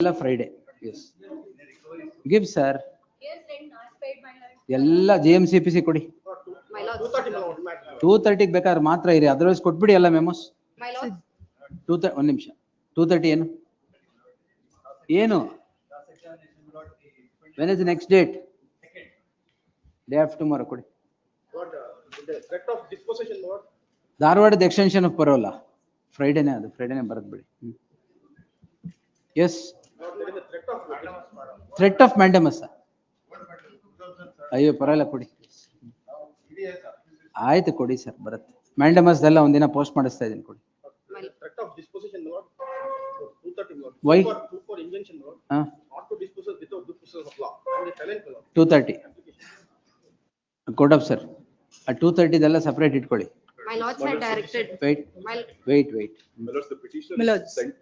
Ella Friday. Yes. Give sir. Yes, and as paid my lord. ಎಲ್ಲ GMCPC ಕೊಡಿ. My lord. 2:30 ಬೇಕಾದ್ರೆ ಮಾತ್ರ ಇರಿ, ಅದರ್ವೈಸ್ ಕೊಟ್ಬಿಡಿ ಎಲ್ಲ ಮೆಮೋಸ್. My lord. 2:30 ಒಂದು ನಿಮಿಷ. 2:30 ಏನು? ಏನು? When is the next date? Day after tomorrow ಕೊಡಿ. The threat of dispossession, Lord. ಧಾರವಾಡದ ಎಕ್ಸ್ಟೆನ್ಷನ್ ಆಫ್ ಬರೋಲ್ಲ. ಫ್ರೈಡೇನೇ ಅದು, ಫ್ರೈಡೇನೇ ಬರದ್ ಬಿಡಿ. ಎಸ್. Threat of mandamus. ಅಯ್ಯೋ ಪರವಾಗಿಲ್ಲ ಕೊಡಿ. ಆಯ್ತು ಕೊಡಿ ಸರ್, ಬರುತ್ತೆ. ಮ್ಯಾಂಡಮಸ್ ಎಲ್ಲ ಒಂದಿನ ಪೋಸ್ಟ್ ಮಾಡಿಸ್ತಾ ಇದ್ದೀನಿ, ಕೊಡಿ. Threat of dispossession, Lord. 2:30, Lord. Why? For injunction, Lord. Not to dispossess without due process of law. And the tenant, Lord. 2:30. ಕೊಡಪ್ sir. 2:30 ಇದೆಲ್ಲ ಸಪರೇಟ್ ಇಟ್ಕೊಳ್ಳಿ. My lords had directed. Wait. My My lords, the petitioner Milords. is sent.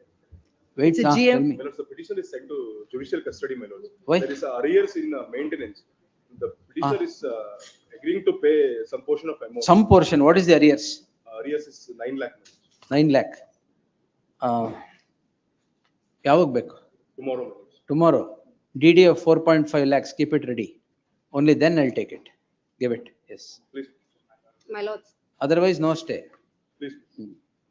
Wait, It's a GM. My lords, the petitioner is sent to judicial custody, my lords. Why? There is arrears in maintenance. The petitioner is agreeing to pay some portion of amount. Some portion. What is the arrears? Arrears is 9 lakh. 9 lakh. ಯಾವಾಗ ಬೇಕು? Tomorrow, my lords. Tomorrow. DD of 4.5 lakhs. Keep it ready. Only then I'll take it. Give it. Yes. Please, My lords. Otherwise, no stay. please.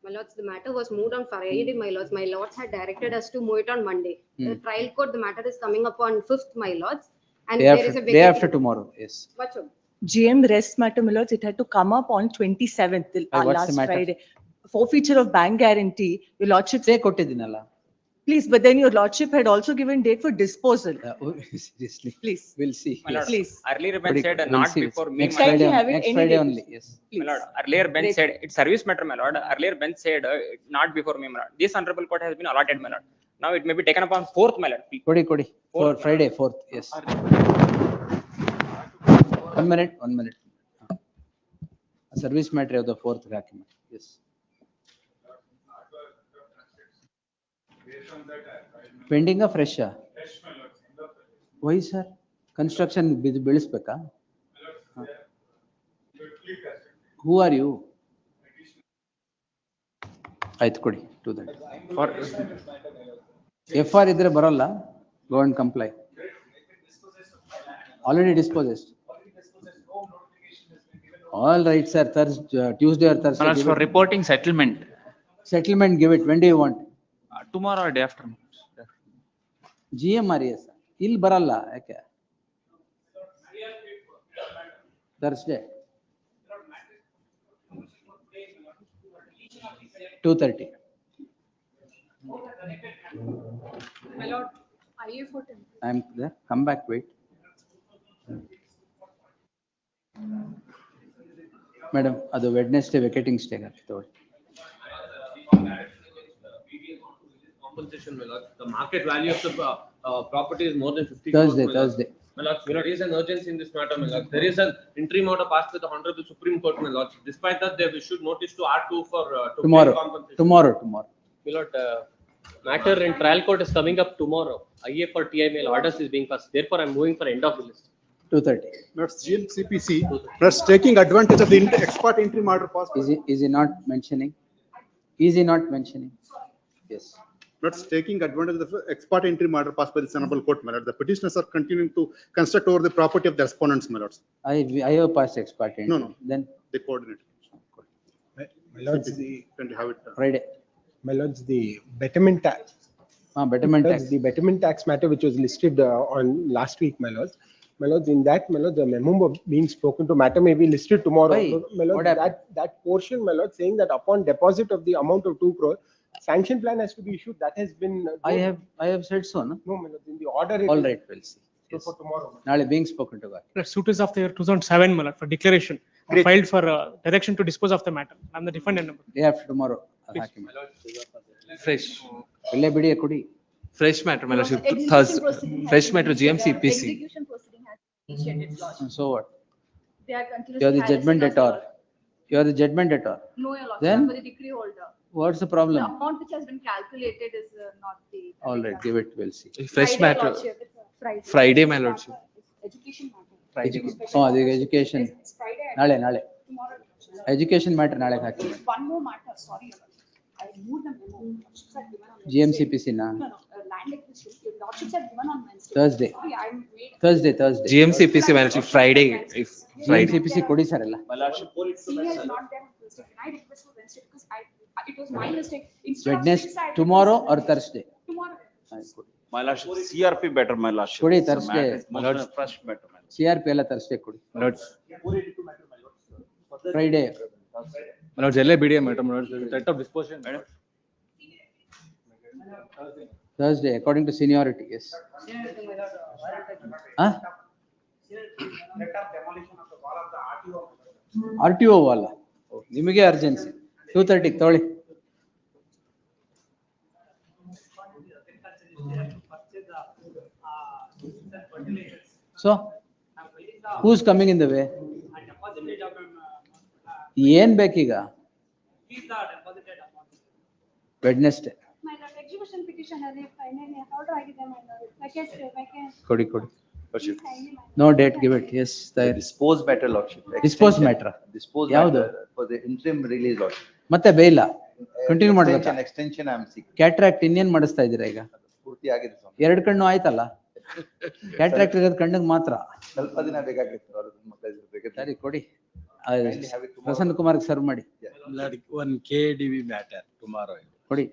My lords, the matter was moved on Friday, my lords. My lords had directed us to move it on Monday. The trial court, the matter is coming up on 5th, my lords. And Day there after, is a day vacancy. after tomorrow. Yes. Much of. GM rest matter, my lords, it had to come up on 27th, Why, what's last the matter? Friday. Forfeiture of bank guarantee, your lordship, Stay ಕೊಟ್ಟಿದ್ದೀನಲ್ಲ. please, but then your lordship had also given date for disposal. Seriously. Please. We'll see. My lord, Please. Earlier bench said We'll not see. before me. Next my Can Friday, we have it next any Friday day? only. Yes. My lord, earlier bench Great. said it's service matter, my lord. Earlier bench said not before me, my lord. This honorable court has been allotted, my lord. Now it may be taken up on 4th, my lord. ಕೊಡಿ ಕೊಡಿ. For Fourth. Friday 4th. Yes. 1 minute. 1 minute. Service matter of the 4th hockey. Yes. Pending a fresh. Why sir? Construction ಬೆಳೆಸಬೇಕಾ? Who are you? ಆಯ್ತು ಕೊಡಿ. Do that. FR ಇದ್ರೆ ಬರಲ್ಲ. Go and comply. Already dispossessed. All right sir. Tuesday or Thursday. For reporting settlement. Settlement, give it. When do you want? Tomorrow or day after. GM RES. ಇಲ್ಲಿ ಬರಲ್ಲ ಯಾಕೆ? Thursday. 2:30. My lord, IA for 10. I'm there. Come back. Wait. Madam, ಅದು Wednesday vacating stay ತಗೊಳ್ಳಿ. Compensation, my lord. The market value of the property is more than 50 Thursday, crores, my lord. Thursday. My lord, there is an urgency in this matter, my lord. There is an interim order passed with the Honorable Supreme Court, my lord. Despite that, they have issued notice to R2 for to Tomorrow. pay compensation. Tomorrow. My lord, matter in trial court is coming up tomorrow. IA for TI mail orders is being passed. Therefore, I'm moving for end of the list. 2:30. That's GMCPC. That's taking advantage of the ex parte interim order passed. Is he not mentioning? Is he not mentioning? Yes. That's taking advantage of the ex parte interim order passed by the honorable court, my lord. The petitioners are continuing to construct over the property of the respondents, my lords. I have passed ex parte. No, no. Then They coordinate. My lords, Can you have it? Friday. my lords, the betterment tax. Betterment Lords, tax. the betterment tax matter which was listed on last week, my lords. My lords, in that, my lords, the memo being spoken to matter may be listed tomorrow. Why? My lords, What happened? that portion, my lords, saying that upon deposit of the amount of 2 crore, sanction plan has to be issued. That has been. I have said so, no? No, my lords, in the order. it All is- right, we'll see. So Yes. for tomorrow. ನಾಳೆ being spoken to. The suit is of the year 2007, my lord, for declaration. Great. Filed for direction to dispose of the matter. I'm the defendant number. Day after tomorrow. Hockey. Fresh. ಇಲ್ಲೇ ಬಿಡಿ ಕೊಡಿ. Fresh matter, my lordship. Execution Thursday. proceeding has Fresh been matter initiated. GMCPC. Execution proceeding has been initiated, lordship. So what? They are continuously. You are the judgment harassing us, debtor. You are the judgment debtor. No, your lordship, Then? I'm the decree holder. What's the The problem? amount which has been calculated is not the. All right, give it. We'll see. Fresh Friday, matter. lordship, it's a Friday. Friday, my lordship. Education matter. Friday. Oh, the education. Yes, it's Friday. ನಾಳೆ. Tomorrow. Education matter ನಾಳೆ ಹಾಕಿ. One more matter, sorry, your lordship. I moved the memo. Lordships had given a memo GMCPC na? saying- No, land land acquisition, your lordships had given on Wednesday. Thursday. Sorry, I'm made. Thursday. GMCPC my lordship Friday, if Friday. GMCPC ಕೊಡಿ sir ಎಲ್ಲ. Senior is not there on Thursday. Can I request for Wednesday because it was my mistake. Instead of Wednesday, 6, I tomorrow or Thursday? Tomorrow. My lordship, CRP better, my lordship. ಕೊಡಿ It's a Thursday. matter- most fresh better, my lordship. CRP ಎಲ್ಲ Thursday ಕೊಡಿ. Lords, Friday. my lords, LA BDM matter, my lords, threat of disposition. Thursday, according to seniority, yes. Huh? RTO wall. ನಿಮಗೆ urgency 2:30 ತೊಗೊಳ್ಳಿ. So, who's coming in the way? ಏನ್ ಬೇಕೀಗ? Wednesday. My lord, execution petition ಅಲ್ಲಿ finally order ಆಗಿದೆ my lord. Vacate. ಕೊಡಿ. Lordship. No date, give it, yes. Dispose matter, lordship. Dispose matter. Dispose ಯಾವ್ದು? matter for the interim release, lordship. ಮತ್ತೆ ಬೇಯಿಲ್ಲ. Continue ಮಾಡ್ಬೇಕಾ? Extension I am seeking. Cataract ಇನ್ನೇನ್ ಮಾಡಿಸ್ತಾ ಇದ್ದೀರಾ ಈಗ? ಪೂರ್ತಿ ಆಗಿದೆ ಸ್ವಾಮಿ. 2 ಕಣ್ಣು ಆಯ್ತಲ್ಲ? ಕ್ಯಾಟ್ರಾಕ್ಟ್ ಇರೋದು ಕಣ್ಣಿಗೆ ಮಾತ್ರ. ಸ್ವಲ್ಪ ದಿನ ಬೇಕಾಗಿತ್ತು ಅವ್ರದ್ದು ಮಕ್ಕಳಿಗೆ. ಸರಿ ಕೊಡಿ. ಪ್ರಸನ್ನ ಕುಮಾರ್ಗೆ ಸರ್ವ್ ಮಾಡಿ. One KDV matter tomorrow. ಕೊಡಿ.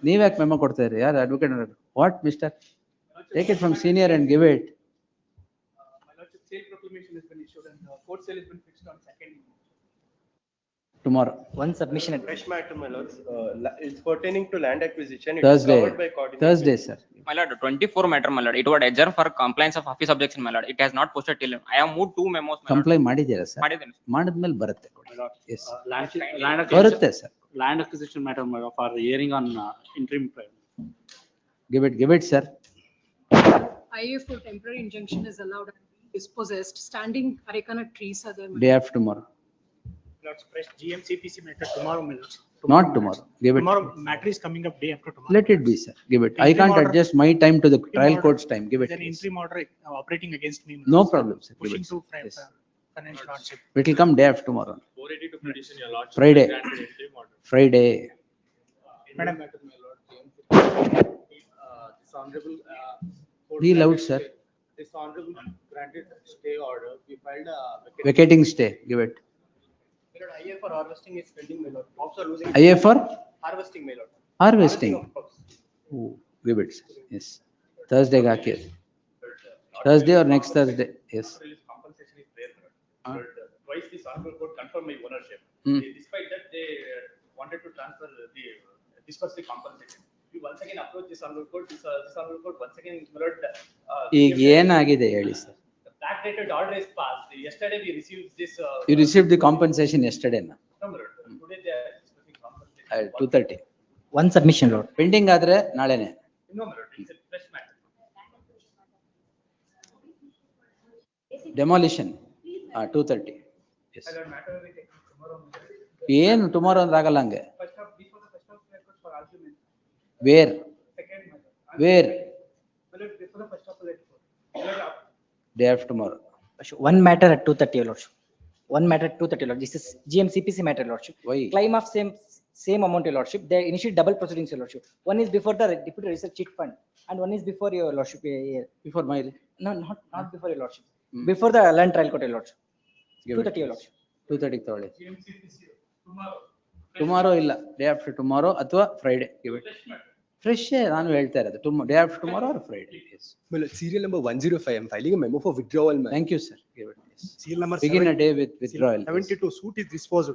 ನೀವ್ಯಾಕೆ ಮೆಮೊ ಕೊಡ್ತಾ ಇದ್ರಿ? ಯಾರು advocate? What mister? Take it from senior and give it. My lordship, sale proclamation has been issued and the court sale has been fixed on 2nd. Tomorrow. One submission. Fresh matter, my lords. It's pertaining to land acquisition. It is Thursday. covered by coordination. Thursday, sir. My lord, 24 matter, my lord. It was adjourned for compliance of office objection, my lord. It has not posted till. I have moved 2 memos, my lord. Comply ಮಾಡಿದ್ದೀರಾ sir? ಮಾಡಿದ್ದೇನೆ. ಮಾಡಿದ್ಮೇಲೆ ಬರುತ್ತೆ ಕೊಡಿ. Yes. Bharat ಬರುತ್ತೆ sir. land acquisition matter for hearing on interim. Give it sir. IA for temporary injunction is allowed and dispossessed. Standing arecanut trees are there. Day after tomorrow. Lords, fresh GMCPC matter tomorrow, my lords. Not tomorrow. Give it. Tomorrow matter is coming up day after tomorrow. Let it be, sir. Give it. I Interim can't order. adjust my time to the trial order. court's time. Give it. There's an interim order operating against me. my No lords. problem, sir. Give Pushing it. to Yes. financial hardship. It will come day after tomorrow. 482 petition, your lordship. Friday. Granted interim order. Friday. Madam. This honorable. court Be loud, granted sir. stay- This honorable granted stay order, we filed a. Vacating stay. Give it. My lord, IA for harvesting is pending, my lord. Crops are losing. IA for Harvesting, my lord. harvesting. of crops. Oh, give it, sir. Yes. Thursday ga hockey. Thursday or next Thursday. Yes. Compensation is there, my lord. But twice this honorable court confirmed my ownership. Hmm. Despite that, they wanted to transfer disperse the compensation. We once again approach this honorable court, this honorable court once again, my lord. ಈಗ ಏನಾಗಿದೆ ಹೇಳಿ sir? The backdated order is passed. Yesterday we received this. You received the compensation yesterday na? No, my lord. Today they are discussing compensation. 2:30. One submission, Lord. Pending ಆದ್ರೆ ನಾಳೆನೆ. No, my lord. It's a fresh matter. Demolition. 2:30. Yes. My lord, matter will be taken tomorrow. my lord. ಏನು tomorrow ಅಂದ್ರೆ ಆಗಲ್ಲ ಹಂಗೆ. Before the first of records for argument. Where? Second matter. Where? My lord, before the first of the record. My lord, Day after tomorrow. One matter at 2:30, your lordship. One matter at 2:30, lord. This is GMCPC matter, lordship. Why? Claim of same amount, your lordship. They initiate double proceedings, your lordship. One is before the deputy research cheat fund and one is before your lordship. Before my. No, not before your lordship. Before the land trial court, your lordship. Give it. 2:30, your lordship. 2:30 ತಗೊಳ್ಳಿ. GMCPC tomorrow. Tomorrow ಇಲ್ಲ. Day after tomorrow ಅಥವಾ Friday. Give it. Fresh ನಾನು ಹೇಳ್ತಾ ಇರೋದು. Day after tomorrow or Friday. Yes. Serial number 105, I'm filing a memo for withdrawal. Thank you, sir. Give it. Yes. Serial number Begin a day with withdrawal. 72, suit is disposed.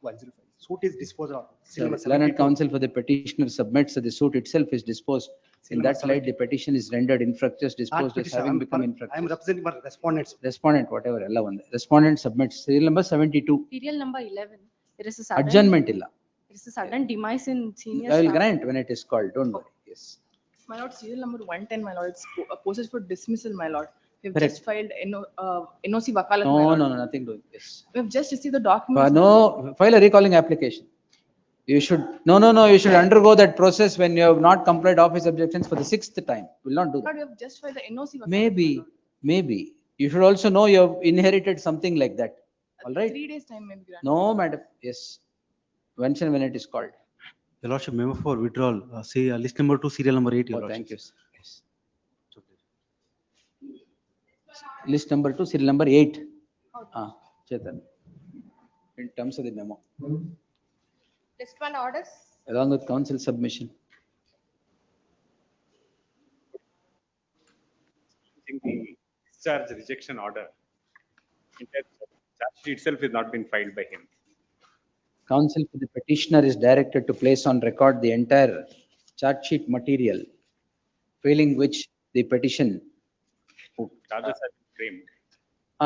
105. Suit is disposed of. Serial number Learned 72. counsel for the petitioner submits that the suit itself is disposed. In that light, the petition is rendered infructuous, disposed as petition, having become I am infructuous. representing my respondents. Respondent, whatever, ಎಲ್ಲ ಒಂದೇ. Respondent submits. Serial number 72. Serial number 11. There is a sudden. Adjournment ಇಲ್ಲ. There is a sudden demise in senior I will staff. grant when it is called. Don't worry. Yes. My lord, serial number 110, my lord, it's posted for dismissal, my lord. We have Correct. just filed NOC wakalat, my No, lord. no, no, nothing doing. Yes. We have just received the documents. No, file a recalling application. You should, no, you should undergo that process when you have not complied office objections for the 6th time. Will not do Lord, that. we have just filed the NOC wakalat. Maybe. You should also know you have inherited something like that. All right? 3 days time may be granted. No, madam. Yes. Mention when it is called. Your Lordship, memo for withdrawal, say list number 2, serial number 8, Your Oh, Lordship. thank you, sir. Yes. List number 2, serial number 8. Chetan, in terms of the memo, List one orders. along with council submission. think the discharge rejection order. In fact, charge sheet itself is not been filed by him. Counsel for the petitioner is directed to place on record the entire charge sheet material, failing which the petition. Charges have been framed.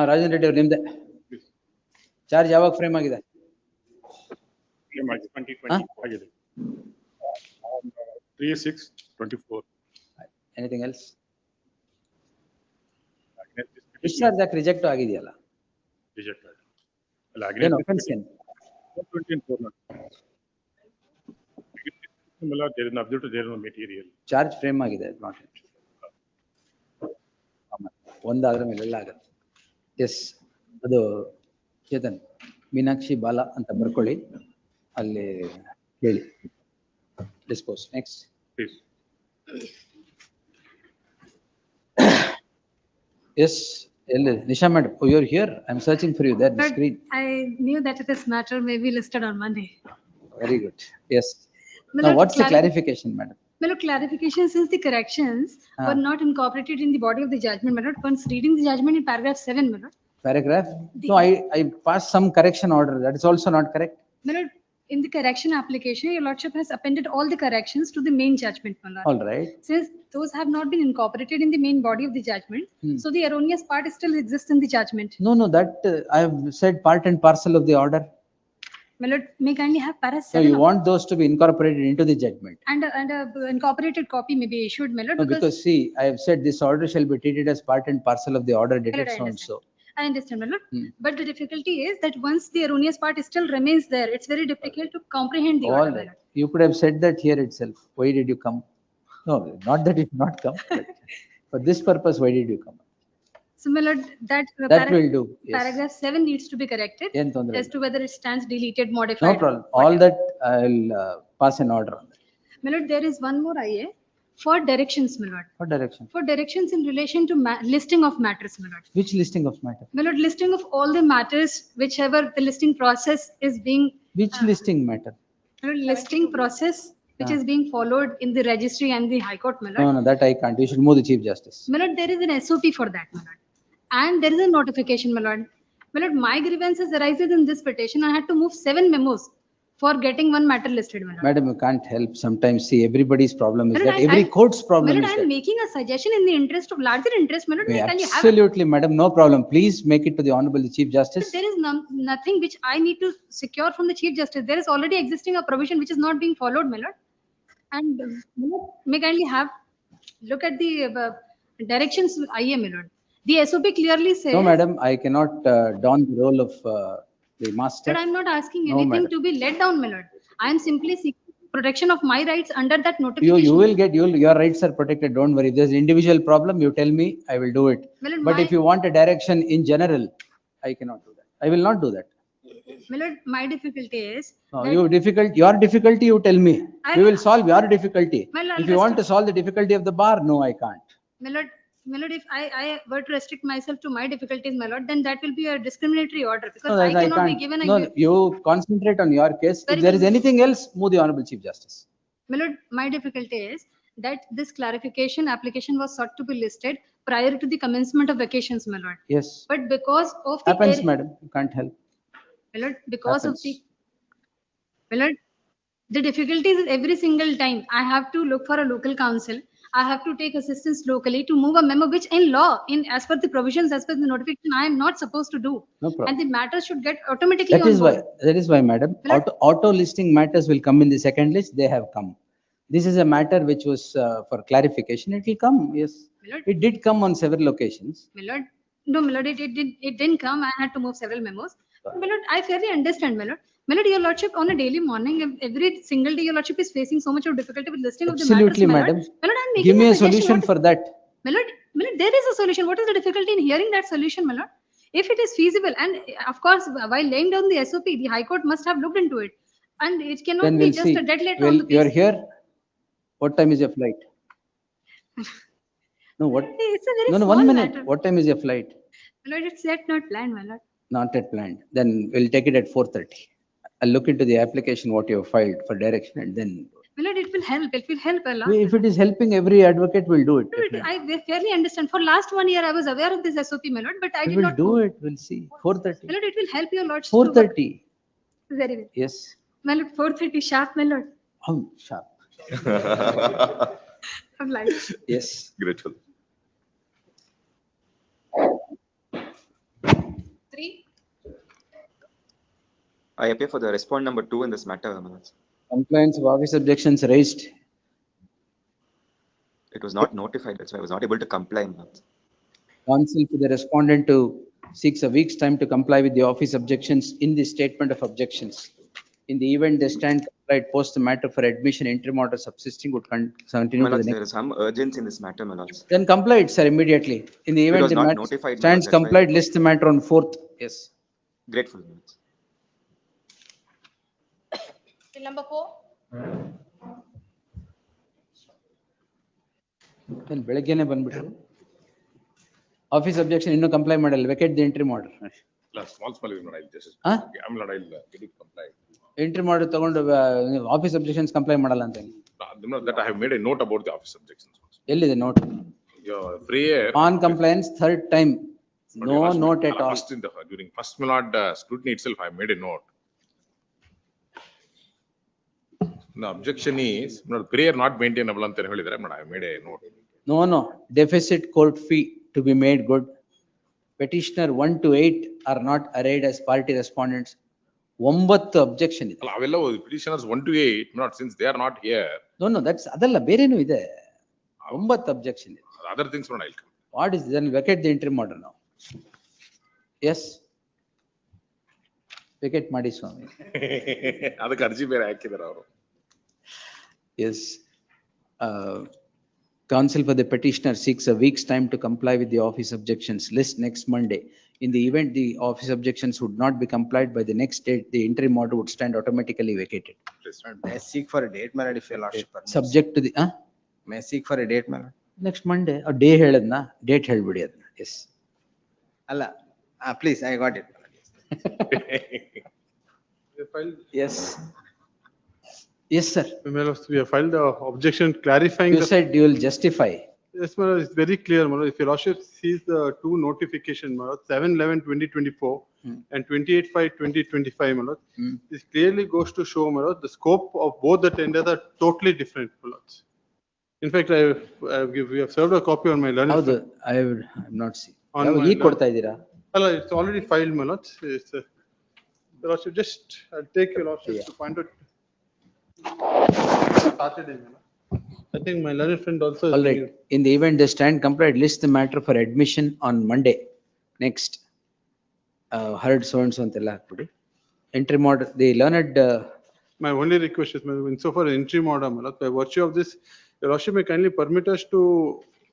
Rajan Reddy, Nimde charge ಯಾವಾಗ frame ಆಗಿದೆ? Frame ಆಗಿದೆ, 2020 ಆಗಿದೆ. 3/6/24. Anything else? Discharge ಯಾಕೆ reject ಆಗಿದೆಯಲ್ಲ? Reject ಆಗಿದೆ. ಅಲ್ಲ, ಏನು against offense ಏನು? 420 and 400. There is no objective, there is no material. Charge frame ಆಗಿದೆ, ನಾಟ್ ಒಂದಾದ್ರ ಮೇಲೆ ಎಲ್ಲ ಆಗತ್ತೆ. ಎಸ್, ಅದು ಚೇತನ್ ಮೀನಾಕ್ಷಿ ಬಾಲ ಅಂತ ಬರ್ಕೊಳ್ಳಿ, ಅಲ್ಲಿ ಹೇಳಿ ಡಿಸ್ಪೋಸ್. ನೆಕ್ಸ್ಟ್ ಎಸ್, ಎಲ್ಲಿ Nisha madam? You are here, I am searching for you there the screen. I knew that this matter may be listed on Monday. Very good. Yes. My Now, lord, what's the clarification, madam? My lord, clarification, since the corrections were not incorporated in the body of the judgment, my lord, once reading the judgment in paragraph 7, my lord. Paragraph? No, I passed some correction order. That is also not correct. My lord, in the correction application, your lordship has appended all the corrections to the main judgment, my lord. All right. Since those have not been incorporated in the main body of the judgment, so the erroneous part still exists in the judgment. No, no, that I have said part and parcel of the order. My lord, may kindly have para So 7 you want those to be incorporated into the judgment? and a incorporated copy may be issued, my lord, No, because see, I have said this order shall be treated as part and parcel of the order My lord, dated I so and understand. so. I understand, my lord. But the difficulty is that once the erroneous part still remains there, it's very difficult to comprehend the All order, my right. lord. You could have said that here itself. Why did you come? No, not that you did not come. But for this purpose, why did you come? So, my lord, that That will do. Yes. paragraph 7 needs to be corrected Yen tondre as illa. to whether it stands deleted, modified. No problem. All that I'll pass an order on that. My lord, there is one more IA for directions, my lord. What direction? For directions in relation to listing of matters, my lord. Which listing of matter? My lord, listing of all the matters, whichever the listing process is being. Which listing matter? My lord, listing process which is being followed in the registry and the High Court, my lord. No, no, that I can't. You should move the Chief Justice. My lord, there is an SOP for that, my lord. And there is a notification, my lord. My lord, my grievances arises in this petition. I had to move 7 memos for getting one matter listed, my lord. Madam, you can't help. Sometimes see, everybody's problem is My lord, that every court's My problem lord, is I am that. making a suggestion in the interest of larger interest, my lord. May I have? Absolutely, madam, no problem. Please make it to the Honorable the Chief Justice. There is nothing which I need to secure from the Chief Justice. There is already existing a provision which is not being followed, my lord. And my lord, may kindly have look at the directions IA, my lord. The SOP clearly says. No, madam, I cannot don the role of the master. But I'm not asking No, anything madam. to be let down, my lord. I am simply seeking protection of my rights under that notification. You will get, your rights are protected. Don't worry. If there's an individual problem, you tell me, I will do it. My lord, But if you want a direction in general, I cannot do that. I will not do that. My lord, my difficulty is. No, that- your difficulty, you tell me. I We will- will solve your difficulty. My lord, If you want to solve the difficulty of the bar, no, I can't. My lord, if I were to restrict myself to my difficulties, my lord, then that will be a discriminatory order because No, I that cannot be can't. given No, a. you concentrate on your case. If Very there is good. anything else, move the Honorable Chief Justice. My lord, my difficulty is that this clarification application was sought to be listed prior to the commencement of vacations, my lord. Yes. But because of the. Happens, madam. You can't help. My lord, because of Happens. the. My lord, the difficulties is every single time I have to look for a local counsel. I have to take assistance locally to move a memo, which in law, as per the provisions, as per the notification, I am not supposed to do. No problem. And the matter should get automatically That on is board. why, madam, auto listing matters will come in the second list. They have come. This is a matter which was for clarification. It will come. Yes. My lord, It did come on several occasions. my lord, no, my lord, it didn't come. I had to move several memos. My lord, I fairly understand, my lord. My lord, your lordship, on a daily morning, every single day, your lordship is facing so much of difficulty with listing of the matters. Absolutely, My madam. lord, my lord, I'm making Give me a suggestion. solution What is- for that. My lord, there is a solution. What is the difficulty in hearing that solution, my lord? If it is feasible, and of course, while laying down the SOP, the High Court must have looked into it. And it cannot Then be we'll just see. a dead letter Well, on the you're piece. here. What time is your flight? No, what? It's a very No, small 1 minute. matter. What time is your flight? My lord, it's yet not planned, my lord. Not yet planned. Then we'll take it at 4:30. I'll look into the application, what you have filed for direction, and then My lord, it will help. It will help a lot. if it is helping every advocate, will do it. No, I fairly understand. For last 1 year, I was aware of this SOP, my lord, but I We did will not do know. it. We'll see. 4:30. My lord, it will help your lords. to work. 4:30. Very well. Yes. My lord, 4:30 sharp, my lord. Oh, sharp. I'm like, Yes. Grateful. 3. I appear for the respond number 2 in this matter, Manoj. Compliance of office objections raised. It was not notified, that's why I was not able to comply. Manoj. Counsel for the respondent to seeks a week's time to comply with the office objections in the statement of objections. In the event they stand complied, post the matter for admission, interim order subsisting would continue to Manoj, the there next. is some urgency in this matter, Manoj. Then comply it, sir, immediately. In the It event was the not matter notified, stands Manoj, that's why- complied, list the matter on 4th. Yes. Grateful. Manoj. Till number 4. Then ಬೆಳಗ್ಗೆನೆ ಬಂದ್ಬಿಟ್ಟು office objection ಇನ್ನೂ comply ಮಾಡಿಲ್ಲ, vacate the interim order. Small, I'll just. Huh? I'm not, I'll get it complied. Interim order ತಗೊಂಡು office objections comply ಮಾಡಲ್ಲ ಅಂತ. That I have made a note about the office objections. ಎಲ್ಲಿದೆ note? Your prayer. On compliance third time. No note at all. First during first Milord scrutiny itself, I made a note. The objection is, prayer not maintainable anta helidare, but I made a note. No. Deficit court fee to be made good. Petitioner 1 to 8 are not arrayed as party respondents. 9 objection ಇದೆ. ಅವೆಲ್ಲ petitioners 1 to 8, not since they are not here. No, that's ಅದಲ್ಲ, ಬೇರೆನೂ ಇದೆ. 9 objection ಇದೆ. Other things not I'll come. What is then vacate the interim order now? Yes. Vacate ಮಾಡಿ ಸ್ವಾಮಿ. ಅದಕ್ಕೆ ಅರ್ಜಿ ಬೇರೆ ಹಾಕಿದ್ದಾರೆ ಅವರು. Yes. Counsel for the petitioner seeks a week's time to comply with the office objections list next Monday. In the event the office objections would not be complied by the next date, the interim order would stand automatically vacated. May I seek for a date, my lord, if your lordship permits? Subject to the, May I seek for a date, my lord? next Monday, a day ಹೇಳದ್ನ, date ಹೇಳ್ಬಿಡಿ ಅದನ್ನ. Yes. ಅಲ್ಲ, please, I got it. Yes. Yes, sir. My lord, we have filed the objection clarifying. You said you will justify. Yes, my lord, it's very clear, my lord. If your lordship sees the two notification, my lord, 7/11/2024 and 28/5/2025, my lord, this clearly goes to show, my lord, the scope of both the tenders are totally different, my lords. In fact, we have served a copy on my learned. ಹೌದು, I have not seen. On my ಈಗ ಕೊಡ್ತಾ ಇದ್ದೀರಾ? Allah, it's already filed, my lords. It's, your lordship, just, I'll take your lordship to find out. Saturday, my lord. I think my learned friend also. All right. In the event they stand complied, list the matter for admission on Monday. Next. Heard so and so ಅಂತೆಲ್ಲ ಹಾಕ್ಬಿಡಿ. Interim order, the learned. My only request is, insofar as interim order, my lord, by virtue of this, your lordship may kindly permit us to.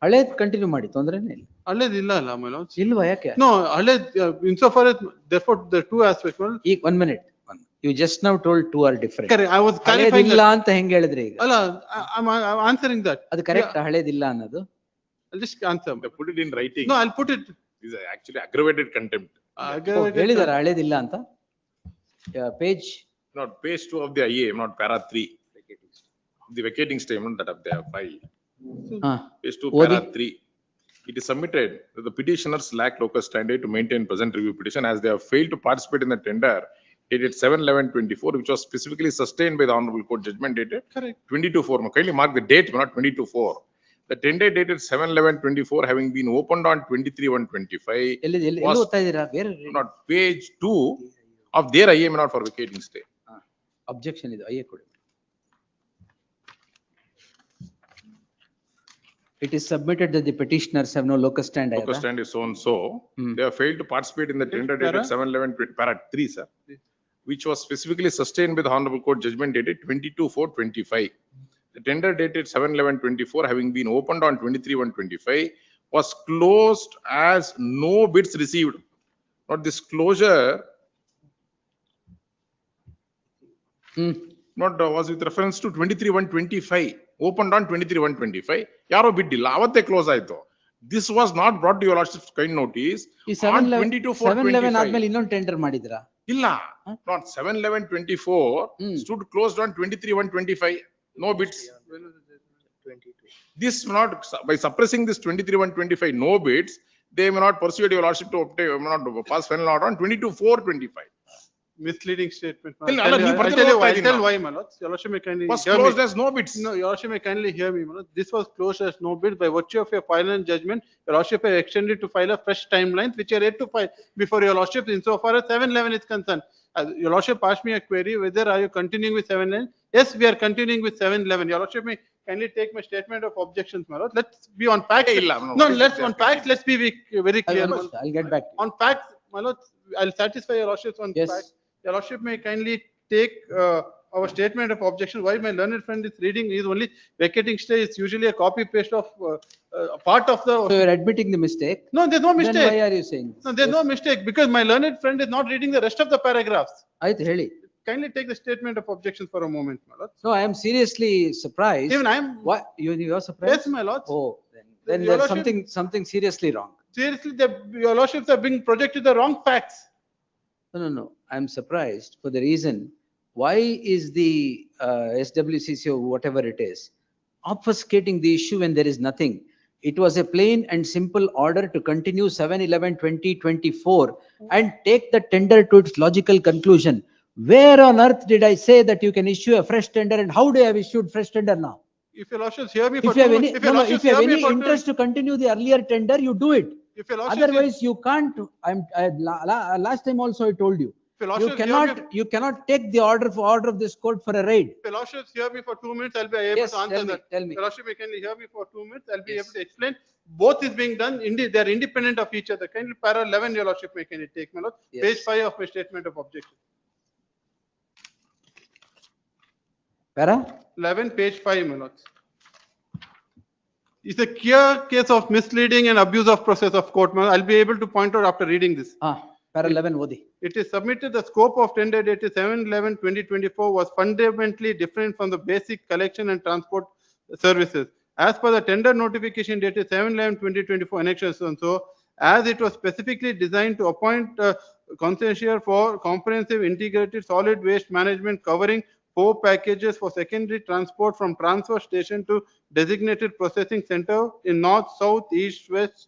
ಹಳೇದ್ continue ಮಾಡಿ, ತೊಂದ್ರೆನೇ ಇಲ್ಲ. ಹಳೇದಿಲ್ಲ ಅಲ್ಲ, my lord. ಇಲ್ವಾ, ಯಾಕೆ? No, ಹಳೇದ್, insofar as, therefore, the two aspects, my lord. ಈಗ 1 minute. You just now told two are different. Correct, I was clarifying ಹಳೇದಿಲ್ಲ that. ಅಂತ ಹೆಂಗ್ ಹೇಳಿದ್ರಿ ಈಗ? ಅಲ್ಲ, I'm answering that. ಅದು ಕರೆಕ್ಟ್, ಹಳೇದಿಲ್ಲ ಅನ್ನೋದು? I'll just answer. Put it in writing. No, I'll put it. This is actually aggravated contempt. ಹೇಳಿದಾರ ಹಳೇದಿಲ್ಲ ಅಂತ? Page. Not page 2 of the IA, not para 3. The vacating statement that they have filed. Page 2, para 3. It is submitted that the petitioners lack locus standi to maintain present review petition as they have failed to participate in the tender dated 7/11/24, which was specifically sustained by the Honorable Court judgment dated 22/4. Kindly mark the date, not 22/4. The tender dated 7/11/24 having been opened on 23/1/25 was not page 2 of their IA, not for vacating stay. Objection is IA ಕೊಡಿ. It is submitted that the petitioners have no locus standi. Locus standi is so and so. They have failed to participate in the tender dated 7/11/20, para 3, sir, which was specifically sustained by the Honorable Court judgment dated 22/4/25. The tender dated 7/11/24 having been opened on 23/1/25 was closed as no bids received. Not this closure. Not was with reference to 23/125, opened on 23/125. Yaro bid illa, avatte close aito. This was not brought to your lordship's kind notice ಈ on 7/11 22/4/25. ಆದ್ಮೇಲೆ ಇನ್ನೊಂದು tender ಮಾಡಿದ್ರಾ? Illa, not 7/11/24 stood closed on 23/125. No bids. This not, by suppressing this 23/125 no bids, they may not persuade your lordship to obtain, may not pass final order on 22/4/25. Misleading statement. Till I'll Allah, tell you you, I'll tell why, my lords. Your lordship may kindly Was hear closed me. as no bids. No, your lordship may kindly hear me, my lord. This was closed as no bid by virtue of your final judgment. Your lordship have extended to file a fresh timeline, which are yet to file before your lordship insofar as 7/11 is concerned. Your lordship asked me a query, whether are you continuing with 7/11? Yes, we are continuing with 7/11. Your lordship may kindly take my statement of objections, my lord. Let's be on facts. No, let's on facts. Let's be very clear. I'll get back. On facts, my lord, I'll satisfy your lordships on Yes. facts. Your lordship may kindly take our statement of objection. Why my learned friend is reading is only vacating stay is usually a copy paste of part of the. So you're admitting the mistake? No, there's no mistake. Then why are you saying? No, there's no mistake because my learned friend is not reading the rest of the paragraphs. ಆಯ್ತು ಹೇಳಿ. Kindly take the statement of objection for a moment, my lord. No, I am seriously surprised. Even I am. What, you're surprised? Yes, my lord. Oh, then Your there's lordship- something seriously wrong. Seriously, your lordships are being projected the wrong facts. No. I'm surprised for the reason, why is the SWCC or whatever it is obfuscating the issue when there is nothing? It was a plain and simple order to continue 7/11/2024 and take the tender to its logical conclusion. Where on earth did I say that you can issue a fresh tender, and how do I have issued fresh tender now? If your lordships hear me for If you have two- any, if your no, lordships if you have hear me any for two- interest to continue the earlier tender, you do it. If your lordships hear- Otherwise, you can't. Last time also I told you, If your you lordships hear me- you cannot take the order of this court for a raid. If your lordships hear me for 2 minutes, I'll be able Yes, to answer tell me, that. tell me. Your lordship may kindly hear me for 2 minutes, I'll be able to explain. Both is being done, they are independent of each other. Kindly para 11, your lordship may kindly take, my lord. Yes. Page 5 of my statement of objection. Para? 11, page 5, my lord. It's a clear case of misleading and abuse of process of court, my lord. I'll be able to point out after reading this. Para 11 Odi. It is submitted the scope of tender dated 7/11/2024 was fundamentally different from the basic collection and transport services. As per the tender notification dated 7/11/2024 annexures and so, as it was specifically designed to appoint a concessionaire for comprehensive integrated solid waste management covering 4 packages for secondary transport from transfer station to designated processing center in north, south, east, west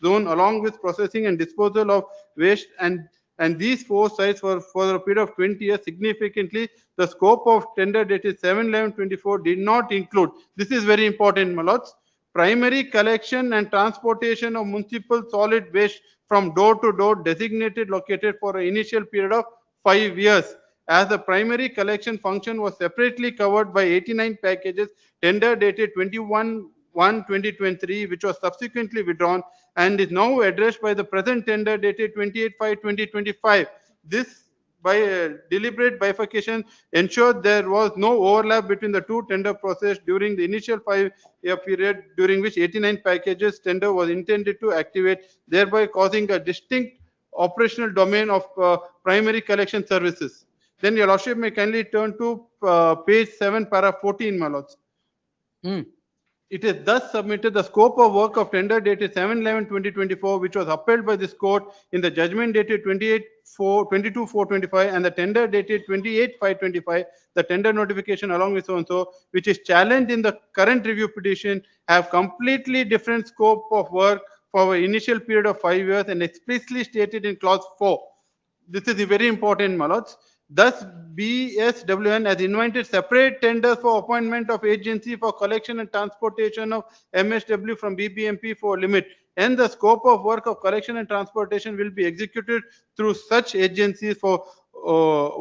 zone, along with processing and disposal of waste, and these 4 sites were for a period of 20 years. Significantly, the scope of tender dated 7/11/24 did not include, this is very important, my lords, primary collection and transportation of municipal solid waste from door to door designated located for an initial period of 5 years. As the primary collection function was separately covered by 89 packages, tender dated 21/1/2023, which was subsequently withdrawn and is now addressed by the present tender dated 28/5/2025. This, by deliberate bifurcation, ensured there was no overlap between the two tender process during the initial 5-year period during which 89 packages tender was intended to activate, thereby causing a distinct operational domain of primary collection services. Then your lordship may kindly turn to page 7, para 14, my lords. It is thus submitted the scope of work of tender dated 7/11/2024, which was upheld by this court in the judgment dated 22/4/25 and the tender dated 28/5/25. The tender notification along with so and so, which is challenged in the current review petition, have completely different scope of work for an initial period of 5 years and explicitly stated in clause 4. This is very important, my lords. Thus, BSWN has invited separate tenders for appointment of agency for collection and transportation of MSW from BBMP for limit. And the scope of work of collection and transportation will be executed through such agencies for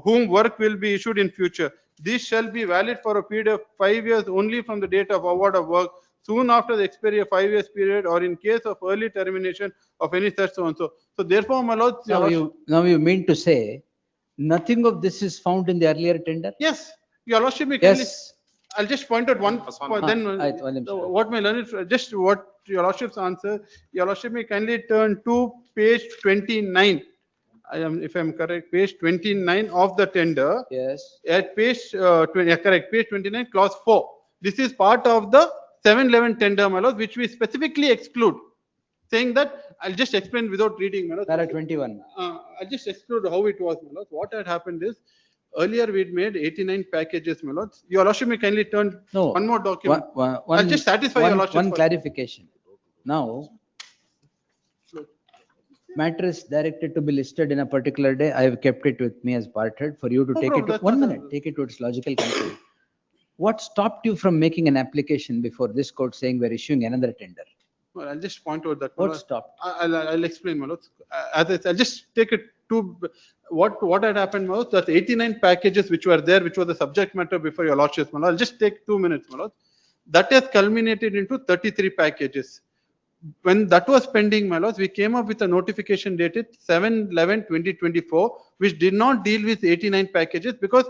whom work will be issued in future. This shall be valid for a period of 5 years only from the date of award of work, soon after the expiry of 5 years period, or in case of early termination of any such so and so. So therefore, my lords, Now you mean to say nothing of this is found in the earlier tender? Yes, your lordship may kindly. Yes. I'll just point out one point, then what my learned, just what your lordship's answer, your lordship may kindly turn to page 29. if I'm correct, page 29 of the tender. Yes. At page 20, yeah, correct, page 29, clause 4. This is part of the 711 tender, my lord, which we specifically exclude. Saying that, I'll just explain without reading, my lord. Para 21. I'll just exclude how it was, my lord. What had happened is, earlier we'd made 89 packages, my lords. Your lordship may kindly turn No. one more document. I'll just satisfy your lordship. One first. clarification. Now, matter is directed to be listed in a particular day. I have kept it with me as parted for you to No take problem, it to, that's one not- minute, take it to its logical conclusion. What stopped you from making an application before this court saying we're issuing another tender? Well, I'll just point out that. my What lord. stopped? I'll explain, my lords. I'll just take it to, what had happened was that 89 packages which were there, which was the subject matter before your lordship, my lord. I'll just take 2 minutes, my lord. That has culminated into 33 packages. When that was pending, my lords, we came up with a notification dated 7/11/2024, which did not deal with 89 packages because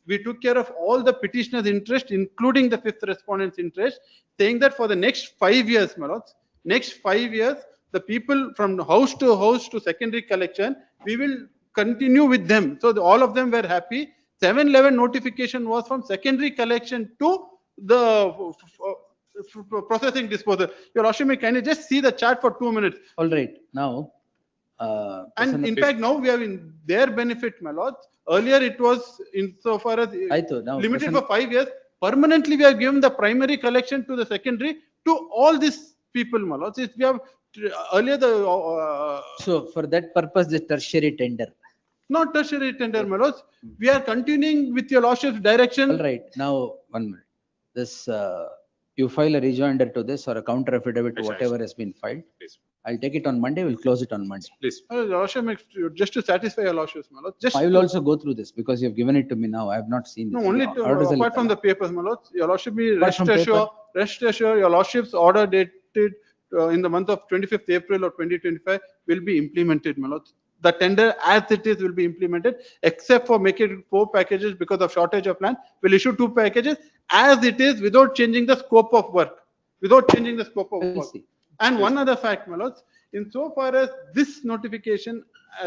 we took care of all the petitioner's interest, including the fifth respondent's interest, saying that for the next 5 years, my lords, next 5 years, the people from house to secondary collection, we will continue with them. So all of them were happy. 7/11 notification was from secondary collection to the processing disposal. Your lordship may kindly just see the chart for 2 minutes. All right, now. And in fact, now we have in their benefit, my lords. Earlier it was insofar as now, limited for 5 years. Permanently, we have given the primary collection to the secondary to all these people, my lords. If we have earlier the So for that purpose, the tertiary tender. not tertiary tender, my lords. We are continuing with your lordship's direction. All right, now, 1 minute. This, you file a rejoinder to this or a counter affidavit to Yes, whatever has been filed. Please. I'll take it on Monday, we'll close it on Monday. Please. Your lordship, just to satisfy your lordships, my lords. Just I will also go through this because you've given it to me now. I have not seen this. No, only Orders are apart from little. the papers, my lords, your lordship be Apart rest from paper. assure, your lordship's order dated in the month of 25th April of 2025 will be implemented, my lords. The tender as it is will be implemented, except for making it 4 packages because of shortage of land. We'll issue 2 packages as it is without changing the scope of work, without changing the scope of We'll work. see. And one other fact, my lords, insofar as this notification,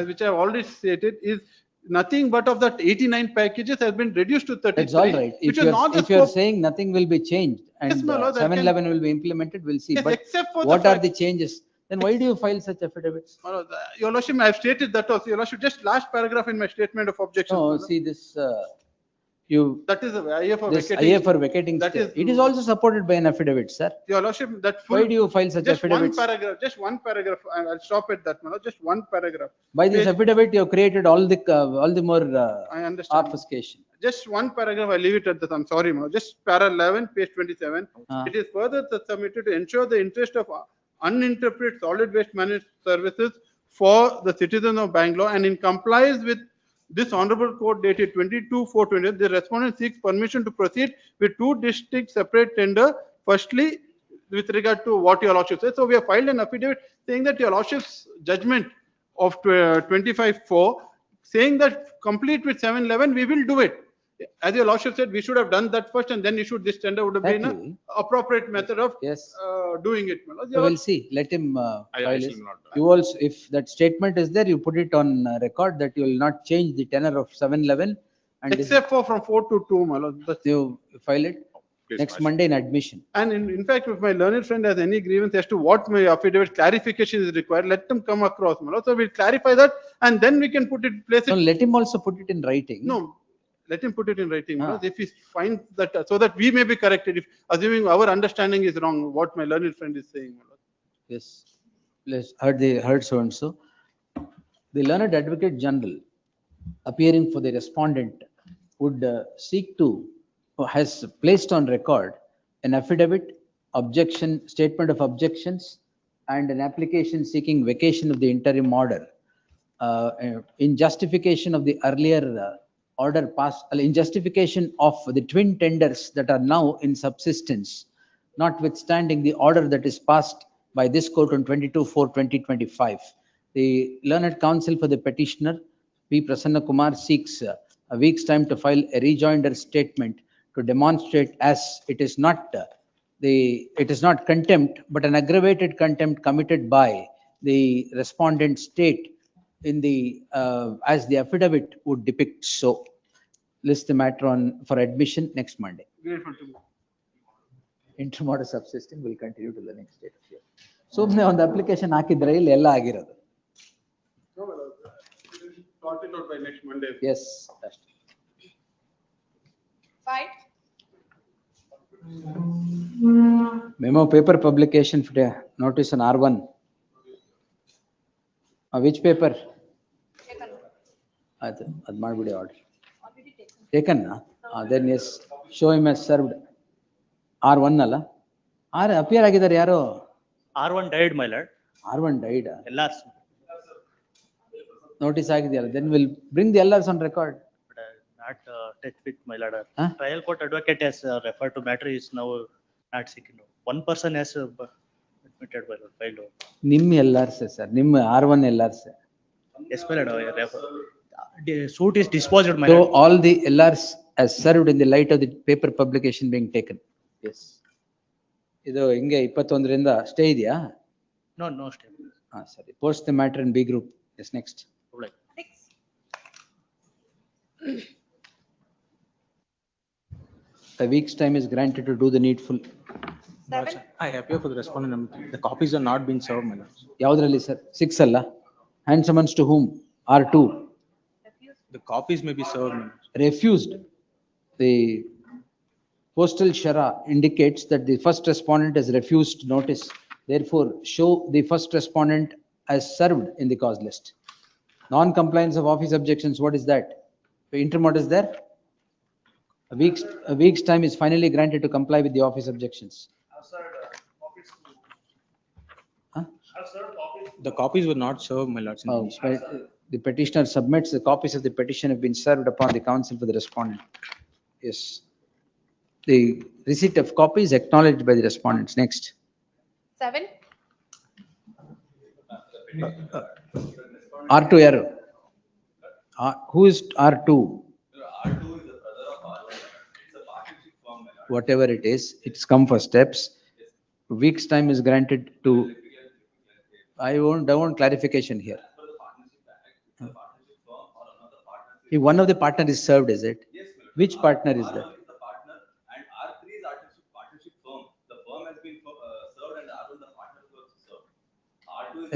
which I have already stated, is nothing but of that 89 packages has been reduced to 33. That's all right. Which If is not the you're scope. saying nothing will be changed Yes, and my lord, that 711 will be implemented, we'll see. Yes, But except for the what are fact- the changes? Then why do you file such affidavits? My lord, your lordship, I have stated that also. Your lordship, just last paragraph in my statement of objection. No, see this, you, That is the IA for this vacating. IA for vacating, That stay. is- It is also supported by an affidavit, sir. Your lordship, that full. Why do you file such Just one affidavits? paragraph, just one paragraph. I'll stop at that, my lord. Just one paragraph. By this Page- affidavit, you have created all the more I understand. obfuscation. Just one paragraph, I leave it at that. I'm sorry, ma. Just para 11, page 27. It is further submitted to ensure the interest of uninterpreted solid waste management services for the citizens of Bangalore and in compliance with this honorable court dated 22/4/20, the respondent seeks permission to proceed with 2 distinct separate tender. Firstly, with regard to what your lordship said. So we have filed an affidavit saying that your lordship's judgment of 25/4, saying that complete with 711, we will do it. As your lordship said, we should have done that first and then issued this tender would have been Exactly. an appropriate method of Yes. doing it. my lord. So we'll see. Let him I file shall it. not. You also, if that statement is there, you put it on record that you will not change the tenor of 711 and this- Except for from 4 to 2, my lord. That's- you file it Please, next Master. Monday in admission. And in fact, if my learned friend has any grievance as to what my affidavit clarification is required, let them come across, my lord. So we'll clarify that and then we can put it, place So it. let him also put it in writing. No, let him put it in writing, my Ah. lord. If he finds that, so that we may be corrected, if assuming our understanding is wrong, what my learned friend is saying, my lord. Yes. Yes, heard so and so. The learned advocate general appearing for the respondent would seek to, or has placed on record an affidavit, objection, statement of objections, and an application seeking vacation of the interim order in justification of the earlier order passed, in justification of the twin tenders that are now in subsistence, notwithstanding the order that is passed by this court on 22/4/2025. The learned counsel for the petitioner, P. Prasanna Kumar, seeks a week's time to file a rejoinder statement to demonstrate as it is not contempt, but an aggravated contempt committed by the respondent state in the, as the affidavit would depict so. List the matter on, for admission next Monday. Grateful to you. Interim order subsisting will continue to the next date of year. ಸುಮ್ನೆ ಒಂದು application ಹಾಕಿದ್ರೆ ಇಲ್ಲಿ ಎಲ್ಲ ಆಗಿರೋದು. No, my lord. We will sort it out by next Monday. Yes. Fine. Memo paper publication for the notice on R1. Which paper? ಅದು ಮಾಡ್ಬಿಡಿ order. Taken na? Then yes, show him as served. R1 ಅಲ್ಲ? appear ಆಗಿದ್ದಾರೆ ಯಾರು? R1 died, my lord. R1 died. LRs. Notice ಆಗಿದೆಯಲ್ಲ, then we'll bring the LRs on record. Not touch with my lord. Huh? Trial court advocate has referred to matter is now not seeking. One person has admitted by lord, filed. ನಿಮ್ಮ LRs sir, ನಿಮ್ಮ R1 LRs. Yes, my lord. The suit is disposed, my So lord. all the LRs as served in the light of the paper publication being taken. Yes. ಇದು ಹಿಂಗೆ 21ರಿಂದ stay ಇದೆಯಾ? No step. ಸರಿ. Post the matter in B group. Yes, next. Right. A week's time is granted to do the needful. I appear for the respondent. The copies are not being served, my lord. ಯಾವ್ದ್ರಲ್ಲಿ sir? 6 ಅಲ್ಲ? Hand summons to whom? R2. The copies may be served, my lord. Refused. The postal shara indicates that the first respondent has refused notice. Therefore, show the first respondent as served in the cause list. Non-compliance of office objections, what is that? The interim order is there? A week's time is finally granted to comply with the office objections. Huh? The copies were not served, my lord. The petitioner submits the copies of the petition have been served upon the counsel for the respondent. Yes. The receipt of copy is acknowledged by the respondents. Next. 7. R2 error. Who is R2? Whatever it is, it's come for steps. Week's time is granted to, I want clarification here. If one of the partner is served, is it? Which partner is that?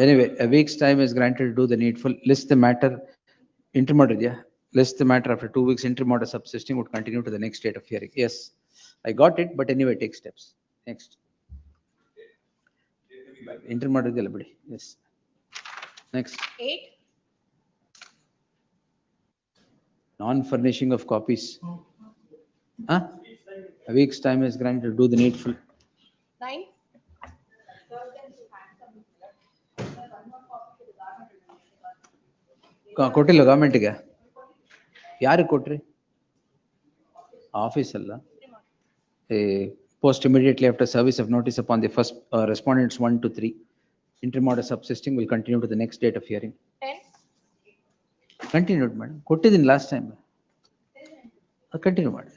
Anyway, a week's time is granted to do the needful. List the matter. Interim order, yeah. List the matter after 2 weeks. Interim order subsisting would continue to the next date of hearing. Yes, I got it, but anyway, take steps. Next. Interim order, yes. Next. 8. Non-furnishing of copies. Huh? A week's time is granted to do the needful. 9. ಕೊಟ್ಟಿಲ್ಲ ಗವರ್ಮೆಂಟ್ಗೆ? ಯಾರಿಗೆ ಕೊಟ್ರಿ? Office ಅಲ್ಲ? Post immediately after service of notice upon the first respondents 1 to 3. Interim order subsisting will continue to the next date of hearing. 10. Continued, madam. ಕೊಟ್ಟಿದ್ದೀನಿ last time. Continue, madam.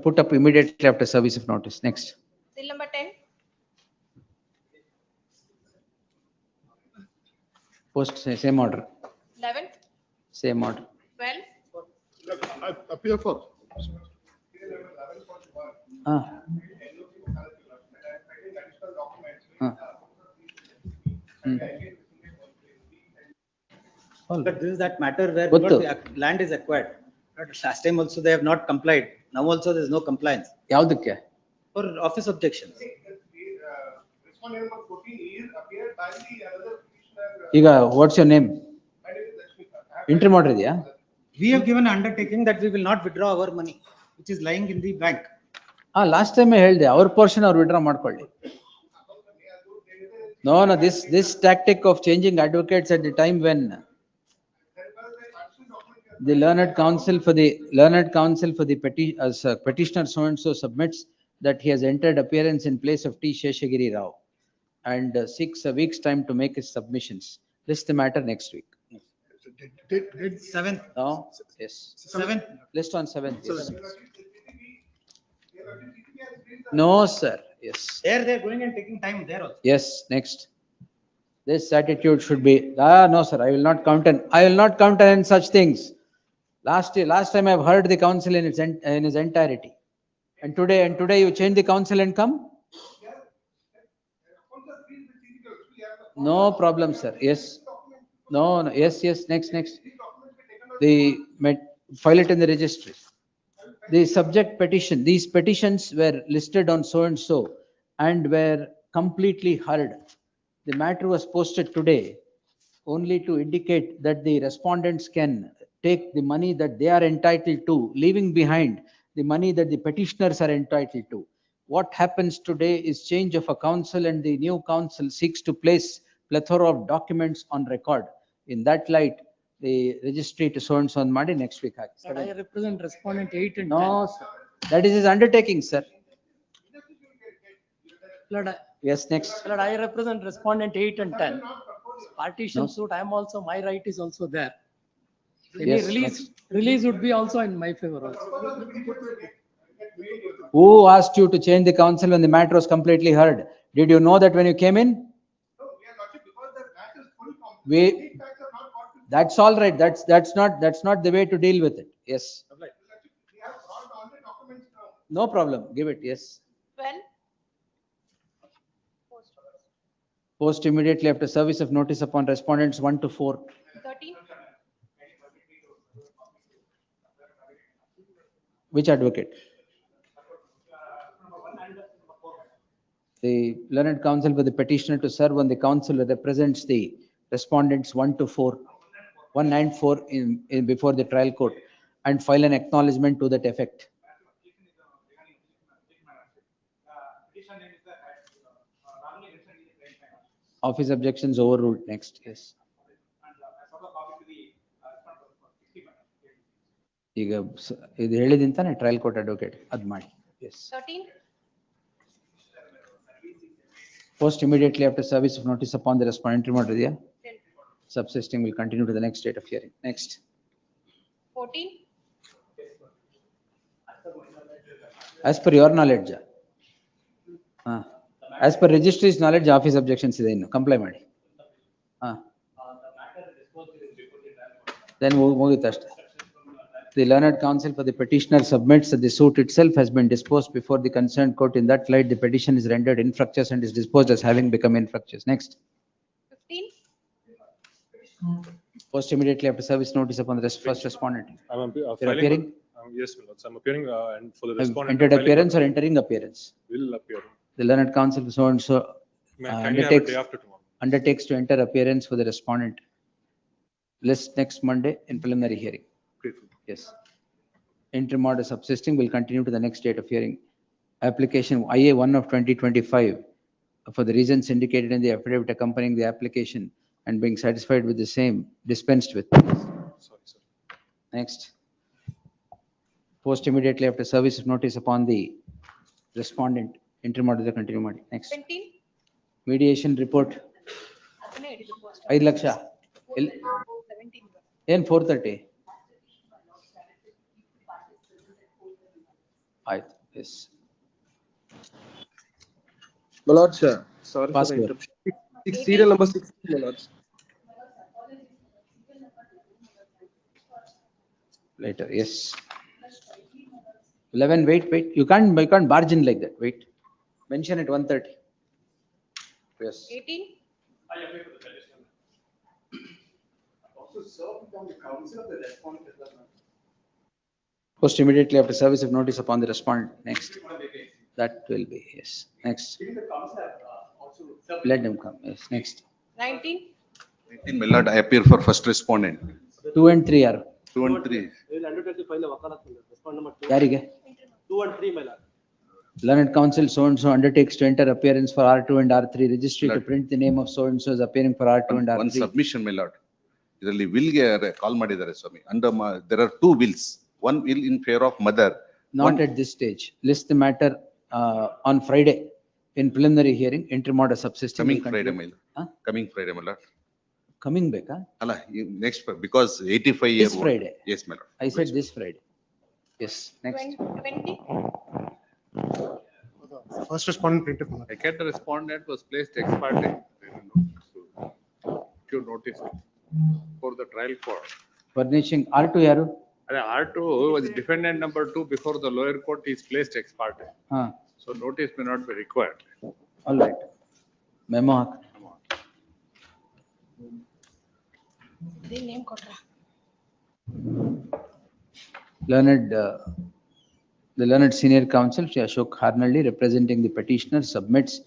Put up immediately after service of notice. Next. Seal number 10. Post same order. 11. Same order. 12. Appear for. But this is that matter where Gottu. the land is acquired. Last time also they have not complied. Now also there is no compliance ಯಾವ್ದಕ್ಕೆ? for office objections. Respondent number 14 is appeared by the another petitioner. ಈಗ what's your name? Interim order ಇದೆಯಾ? We have given undertaking that we will not withdraw our money, which is lying in the bank. Last time ಹೇಳ್ದೆ ಅವ್ರ portion ಅವ್ರು withdraw ಮಾಡ್ಕೊಳ್ಳಿ. No, this tactic of changing advocates at the time when the learned counsel for the petitioner so and so submits that he has entered appearance in place of T. Sheshagiri Rao and seeks a week's time to make his submissions. List the matter next week. 7th. No? Yes. 7th. List on 7th. Yes. No, sir. Yes. They're going and taking time there also. Yes, next. This attitude should be, no, sir, I will not countenance such things. Last time I've heard the council in its entirety. And today you change the council and come? No problem, sir. Yes. No, yes, next. File it in the registry. The subject petition, these petitions were listed on so and so and were completely heard. The matter was posted today only to indicate that the respondents can take the money that they are entitled to, leaving behind the money that the petitioners are entitled to. What happens today is change of a council, and the new council seeks to place plethora of documents on record. In that light, the registry to so and so on Monday next week. But I represent respondent 8 and 10. No, sir. That is his undertaking, sir. Lord, Yes, next. Lord, I represent respondent 8 and 10. Partition No. suit, my right is also there. Any Yes, release would be also in my favor also. Who asked you to change the council when the matter was completely heard? Did you know that when you came in? That's all right. That's not the way to deal with it. Yes. No problem. Give it. Yes. When? Post immediately after service of notice upon respondents 1 to 4. 13. Which advocate? The learned counsel for the petitioner to serve on the council that represents the respondents 1 to 4, 194 in before the trial court, and file an acknowledgement to that effect. Office objections overruled. Next. Yes. ಈಗ ಇದು ಹೇಳಿದಿಂತಾನೆ trial court advocate ಅದ್ ಮಾಡಿ. Yes. 13. Post immediately after service of notice upon the respondent remote idea. Subsisting will continue to the next date of hearing. Next. 14. As per your knowledge. As per registry's knowledge, office objections ಇದೆ ಇನ್ನು comply ಮಾಡಿ. Then ಮುಗಿತು ಅಷ್ಟೇ. The learned counsel for the petitioner submits that the suit itself has been disposed before the concerned court. In that light, the petition is rendered infructuous and is disposed as having become infructuous. Next. 15. Post immediately after service notice upon the first respondent. You're appearing? Yes, Milords. I'm appearing and for the respondent. Entered appearance or entering appearance? Will appear. The learned counsel so and so Kindly have it day after tomorrow. undertakes to enter appearance for the respondent. List next Monday in preliminary hearing. Grateful. Yes. Interim order subsisting will continue to the next date of hearing. Application IA 1 of 2025 for the reasons indicated in the affidavit accompanying the application and being satisfied with the same dispensed with. Sorry, sir. Next. Post immediately after service of notice upon the respondent. Interim order will continue. Next. 20. Mediation report. 5 lakh. ಏನ್ 430? ಆಯ್ತು. Yes. My lord, sir. Sorry for Pass the over. interruption. Serial number 16, my lords. Later, yes. 11, wait. You can't barge in like that. Wait. Mention at 1:30. Yes. 18. Post immediately after service of notice upon the respondent. Next. That will be, yes. Next. Let them come. Yes. Next. 19. 19, my lord, I appear for first respondent. 2 and 3 are. 2 and 3. ಯಾರಿಗೆ? 2 and 3, my lord. Learned counsel so and so undertakes to enter appearance for R2 and R3. Registry to print the name of so and so is appearing for R2 and One R3. submission, my lord. ಇದರಲ್ಲಿ ವಿಲ್ಗೆ ಕಾಲ್ ಮಾಡಿದ್ದಾರೆ ಸ್ವಾಮಿ. Under there are 2 wills. One will in favor of mother. Not at this stage. List the matter on Friday in preliminary hearing. Interim order subsisting. Coming will Friday, continue. my lord. Coming Friday, my lord. Coming back, huh? ಅಲ್ಲ next because 85 year This Friday. Yes, my lord. I said this Friday. Yes, next. 20. First respondent plaintiff. I get the respondent was placed ex parte. execute notice for the trial court. Furnishing R2 yaru? R2 was defendant number 2 before the lower court is placed ex parte. So notice may not be required. All right. Memo. Learned, the learned senior counsel, Shri Ashok Harnalli, representing the petitioner, submits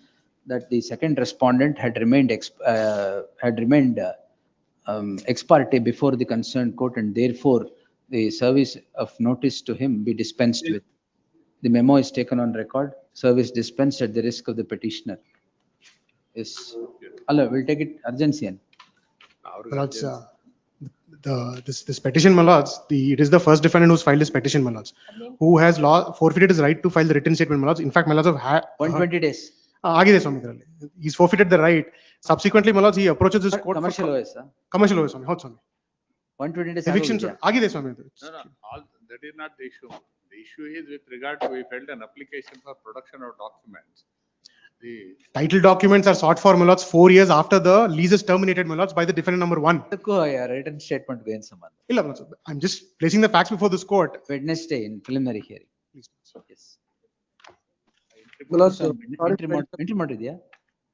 that the second respondent had remained ex parte before the concerned court, and therefore the service of notice to him be dispensed with. The memo is taken on record. Service dispensed at the risk of the petitioner. Yes. Allah, we'll take it urgency. My lords, this petition, my lords, it is the first defendant who's filed this petition, my lords, who has forfeited his right to file the written statement, my lords. In fact, my lords have 120 days. He's forfeited the right. Subsequently, my lords, he approaches this court. Commercial OS. Commercial OS, Swami. How, Swami? 120 days. Eviction, Swami. No, that is not the issue. The issue is with regard to we filed an application for production of documents. The title documents are sought for, my lords, 4 years after the lease is terminated, my lords, by the defendant number 1. Written statement. I'm just placing the facts before this court. Wednesday in preliminary hearing. Please. Yes.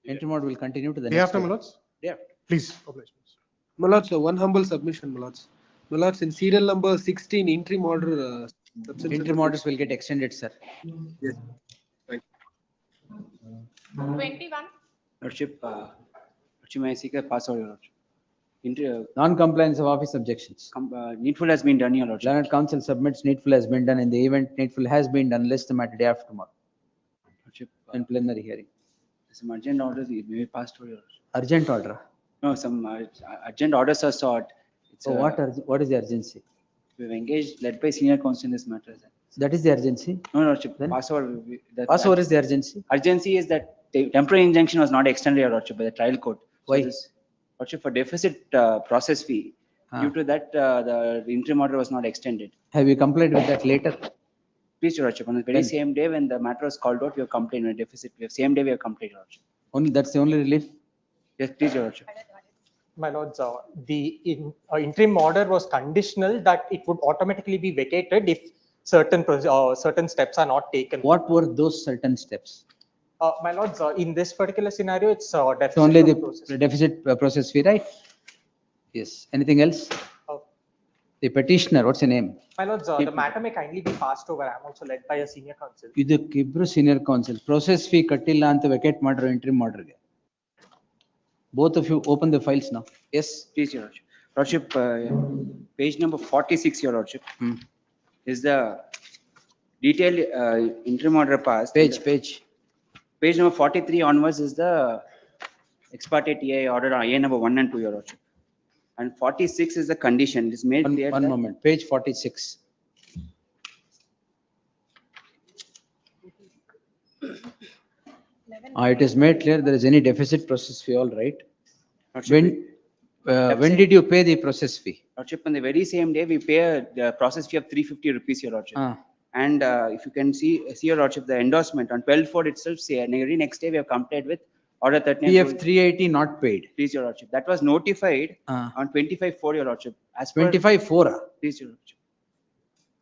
Intermod will continue to the day next after, my lords? Yeah. Please. My lords, one humble submission, my lords. My lords, in serial number 16, interim order. Interim orders will get extended, sir. Yes. Thank you. 21. Lordship, may I seek a pass order, Lordship? Non-compliance of office objections. Needful has been done, your Lordship. Learned counsel submits needful has been done. In the event needful has been done, list them at the day after tomorrow. Lordship, in plenary hearing. Some urgent orders may be passed to your Lordship. Urgent order? No, some urgent orders are sought. So what is the urgency? We've engaged, led by senior counsel in this matter. That is the urgency? No, Lordship. Passover is the urgency? Urgency is that the temporary injunction was not extended, your Lordship, by the trial court. Why? So Lordship, for deficit process fee, due to that, the interim order was not extended. Have you complied with that later? Please, your Lordship, on the very same day when the matter was called out, we have complained on deficit. Same day we have complained, your Lordship. That's the only relief? Yes, please, your Lordship. My lords, the interim order was conditional that it would automatically be vacated if certain steps are not taken. What were those certain steps? My lords, in this particular scenario, it's deficit only the process. deficit process fee, right? Yes. Anything else? The petitioner, what's your name? My lords, the matter may kindly be passed over. I'm also led by a senior counsel. This senior counsel. Process fee kattilla anta vacate matter interim order. Both of you open the files now. Yes. Please, your Lordship. Lordship, page number 46, your Lordship, is the detailed interim order passed. Page number 43 onwards is the ex parte TI order A number 1 and 2, your Lordship. And 46 is the condition. It is made clear. One moment. Page 46. It is made clear there is any deficit process fee, all right. When did you pay the process fee? Lordship, on the very same day, we pay the process fee of 350 rupees, your Lordship. And if you can see your Lordship, the endorsement on 12/4 itself, very next day we have complied with order 39. PF 380 not paid. Please, your Lordship. That was notified on 25/4, your Lordship. As per 25/4. Please, your Lordship.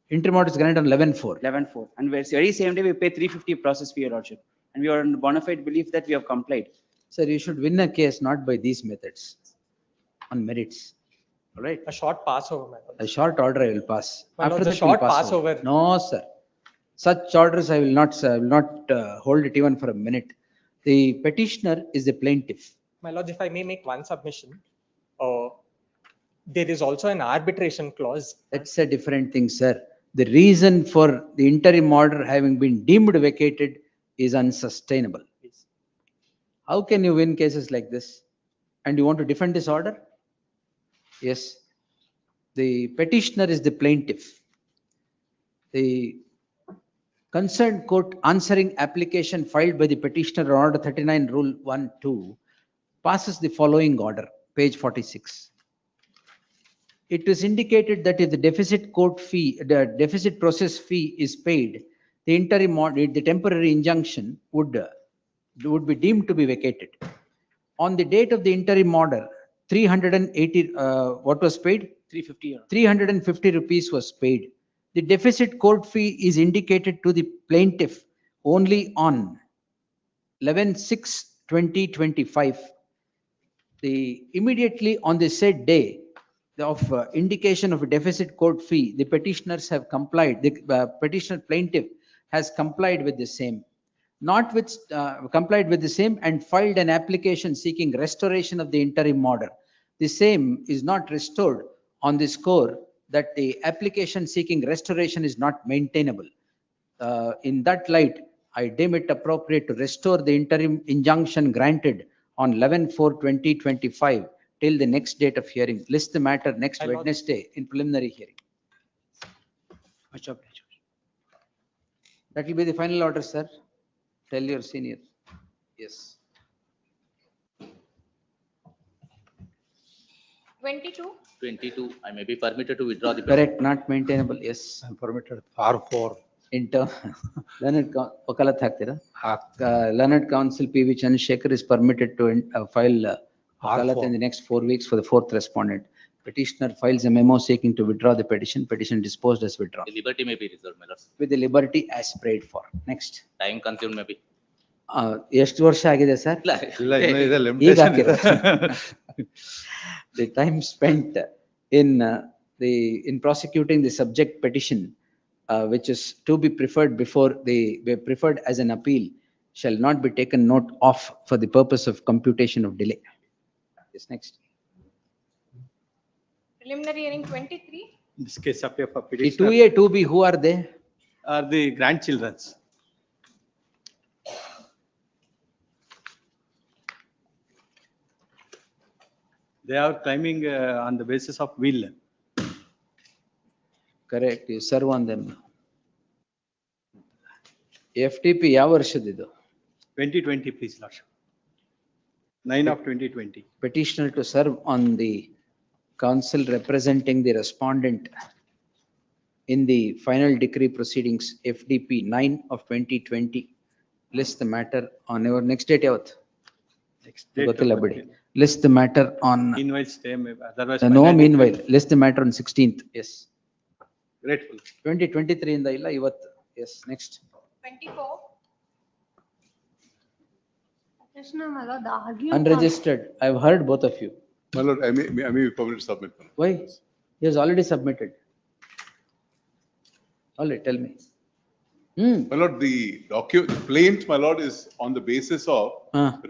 Interim order is granted on 11/4. 11/4. And very same day we pay 350 process fee, your Lordship. And we are on bona fide belief that we have complied. Sir, you should win a case not by these methods, on merits. All right. A short passover, my lord. A short order I will pass. After the short passover. No, sir. Such orders I will not hold it even for a minute. The petitioner is the plaintiff. My lord, if I may make one submission, there is also an arbitration clause. That's a different thing, sir. The reason for the interim order having been deemed vacated is unsustainable. How can you win cases like this? And you want to defend this order? Yes. The petitioner is the plaintiff. The concerned court answering application filed by the petitioner on order 39 rule 1(2) passes the following order, page 46. It is indicated that if the deficit process fee is paid, the interim order, the temporary injunction would be deemed to be vacated. On the date of the interim order, 380, what was paid? 350. 350 rupees was paid. The deficit court fee is indicated to the plaintiff only on 11/6/2025. The immediately on the said day of indication of a deficit court fee, the petitioners have complied, the petitioner plaintiff has complied with the same. Complied with the same and filed an application seeking restoration of the interim order. The same is not restored on the score that the application seeking restoration is not maintainable. In that light, I deem it appropriate to restore the interim injunction granted on 11/4/2025 till the next date of hearing. List the matter next Wednesday in preliminary hearing. That will be the final order, sir. Tell your senior. Yes. 22. 22, I may be permitted to withdraw the. Correct, not maintainable. Yes. I'm permitted R4. Learned Wakalat Haktira. Learned Counsel P.V. Chandrasekhar is permitted to file Wakalat in the next 4 weeks for the fourth respondent. Petitioner files a memo seeking to withdraw the petition. Petition disposed as withdrawn. The liberty may be reserved, my lord. With the liberty as prayed for. Next. Time consumed may be. ಎಷ್ಟು ವರ್ಷ ಆಗಿದೆ sir? The time spent in prosecuting the subject petition, which is to be preferred before be preferred as an appeal, shall not be taken note of for the purpose of computation of delay. Yes, next. Preliminary hearing 23. In this case, appear for The petitioner 2A, 2B, who are they? are the grandchildrens. They are claiming on the basis of will. Correct, you serve on them. FTP ಯಾವ ವರ್ಷದಿದು? 2020, please, Lordship. 9 of 2020. Petitioner to serve on the counsel representing the respondent in the final decree proceedings, FDP 9 of 2020. List the matter on your next date yavat? Next date. List the matter on. Meanwhile, stay, otherwise. No, meanwhile, list the matter on 16th. Yes. Grateful. 2023 in the illa ivat. Yes, next. 24. Unregistered. I've heard both of you. My lord, I may be permitted to submit. Why? He has already submitted. All right, tell me. My lord, the plaint, my lord, is on the basis of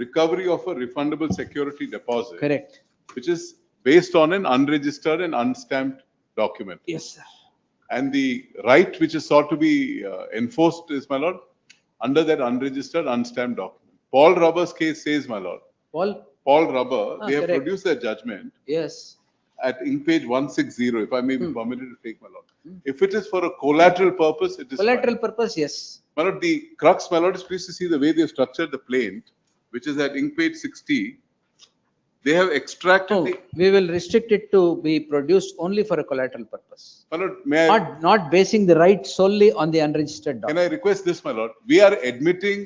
recovery of a refundable security deposit. Correct. Which is based on an unregistered and unstamped document. Yes, sir. And the right which is sought to be enforced is, my lord, under that unregistered, unstamped document. Paul Rubber's case says, my lord. Paul Rubber, they have produced their judgment. Yes. At ink page 160, if I may be permitted to take, my lord. If it is for a collateral purpose, it is collateral fine. purpose, yes. My lord, the crux, my lord, is pleased to see the way they have structured the plaint, which is at ink page 60. They have extracted the. We will restrict it to be produced only for a collateral purpose. My lord, may I? Not basing the right solely on the unregistered document. Can I request this, my lord? We are admitting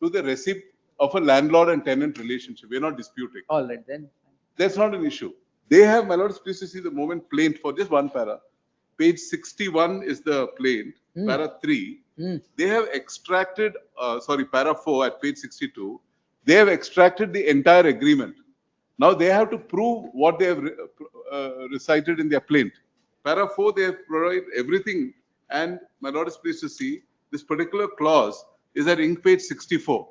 to the receipt of a landlord and tenant relationship. We are not disputing. All right, then. That's not an issue. They have, my lord, pleased to see the moment plaint for just one para. Page 61 is the plaint, para 3. They have extracted, para 4 at page 62. They have extracted the entire agreement. Now they have to prove what they have recited in their plaint. Para 4, they have provided everything. And my lord is pleased to see this particular clause is at ink page 64.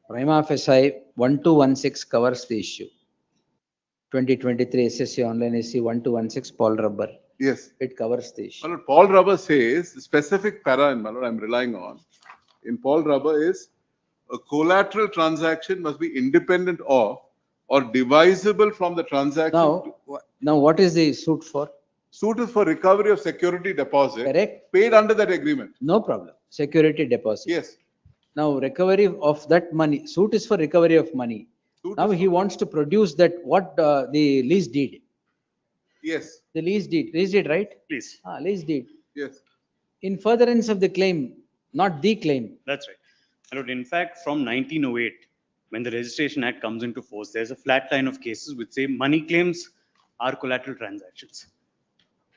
Prima facie 1216 covers the issue. 2023 SSC online SC 1216 Paul Rubber. Yes. It covers the issue. My lord, Paul Rubber says the specific para, my lord, I'm relying on. In Paul Rubber is a collateral transaction must be independent of or divisible from the transaction. Now what is the suit for? Suit is for recovery of security deposit. Correct. Paid under that agreement. No problem. Security deposit. Yes. Now recovery of that money, suit is for recovery of money. Now he wants to produce that what the lease deed. Yes. The lease deed, right? Please. Lease deed. Yes. In furtherance of the claim, not the claim. That's right. My lord, in fact, from 1908, when the Registration Act comes into force, there's a flat line of cases which say money claims are collateral transactions.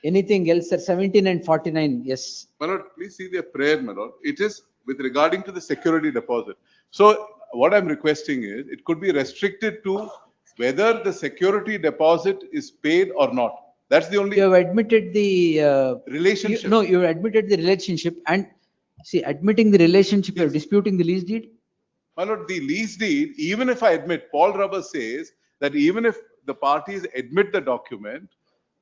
Anything else, sir? 17 and 49, yes. My lord, please see their prayer, my lord. It is with regarding to the security deposit. So what I'm requesting is, it could be restricted to whether the security deposit is paid or not. That's the only. You have admitted the relationship. No, you have admitted the relationship, and see, admitting the relationship, you're disputing the lease deed. My lord, the lease deed, even if I admit, Paul Rubber says that even if the parties admit the document,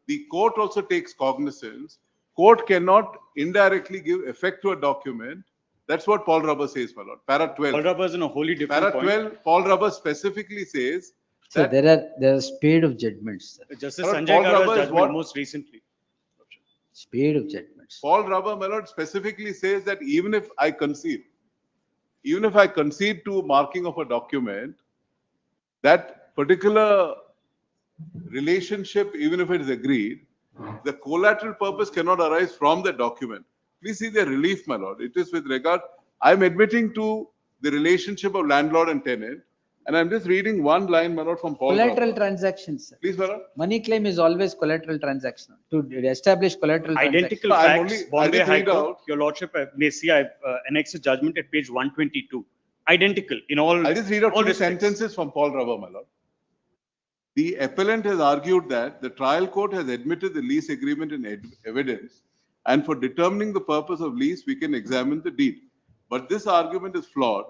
the court also takes cognizance. Court cannot indirectly give effect to a document. That's what Paul Rubber says, my lord. Para 12. Paul Rubber is in a wholly different Para point. 12, Paul Rubber specifically says So that there are spade of judgments, sir. Justice My lord, Sanjay Paul Gada's Rubber is judgment what? most recently. Spade of judgments. Paul Rubber, my lord, specifically says that even if I concede to marking of a document, that particular relationship, even if it is agreed, the collateral purpose cannot arise from the document. Please see the relief, my lord. It is with regard, I'm admitting to the relationship of landlord and tenant, and I'm just reading one line, my lord, from Paul Collateral Rubber. transactions, sir. Please, my lord. Money claim is always collateral transaction. To establish collateral Identical transaction. facts, I Bombay just High read Court, out. your lordship may see I've annexed a judgment at page 122. Identical in all. I just read out all two respects. sentences from Paul Rubber, my lord. The appellant has argued that the trial court has admitted the lease agreement in evidence, and for determining the purpose of lease, we can examine the deed. But this argument is flawed.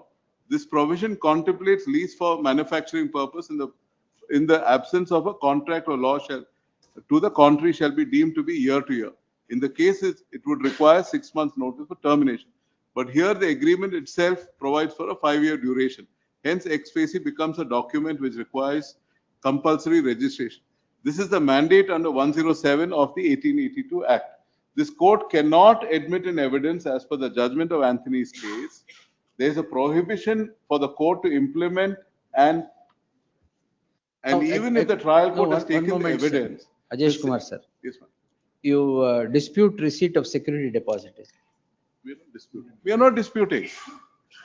This provision contemplates lease for manufacturing purpose in the absence of a contract or law to the contrary shall be deemed to be year to year. In the cases, it would require 6 months notice for termination. But here the agreement itself provides for a 5-year duration. Hence, ex facie becomes a document which requires compulsory registration. This is the mandate under 107 of the 1882 Act. This court cannot admit in evidence as per the judgment of Anthony's case. There is a prohibition for the court to implement and even if the trial court has taken the evidence. Ajesh Kumar, sir. Yes, ma'am. You dispute receipt of security deposit. We are not disputing. We are not disputing.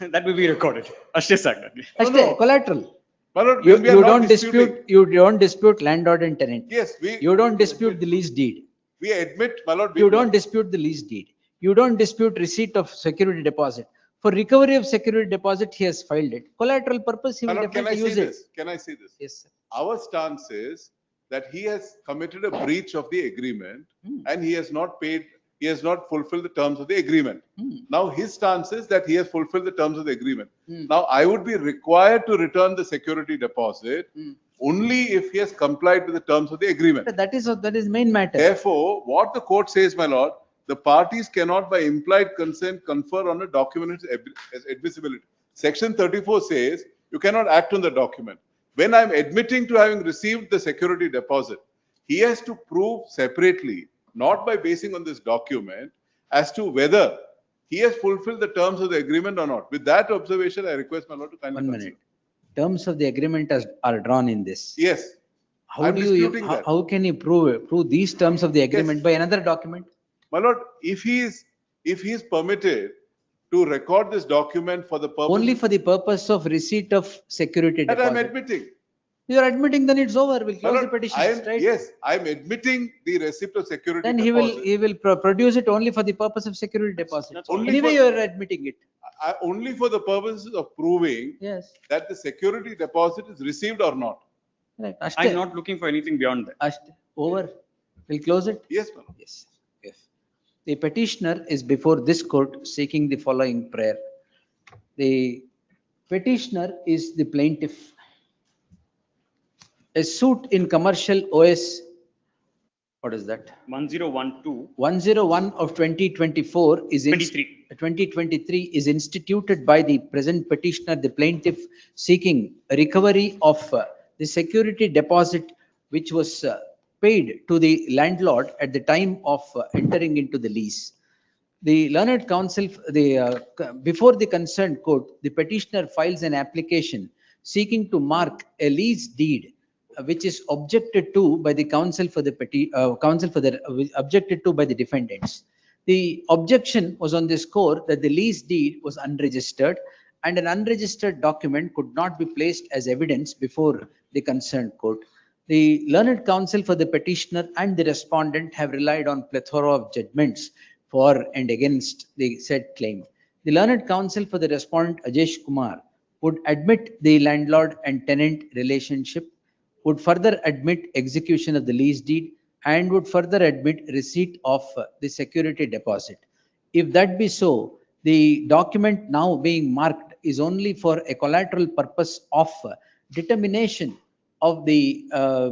That will be recorded. Ashte Sagna. Ashte, collateral. My lord, You we are not don't disputing. dispute landlord and tenant. Yes, You don't dispute the lease deed. we admit, my lord. You don't dispute the lease deed. You don't dispute receipt of security deposit. For recovery of security deposit, he has filed it. Collateral purpose, he My will lord, can I definitely say use it. this? Can I say this? Yes, sir. Our stance is that he has committed a breach of the agreement and he has not paid, he has not fulfilled the terms of the agreement. Now his stance is that he has fulfilled the terms of the agreement. Now I would be required to return the security deposit only if he has complied with the terms of the agreement. That is main matter. Therefore, what the court says, my lord, the parties cannot by implied consent confer on a document as admissibility. Section 34 says you cannot act on the document. When I'm admitting to having received the security deposit, he has to prove separately, not by basing on this document, as to whether he has fulfilled the terms of the agreement or not. With that observation, I request my lord to kindly 1 minute. Terms of the agreement are drawn in this. Yes. How can you prove these terms of the agreement by another document? My lord, if he is permitted to record this document for the purpose. Only for the purpose of receipt of security that deposit. I'm admitting. You are admitting, then it's over. We'll close the petition. Right? Yes, I'm admitting the receipt of security Then deposit. he will produce it only for the purpose of security deposit. Only Anyway, you are admitting it. Only for the purposes of proving that the security deposit is received or not. Right. I'm not looking for anything beyond that. Over. We'll close it. Yes, ma'am. Yes. The petitioner is before this court seeking the following prayer. The petitioner is the plaintiff. A suit in commercial OS, what is that? 1012. 101 of 2024 is 2023 is instituted by the present petitioner, the plaintiff, seeking a recovery of the security deposit which was paid to the landlord at the time of entering into the lease. The learned counsel, before the concerned court, the petitioner files an application seeking to mark a lease deed which is objected to by the counsel for the objected to by the defendants. The objection was on the score that the lease deed was unregistered and an unregistered document could not be placed as evidence before the concerned court. The learned counsel for the petitioner and the respondent have relied on plethora of judgments for and against the said claim. The learned counsel for the respondent Ajesh Kumar would admit the landlord and tenant relationship, would further admit execution of the lease deed, and would further admit receipt of the security deposit. If that be so, the document now being marked is only for a collateral purpose of determination of the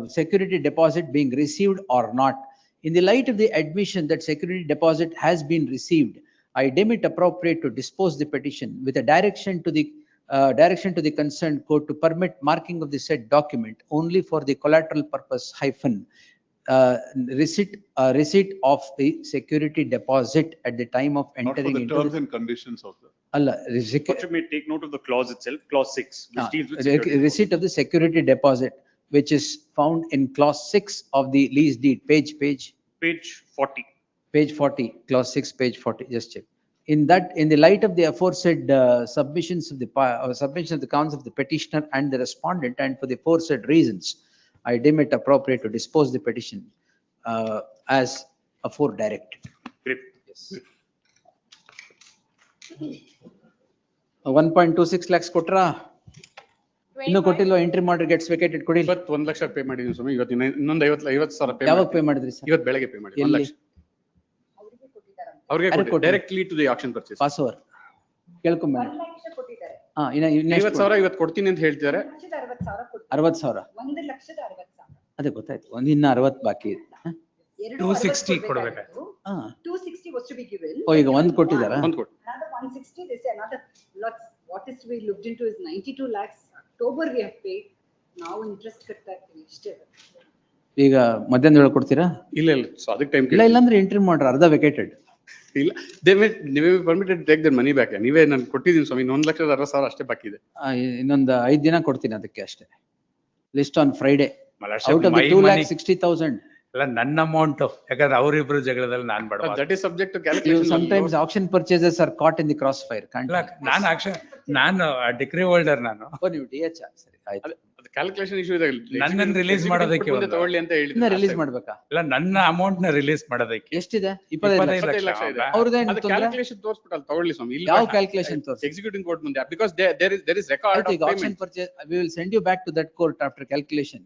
security deposit being received or not. In the light of the admission that security deposit has been received, I deem it appropriate to dispose the petition with a direction to the concerned court to permit marking of the said document only for the collateral purpose receipt of the security deposit at the time of Not for entering the into terms and conditions of the. But you may take note of the clause itself, clause 6, which deals with security receipt of the security deposit, which is found in clause 6 of the lease deed, page 40. Page 40, clause 6, page 40, just check. In the light of the aforesaid submissions of the counts of the petitioner and the respondent, and for the aforesaid reasons, I deem it appropriate to dispose the petition as afore directed. Great. Yes. 1.26 lakhs kotra. ಇನ್ನು ಕೊಟ್ಟಿಲ್ವ entry ಮಾಡ್ರಿ gets ವೇಕೇಟೆಡ್ ಕೊಡಿ. 1 lakh pay ಮಾಡಿದೀನಿ ಸ್ವಾಮಿ. ಇವತ್ತು ಇನ್ನೊಂದು 50,000 pay ಯಾವಾಗ pay ಮಾಡಿದ್ರಿ sir? ಇವತ್ತು ಬೆಳಗ್ಗೆ ಪೇ ಮಾಡಿ 1 ಲಕ್ಷ. ಅವ್ರಿಗೆ directly to the action purchase. Pass over ಕೇಳ್ಕೊಂಬ. 1 lakh ಕೊಟ್ಟಿದ್ದಾರೆ. 50,000 ಇವತ್ತು ಕೊಡ್ತೀನಿ ಅಂತ ಹೇಳ್ತಿದ್ದಾರೆ. 60,000. 1 ಲಕ್ಷದ 60,000. ಅದೇ ಗೊತ್ತಾಯ್ತು. ಇನ್ನ 60 ಬಾಕಿ ಇದೆ. 260 ಕೊಡಬೇಕು. 260 was to be given. ಈಗ ಒಂದು ಕೊಟ್ಟಿದ್ದಾರಾ? ಒಂದು ಕೊಟ್ಟು. Another 160, they say another lots. What is to be looked into is 92 lakhs. October we have paid. Now interest ಕಟ್ತಾ ಇರ್ತೀವಿ ಇಷ್ಟೇ. ಈಗ ಮಧ್ಯಾಹ್ನ ವೇಳೆ ಕೊಡ್ತೀರಾ? ಇಲ್ಲ ಸೊ ಅದಕ್ಕೆ ಟೈಮ್ ಇಲ್ಲ ಅಂದ್ರೆ ಎಂಟ್ರಿ ಮಾಡ್ರಿ, ಅರ್ಧ ವೇಕೇಟೆಡ್. ಇಲ್ಲ ನೀವೇ permitted take that money back. ನೀವೇ ನಾನು ಕೊಟ್ಟಿದ್ದೀನಿ ಸ್ವಾಮಿ. 1,60,000 ಅಷ್ಟೇ ಬಾಕಿ ಇದೆ. ಇನ್ನೊಂದು 5 ದಿನ ಕೊಡ್ತೀನಿ ಅದಕ್ಕೆ ಅಷ್ಟೇ. List on Friday. Out of the 2,60,000. ಅಲ್ಲ ನನ್ನ ಅಮೌಂಟ್, ಯಾಕಂದ್ರೆ ಅವರಿಬ್ರು ಜಗಳದಲ್ಲಿ ನಾನ್ ಬೇಡ. That is subject to calculation. Sometimes auction purchases are caught in the crossfire. ನಾನು ಡಿಗ್ರಿ ಹೋಲ್ಡರ್. ನಾನು ನೀವು DH ಸರಿ ಆಯ್ತು. ಅದು ಕ್ಯಾಲ್ಕುಲೇಷನ್ ಇಶ್ಯೂ ಇದೆ. ನನ್ನನ್ನು ರಿಲೀಸ್ ಮಾಡೋದಕ್ಕೆ ತಗೊಳ್ಳಿ ಅಂತ ಹೇಳಿದ್ರು. ರಿಲೀಸ್ ಮಾಡ್ಬೇಕಾ? ಇಲ್ಲ ನನ್ನ ಅಮೌಂಟ್ ನ ರಿಲೀಸ್ ಮಾಡೋದಕ್ಕೆ ಎಷ್ಟಿದೆ? 25 ಲಕ್ಷ ಇದೆ. ಅವ್ರದೇನು ಕ್ಯಾಲ್ಕುಲೇಷನ್ ತೋರಿಸ್ಬಿಟ್ಟಲ್ಲ ತಗೊಳ್ಳಿ ಸ್ವಾಮಿ. ಯಾವ ಕ್ಯಾಲ್ಕುಲೇಷನ್ ತೋರಿಸಿ? ಎಕ್ಸಿಕ್ಯೂಟಿಂಗ್ ಕೋರ್ಟ್ ಮುಂದೆ, because there is record of auction purchase. We will send you back to that court after calculation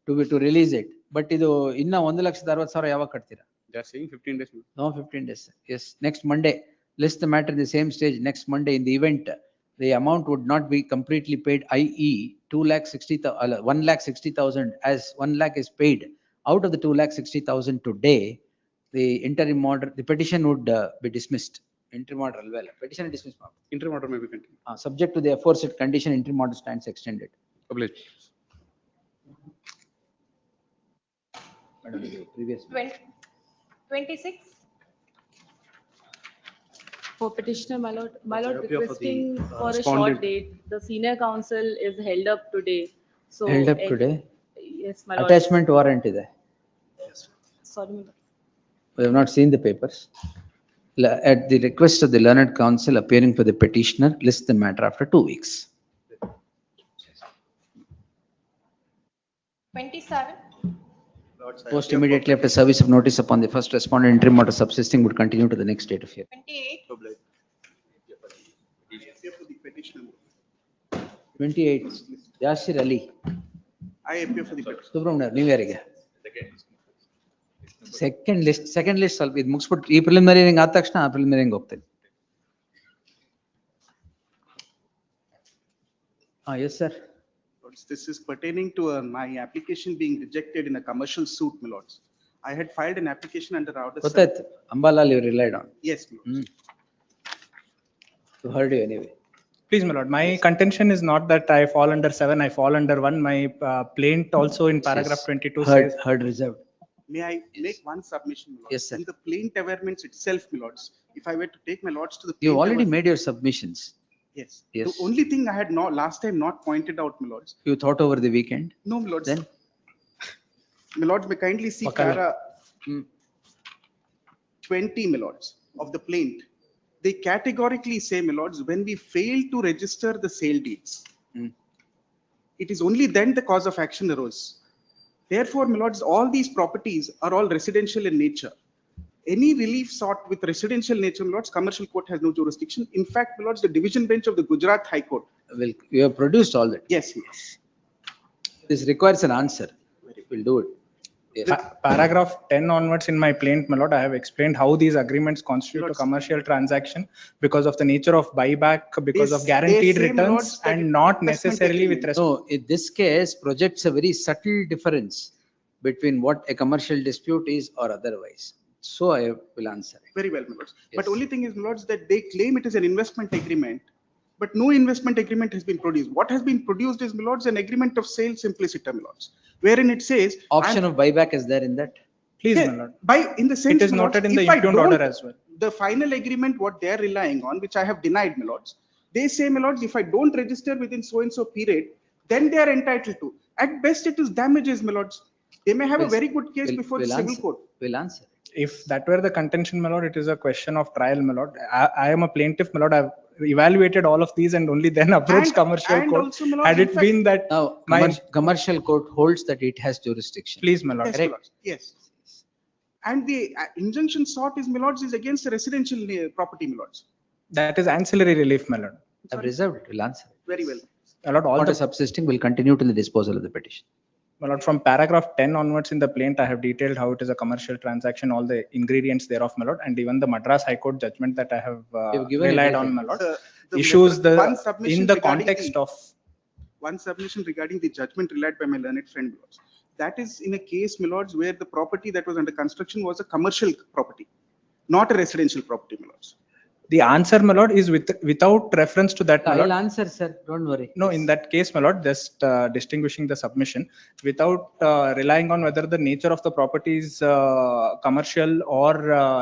to release it. But ಇದು ಇನ್ನ 1,60,000 ಯಾವಾಗ ಕಟ್ತೀರಾ? They are saying 15 days. No, 15 days. Yes, next Monday. List the matter in the same stage next Monday. In the event the amount would not be completely paid, i.e. 1,60,000 as 1 lakh is paid out of the 2,60,000 today, the interim order, the petition would be dismissed. Interim order alwell. Petition is dismissed. Interim order may be continued. Subject to the aforesaid condition, interim order stands extended. Published. Previous 26. For petitioner, my lord requesting for a short date. The senior counsel is held up today. So held up today? Yes, my lord. Attachment warrant ಇದೆ. Sorry, my lord. We have not seen the papers. At the request of the learned counsel appearing for the petitioner, list the matter after 2 weeks. 27. Post immediately after service of notice upon the first respondent, interim order subsisting would continue to the next date of hearing. 28. 28. Yasir Ali. I appear for the petition. Subramanian, ನೀವು ಯಾರಿಗೆ? Second list ಸ್ವಲ್ಪ ಇದು ಮುಗಿಸ್ಬಿಟ್ಟು ಈ preliminary ಹಿಂಗ್ ಆದ ತಕ್ಷಣ ಆ preliminary ಹಿಂಗ್ ಹೋಗ್ತೇನೆ. Yes, sir. This is pertaining to my application being rejected in a commercial suit, my lords. I had filed an application under order. ಗೊತ್ತಾಯ್ತು. ಅಂಬಾಲಾಲ್ you relied on. Yes, my lords. To heard you anyway. Please, my lord, my contention is not that I fall under 7, I fall under 1. My plaint also in paragraph 22 says. Heard reserved. May I make one submission, my lords? Yes, sir. In the plaint averments itself, my lords, if I were to take my lords to the. You already made your submissions. Yes. Yes. The only thing I had last time not pointed out, my lords. You thought over the weekend? No, my lords. Then? My lords, may kindly see para 20, my lords, of the plaint. they categorically say, my lords, when we fail to register the sale deeds, it is only then the cause of action arose. Therefore, my lords, all these properties are all residential in nature. Any relief sought with residential nature, my lords, commercial court has no jurisdiction. In fact, my lords, the division bench of the Gujarat High Court. Well, you have produced all that. Yes, yes. This requires an answer. We'll do it. Yes. Paragraph 10 onwards in my plaint, my lord, I have explained how these agreements constitute a commercial transaction because of the nature of buyback, because of guaranteed say, my returns, lords, that and not investment necessarily with respect. No, in this case, projects a very subtle difference between what a commercial dispute is or otherwise. So I will answer. Very well, my lords. Yes. But only thing is, my lords, that they claim it is an investment agreement, but no investment agreement has been produced. What has been produced is, my lords, an agreement of sale simpliciter, my lords, wherein it says Option of buyback is there in that? Please, Yeah, my lord. by in the sense, It is my lords, noted in the if I impugned order don't- as well. The final agreement, what they are relying on, which I have denied, my lords, they say, my lords, if I don't register within so and so period, then they are entitled to. At best, it is damages, my lords. They may have a very good case before the civil court. We'll answer. If that were the contention, my lord, it is a question of trial, my lord. I am a plaintiff, my lord. I've evaluated all of these and only then approached commercial and court. also, my lords, Had in it fact- been that Now, my, commercial court holds that it has jurisdiction. please, my lord. Yes, my lords. Yes. And the injunction sought is, my lords, is against the residential property, my lords. That is ancillary relief, my lord. I've reserved it. We'll answer. Very well. My lord, all Order the, subsisting will continue till the disposal of the petition. my lord, from paragraph 10 onwards in the plaint, I have detailed how it is a commercial transaction, all the ingredients thereof, my lord, and even the Madras High Court judgment that I have You've given relied everything. on, my lord, The issues the one submission in the regarding context of. One submission regarding the judgment relied by my learned friend, my lords. That is in a case, my lords, where the property that was under construction was a commercial property, not a residential property, my lords. The answer, my lord, is without reference to that, my lord. I'll answer, sir. Don't worry. No, in that case, my lord, just distinguishing the submission without relying on whether the nature of the property is commercial or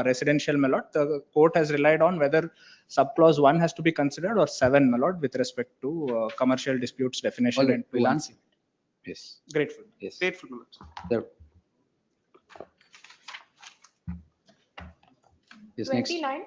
residential, my lord. The court has relied on whether subclause 1 has to be considered or 7, my lord, with respect to commercial disputes definition. All right, And we'll 2. answer. Yes. Grateful. Yes. Grateful, my lords. There. Yes, next. 29.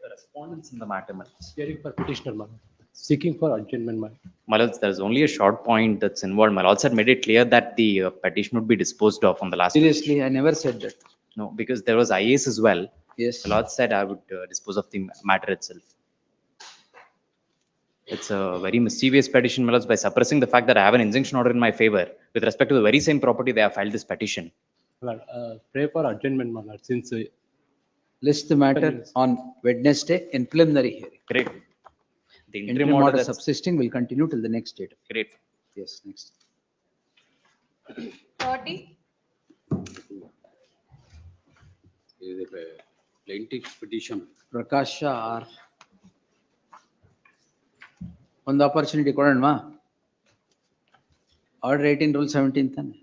The respondents in the matter, my lords. Hearing for petitioner, my lord. Seeking for adjournment, my lord. My lords, there's only a short point that's involved. My lords had made it clear that the petition would be disposed of on the last. Seriously, I never said that. No, because there was IAS as well. Yes. The lord said I would dispose of the matter itself. It's a very mischievous petition, my lords, by suppressing the fact that I have an injunction order in my favor with respect to the very same property they have filed this petition. My lord, pray for adjournment, my lord, since List the matter on Wednesday in preliminary hearing. Great. The Interim order subsisting will continue till the next date. Great. Yes, next. 30. Plaintiff petition. Prakasha R. ಒಂದು opportunity ಕೊಡೋಣವಾ? Order 18 rule 17 ತಾನೆ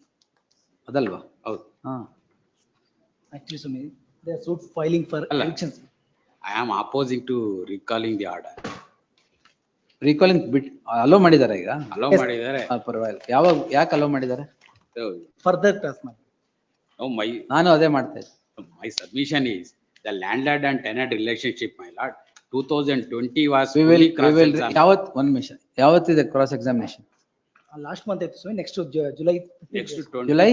ಅದಲ್ವಾ? ಹೌದು. ಹಾ. Actually, Sumi, they are suit filing for Alla. elections. I am opposing to recalling the order. Recalling bit hello ಮಾಡಿದಾರೆ ಈಗ? Hello ಮಾಡಿದ್ದಾರೆ. ಪರವಾಗಿಲ್ಲ. ಯಾವಾಗ ಯಾಕೆ ಅಲೋ ಮಾಡಿದ್ದಾರೆ? Further task, No, ನಾನು ಅದೇ ಮಾಡ್ತಾ ಇದ್ದೆ. my submission is the landlord and tenant relationship, my lord. 2020 was We fully will cross-examined. ಯಾವತ್ ಒಂದು ನಿಮಿಷ ಯಾವತ್ತಿದೆ cross examination? Last month, Sumi, next to July. Next to July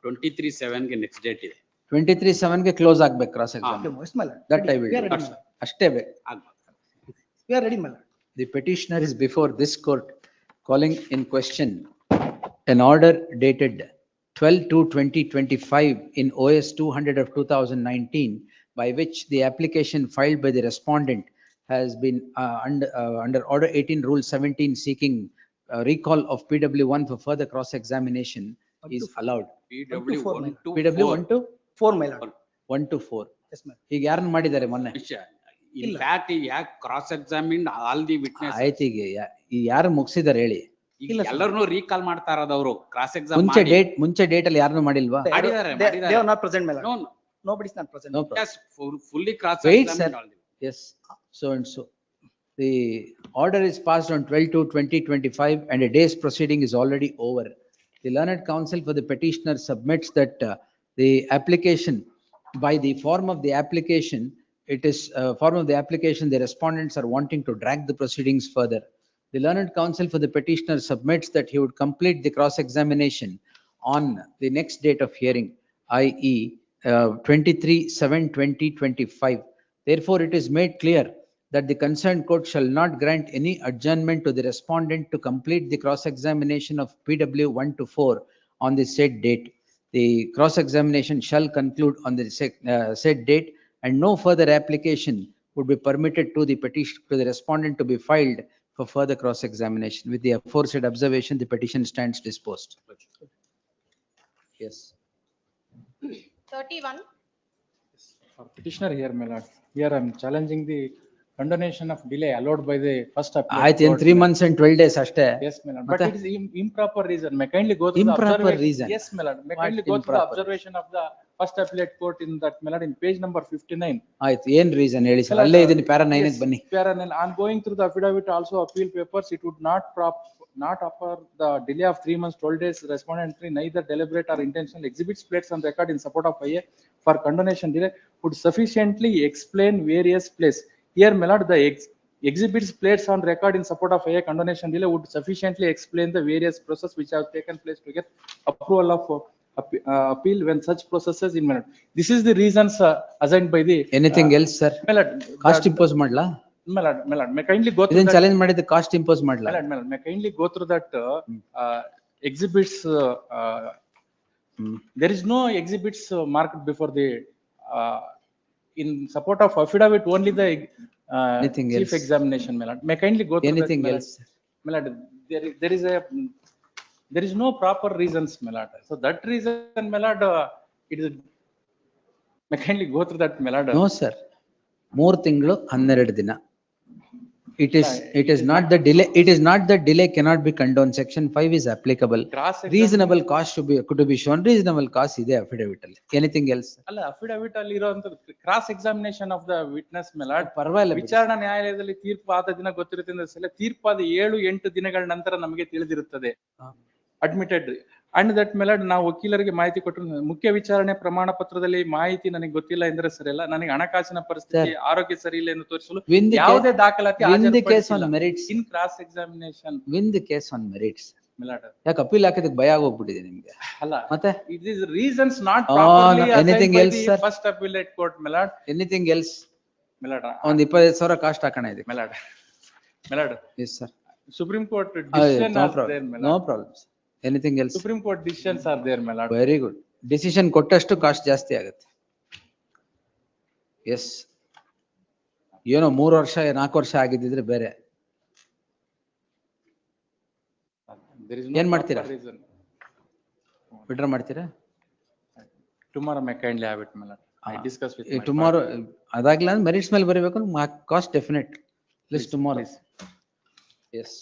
23/7 ಗೆ next date ಇದೆ. 23/7 ಗೆ ಕ್ಲೋಸ್ ಆಗ್ಬೇಕು cross Okay, examination. most, my lord. That I will We are do. ready, my lord. ಅಷ್ಟೇ ಬೇಕು. We are ready, my lord. The petitioner is before this court calling in question an order dated 12/2/2025 in OS 200 of 2019 by which the application filed by the respondent has been under order 18 rule 17 seeking recall of PW1 for further cross examination is allowed. PW 1 to PW 1 to 4, my lord. 1 to 4. Yes, ma'am. ಈಗ ಯಾರನ್ನ ಮಾಡಿದ್ದಾರೆ ಮೊನ್ನೆ? In fact, he had cross-examined all the witnesses. ಆಯ್ತು, ಈಗ ಯಾರು ಮುಗಿಸಿದಾರೆ ಹೇಳಿ? ಈಗ ಎಲ್ಲರನ್ನೂ ರೀಕಾಲ್ ಮಾಡ್ತಾ ಇರೋದು ಅವರು ಕ್ರಾಸ್ ಎಕ್ಸಾಮ್ ಮುಂಚೆ ಡೇಟ್ ಅಲ್ಲಿ ಯಾರನ್ನು ಮಾಡಿಲ್ವಾ? They are not present, my lord. No, Nobody is not present. No problem. yes, fully cross Wait, sir. examined all. Yes, so and so. The order is passed on 12/2/2025 and a day's proceeding is already over. The learned counsel for the petitioner submits that the application by the form of the application, it is form of the application, the respondents are wanting to drag the proceedings further. The learned counsel for the petitioner submits that he would complete the cross-examination on the next date of hearing, i.e. 23/7/2025. Therefore, it is made clear that the concerned court shall not grant any adjournment to the respondent to complete the cross-examination of PW 1 to 4 on the said date. The cross-examination shall conclude on the said date, and no further application would be permitted to the petition to the respondent to be filed for further cross-examination. With the aforesaid observation, the petition stands disposed. Yes. 31. For petitioner here, my lord. Here I am challenging the condonation of delay allowed by the first appellate I think court, 3 my months and 12 days ashte. Yes, my lord. But it is improper reason. May kindly go through the Improper observation. reason. Yes, my lord. May What kindly go through the improper observation of the first appellate court in that, my lord, in page number 59. ಆಯ್ತು, ಏನ್ reason ಹೇಳಿ sir? My lord, ಅಲ್ಲೇ ಇದೀನಿ, para 9 yes, ಗೆ ಬನ್ನಿ. parallel. On going through the affidavit, also appeal papers, it would not offer the delay of 3 months, 12 days, respondent neither deliberate or intentional exhibits placed on record in support of IA for condonation delay would sufficiently explain various place. Here, my lord, the exhibits placed on record in support of IA condonation delay would sufficiently explain the various processes which have taken place to get approval of appeal when such processes in minute. This is the reasons assigned by the. Anything else, sir? My lord, Cost impose ಮಾಡ್ಲಾ? My lord, may kindly go through ಇದನ್ನ that. Challenge ಮಾಡಿದ cost impose ಮಾಡ್ಲಾ? My lord, may kindly go through that exhibits. There is no exhibits marked before the in support of affidavit, only the Anything chief else? examination. My lord, may kindly go through Anything that, my else? lord. My lord, there is no proper reasons, my lord. So that reason, my lord, it is. May kindly go through that, my lord. No, sir. 3 ತಿಂಗಳು 12 ದಿನ. It is not the delay. It is not that delay cannot be condoned. Section 5 is applicable. Reasonable cost could be shown. Reasonable cost ಇದೆ affidavit ಅಲ್ಲಿ. Anything else? ಅಲ್ಲ, affidavit ಅಲ್ಲಿ ಇರುವಂತ cross examination of the witness ಮೇಲೆ ಪರವಾಗಿಲ್ಲ. ವಿಚಾರಣಾ ನ್ಯಾಯಾಲಯದಲ್ಲಿ ತೀರ್ಪು ಆದ ದಿನ ಗೊತ್ತಿರುತ್ತೆ, ತೀರ್ಪಾದ 7-8 ದಿನಗಳ ನಂತರ ನಮಗೆ ತಿಳಿದಿರುತ್ತದೆ. ಅಡ್ಮಿಟೆಡ್ ಅಂಡ್ ದಟ್ ಮೇಲೆ ನಾವು ವಕೀಲರಿಗೆ ಮಾಹಿತಿ ಕೊಟ್ಟರು, ಮುಖ್ಯ ವಿಚಾರಣೆ ಪ್ರಮಾಣ ಪತ್ರದಲ್ಲಿ ಮಾಹಿತಿ ನನಗೆ ಗೊತ್ತಿಲ್ಲ ಎಂದ್ರೆ ಸರಿಯಲ್ಲ, ನನಗೆ ಹಣಕಾಸಿನ ಪರಿಸ್ಥಿತಿ ಆರೋಗ್ಯ ಸರಿ ಇಲ್ಲ ಎಂದು ತೋರಿಸಲು ಯಾವುದೇ ದಾಖಲಾತಿ in cross examination. Win the case on merits. ಯಾಕೆ ಅಪೀಲ್ ಹಾಕಿದಕ್ಕೆ ಭಯ ಆಗೋಗ್ಬಿಟ್ಟಿದೆ ನಿಮ್ಗೆ? ಅಲ್ಲ, ಮತ್ತೆ it is reasons not properly anything else sir? First appellate court my lord. Anything else? My lord ಒಂದು 25,000 ಕಾಸ್ಟ್ ಹಾಕೋಣ ಇದೆ. My lord yes sir. Supreme Court decision no as there my lord. No problems. Anything else? Supreme Court decisions are there, my lord. Very good. Decision ಕೊಟ್ಟಷ್ಟು cost ಜಾಸ್ತಿ ಆಗುತ್ತೆ. S, ಏನೋ 3 ವರ್ಷ 4 ವರ್ಷ ಆಗಿದ್ದಿದ್ರೆ ಬೇರೆ. ಏನ್ ಮಾಡ್ತೀರಾ? ವಿಡ್ರಾ ಮಾಡ್ತೀರಾ? Tomorrow may kindly have it, my lord. I discuss with my tomorrow ಅದಾಗ್ಲ ಮೆರಿಟ್ಸ್ ಮೇಲೆ ಬರೀಬೇಕು. Cost definite. List tomorrow. Yes.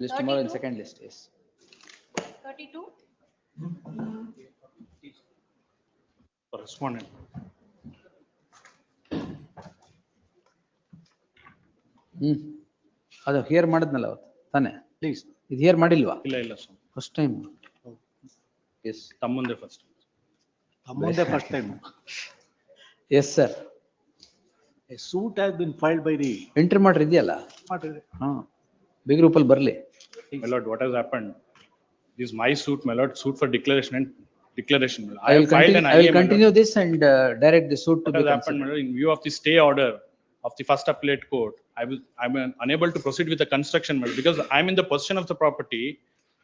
List tomorrow in second list. Yes. 32. Correspondent. ಅದು ಹಿಯರ್ ಮಾಡಿದ್ನಲ್ಲ ಅವತ್ತು ತಾನೆ? ಪ್ಲೀಸ್. ಇದು ಹಿಯರ್ ಮಾಡಿಲ್ವಾ? ಇಲ್ಲ ಸರ್. First time. ಎಸ್. ತಮ್ಮಂದೆ ಫಸ್ಟ್. ತಮ್ಮಂದೆ first time. Yes sir. A suit has been filed by the. Entry ಮಾಡ್ರಿ ಇದೆಯಲ್ಲ? ಹಾ, ಬಿಗ್ ರೂಪಲ್ಲಿ ಬರಲಿ. My lord, what has happened? This is my suit, my lord, suit for declaration and declaration. I will continue this and direct the suit to be considered. What has happened, my lord, in view of the stay order of the first appellate court, I'm unable to proceed with the construction, my lord, because I'm in the possession of the property.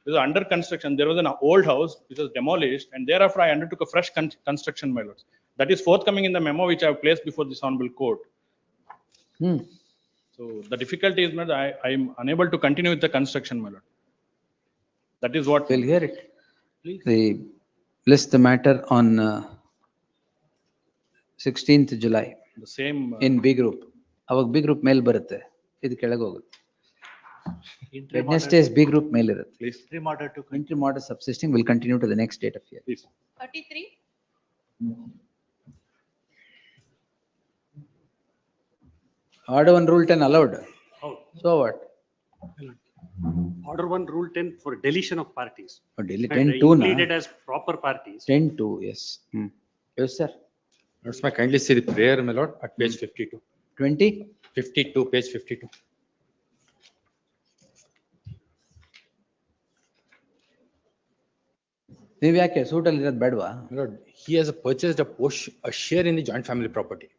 It was under construction. There was an old house which was demolished, and thereafter I undertook a fresh construction, my lord. That is forthcoming in the memo which I have placed before this honorable court. So the difficulty is that I am unable to continue with the construction, my lord. That is what. We'll hear it. Please. The list the matter on 16th July. The same. In B group. ಅವಾಗ B group ಮೇಲ್ ಬರುತ್ತೆ, ಇದು ಕೆಳಗೆ ಹೋಗುತ್ತೆ. Wednesday's B group ಮೇಲ್ ಇರುತ್ತೆ. Please. Interim order subsisting will continue to the next date of hearing. Please. 33. Order 1 Rule 10 allowed. So what? Order 1, Rule 10 for deletion of parties. Oh, delete And 10-2 na? included as proper parties. 10-2, yes. Yes, sir. Let's kindly see the prayer, my lord, at page 52. 20? 52, page 52. ನೀವು ಯಾಕೆ ಸೂಟಲ್ಲಿ ಇರೋದು ಬೇಡವಾ? My lord, he has purchased a share in the joint family property.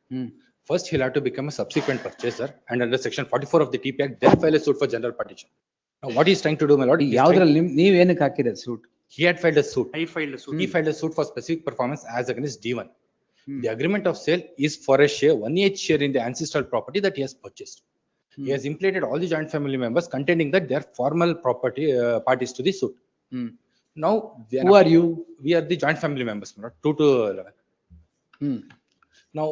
First, he'll have to become a subsequent purchaser, and under section 44 of the TP Act, then file a suit for general partition. Now, what he's trying to do, my lord, ಯಾವ್ದ್ರಲ್ಲಿ ನೀವ್ ಏನಕ್ಕೆ ಹಾಕಿರೋದು suit? he had filed a suit. I filed a suit. He filed a suit for specific performance as against D1. The agreement of sale is for a share, 1/8 share in the ancestral property that he has purchased. He has implicated all the joint family members, contending that they are formal property parties to the suit. Now, Who are you? We are the joint family members, my lord, 2 to 11. Now,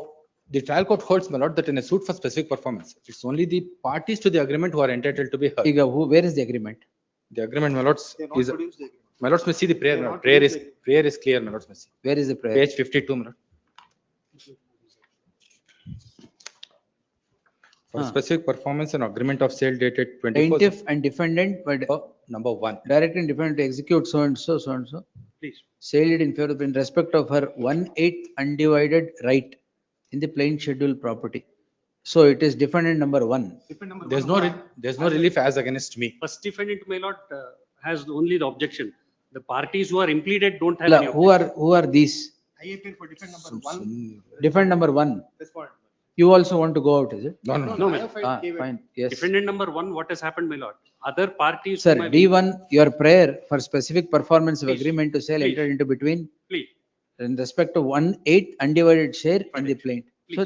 the trial court holds, my lord, that in a suit for specific performance, it's only the parties to the agreement who are entitled to be heard. ಈಗ where is the agreement? The agreement, my lords, is, my lords may see the prayer, my lord. They are Prayer is clear, my lords may see. Where is the prayer? Page 52, my lord. For specific performance and agreement of sale dated 24. Plaintiff and defendant, but number 1. directing defendant to execute so and so, so and so. Please. Sale it in favor of, in respect of her 1/8 undivided right in the plain schedule property. So it is defendant number 1. There's no relief as against me. First defendant, my lord, has only the objection. The parties who are impleaded don't have any objection. Who are these? I appeal for defend number 1. Defendant number 1. You also want to go out, is it? No, my lord. Fine, yes. Defendant number 1, what has happened, my lord? Other parties. Sir, whom I- D1, your prayer for specific performance of Please. agreement to sale Please. entered into between Please. in respect to 1/8 undivided share in the plaint. So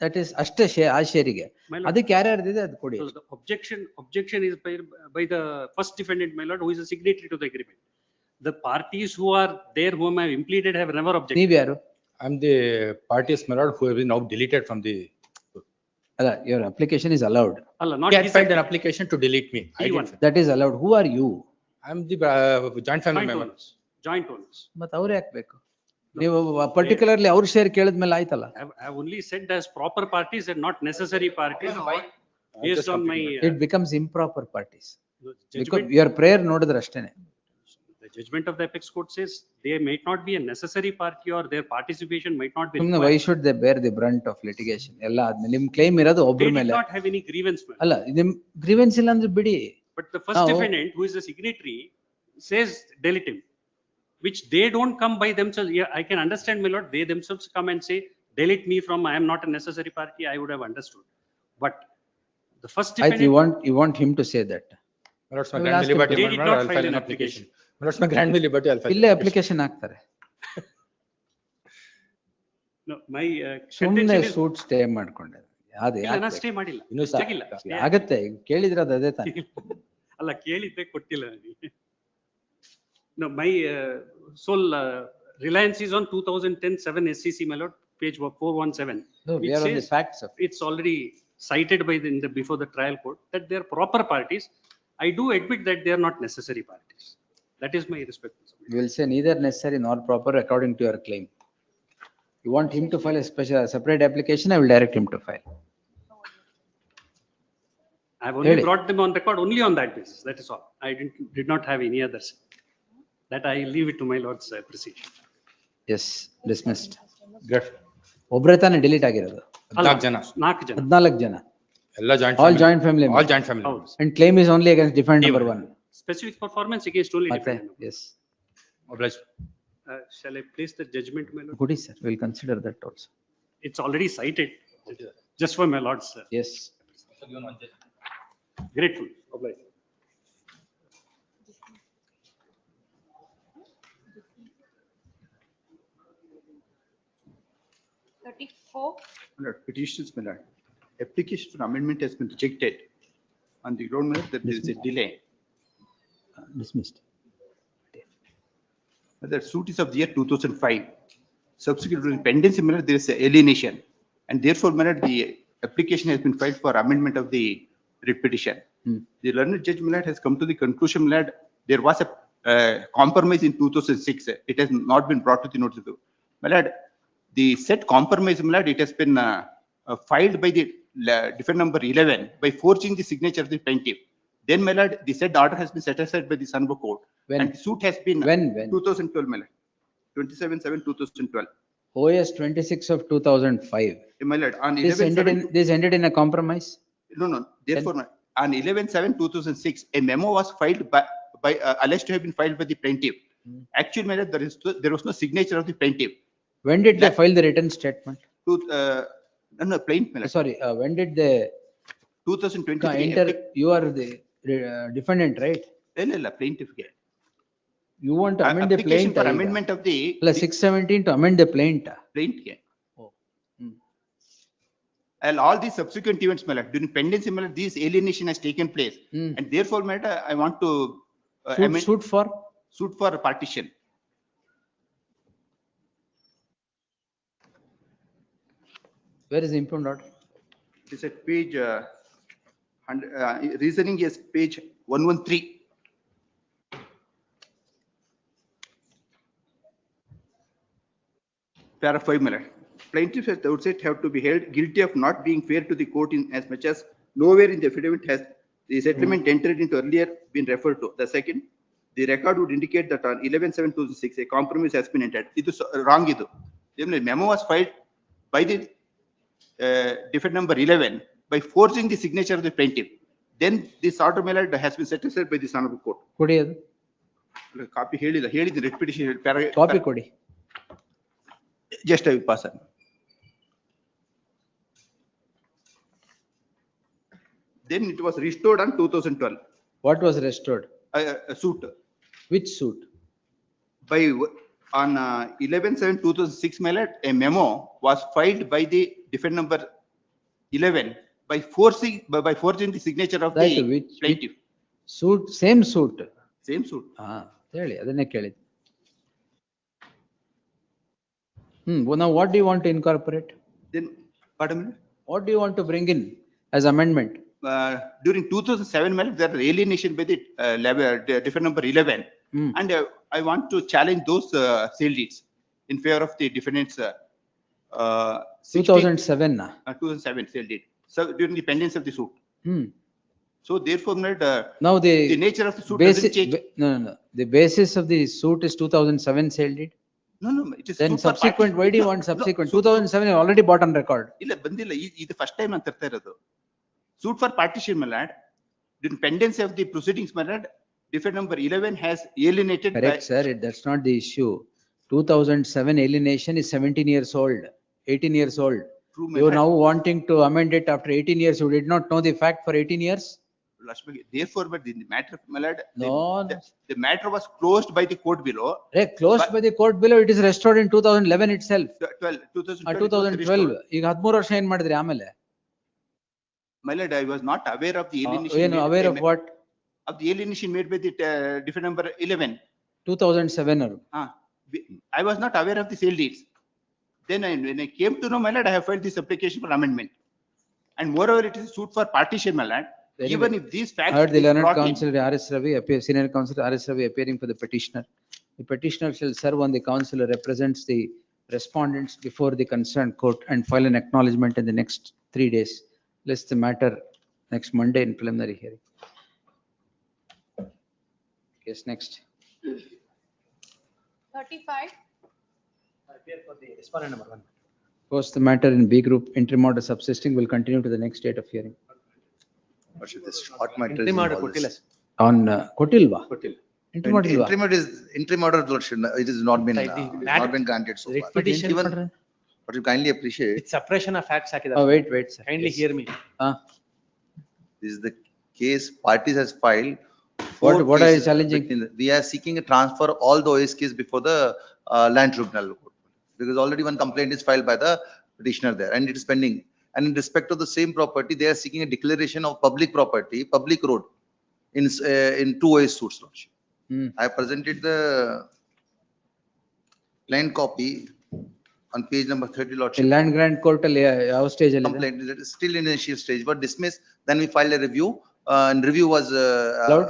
that is ಅಷ್ಟೇ share, ಆ shareಗೆ. My lord. ಅದಕ್ಕೆ ಯಾರ್ಯಾರ್ದಿದೆ ಅದು ಕೊಡಿ. So the objection is by the first defendant, my lord, who is a signatory to the agreement. The parties who are there whom I have impleaded have never objected. ನೀವ್ ಯಾರು? I'm the parties, my lord, who have been now deleted from the. ಅಲ್ಲ, your application is allowed. Allah, not He had his filed an application to delete me. I D1. didn't. That is allowed. Who are you? I'm the joint family Joint member. owners. Joint owners. ಮತ್ತೆ ಅವ್ರು ಯಾಕೆ ಬೇಕು? ನೀವು particularly ಅವ್ರ share ಕೇಳಿದ್ಮೇಲೆ ಆಯ್ತಲ್ಲ. I have only said as proper parties and not necessary parties. Based on my. It becomes improper parties. Because Judgment, your prayer ನೋಡಿದ್ರೆ ಅಷ್ಟೇನೆ. the judgment of the apex court says they might not be a necessary party or their participation might not be ಸುಮ್ನೆ required. why should they bear the brunt of litigation? ಎಲ್ಲ ಆದ್ಮೇಲೆ ನಿಮ್ claim ಇರೋದು They ಒಬ್ರ did ಮೇಲೆ. not have any grievance. ma'am. ಅಲ್ಲ, ನಿಮ್ grievance ಇಲ್ಲ ಅಂದ್ರೆ ಬಿಡಿ. But the first Now- defendant, who is the signatory, says delete him, which they don't come by themselves. Yeah, I can understand, my lord, they themselves come and say, delete me from, I am not a necessary party, I would have understood. But the first defendant. You want him to say that. My lord's my I will grand ask him liberty, to- my They did lord, not I'll file file an an application. My lord's my grand liberty, I'll file. ಇಲ್ಲೇ an application ಹಾಕ್ತಾರೆ. No, my ಸುಮ್ನೆ contention is. Suit stay ಮಾಡ್ಕೊಂಡೆ. ಅದು ಇಲ್ಲ, ಯಾಕೆ ನಾನು ಬೇಕು? stay ಮಾಡಿಲ್ಲ. ಇನ್ನೂ Stay ಆಗಿಲ್ಲ. Stay ಆಗತ್ತೆ, ಕೇಳಿದ್ರೆ ಅದು ಅದೇ ತಾನೆ. ಅಲ್ಲ, ಕೇಳಿದ್ದೆ ಕೊಟ್ಟಿಲ್ಲ ನನಗೆ. No, my sole reliance is on 2010 7 SCC, my lord, page 417. No, we which are on the says facts of it. It's already cited by before the trial court that they are proper parties. I do admit that they are not necessary parties. That is my respect. You will say neither necessary nor proper according to your claim. You want him to file a separate application, I will direct him to file. I have only Really? brought them on record only on that basis. That is all. I did not have any others. That I leave it to my lord's precision. Yes, dismissed. Good. ಒಬ್ರೇ ತಾನೇ delete ಆಗಿರೋದು. 14 ಜನ. 4 ಜನ. 14 ಜನ. ಎಲ್ಲ joint All family. joint family. All joint family. ಹೌದು. And claim is only against defendant number 1. Specific performance against only ಮತ್ತೆ, defendant. yes. Obliged. Shall I place the judgment, my lord? Good, sir. We'll consider that also. It's already cited, just for my lord's. Yes. Grateful. Obliged. Petitions, my lord. Application for amendment has been rejected on the ground, my lord, that there is a delay. Dismissed. The suit is of the year 2005. Subsequent to pendency, my lord, there is a alienation. And therefore, my lord, the application has been filed for amendment of the writ petition. The learned judge, my lord, has come to the conclusion, my lord, there was a compromise in 2006. It has not been brought to the notice of the, my lord, the said compromise, my lord, it has been filed by the defendant number 11 by forging the signature of the plaintiff. Then, my lord, the said order has been set aside by the Sanbo court. When? And the suit has been. When? 2012, my lord. 27/7/2012. OS 26 of 2005. My lord, on This ended 11/7. this ended in a compromise? No. Therefore, on 11/7/2006, a memo was filed by alleged to have been filed by the plaintiff. Actually, my lord, there was no signature of the plaintiff. When did they file the written statement? Plaintiff, my lord. Sorry, when did they 2023. you are the defendant, right? Plaintiff. You want to amend the Application plaint? for amendment of the. Plus 617 to amend the plaint. Plaint. And all these subsequent events, my lord, during pendency, my lord, this alienation has taken place. And therefore, my lord, I want to Suit for? Suit for partition. Where is the impugned order? It is at page, reasoning is page 113. Para 5, my lord. Plaintiffs at the outset have to be held guilty of not being fair to the court in as much as nowhere in the affidavit has the settlement entered into earlier been referred to. The second, the record would indicate that on 11/7/2006, a compromise has been entered. It is wrong. The memo was filed by the defendant number 11 by forging the signature of the plaintiff. Then this order, my lord, has been set aside by the Honorable Court. Copy ಹೇಳಿದ writ petition Copy ಕೊಡಿ. Just I will pass on. Then it was restored on 2012. What was restored? A suit. Which suit? By on 11/7/2006, my lord, a memo was filed by the defendant number 11 by forging the signature of the plaintiff. Suit, same suit. Same suit. ಹೇಳಿ ಅದನ್ನೇ ಕೇಳಿದ್ದು. Now what do you want to incorporate? Then, pardon me? What do you want to bring in as amendment? During 2007, my lord, there are alienation by the defendant number 11. And I want to challenge those sale deeds in favor of the defendants. 2007. 2007 sale deed. So during the pendency of the suit. So therefore, now the nature of the suit doesn't change. No. The basis of the suit is 2007 sale deed. No. It is then subsequent. Why do you want subsequent? 2007 you already bought on record. ಇಲ್ಲ ಬಂದಿಲ್ಲ ಇದು first time ಅಂತ ತರ್ತಾ ಇರೋದು. Suit for partition, my lord. During pendency of the proceedings, my lord, defendant number 11 has alienated. Correct, sir. That's not the issue. 2007 alienation is 17 years old, 18 years old. True, you are now wanting to amend it after 18 years. You did not know the fact for 18 years. Therefore, but the matter, my lord, No. The matter was closed by the court below. Closed by the court below. It is restored in 2011 itself. 2012. ಈಗ 13 ವರ್ಷ ಏನ್ ಮಾಡಿದ್ರಿ ಆಮೇಲೆ? My lord, I was not aware of the alienation. Aware of what? Of the alienation made by the defendant number 11. 2007. I was not aware of the sale deeds. Then when I came to know, my lord, I have filed this application for amendment. And moreover, it is a suit for partition, my lord. Even if these facts. I heard the learned counsel R.S. Ravi, senior counsel R.S. Ravi appearing for the petitioner. The petitioner shall serve on the counsel who represents the respondents before the concerned court and file an acknowledgement in the next 3 days. List the matter next Monday in preliminary hearing. Yes, next. 35. For the respondent number 1. Post the matter in B group, interim order subsisting will continue to the next date of hearing. This short matter Interim is order involved. ಕೊಟ್ಟಿಲ್ಲ sir. On Kotilva. Interim order, Lordship, it has not been granted so far. Petition Even, but you kindly appreciate. With suppression of facts ಹಾಕಿದ್ದಾರೆ. Oh, wait, sir. Kindly Yes. hear me. This is the case parties has filed. What are you challenging? We are seeking a transfer all the OS case before the land tribunal. Because already one complaint is filed by the petitioner there and it is pending. And in respect of the same property, they are seeking a declaration of public property, public road in 2 OS suits, Lordship. I have presented the plain copy on page number 30, Lordship. Land grant court ಅಲ್ಲಿ ಯಾವ stage ಅಲ್ಲಿ ಇದೆ? Complaint is still in initial stage, but dismissed. Then we filed a review and review was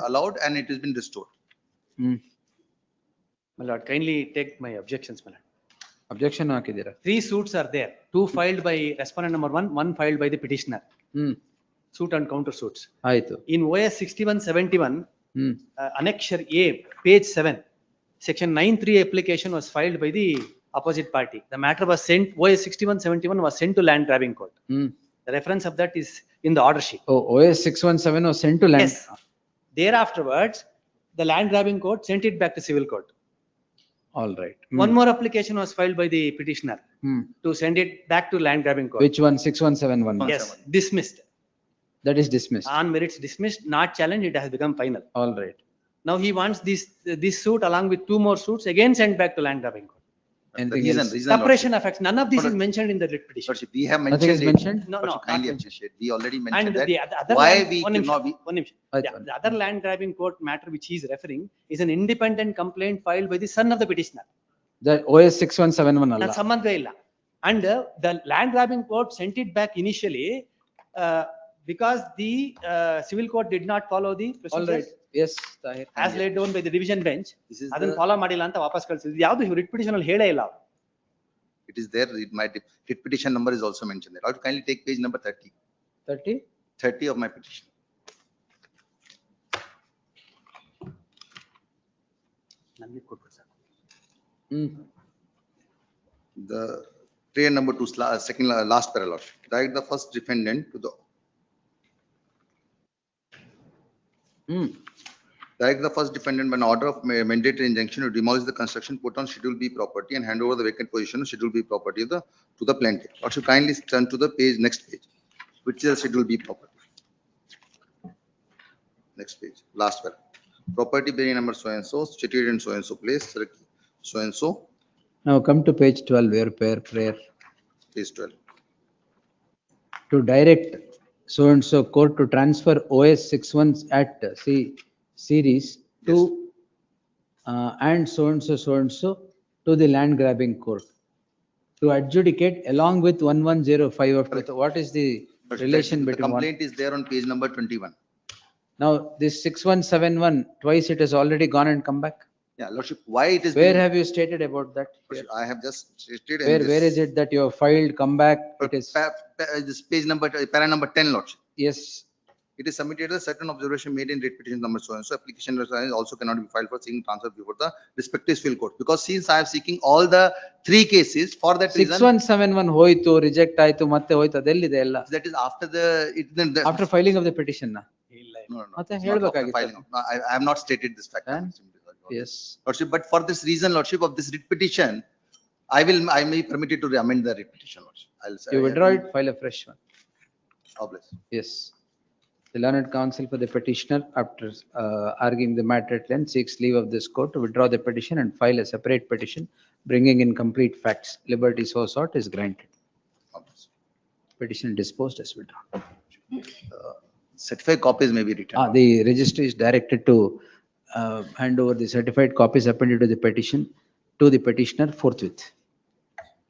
allowed and it has been restored. My lord, kindly take my objections, my lord. Objection ಹಾಕಿದ್ದೀರಾ? 3 suits are there. 2 filed by respondent number 1, 1 filed by the petitioner. suit and counter suits. ಆಯ್ತು. In OS 6171, hmm. Annexure A, page 7, section 9(3) application was filed by the opposite party. The matter was sent, OS 6171 was sent to land grabbing court. Hmm. The reference of that is in the order sheet. Oh, OS 617 was sent to land. Yes. Thereafterwards, the land grabbing court sent it back to civil court. All right. One more application was filed by the petitioner to send it back to land grabbing court. Which one? 6171. Yes, dismissed. That is dismissed. On merits dismissed, not challenged, it has become final. All right. Now he wants this suit along with 2 more suits again sent back to land grabbing court. Anything else? Separation of acts, none of this is mentioned in the writ petition. Lordship, we have Nothing mentioned is it. mentioned? No, no, Lordship, kindly not appreciate. We already And mentioned that. the other Why land- we one cannot be. nimsham, one nimsham. The other land grabbing court matter which he is referring is an independent complaint filed by the son of the petitioner. The OS 6171 That alla. ಸಂಬಂಧ ಇಲ್ಲ. And the land grabbing court sent it back initially because the civil court did not follow the All procedures right. Yes, Tahir. as laid down by the division bench. This is ಅದನ್ನ the- follow ಮಾಡಿಲ್ಲ ಅಂತ ವಾಪಸ್ ಕಳಿಸಿದ್ರು. ಯಾವುದು writ petition ಅಲ್ಲಿ ಹೇಳೇ ಇಲ್ಲ. It is there. My writ petition number is also mentioned there. Lordship, kindly take page number 30. 30? 30 of my petition. ನನಗೆ ಕೊಟ್ಬಿಡಿ sir. Hmm. The prayer number 2, second last parallel. Direct the first defendant to the. Direct the first defendant by an order of mandatory injunction to demolish the construction put on Schedule B property and hand over the vacant position of Schedule B property to the plaintiff. Lordship, kindly turn to the page, next page, which is Schedule B property. Next page, last one. Property bearing number so and so, situated in so and so place, so and so, Now come to page 12, your prayer. page 12. To direct so and so court to transfer OS 61 at series to and so and so to the land grabbing court to adjudicate along with 1105 of what is the relation The between one? complaint is there on page number 21. Now this 6171 twice it has already gone and come back. Yeah, Lordship, why it is. Where have you stated about that? Lordship, I have just stated. Where is it that you have filed, come back? It is, This page number, para number 10, Lordship. yes. It is submitted a certain observation made in writ petition number so and so. Application also cannot be filed for seeking transfer before the respective civil court. Because since I am seeking all the 3 cases, for that reason. 6171 ಹೋಯ್ತು, reject ಆಯ್ತು, ಮತ್ತೆ ಹೋಯ್ತು, ಅದೆಲ್ಲಿದೆ ಎಲ್ಲ? That is after the. After filing of the petition na? No, ಮತ್ತೆ it's not after ಹೇಳ್ಬೇಕಾಗಿತ್ತು. filing. No, I have not stated this fact. Yes. Lordship, but for this reason, Lordship, of this writ petition, I may be permitted to amend the writ petition, Lordship. I'll say. You withdraw it, file a fresh one. God bless. Yes. The learned counsel for the petitioner, after arguing the matter at length, seeks leave of this court to withdraw the petition and file a separate petition, bringing in complete facts. Liberty so sought is granted. God bless. Petition disposed as withdrawn. Certified copies may be written. The registry is directed to hand over the certified copies appended to the petition to the petitioner forthwith.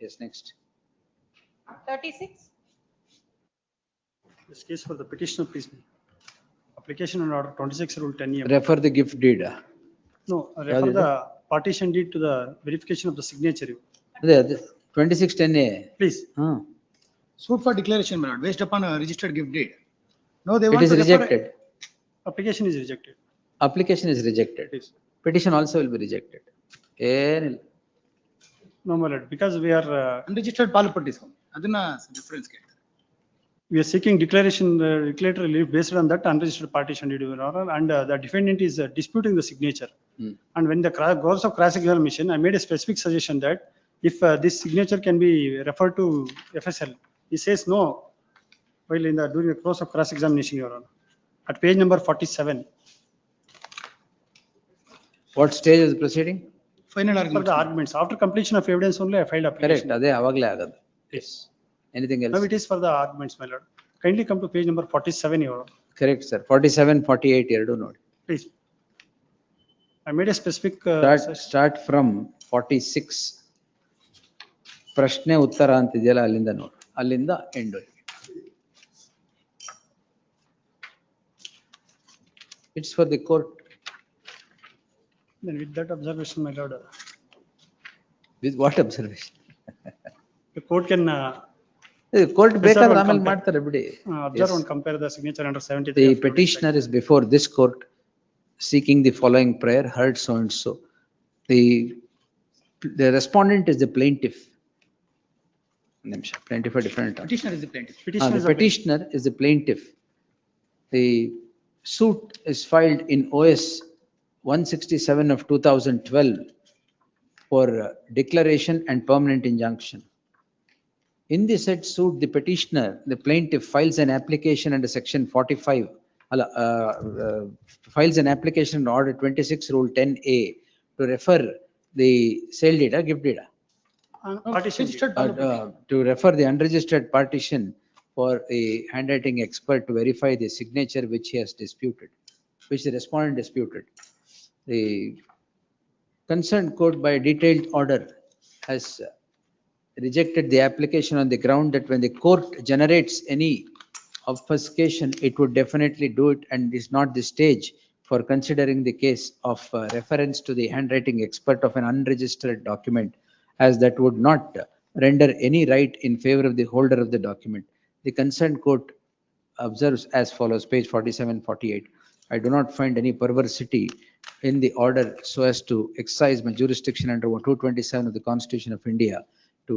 Yes, next. 36. This case for the petitioner, please. Application on order 26 rule 10 Refer the gift deed. No, refer the partition deed to the verification of the signature. ಅದೇ 2610A. Please. Suit for declaration, my lord, based upon a registered gift deed. No, they It want is to refer. rejected. Application is rejected. Application is rejected. Please. Petition also will be rejected. ಏನಿಲ್ಲ. No, my lord, because we are Unregistered properties, ಅದನ್ನ difference ಕೇಳ್ತಾರೆ. we are seeking declaration, declaratory relief based on that unregistered partition deed, Your Honor, and the defendant is disputing the signature. And when the course of cross examination, I made a specific suggestion that if this signature can be referred to FSL, he says no. While during the course of cross examination, Your Honor, at page number 47. What stage is the proceeding? Final For argument. the arguments, after completion of evidence only, I filed Correct, application. ಅದೇ ಅವಾಗ್ಲೇ ಆಗದು. Yes. Anything Now else? it is for the arguments, my lord. Kindly come to page number 47, Your Honor. Correct, sir. 47, 48 ಎರಡು ನೋಡಿ. Please. I made a specific. Start from 46. ಪ್ರಶ್ನೆ ಉತ್ತರ ಅಂತಿದೆಯಲ್ಲ ಅಲ್ಲಿಂದ ನೋಡಿ. ಅಲ್ಲಿಂದ end. It's for the court. Then with that observation, my lord, With what observation? the court can court ಬೇಕಾದ್ರೆ one ಆಮೇಲೆ compare. ಮಾಡ್ತಾರೆ ಬಿಡಿ. Observe Yes. and compare the signature under 73. The of petitioner is before this court seeking the following prayer, heard so and so. The respondent is the plaintiff. Plaintiff are different. Petitioner is the plaintiff. The petitioner is the plaintiff. The suit is filed in OS 167 of 2012 for declaration and permanent injunction. In the said suit, the petitioner, the plaintiff, files an application under section 45, files an application under order 26 rule 10A to refer the sale deed, gift deed, to refer the unregistered partition for a handwriting expert to verify the signature which he has disputed, which the respondent disputed. The concerned court by detailed order has rejected the application on the ground that when the court generates any obfuscation, it would definitely do it and is not the stage for considering the case of reference to the handwriting expert of an unregistered document, as that would not render any right in favor of the holder of the document. The concerned court observes as follows, page 47, 48. I do not find any perversity in the order so as to excise my jurisdiction under 227 of the Constitution of India to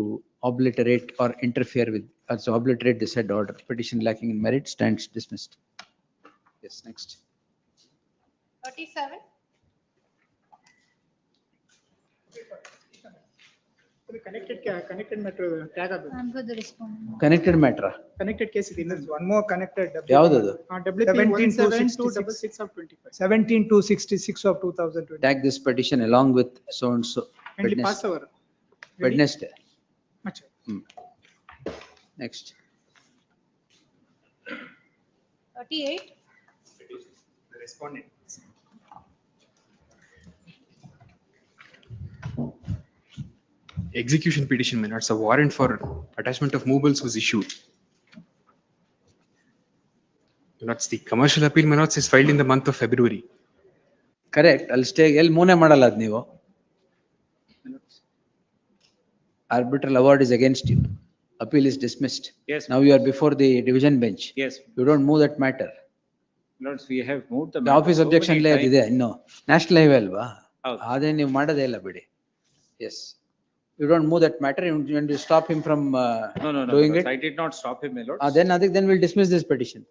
obliterate or interfere with, also obliterate the said order. Petition lacking in merit stands dismissed. Yes, next. 37. Connected matter tag ಆಗಬೇಕು. I'm for the respondent. Connected matter. Connected case ಇದೆ. One more connected. ಯಾವ್ದದು? WP 17-266 of 25. 17-266 of 2020. Tag this petition along with so and so. Kindly pass over. Wednesday. Acha. Next. 38. The respondent. Execution petition minutes, a warrant for attachment of movables was issued. Minutes, the commercial appeal minutes is filed in the month of February. Correct. I'll stay. Mune madala ad ನೀವು. Arbitral award is against you. Appeal is dismissed. Yes. Now you are before the division bench. Yes. You don't move that matter. Lords, we have moved the. The matter office so objection many lay times. ಇದೆ ಇನ್ನು national highway ಅಲ್ವಾ? ಹೌದು. ಅದೇ ನೀವು ಮಾಡೋದೇ ಇಲ್ಲ ಬಿಡಿ. Yes. You don't move that matter and you stop him from No, doing my it. lords, I did not stop him, my lords. Then we'll dismiss this petition.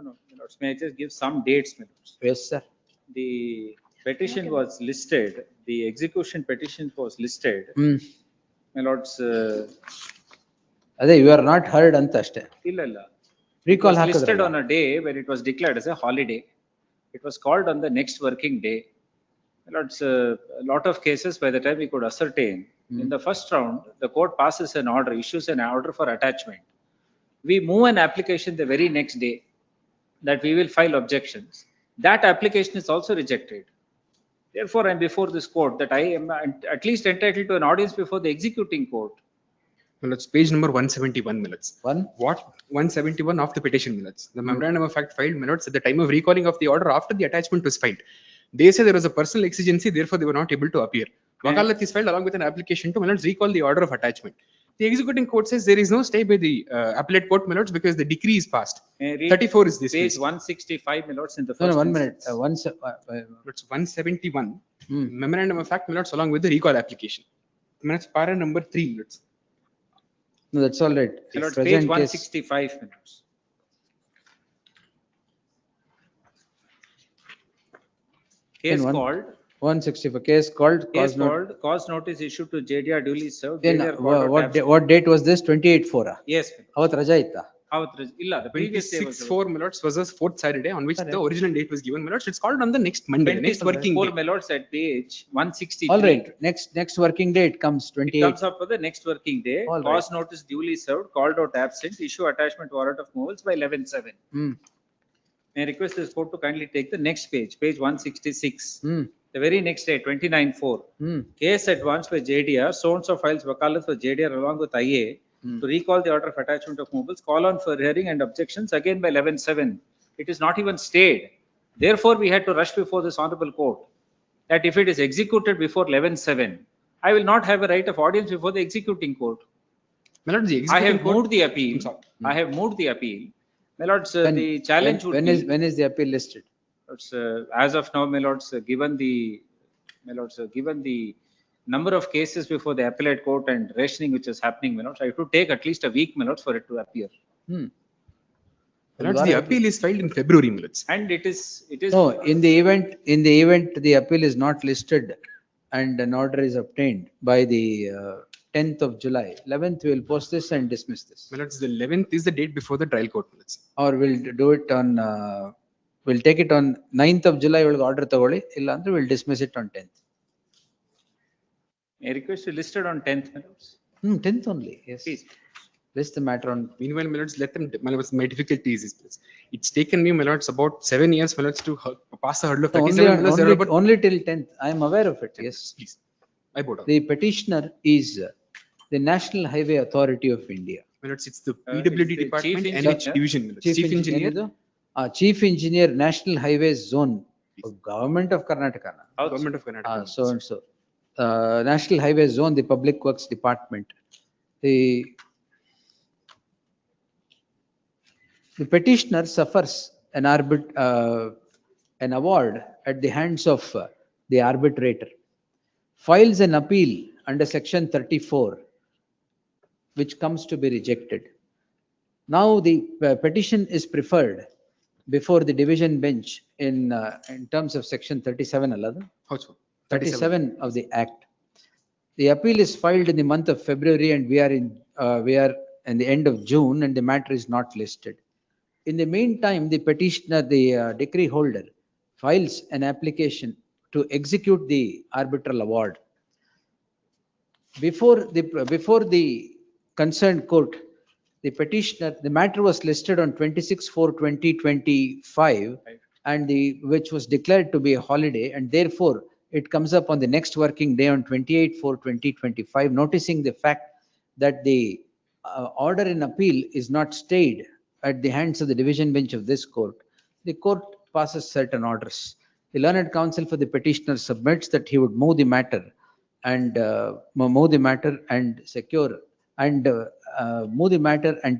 No, my lords, may I just give some dates, my lords? Yes, sir. The petition was listed, the execution petition was listed. My lords, ಅದೇ you are not heard ಅಂತ ಅಷ್ಟೇ. ಇಲ್ಲ. It Recall was listed ಹಾಕಿದ್ರಲ್ಲ. on a day when it was declared as a holiday. It was called on the next working day. My lords, a lot of cases by the time we could ascertain, in the first round, the court passes an order, issues an order for attachment. We move an application the very next day that we will file objections. That application is also rejected. Therefore, I am before this court that I am at least entitled to an audience before the executing court. Minutes, page number 171 minutes. What? 171 of the petition minutes. The memorandum of fact filed minutes at the time of recalling of the order after the attachment was filed. They say there was a personal exigency, therefore they were not able to appear. Wakalat is filed along with an application to minutes recall the order of attachment. The executing court says there is no stay by the appellate court minutes because the decree is passed. 34 is this. Page 165 minutes in the No, first. 1 minute. It's 171. Memorandum of fact minutes along with the recall application. Minutes para number 3 minutes. No, that's all right. My lords, Present page case. 165 minutes. Case Then one- called. 165 case called. Case cause note. called, cause notice issued to JDR duly served. Then JDR called out absent. what date was this? 28/4. Yes. ಅವತ್ತು ರಜಾ ಇತ್ತಾ? ಇಲ್ಲ, the previous day was. 26/4 minutes was a fourth Saturday on which the original date was given. Minutes, it's called on the next Monday, the next working day. 24 minutes at page 163. All right, next working day it comes It 28. comes up for the next working day. All right. Cause notice duly served, called out absent, issue attachment warrant of movals by 11/7. May I request this court to kindly take the next page, page 166. The very next day, 29/4. Case advanced by JDR, so and so files wakalat for JDR along with IA to recall the order of attachment of movables, call on for hearing and objections again by 11/7. It is not even stayed. Therefore, we had to rush before this honorable court that if it is executed before 11/7, I will not have a right of audience before the executing court. My lord, the I executing have court. moved the appeal. I'm sorry. I have moved the appeal. My lords, When- the challenge would be. When is the appeal listed? Lords, as of now, my lords, given the, my lords, given the number of cases before the appellate court and rationing which is happening, my lords, it would take at least a week, my lords, for it to appear. Hmm. My lords, the appeal is filed in February, my lords. And it is. No, in the event the appeal is not listed and an order is obtained by the 10th of July, 11th, we will post this and dismiss this. My lords, the 11th is the date before the trial court, my lords. Or we'll do it on, we'll take it on 9th of July, we'll order ತಗೊಳ್ಳಿ, ಇಲ್ಲ ಅಂದ್ರೆ we'll dismiss it on 10th. A request is listed on 10th, my lords. 10th only, yes. Please. List the matter on. Meanwhile, my lords, let them, my lords, my difficulty is this. It's taken me, my lords, about 7 years, my lords, to pass the hurdle of 37. My lords, there are about- Only till 10th, I am aware of it, yes. Please, I vote on. The petitioner is the National Highway Authority of India. My lords, it's the PWD the department chief and its engineer. division, my lords. Chief engineer. ಇದು? Chief Engineer, National Highways Zone, Government of Karnataka. Government of Karnataka. So and so. National Highways Zone, the Public Works Department. The petitioner suffers an award at the hands of the arbitrator, files an appeal under section 34, which comes to be rejected. Now the petition is preferred before the division bench in terms of section 37, 37 of the Act. The appeal is filed in the month of February and we are in the end of June and the matter is not listed. In the meantime, the petitioner, the decree holder, files an application to execute the arbitral award. Before the concerned court, the petitioner, the matter was listed on 26/4/2025 and which was declared to be a holiday, and therefore it comes up on the next working day on 28/4/2025, noticing the fact that the order in appeal is not stayed at the hands of the division bench of this court. The court passes certain orders. The learned counsel for the petitioner submits that he would move the matter and secure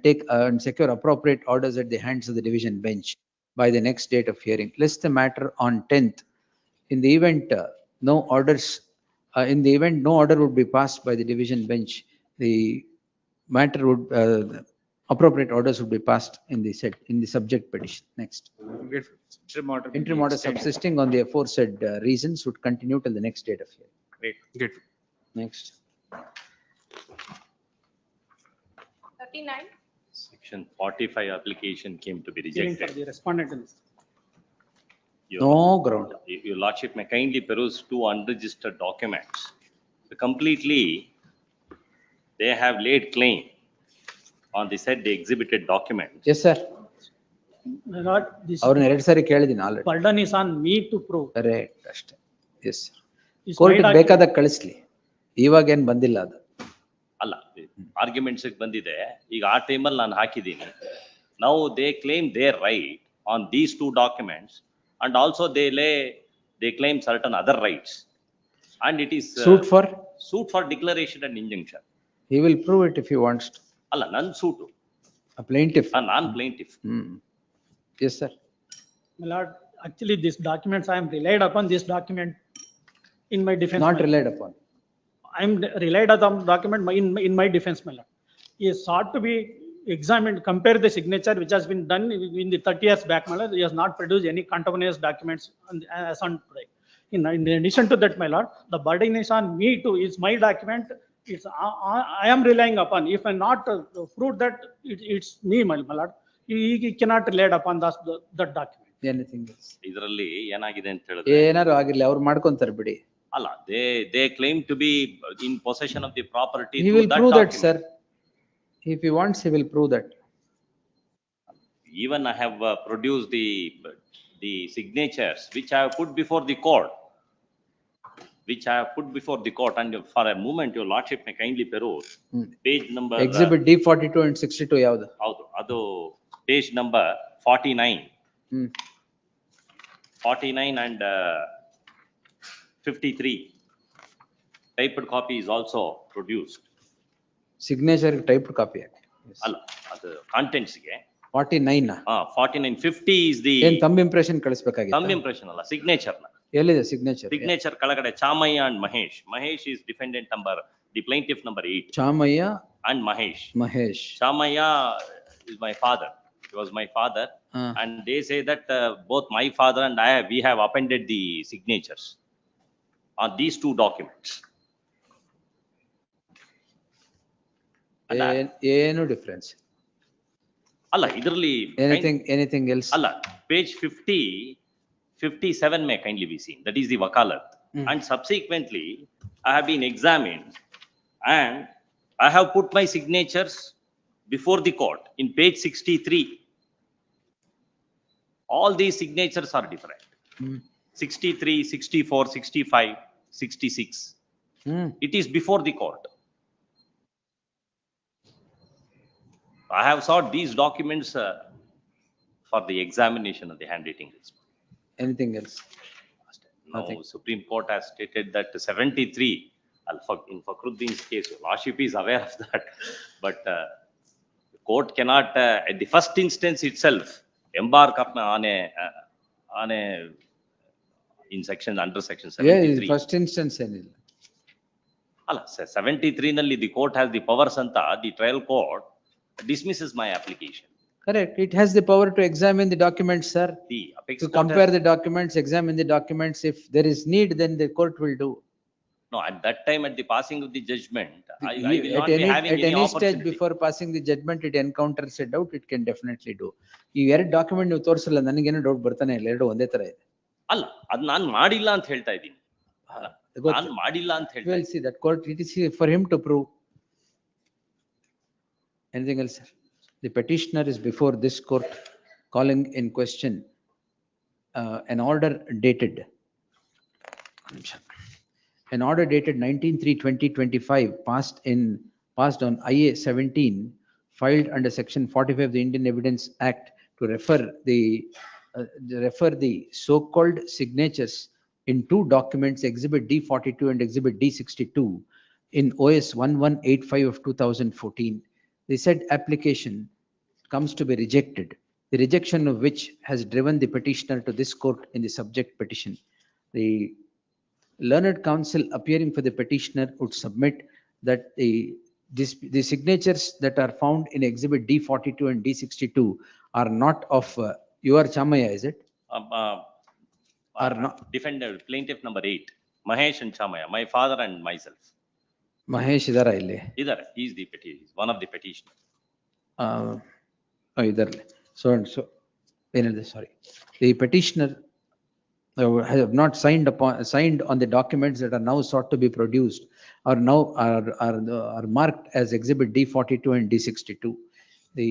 take and secure appropriate orders at the hands of the division bench by the next date of hearing. List the matter on 10th. In the event no order would be passed by the division bench, the matter would appropriate orders would be passed in the subject petition. Next. Interim order subsisting on the aforesaid reasons would continue till the next date of hearing. Great. Next. 39. Section 45 application came to be Hearing for rejected. the respondent. No ground. Your lordship may kindly peruse two unregistered documents. So completely, they have laid claim on the said exhibited documents. Yes, sir. My lord, this ಅವ್ರನ್ನ 2 ಸಾರಿ ಕೇಳಿದೀನಿ already. burden is on me to prove. Correct ಅಷ್ಟೇ. S Is court my ಬೇಕಾದಾಗ ಕಳಿಸ್ಲಿ. ಇವಾಗ ಏನ್ ಬಂದಿಲ್ಲ ಅದು. ಅಲ್ಲ arguments ಬಂದಿದೆ ಈಗ ಆ ಟೈಮಲ್ಲಿ ನಾನು ಹಾಕಿದ್ದೀನಿ. Now they claim their right on these two documents and also they claim certain other rights. And it is Suit for declaration and injunction. He will prove it if he wants to. ಅಲ್ಲ ನನ್ suit. A plaintiff. Non plaintiff. Yes, sir. My lord, actually these documents, I am relied upon this document in my defense. Not relied upon. I am relied upon document in my defense, my lord. He is sought to be examined, compare the signature which has been done in the 30 years back, my lord. He has not produced any contemporaneous documents as on today. In addition to that, my lord, the burden is on me to, is my document. It's, I am relying upon. If I not prove that, it's me, my lord. He cannot rely upon that document. Anything else? ಇದರಲ್ಲಿ ಏನಾಗಿದೆ ಅಂತ ಹೇಳಿದ್ರೆ ಏನಾರು ಆಗಿರ್ಲಿ ಅವ್ರು ಮಾಡ್ಕೊಂತಾರೆ ಬಿಡಿ. ಅಲ್ಲ they claim to be in possession of the property. He will prove that, sir. If he wants, he will prove that. Even I have produced the signatures which I have put before the court. And for a moment, your lordship may kindly peruse. Page number. Exhibit D42 and 62 ಯಾವುದು? ಹೌದು ಅದು page number 49. 49 and 53. Typed copy is also produced. Signature typed copy. ಅಲ್ಲ, ಅದು contents ಗೆ. 49. 49, 50 is the. ಏನ್ thumb impression ಕಳಿಸ್ಬೇಕಾಗಿತ್ತಾ? Thumb impression ಅಲ್ಲ, signature ನ. ಎಲ್ಲಿದೆ signature? Signature ಕೆಳಗಡೆ Chamayya and Mahesh. Mahesh is defendant number, the plaintiff number 8. Chamayya And Mahesh. Mahesh. Chamaya is my father. He was my father. And they say that both my father and I, we have appended the signatures on these two documents. ಏನು difference? ಅಲ್ಲ, ಇದರಲ್ಲಿ anything else? ಅಲ್ಲ, page 50, 57 may kindly be seen. That is the wakalat. And subsequently, I have been examined and I have put my signatures before the court in page 63. All these signatures are different. 63, 64, 65, 66. It is before the court. I have sought these documents for the examination of the handwriting. Anything else? Now, Supreme Court has stated that 73, in Fakhruddin's case, Lordship is aware of that. But the court cannot, at the first instance itself, embark on a in section, under section 73. First instance ಏನಿಲ್ಲ. ಅಲ್ಲ, 73 ನಲ್ಲಿ the court has the powers ಅಂತ, the trial court dismisses my application. Correct. It has the power to examine the documents, sir. The apex To court compare the documents, examine the documents. If there is need, then the court will do. No, at that time, at the passing of the judgment, I will not be having At any any stage opportunity. before passing the judgment, it encounters a doubt, it can definitely do. ಈ ಎರಡು document ನೀವು ತೋರಿಸಲ್ಲ, ನನಗೇನು doubt ಬರ್ತಾನೆ ಇಲ್ಲ, ಎರಡು ಒಂದೇ ತರ ಇದೆ. ಅಲ್ಲ, ಅದು ನಾನು ಮಾಡಿಲ್ಲ ಅಂತ ಹೇಳ್ತಾ ಇದ್ದೀನಿ. ನಾನು ಮಾಡಿಲ್ಲ ಅಂತ ಹೇಳ್ತಾ We'll see that court, it is for him to prove. Anything else, sir? The petitioner is before this court calling in question an order dated. An order dated 19/3/2025 passed on IA 17 filed under section 45 of the Indian Evidence Act to refer the so-called signatures in two documents, Exhibit D42 and Exhibit D62 in OS 1185 of 2014. The said application comes to be rejected, the rejection of which has driven the petitioner to this court in the subject petition. The learned counsel appearing for the petitioner would submit that the signatures that are found in Exhibit D42 and D62 are not of your Chamaya, is it? Are not. Defendant, plaintiff number 8, Mahesh and Chamaya, my father and myself. Mahesh idara illi? Idare, he is the petitioner, one of the petitioners. Idarle. So and so, sorry. The petitioner have not signed on the documents that are now sought to be produced, or now are marked as Exhibit D42 and D62. The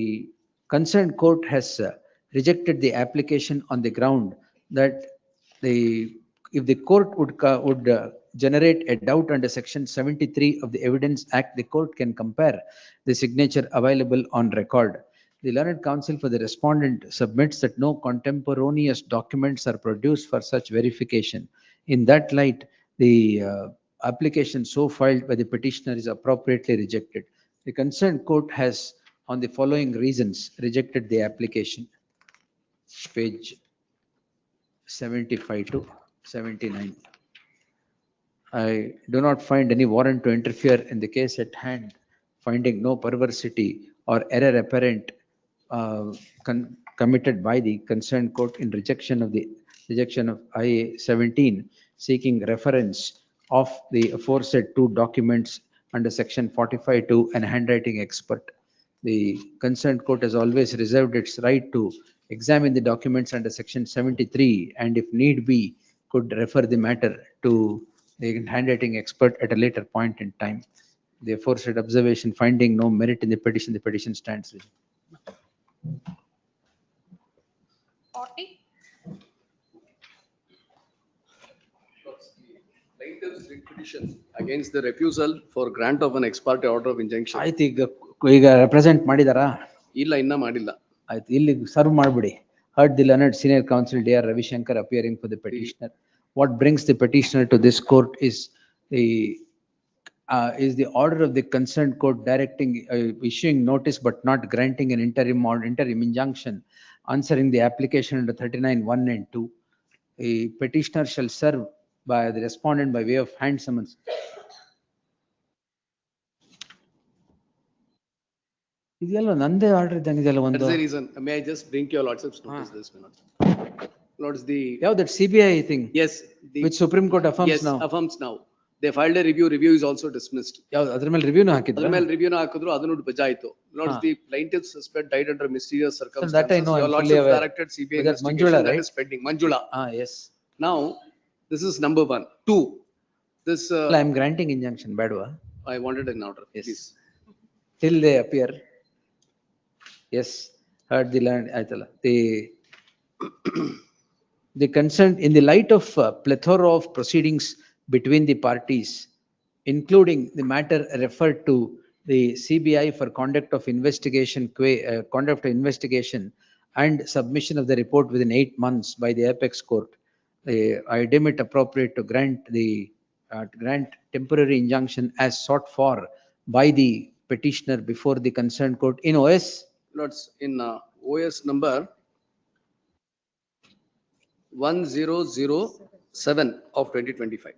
concerned court has rejected the application on the ground that if the court would generate a doubt under section 73 of the Evidence Act, the court can compare the signature available on record. The learned counsel for the respondent submits that no contemporaneous documents are produced for such verification. In that light, the application so filed by the petitioner is appropriately rejected. The concerned court has, on the following reasons, rejected the application. Page 75 to 79. I do not find any warrant to interfere in the case at hand, finding no perversity or error apparent committed by the concerned court in rejection of IA 17, seeking reference of the aforesaid two documents under section 45(2) and handwriting expert. The concerned court has always reserved its right to examine the documents under section 73, and if need be, could refer the matter to the handwriting expert at a later point in time. The aforesaid observation finding no merit in the petition stands. 40. Plaintiff's petition against the refusal for grant of an ex parte order of injunction. ಆಯ್ತು, ಈಗ represent ಮಾಡಿದಾರಾ? ಇಲ್ಲ, ಇನ್ನ ಮಾಡಿಲ್ಲ. ಆಯ್ತು, ಇಲ್ಲಿ serve ಮಾಡ್ಬಿಡಿ. Heard the learned senior counsel DR Ravishankar appearing for the petitioner. What brings the petitioner to this court is the is the order of the concerned court directing, issuing notice but not granting an interim or interim injunction, answering the application under 39(1) and 2. A petitioner shall serve by the respondent by way of hand summons. ಇದೆಲ್ಲ ನಂದೇ order ಇದ್ದಂಗೆ ಇದೆಲ್ಲ ಒಂದು. That's the reason. May I just bring your lordship's notice this minute? Lords, the. Yeah, that CBI thing. Yes. Which Supreme Court affirms Yes, now. affirms now. They filed a review. Review is also dismissed. ಯಾವ್ದು ಅದ್ರ ಮೇಲೆ ರಿವ್ಯೂನ ಹಾಕಿದ್ರು? ಅದ್ರ ಮೇಲೆ ರಿವ್ಯೂನ ಹಾಕಿದ್ರು, ಅದನ್ನು ವಜಾ ಆಯ್ತು. Lords, the plaintiff suspect died under mysterious circumstances. That I know, Your I'm fully lordship aware. directed CBI But that's investigation Manjula, that right? is pending. Manjula. Yes. Now, this is number one. Two, this, I am granting injunction, badwa? I wanted an order, Yes. please. Till they appear. Yes, heard the land, aitala. The concern, in the light of plethora of proceedings between the parties, including the matter referred to the CBI for conduct of investigation, and submission of the report within 8 months by the apex court, I deem it appropriate to grant temporary injunction as sought for by the petitioner before the concerned court in OS. Lords, in OS number 1007 of 2025.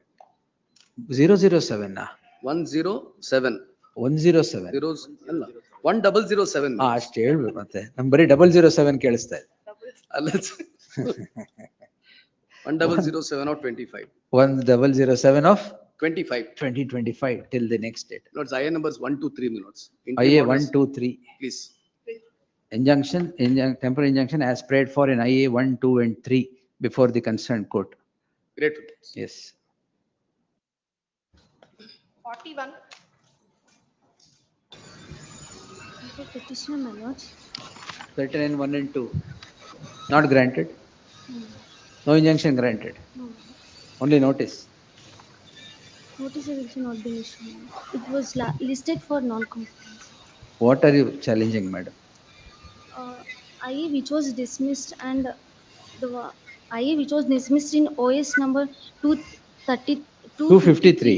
007 na? 107. 107. Zeros, ಅಲ್ಲ, 1007. ಅಷ್ಟು ಹೇಳ್ಬೇಕು ಮತ್ತೆ ನಮ್ ಬರೀ 007 ಕೇಳಿಸ್ತಾ ಇದೆ. ಅಲ್ಲ, 1007 of 25. 1007 of 25. 2025 till the next date. Lords, IA numbers 1, 2, 3, Lords. IA 1, 2, 3. Please. Injunction, temporary injunction as prayed for in IA 1, 2 and 3 before the concerned court. Great. Yes. 41. Petitioner, my lords. 39, 1 and 2. Not granted. No injunction granted. No. Only notice. Notice has also not been issued. It was listed for non-compliance. What are you challenging, madam? IA which was dismissed and the IA which was dismissed in OS number 253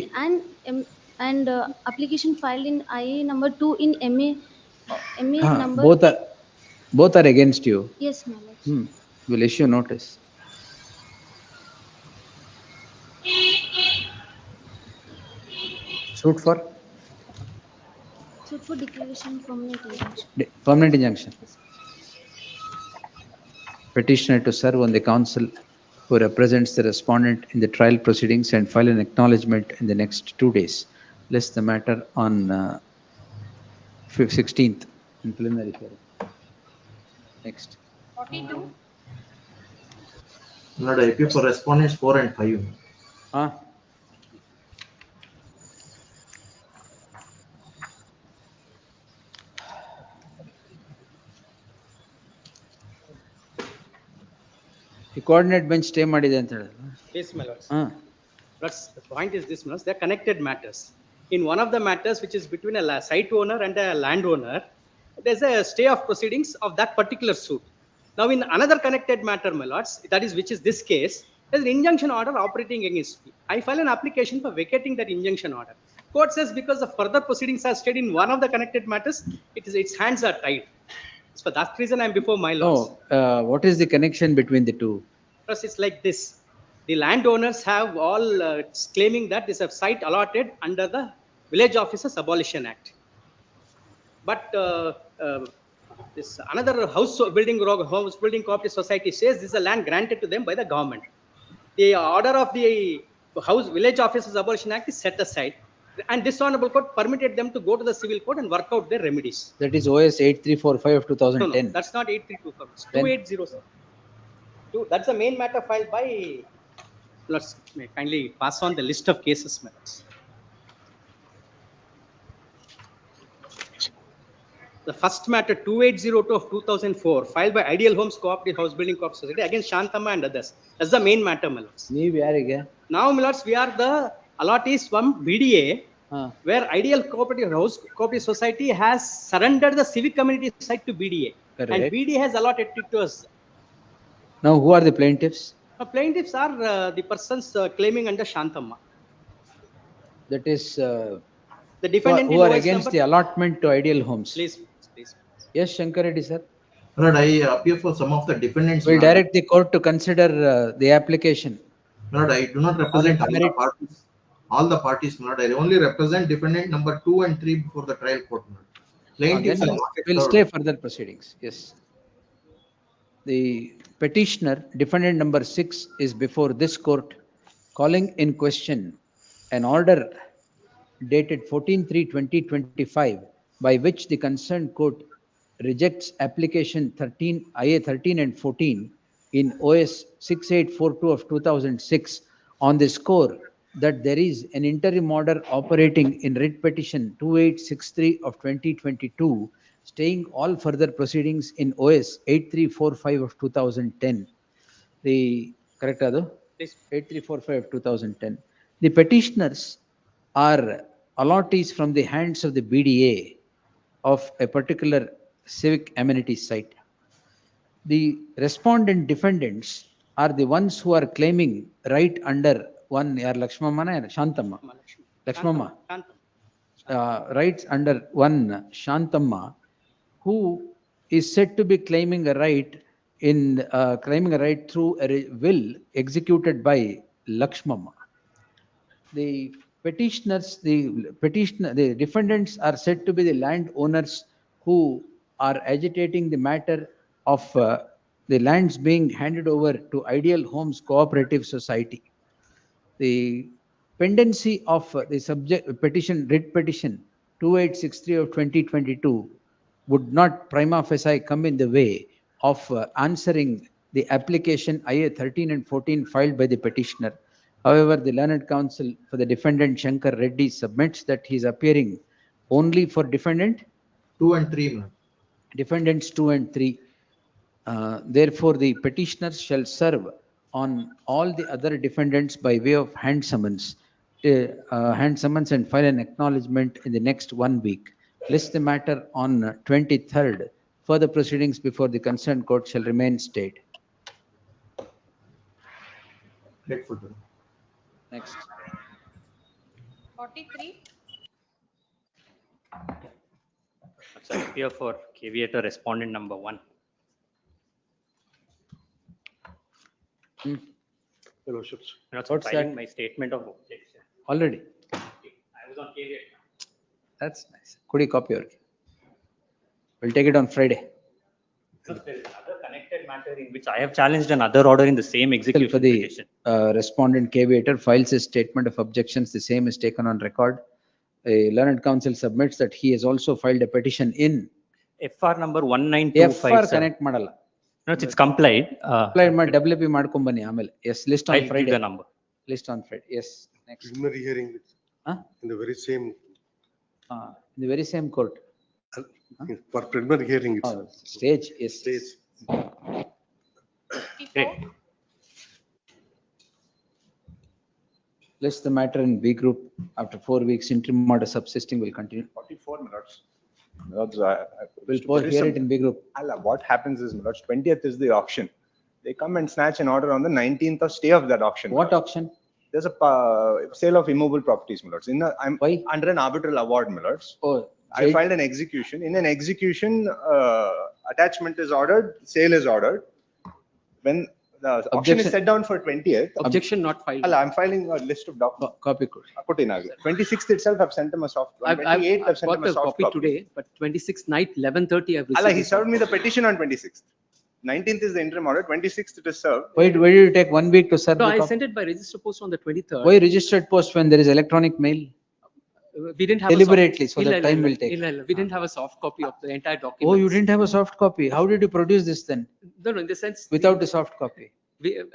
and application filed in IA number 2 in MA number. Both are against you. Yes, my lord. Will issue notice. Suit for? Suit for declaration permanent injunction. Permanent injunction. Petitioner to serve on the counsel who represents the respondent in the trial proceedings and file an acknowledgement in the next 2 days. List the matter on 16th in preliminary hearing. Next. 42. Lord, IP for respondents 4 and 5. The coordinate bench stay ಮಾಡಿದೆ ಅಂತ ಹೇಳಿದ್ರು. Yes, my lords. But the point is this, my lords, they're connected matters. In one of the matters which is between a site owner and a landowner, there's a stay of proceedings of that particular suit. Now in another connected matter, my lords, that is which is this case, there's an injunction order operating against me. I file an application for vacating that injunction order. Court says because the further proceedings are stayed in one of the connected matters, its hands are tied. So for that reason, I'm before my lords. What is the connection between the two? Because it's like this. The landowners have all claiming that this is a site allotted under the Village Officers Abolition Act. But this another house building cooperative society says this is a land granted to them by the government. The order of the Village Officers Abolition Act is set aside, and this honorable court permitted them to go to the civil court and work out their remedies. That is OS 8345 of 2010. No, that's not 8324. It's 2807. That's the main matter filed by. Let's kindly pass on the list of cases, matters. The first matter 2802 of 2004 filed by Ideal Homes Cooperative House Building Cooperative Society against Shantama and others. That's the main matter, my lords. Now, my lords, we are the allottees from VDA, where Ideal Cooperative Society has surrendered the civic community site to VDA. Correct. And VDA has allotted it to us. Now, who are the plaintiffs? The plaintiffs are the persons claiming under Shantama. That is The defendant Who in are OS against the number, allotment to ideal homes. please, please. Yes, Shankar Reddy, sir. My lord, I appear for some of the defendants. We'll my lord. direct the court to consider the application. My lord, I do not On represent its all the merit. parties. All the parties, my lord. I only represent defendant number 2 and 3 before the trial court. My lord. Plaintiffs Then are not we'll served. stay further proceedings. Yes. The petitioner, defendant number 6, is before this court, calling in question an order dated 14/3/2025, by which the concerned court rejects application 13, IA 13 and 14 in OS 6842 of 2006 on the score that there is an interim order operating in writ petition 2863 of 2022, staying all further proceedings in OS 8345 of 2010. The correct Adu? Please. 8345 of 2010. The petitioners are allottees from the hands of the BDA of a particular civic amenity site. The respondent defendants are the ones who are claiming right under one Lakshmamma and Shantamma. Lakshmamma. Rights under one Shantamma, who is said to be claiming a right through a will executed by Lakshmamma. The the defendants are said to be the landowners who are agitating the matter of the lands being handed over to Ideal Homes Cooperative Society. The pendency of the subject petition, writ petition 2863 of 2022 would not prima facie come in the way of answering the application IA 13 and 14 filed by the petitioner. However, the learned counsel for the defendant Shankar Reddy submits that he is appearing only for defendant 2 and 3. My lord. defendants 2 and 3. Therefore, the petitioners shall serve on all the other defendants by way of hand summons and file an acknowledgement in the next 1 week. List the matter on 23rd. Further proceedings before the concerned court shall remain stayed. Grateful. Next. 43. Sir, here for caveator respondent number 1. Hmm. Not What's filing that? my statement of objection. Already. I was on caveat. That's nice. Could you copy your? We'll take it on Friday. So there is another connected matter in which I have challenged another order in the same execution For the petition. respondent caveator files a statement of objections. The same is taken on record. A learned counsel submits that he has also filed a petition in FR number 1925. FR connect ಮಾಡಲ್ಲ. No, it's complied. Apply ಮಾಡಿ WP ಮಾಡ್ಕೊಂಡ್ ಬನ್ನಿ ಆಮೇಲೆ. Yes, list on I'll give Friday. the number. List on Friday. Yes. Next. Preliminary hearing Huh? in the very same, In the very same court. for preliminary hearing. Stage. Yes. Stage. Great. List the matter in B group. After 4 weeks, interim order subsisting will continue. 44 minutes. We'll hear it in B group. What happens is, my lords, 20th is the auction. They come and snatch an order on the 19th of stay of that auction. What auction? There's a sale of immovable properties, my lords. I'm under an arbitral award, my lords. Oh, I filed an execution. In an execution, attachment is ordered, sale is ordered. When the auction is set down for 20th. Objection not filed. I'm filing a list of documents. Copy code. Put in again. 26th itself, I've sent him a soft copy. I've 28th, I've sent got him a the soft copy copy. today, but 26th night, 11:30, I've received. He it. served me the petition on 26th. 19th is the interim order, 26th it is served. Why did you take 1 week to serve? No, the I copy? sent it by register post on the 23rd. Why registered post when there is electronic mail? We didn't have Deliberately, a so that time will take. We didn't have a soft copy of the entire document. Oh, you didn't have a soft copy. How did you produce this then? No, in the sense. Without a soft copy?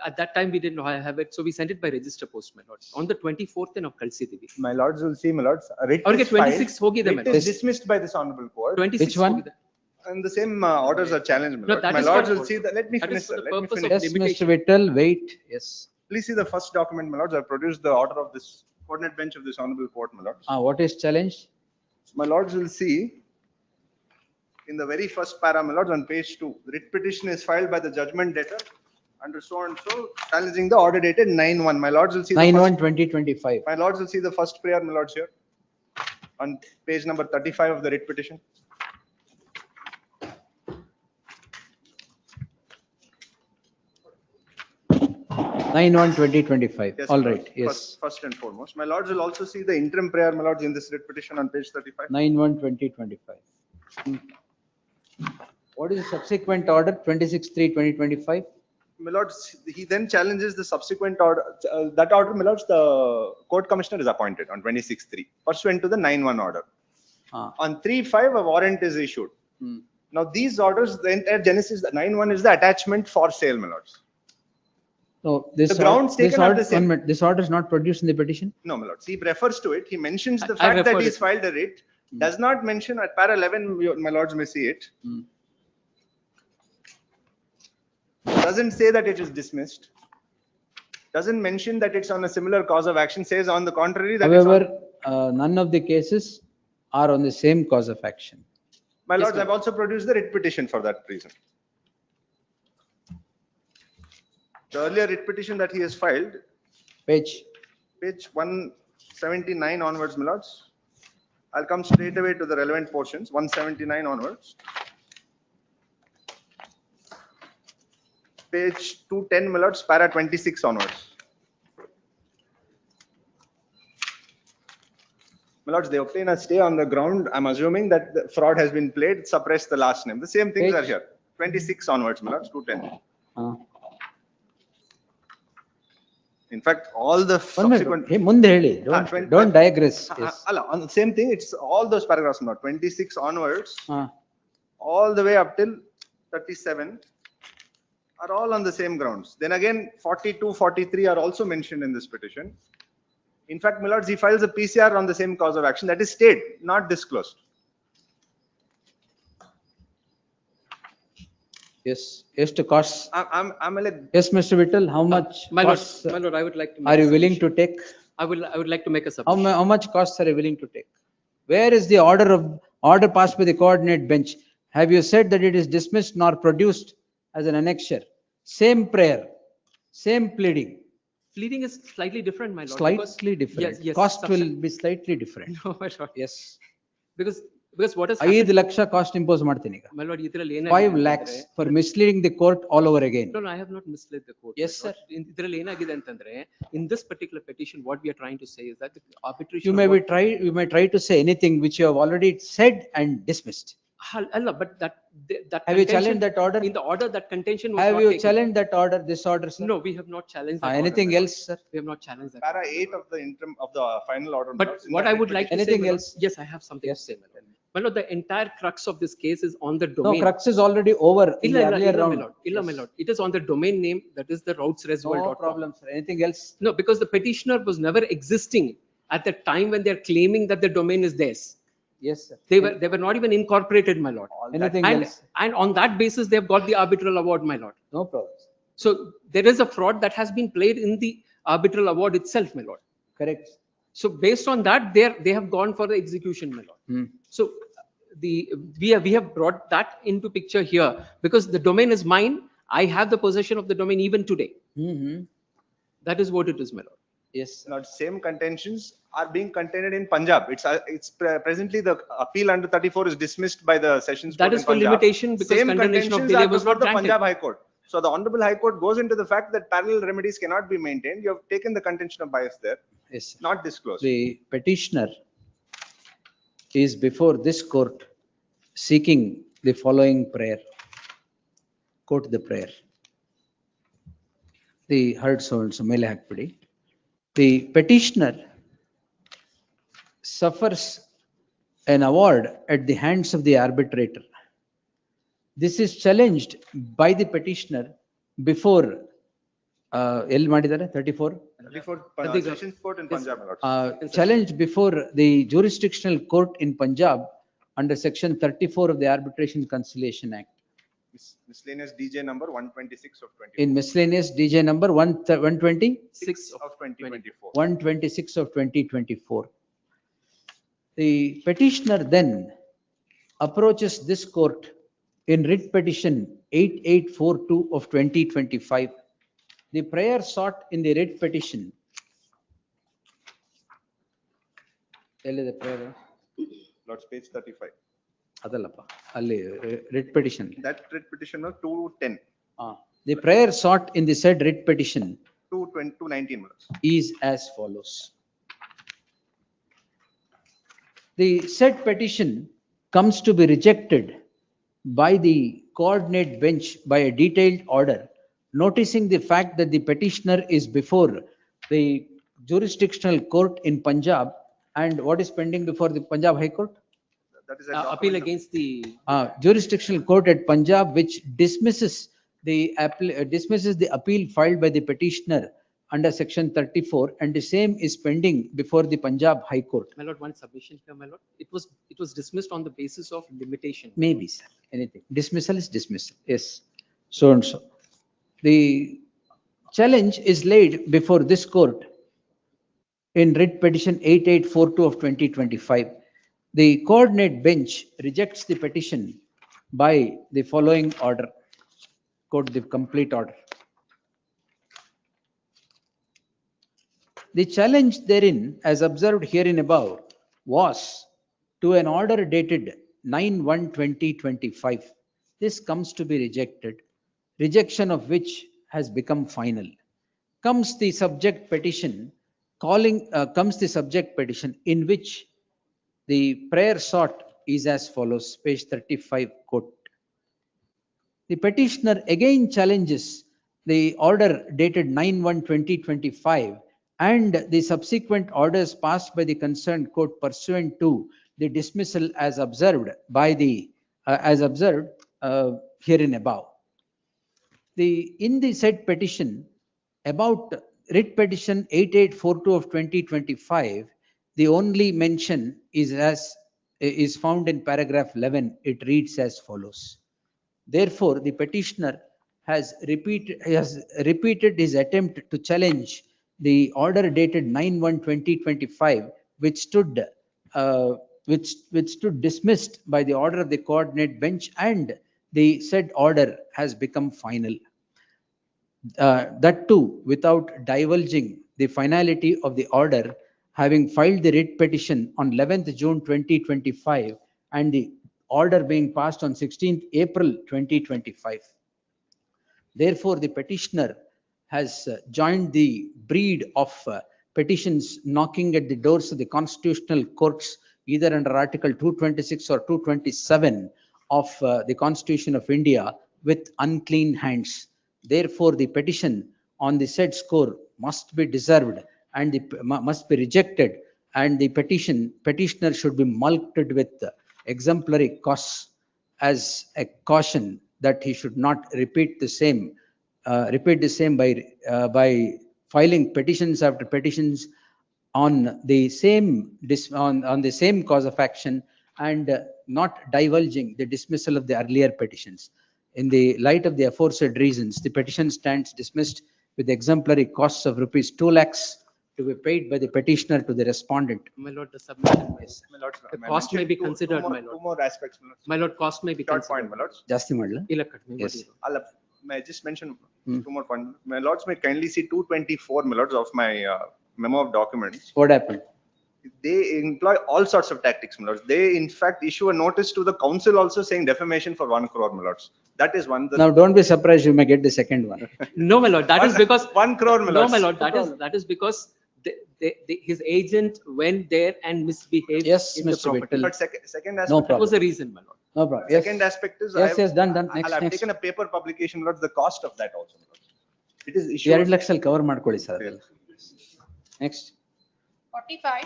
At that time, we didn't have it, so we sent it by register post, my lords. On the 24th and of Kalsidivi. My lords will see, my lords. Writ Okay, is filed. 26th hogi the Writ is dismissed by this honorable court. 26th Which one? hogi the- And the same orders are challenged, my No, lords. that My is lords for- will see that. Let me that is finish, for sir. the Let me purpose of finish. Yes, limitation. Mr. Vittal, wait. Yes. Please see the first document, my lords. I've produced the order of this coordinate bench of this honorable court, my lords. What is challenged? My lords will see in the very first para, my lords, on page 2, the writ petition is filed by the judgment debtor under so and so, challenging the order dated 9/1. My lords will see the 9/1/2025. My lords will see the first prayer, my lords, here. on page number 35 of the writ petition. Nine one 2025. Yes, All my right, lords. yes. First and foremost, my lords will also see the interim prayer, my lords, in this writ petition on page 35. 9/1/2025. What is the subsequent order? 26/3/2025? My lords, he then challenges the subsequent order, that order, my lords, the court commissioner is appointed on 26/3 pursuant to the 9/1 order. On 3/5, a warrant is issued. Now these orders, the entire genesis, the 9/1 is the attachment for sale, my lords. No, this The grounds taken are the same. This order is not produced in the petition? No, my lords, he refers to it. He mentions the I fact that referred he's it. filed a writ, does not mention at para 11, my lords may see it. Doesn't say that it is dismissed. Doesn't mention that it's on a similar cause of action, says on the contrary that it's on. However, none of the cases are on the same cause of action. My lords, I've also produced the writ petition for that reason. The earlier writ petition that he has filed, Page 179 onwards, my lords. I'll come straight away to the relevant portions, 179 onwards. Page 210, my lords, para 26 onwards. My lords, they obtain a stay on the ground. I'm assuming that the fraud has been played, suppress the last name. The same things are here. 26 onwards, my lords, 210. In fact, all the subsequent. Hey, ಮುಂದೆ ಹೇಳಿ. Don't digress. Yes. On the same thing, it's all those paragraphs, not 26 onwards, all the way up till 37 are all on the same grounds. Then again, 42, 43 are also mentioned in this petition. In fact, my lords, he files a PCR on the same cause of action, that is stayed, not disclosed. Yes, ಎಷ್ಟು costs? ಆಮೇಲೆ Yes, Mr. Vittal, how much My lord, costs my lord, I would like to. are you willing to take? I would like to make a submission. How much costs are you willing to take? Where is the order passed by the coordinate bench? Have you said that it is dismissed nor produced as an annexure? Same prayer, same pleading. Pleading is slightly different, my lord. Slightly different. Yes, Cost will be slightly different. No, my lord. Yes. Because what is 5 lakh cost impose ಮಾಡ್ತೀನಿ ಈಗ. My lord, ಇದರಲ್ಲಿ 5 lakhs for misleading the court all over again. No, I have not misled the court. Yes, sir. ಇದರಲ್ಲಿ ಏನಾಗಿದೆ ಅಂತಂದ್ರೆ, in this particular petition, what we are trying to say is that the arbitration. You may try to say anything which you have already said and dismissed. Allah, but that Have you challenged that order? In the order, that contention was Have not you taken. challenged that order, this order, sir? No, we have not challenged that order, Anything my else, sir? We have not challenged that. Para 8 of the interim of the final order. But what I would like to say. Anything my lord- else? Yes, I have something to say, my lord. My lord, the entire crux of this case is on the No, domain. crux is already over in the earlier my round. lord. Illa, my lord. It is on the domain name, that is the routes No reservoir. problem, sir. Anything else? No, because the petitioner was never existing at the time when they are claiming that the domain is theirs. Yes, sir. They were not even incorporated, my lord. Anything And, else? and on that basis, they have got the arbitral award, my lord. No problem. So there is a fraud that has been played in the arbitral award itself, my lord. Correct. So based on that, they have gone for the execution, my lord. So we have brought that into picture here because the domain is mine. I have the possession of the domain even today. That is what it is, my lord. Yes. Not same contentions are being contended in Punjab. It's presently the appeal under 34 is dismissed by the sessions court That in is for Punjab. limitation because Same condemnation of contentions delay are was before not the granted. Punjab High Court. So the Honorable High Court goes into the fact that parallel remedies cannot be maintained. You have taken the contention of bias there. Yes, sir. Not disclosed. The petitioner is before this court seeking the following prayer. Quote the prayer. The heard so and so ಮೇಲೆ ಹಾಕ್ಬಿಡಿ. The petitioner suffers an award at the hands of the arbitrator. This is challenged by the petitioner before ಎಲ್ಲಿ ಮಾಡಿದ್ದಾರೆ 34 Before sessions court in Punjab. my lords. challenged before the jurisdictional court in Punjab under section 34 of the Arbitration Conciliation Act. Miscellaneous DJ number 126 of 20. In miscellaneous DJ number 126 of 2024. 126 of 2024. The petitioner then approaches this court in writ petition 8842 of 2025. The prayer sought in the writ petition. Tell the prayer. Lord's page 35. ಅದಲ್ಲಪ್ಪ ಅಲ್ಲಿ writ petition. That writ petition was 210, The prayer sought in the said writ petition 220, 219 my lords. is as follows. The said petition comes to be rejected by the coordinate bench by a detailed order, noticing the fact that the petitioner is before the jurisdictional court in Punjab, and what is pending before the Punjab High Court? That is a Appeal document of- against the, Jurisdictional court at Punjab, which dismisses the appeal filed by the petitioner under section 34, and the same is pending before the Punjab High Court. my lord, one submission here, my lord. It was dismissed on the basis of limitation. Maybe, sir, anything. Dismissal is dismissal, yes, so and so. The challenge is laid before this court in writ petition 8842 of 2025. The coordinate bench rejects the petition by the following order. Quote the complete order. The challenge therein, as observed herein above, was to an order dated 9/1/2025. This comes to be rejected, rejection of which has become final. Comes the subject petition in which the prayer sought is as follows, page 35, quote. The petitioner again challenges the order dated 9/1/2025 and the subsequent orders passed by the concerned court pursuant to the dismissal as observed herein above. In the said petition about writ petition 8842 of 2025, the only mention is found in paragraph 11. It reads as follows. Therefore, the petitioner has repeated his attempt to challenge the order dated 9/1/2025, which stood dismissed by the order of the coordinate bench, and the said order has become final. That too without divulging the finality of the order, having filed the writ petition on 11th June 2025 and the order being passed on 16th April 2025. Therefore, the petitioner has joined the breed of petitions knocking at the doors of the constitutional courts, either under Article 226 or 227 of the Constitution of India, with unclean hands. Therefore, the petition on the said score must be deserved and must be rejected, and the petitioner should be mulcted with exemplary costs as a caution that he should not repeat the same by filing petitions after petitions on the same cause of action and not divulging the dismissal of the earlier petitions. In the light of the aforesaid reasons, the petition stands dismissed with exemplary costs of rupees 2 lakhs to be paid by the petitioner to the respondent. My lord, the submission, My lords, the may I cost may mention be considered, my Two lord. more aspects, my lords. My lord, cost may be Short point, considered. my lords. ಜಾಸ್ತಿ ಮಾಡಲ? ಇಲ್ಲ ಕಡಿಮೆ Yes. ಮಾಡಿ. May I just mention two more points? My lords may kindly see 224, my lords, of my memo of documents. What happened? They employ all sorts of tactics, my lords. They in fact issue a notice to the council also saying defamation for 1 crore, my lords. That is one. Now, don't be surprised, you may get the second one. No, my lord, that is because. 1 crore, my No, lords. my lord, that is because his agent went there and misbehaved Yes, in the Mr. property. Vittal. But second No aspect, That was problem. the reason, my lord. No problem. Yes. second aspect is Yes, yes, done. Next, I've next. taken a paper publication, my lords, the cost of that also, my lords. It is 2 issued. ಲಕ್ಷದಲ್ಲಿ cover ಮಾಡ್ಕೊಳ್ಳಿ sir. Next. 45.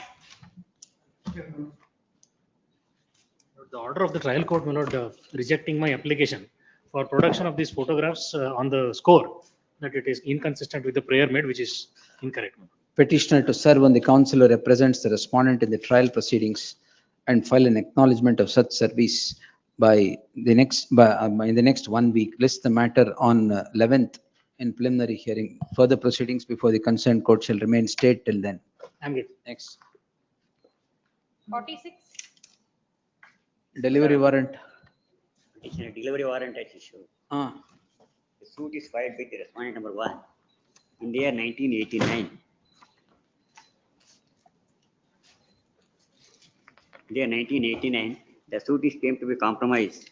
The order of the trial court, my lord, rejecting my application for production of these photographs on the score, that it is inconsistent with the prayer made, which is incorrect. my lord. Petitioner to serve on the counsel who represents the respondent in the trial proceedings and file an acknowledgement of such service in the next 1 week. List the matter on 11th in preliminary hearing. Further proceedings before the concerned court shall remain stayed till then. I'm good. Next. 46. Delivery warrant. Delivery warrant has issued. The suit is filed with the respondent number 1 in the year 1989. There 1989, the suit is claimed to be compromised.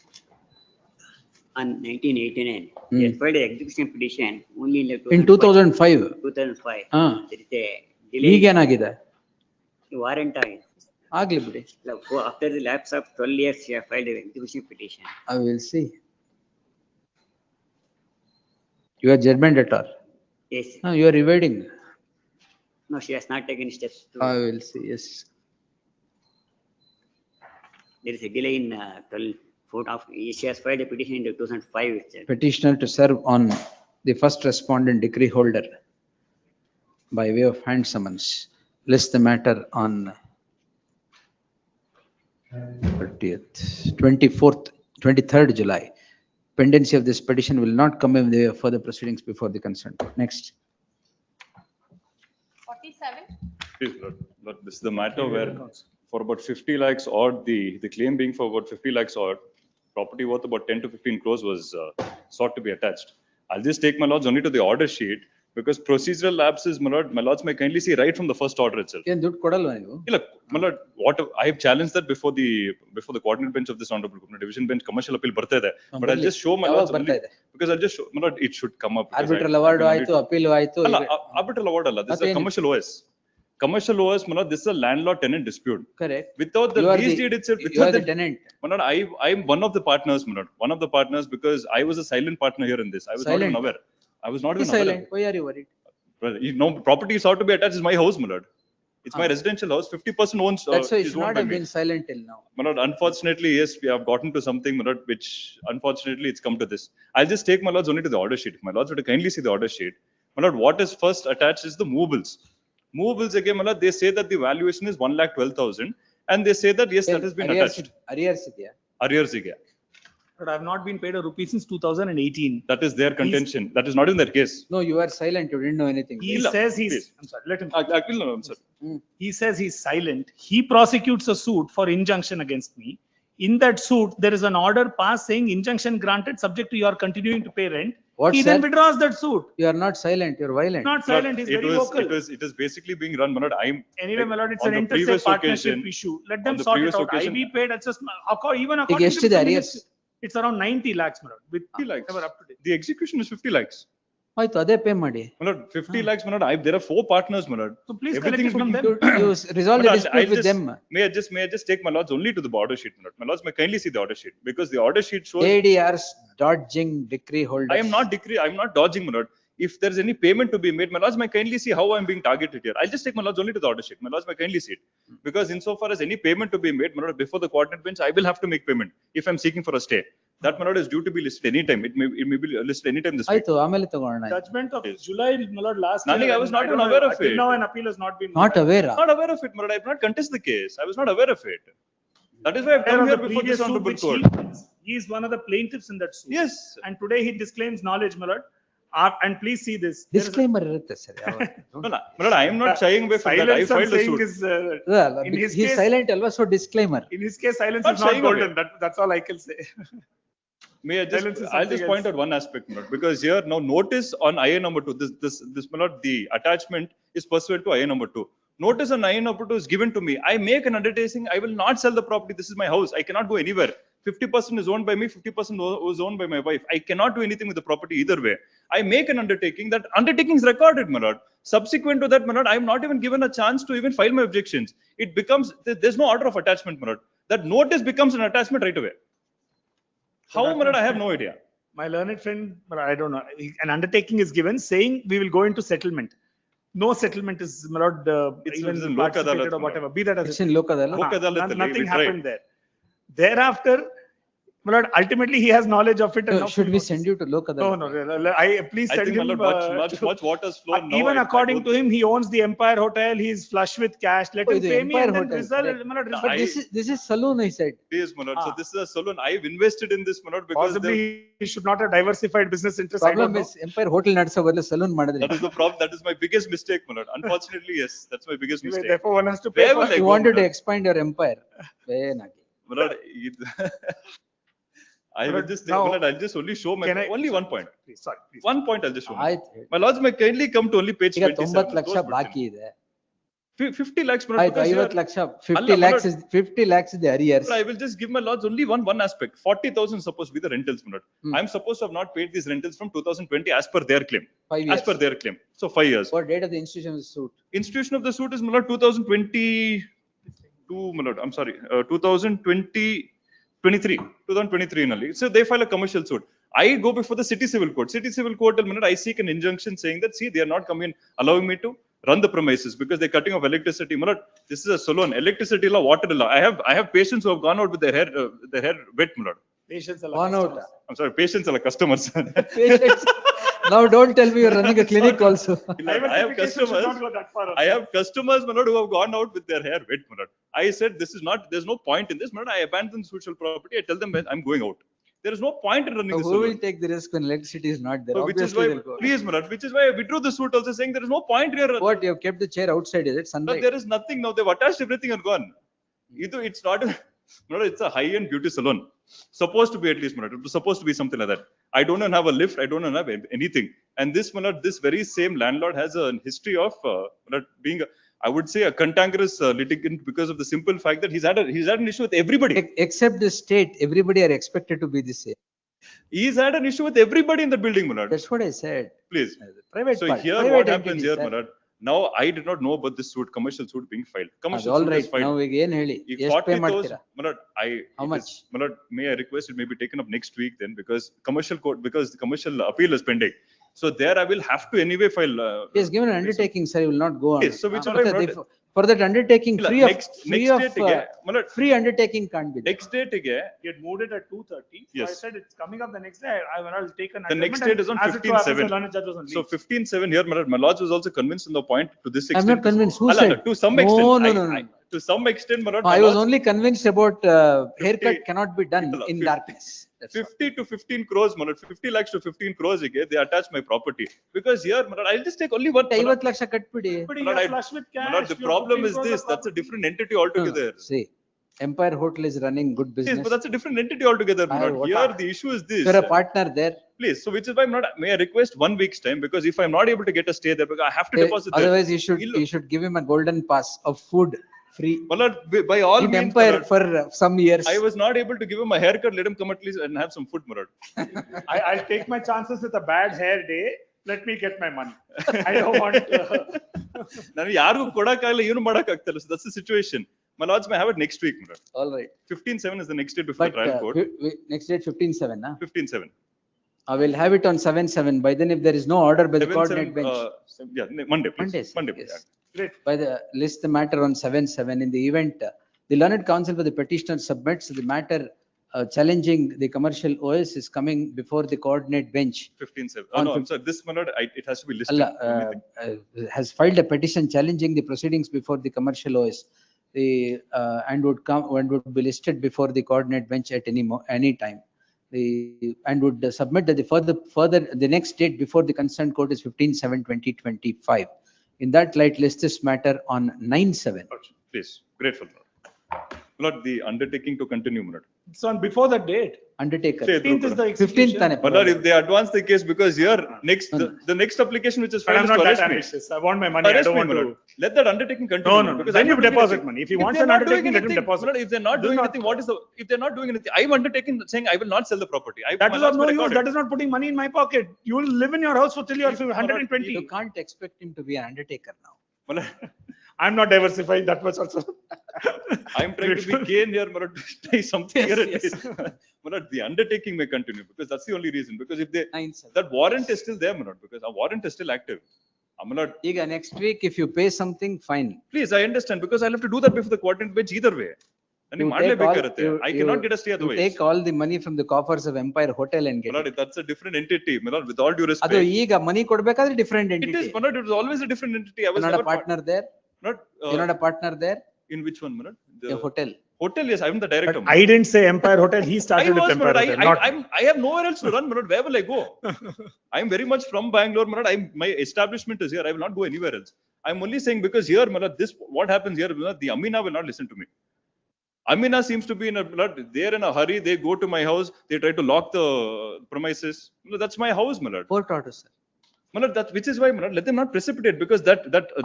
On 1989, they filed an execution petition only in the In 2005. 2005. Ah. There is a delay. ಈಗೇನಾಗಿದೆ? Warrant ಆಗಿದೆ. ಆಗ್ಲಿ ಬಿಡಿ. After the lapse of 12 years, she has filed an execution petition. I will see. You are judgment debtor. Yes. No, you are evading. No, she has not taken steps to. I will see, yes. There is a delay in 12. She has filed a petition in 2005 itself. Petitioner to serve on the first respondent decree holder by way of hand summons. List the matter on 30th, 24th, 23rd July. Pendency of this petition will not come in the way of further proceedings before the concerned court. Next. 47. Please, but this is the matter where for about 50 lakhs odd, the claim being for about 50 lakhs odd, property worth about 10 to 15 crores was sought to be attached. I'll just take my lords only to the order sheet because procedural lapses, my lords may kindly see right from the first order itself. Look, my lord, what I have challenged that before the coordinate bench of this honorable division bench commercial appeal barte hai. But I'll just show my lords only, because I'll just show, my lord, it should come up. Arbitral award ಆಯ್ತು, appeal ಆಯ್ತು. Arbitral award alla. This is a commercial OS. Commercial OS, Manoj, this is a landlord-tenant dispute. Correct. Without the lease deed itself, you are the tenant. Manoj, I'm one of the partners, Manoj. One of the partners because I was a silent partner here in this. I was not even aware. I was not even aware. Silent. Why are you worried? Brother, you know, property is ought to be attached. Is my house, Manoj. It's my residential house. 50% owns. That's why you should not have been silent till now. Manoj, unfortunately, yes, we have gotten to something, Manoj, which unfortunately it's come to this. I'll just take my lords only to the order sheet. My lords would kindly see the order sheet. Manoj, what is first attached is the movables. Movables again, Manoj, they say that the valuation is 1,12,000, and they say that yes, that has been attached. Arrears idya. Arrears idya. But I have not been paid a rupee since 2018. That is their contention. That is not in their case. No, you are silent. You didn't know anything. He says he's. I'm sorry. Let him. I'm sorry. He says he's silent. He prosecutes a suit for injunction against me. In that suit, there is an order passed saying injunction granted subject to your continuing to pay rent. What, he sir? then withdraws that suit. You are not silent. You are violent. Not silent. He's very vocal. It is basically being run, Manoj. Anyway, my lord, it's an interstate partnership issue. Let them sort it out. I be paid. It's just even according to the arrears. It's around 90 lakhs, my lord. With 50 lakhs. The execution is 50 lakhs. ಆಯ್ತು ಅದೇ pay ಮಾಡಿ. Manoj, 50 lakhs, Manoj. There are 4 partners, Manoj. So please everything collect it from them. You resolve the dispute with them. May I just take my lords only to the order sheet, Manoj. My lords may kindly see the order sheet because the order sheet shows. ADR's dodging decree holders. I am not dodging, Manoj. If there is any payment to be made, my lords may kindly see how I am being targeted here. I'll just take my lords only to the order sheet. My lords may kindly see it. Because insofar as any payment to be made, my lord, before the coordinate bench, I will have to make payment if I'm seeking for a stay. That, my lord, is due to be listed anytime. It may be listed anytime this week. ಆಯ್ತು ಆಮೇಲೆ ತಗೋಣ. Judgment of July, my lord, last Nani, year. I was not even aware of it. Till now, an appeal has not been. Not aware. Not aware of it, my lord. I have not contested the case. I was not aware of it. That is why I have come here before this honorable court. He is one of the plaintiffs in that suit. Yes. And today he disclaims knowledge, my lord. And please see this. Disclaimer ಇರುತ್ತೆ sir. No, I am not shying away from that. I filed the suit. He is silent alwa, so disclaimer. In his case, silence is not golden. That's all I can say. May I just, I'll just point out one aspect, Manoj, because here now notice on IA number 2, this Manoj, the attachment is pursuant to IA number 2. Notice on IA number 2 is given to me. I make an undertaking. I will not sell the property. This is my house. I cannot go anywhere. 50% is owned by me. 50% was owned by my wife. I cannot do anything with the property either way. I make an undertaking. That undertaking is recorded, Manoj. Subsequent to that, Manoj, I am not even given a chance to even file my objections. It becomes, there's no order of attachment, Manoj. That notice becomes an attachment right away. How, Manoj, I have no idea. My learned friend, I don't know, an undertaking is given saying we will go into settlement. No settlement is, my lord, even participated or whatever. Be that as it's in Lok Adalat. Nothing happened there. Thereafter, my lord, ultimately he has knowledge of it. And should we send you to Lok Adalat? No. Please send him. Much water's flown now. Even according to him, he owns the Empire Hotel. He is flush with cash. Let him pay me and then result. But this is saloon, I said. Yes, Manoj. So this is a saloon. I've invested in this, Manoj, because possibly he should not have diversified business interests. Problem is Empire Hotel nadso badlu saloon madidre. That is the problem. That is my biggest mistake, Manoj. Unfortunately, yes, that's my biggest mistake. Therefore, one has to pay. You wanted to expand your empire. Manoj, I'll just only show only one point. Please, sorry, please. One point I'll just show. My lords may kindly come to only page 27. 90 lakh ಬಾಕಿ ಇದೆ. 50 lakhs, my lord, ಆಯ್ತು because here- 50 lakh 50 Allah, my lakhs lord. is 50 lakhs is the arrears. I will just give my lords only one aspect. 40,000 supposed to be the rentals, my lord. I'm supposed to have not paid these rentals from 2020 as per their claim. 5 years. As per their claim. So 5 years. What date of the institution of the suit? Institution of the suit is, my lord, 2022, my lord. I'm sorry, 2023 only. So they file a commercial suit. I go before the city civil court. City civil court, my lord, I seek an injunction saying that, see, they are not coming, allowing me to run the premises because they're cutting off electricity. My lord, this is a salon. Electricity law, water law. I have patients who have gone out with their hair wet, my lord. Patients are One out. I'm sorry, patients are like customers. Patients. Now don't tell me you're running a clinic also. I have customers. I have customers, my lord, who have gone out with their hair wet, my lord. I said, this is not, there's no point in this, my lord. I abandon the social property. I tell them I'm going out. There is no point in running this. Who will take the risk when electricity is not there? So which is Obviously why, they'll go. please, my lord, which is why I withdrew the suit also saying there is no point here. What, you have kept the chair outside, is it? No, Sunlight? there is nothing now. They've attached everything and gone. It's not, no, it's a high-end beauty salon. Supposed to be at least, my lord. It was supposed to be something like that. I don't even have a lift. I don't even have anything. And this, my lord, this very same landlord has a history of being, I would say, a cantankerous litigant because of the simple fact that he's had an issue with everybody. Except the state, everybody are expected to be the same. He's had an issue with everybody in the building, my lord. That's what I said. Please. Private So part, here, private what happens entity, here, sir. my lord? Now, I did not know about this suit, commercial suit being filed. Commercial All suit right. is filed. Now we again ಹೇಳಿ If ಎಷ್ಟು pay 40,000, ಮಾಡ್ತೀರಾ? my lord, How much? My lord, may I request it may be taken up next week then because commercial court, because the commercial appeal is pending. So there I will have to anyway file. He has given an undertaking, sir. He will not go on. Yes, so which Because is why they- for that undertaking, ಇಲ್ಲ, free of, next date ಗೆ, my lord, free undertaking can't be there. next date ಗೆ, He had moved it at 2:30. So I Yes. said it's coming up the next day. I'll take an the next adjournment date and is on as it so happens, 15/7. the learned judge was on So leave. 15/7 here, my lord was also convinced on the point to this extent. I'm not convinced. Who Allah, said? to some No, extent. no, no, no. To some extent, my lord. I my was lords, only convinced about haircut cannot be done in 50 darkness. That's all. 50 to 15 crores, my lord, 50 lakhs to 15 crores again, they attach my property. Because here, my lord, I'll just take only one. my lord, 50 lakh ಕಟ್ಬಿಡಿ. But my lord, you're flush with my lord, cash. the You're problem 15 is crores this, of that's a property. different entity altogether. See, Empire Hotel is running good Yes, business. but that's a different entity altogether, my lord. what Here, are- the issue is this. You're a partner there. Please, so which is why I'm not, may I request 1 week's time, because if I'm not able to get a stay there, because I have to deposit there. Otherwise, you should give him a golden pass of food free My lord, by all in means, my Empire lord, for some years. I was not able to give him a haircut, let him come at least and have some food, my lord. I'll take my chances with a bad hair day. Let me get my money. I don't want. ನಾನು ಯಾರಿಗೂ ಕೊಡಕ್ಕಾಗಲ್ಲ ಏನು ಮಾಡಕ್ಕಾಗ್ತಲ್ಲ, so that's the situation. My lords may have it next week, my lord. All right. 15/7 is the next date before But the trial court. next date 15/7. 15/7. I will have it on 7/7. By then, if there is no order by the 7/7, coordinate bench, yeah, Monday, please. Monday, sir, Monday, yes. yeah. Great. by the list the matter on 7/7. In the event, the learned counsel for the petitioner submits the matter challenging the commercial OS is coming before the coordinate bench. 15/7. Oh, no, I'm sorry. This, my lord, it has to be listed. Allah, has filed a petition challenging the proceedings before the commercial OS. And would be listed before the coordinate bench at any time. And would submit that the the next date before the concerned court is 15/7/2025. In that light, list this matter on 9/7. Please, grateful. My lord, the undertaking to continue, my lord. It's on before that date. Undertaker. 15th is the 15th execution. ತಾನೆ My lord, if they advance the case, because here, the next application which is But filed I'm is not to that arrest me. ambitious. I want my money. I Arrest don't me, want my to. lord. Let that undertaking continue. No. because Then I'm you not doing deposit anything. money. If he If wants they're an not doing undertaking, let him anything, deposit. my lord, if they're not doing anything, if they're not doing anything, I'm undertaking saying I will not sell the property. That my is of lords no may use. record it. That is not putting money in my pocket. You will live in your house for till you are 120. You can't expect him to be an undertaker now. My lord, I'm not diversifying that much also. I'm trying to be keen here, my lord, to try something Yes, here at yes. least. My lord, the undertaking may continue because that's the only reason. Because if they, 9/7. that warrant is still there, my lord, because our warrant is still active. My lord, ಈಗ next week, if you pay something, fine. please, I understand because I'll have to do that before the coordinate bench either way. And You I cannot get a stay you otherwise. take all the money from the coffers of Empire Hotel and My get lord, it. that's a different entity. My lord, with all due respect. ಅದು ಈಗ ಮನಿ ಕೊಡ್ಬೇಕಾದ್ರೆ different It entity. is, my lord, it was always a different entity. I was You're not never a partner there. Not, You're not a partner there. in which one, my lord? The hotel. Hotel, yes, I'm the director. I didn't say Empire Hotel. He I started with was, Empire my Hotel. lord, Not I have nowhere else to run, my lord. Where will I go? I'm very much from Bangalore, my lord. My establishment is here. I will not go anywhere else. I'm only saying because here, my lord, what happens here, my lord, the Amina will not listen to me. Amina seems to be they're in a hurry. They go to my house. They try to lock the premises. No, that's my house, my lord. Court order, sir. My lord, which is why, my lord, let them not precipitate because that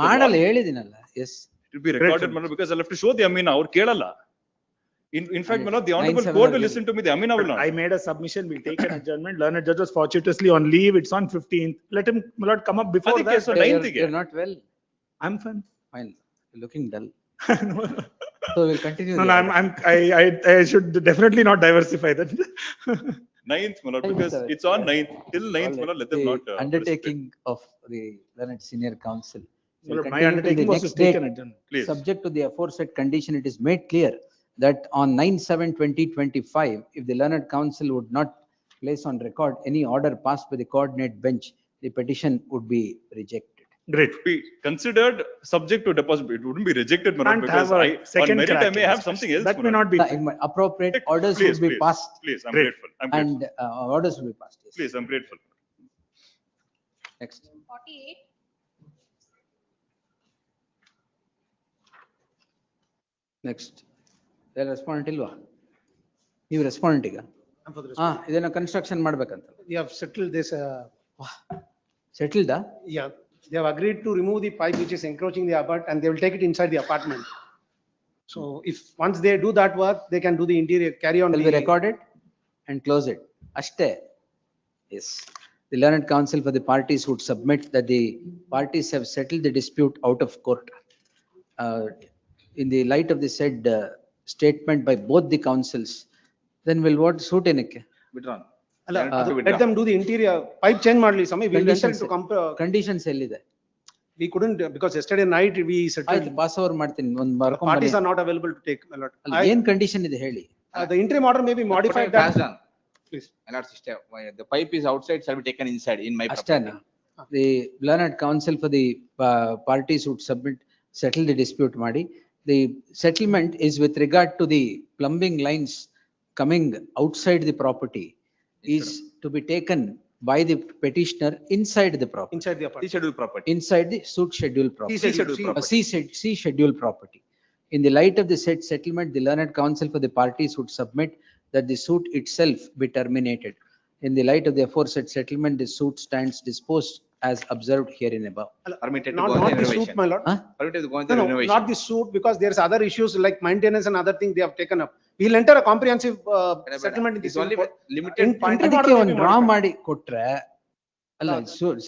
ಮಾಡಲ್ಲ ಹೇಳಿದಿನಲ್ಲ. Yes. It will be recorded, my lord, because I'll have to show the Amina or Kerala. In fact, my lord, the honorable 9/7 court will again. listen to me, the Amina will not. I made a submission, we'll take an adjournment. Learned judge was fortuitously on leave, it's on 15th. Let him, my lord, come up before Adike, that. so but- 9th You're again. not well. I'm fine. Fine. You're looking dull. No, So we'll continue. no, the I'm, order. I should definitely not diversify that. 9th, my lord, Ninth, because sir. it's on 9th. Till 9th, my lord, let them The not. undertaking of the learned senior counsel. My will lord, my continue till undertaking the was to next take date. an adjournment. Please. Subject to the aforesaid condition, it is made clear that on 9/7/2025, if the learned counsel would not place on record any order passed by the coordinate bench, the petition would be rejected. Great. Be considered subject to deposit. It wouldn't be rejected, my lord, Can't because have a I, on second merit, I crack may in have this something question. else. That my may lord. not be. The appropriate orders Please, would be please, passed Please, I'm Great. grateful. I'm grateful. and orders will be passed. Yes. Please, I'm grateful. Next. 48. Next. They'll respond ಇಲ್ವಾ? ನೀವು respondent ಈಗ? ಇದನ್ನ construction ಮಾಡ್ಬೇಕಂತ. We have settled this, ಸೆಟಲ್ಡಾ? yeah, they have agreed to remove the pipe which is encroaching the apartment and they will take it inside the apartment. So if, once they do that work, they can do the interior, carry on. Will be recorded and close it. ಅಷ್ಟೇ. Yes. The learned counsel for the parties would submit that the parties have settled the dispute out of court. In the light of the said statement by both the counsels, then will what suit ಏನಕ್ಕೆ? Withdrawn. Let them do the interior, pipe change ಮಾಡ್ಲಿ ಸಮಯ, we will enter into Conditions ಎಲ್ಲಿದೆ? we couldn't, because yesterday night we settled. ಆಯ್ತು pass over ಮಾಡ್ತೀನಿ ಒಂದು Parties are not available to take, my lord. ಏನ್ condition ಇದೆ ಹೇಳಿ? The interim order may be modified that. Please. The pipe is outside, shall be taken inside in my ಅಷ್ಟೇನಾ? The learned counsel for the parties would submit, settle the dispute ಮಾಡಿ. The settlement is with regard to the plumbing lines coming outside the property is to be taken by the petitioner inside the property. Inside the apartment. Scheduled property. Inside the suit schedule property. scheduled property. C schedule property. In the light of the said settlement, the learned counsel for the parties would submit that the suit itself be terminated. In the light of the aforesaid settlement, the suit stands disposed as observed herein above. Permitted to Not go on the the suit, renovation. my lord. Permitted to go on No, the no, renovation. not the suit, because there's other issues like maintenance and other things they have taken up. We'll enter a comprehensive settlement in this. It's only limited point. Interim order ಅದಕ್ಕೆ may ಒಂದು be draw modified. ಮಾಡಿ ಕೊಟ್ರೆ ಅಲ್ಲ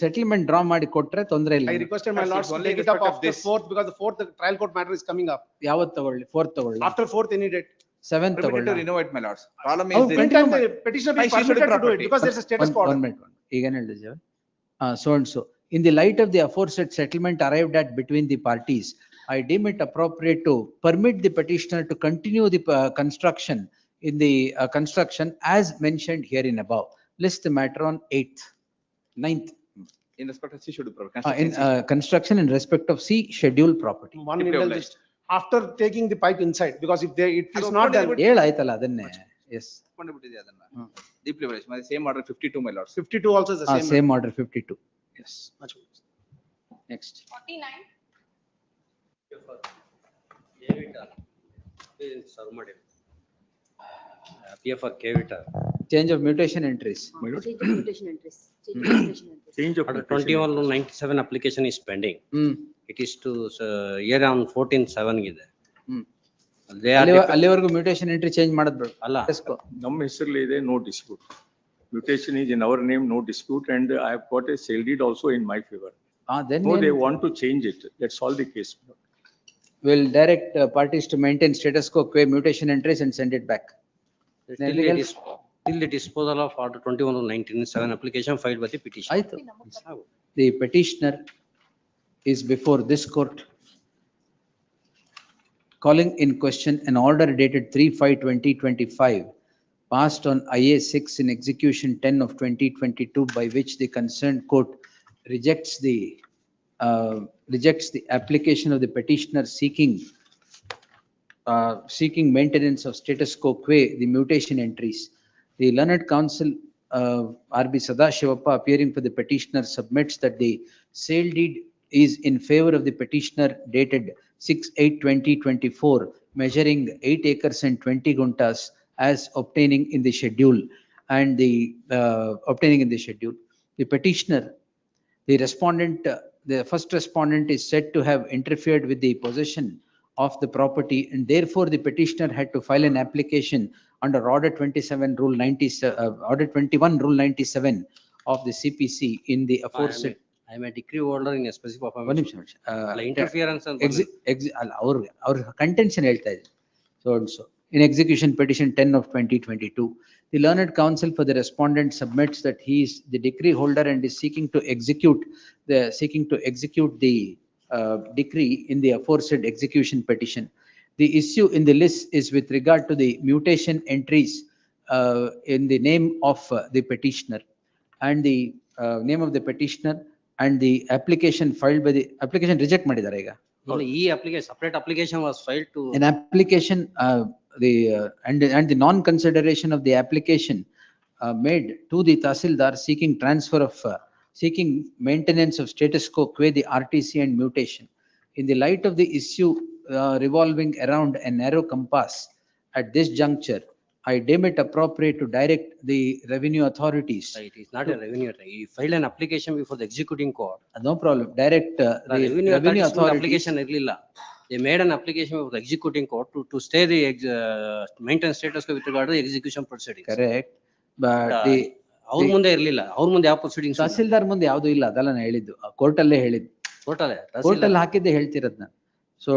settlement draw ಮಾಡಿ ಕೊಟ್ರೆ ತೊಂದ್ರೆ ಇಲ್ಲ. I requested my That's lords to only take it up respect of after this. 4th, because the 4th trial court matter is coming up. ಯಾವತ್ತು ತಗೊಳ್ಳಿ? 4th ತಗೊಳ್ಳಿ? After 4th any date. 7th Permitted to ತಗೊಳ್ಳಿ? renovate, my lords. Problem Oh, is. Meantime, the petitioner By be scheduled permitted to do it property. because there's a status quo. One minute. ಈಗ ಏನ್ ಹೇಳಿದೆ? So and so. In the light of the aforesaid settlement arrived at between the parties, I deem it appropriate to permit the petitioner to continue the construction in the construction as mentioned herein above. List the matter on 8th, 9th. In respect of C scheduled property. In construction in respect of C schedule property. One Deeply indulgence. obliged. After taking the pipe inside, because if they, it is ಅದು not done. ಒಪ್ಕೊಂಡಿದ್ದು ಹೇಳಾಯ್ತಲ್ಲ ಅದನ್ನೇ. Yes. ಒಪ್ಕೊಂಡ್ಬಿಟ್ಟಿದೆ ಅದನ್ನ. Deeply obliged. My same order 52, my lords. 52 also is the same. Same order 52. Yes. Much. Next. 49. Change of mutation entries. Change of. Order 2197 application is pending. It is to year on 14/7 ಇದೆ. They are ಅಲ್ಲಿವರೆಗೂ mutation entry change ಮಾಡೋದು ಅಲ್ಲ. ನಮ್ಮ ಹೆಸರಲ್ಲಿ ಇದೆ, no dispute. Mutation is in our name, no dispute, and I have got a sale deed also in my favor. Then No, they want to change it. That's all the case. will direct parties to maintain status quo, quay mutation entries and send it back. Till the disposal of order 2197 application filed by the petitioner. ಆಯ್ತು. The petitioner is before this court calling in question an order dated 3/5/2025 passed on IA 6 in execution 10 of 2022 by which the concerned court rejects the application of the petitioner seeking maintenance of status quo quay the mutation entries. The learned counsel RB Sadashivappa appearing for the petitioner submits that the sale deed is in favor of the petitioner dated 6/8/2024 measuring 8 acres and 20 guntas as obtaining in the schedule and the obtaining in the schedule. The petitioner, the respondent the first respondent is said to have interfered with the possession of the property, and therefore the petitioner had to file an application under Order 27 Rule 97, Order 21 Rule 97 of the CPC in the aforesaid. I am a decree holder in a specific ಒಂದು offense. ನಿಮಿಷ Interference and ಅವ್ರ contention ಹೇಳ್ತಾ ಇದೆ. So in execution petition 10 of 2022, the learned counsel for the respondent submits that he is the decree holder and is seeking to execute the decree in the aforesaid execution petition. The issue in the list is with regard to the mutation entries in the name of the petitioner and the name of the petitioner and the application filed by the application reject ಮಾಡಿದ್ದಾರೆ ಈಗ. ಈ application, separate application was filed to. An application, and the non-consideration of the application made to the Tahsildar seeking transfer of, seeking maintenance of status quo qua the RTC and mutation. In the light of the issue revolving around a narrow compass at this juncture, I deem it appropriate to direct the revenue authorities. It is not a revenue. You filed an application before the executing court. No problem. Direct the revenue authorities. Application ಇರ್ಲಿಲ್ಲ. They made an application before the executing court to stay the maintenance status quo with regard to the execution proceedings. Correct. But ಅವ್ರ ಮುಂದೆ ಇರ್ಲಿಲ್ಲ. ಅವ್ರ ಮುಂದೆ ಯಾವ proceedings? Tahsildar ಮುಂದೆ ಯಾವ್ದು ಇಲ್ಲ, ಅದಲ್ಲ ನಾನು ಹೇಳಿದ್ದು, ಕೋರ್ಟ್ ಅಲ್ಲೇ ಹೇಳಿದ್ದು. ಕೋರ್ಟ್ ಅಲ್ಲಿ ಹಾಕಿದ್ದೆ ಹೇಳ್ತಿರೋದ್ ನಾನು. So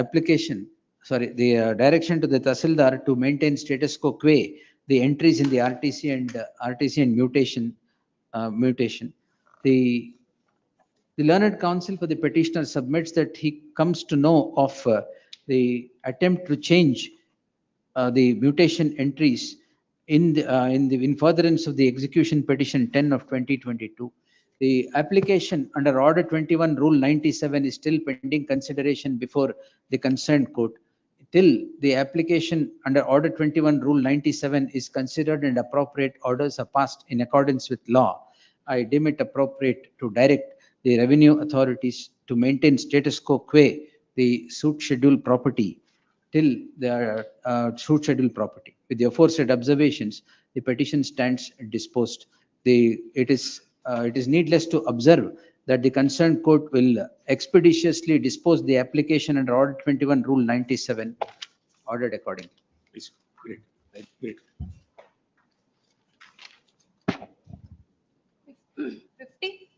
application, sorry, the direction to the Tahsildar to maintain status quo qua the entries in the RTC and mutation. The learned counsel for the petitioner submits that he comes to know of the attempt to change the mutation entries in furtherance of the execution petition 10 of 2022. The application under Order 21 Rule 97 is still pending consideration before the concerned court. Till the application under Order 21 Rule 97 is considered and appropriate orders are passed in accordance with law, I deem it appropriate to direct the revenue authorities to maintain status quo qua the suit schedule property till the suit schedule property. With the aforesaid observations, the petition stands disposed. It is needless to observe that the concerned court will expeditiously dispose the application under Order 21 Rule 97 ordered accordingly. Please, great, great. 50.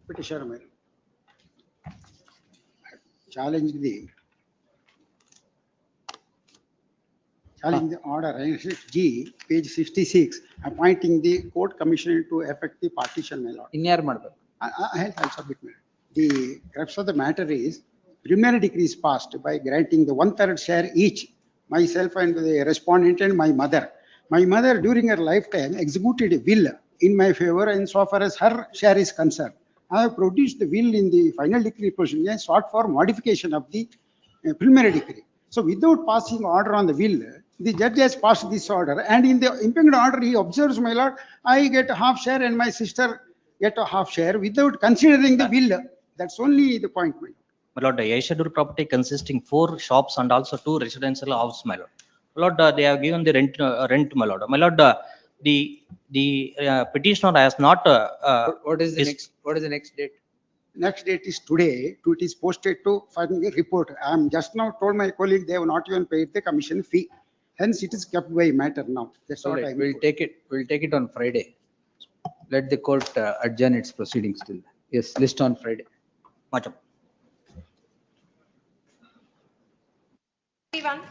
Petitioner may challenge the order G, page 66, appointing the court commissioner to effect the partition, my lord. ಇನ್ಯಾರು ಮಾಡ್ಬೇಕು? I'll submit. The crux of the matter is preliminary decree is passed by granting the 1/3 share each, myself and the respondent and my mother. My mother during her lifetime executed a will in my favor and so far as her share is concerned. I have produced the will in the final decree proceeding and sought for modification of the preliminary decree. So without passing order on the will, the judge has passed this order, and in the impugned order he observes, my lord, I get a half share and my sister get a half share without considering the will. That's only the point, my lord. My lord, the scheduled property consisting 4 shops and also 2 residential houses, my lord. My lord, they have given the rent, my lord. My lord, the petitioner has not. What is the next date? Next date is today. It is posted to final report. I am just now told my colleague they have not even paid the commission fee. Hence it is kept by matter now. That's All what right, I we'll take it on Friday. Let the court adjourn its proceedings till. Yes, list on Friday. Madam. 51.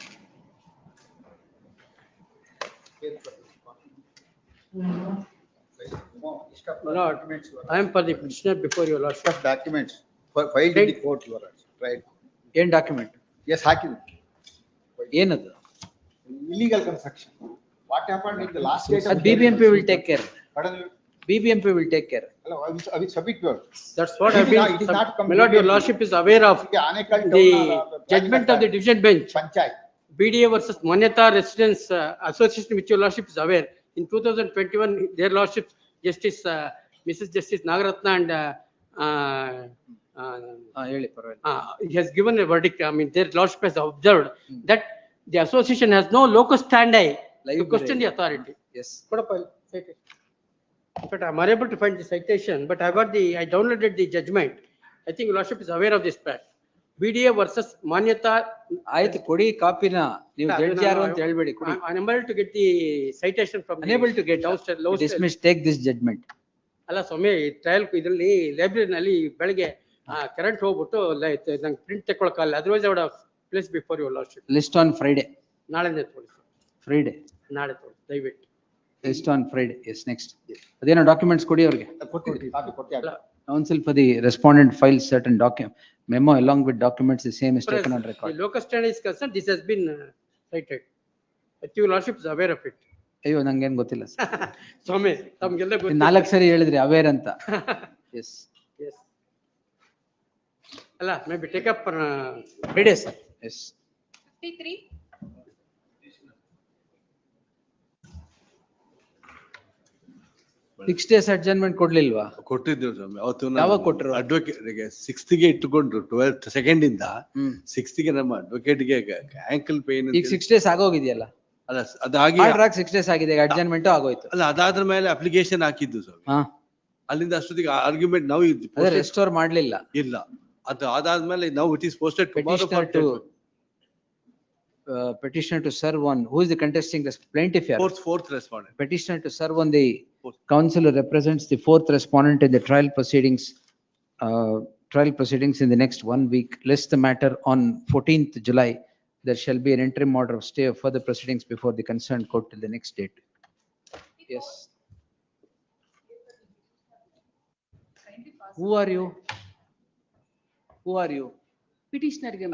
Lord, I am for the petitioner before your lordship. Documents filed in the court, your lordship, right? ಏನ್ document? Yes, ಹಾಕಿದೆ. ಏನದು? Illegal construction. What happened in the last date? of- BBMP will take care. Pardon? BBMP will take care. Hello, I will submit your. That's what It I've is been, not- it is not my lord, your completed. lordship is aware of Anekal the town, judgment of the division bench. Panchayat. BDA versus Manyata Residents Association, which your lordship is aware. In 2021, their lordship, Justice, Mrs. Justice Nagaratna and ಹೇಳಿ ಪರವಾಗಿಲ್ಲ. he has given a verdict. I mean, their lordship has observed that the association has no locus standi to question the authority. Yes. Kodappa, take it. But I'm unable to find the citation, but I downloaded the judgment. I think your lordship is aware of this fact. BDA versus Manyata. ಆಯ್ತು ಕೊಡಿ ಕಾಪಿನ, ನೀವು judge ಯಾರು ಅಂತ ಹೇಳ್ಬೇಡಿ, ಕೊಡಿ. I'm unable to get the citation from. Unable to get, downstairs, low stairs. dismiss, take this judgment. ಅಲ್ಲ ಸ್ವಾಮಿ, trial ಇದರಲ್ಲಿ ಲೈಬ್ರರಿನಲ್ಲಿ ಬೆಳಗ್ಗೆ ಕರೆಂಟ್ ಹೋಗ್ಬಿಟ್ಟು ನಂಗೆ ಪ್ರಿಂಟ್ ತಗೊಳಕಲ್ಲ, otherwise I would have place before your lordship. List on Friday. ನಾಳೆನೇ ತೋರಿಸಿ. Friday. ನಾಳೆ ತೋರಿಸಿ ದಯವಿಟ್ಟು. List on Friday. Yes, next. ಅದೇನೋ ಡಾಕ್ಯುಮೆಂಟ್ಸ್ ಕೊಡಿ ಅವ್ರಿಗೆ. Counsel for the respondent files certain memo along with documents, the same is taken on record. The locus standi is concerned, this has been cited. I think your lordship is aware of it. ಅಯ್ಯೋ ನಂಗೇನ್ ಗೊತ್ತಿಲ್ಲ sir. ಸ್ವಾಮಿ ತಮ್ಗೆಲ್ಲ ಗೊತ್ತಿಲ್ಲ. 4 ಸರಿ ಹೇಳಿದ್ರಿ aware ಅಂತ. Yes. Yes. ಅಲ್ಲ maybe take up Friday sir. Yes. 53. 6 days adjournment ಕೊಡ್ಲಿಲ್ವಾ? ಕೊಟ್ಟಿದ್ದೇವೆ ಸ್ವಾಮಿ. ಅವತ್ತು ಯಾವಾಗ ಕೊಟ್ರು? ಅಡ್ವೊಕೇಟ್ 6th ಗೆ ಇಟ್ಟುಕೊಂಡ್ರು 12th 2nd ಇಂದ 6th ಗೆ ನಮ್ಮ ಅಡ್ವೊಕೇಟ್ ಗೆ ಆಂಕಲ್ ಪೇನ್. ಈಗ 6 days ಆಗೋಗಿದೆಯಲ್ಲ? ಅಲ್ಲ ಅದಾಗಿ 6 days ಆಗಿದೆ, ಅಡ್ಜರ್ನ್ಮೆಂಟ್ ಆಗೋಯ್ತು. ಅಲ್ಲ ಅದಾದ್ರ ಮೇಲೆ ಅಪ್ಲಿಕೇಶನ್ ಹಾಕಿದ್ದು ಸ್ವಾಮಿ. ಅಲ್ಲಿಂದ ಅಷ್ಟೊತ್ತಿಗೆ ಆರ್ಗ್ಯುಮೆಂಟ್ ನಾವು ರೆಸ್ಟೋರ್ ಮಾಡ್ಲಿಲ್ಲ. ಇಲ್ಲ, ಅದು ಅದಾದ್ಮೇಲೆ ನಾವು it is posted petitioner to serve on, who is the contesting the plaintiff here? Fourth respondent. Petitioner to serve on the counsel who represents the fourth respondent in the trial proceedings in the next 1 week. List the matter on 14th July. There shall be an interim order of stay of further proceedings before the concerned court till the next date. Yes. Who are you? Who are you? Petitioner ಗೆ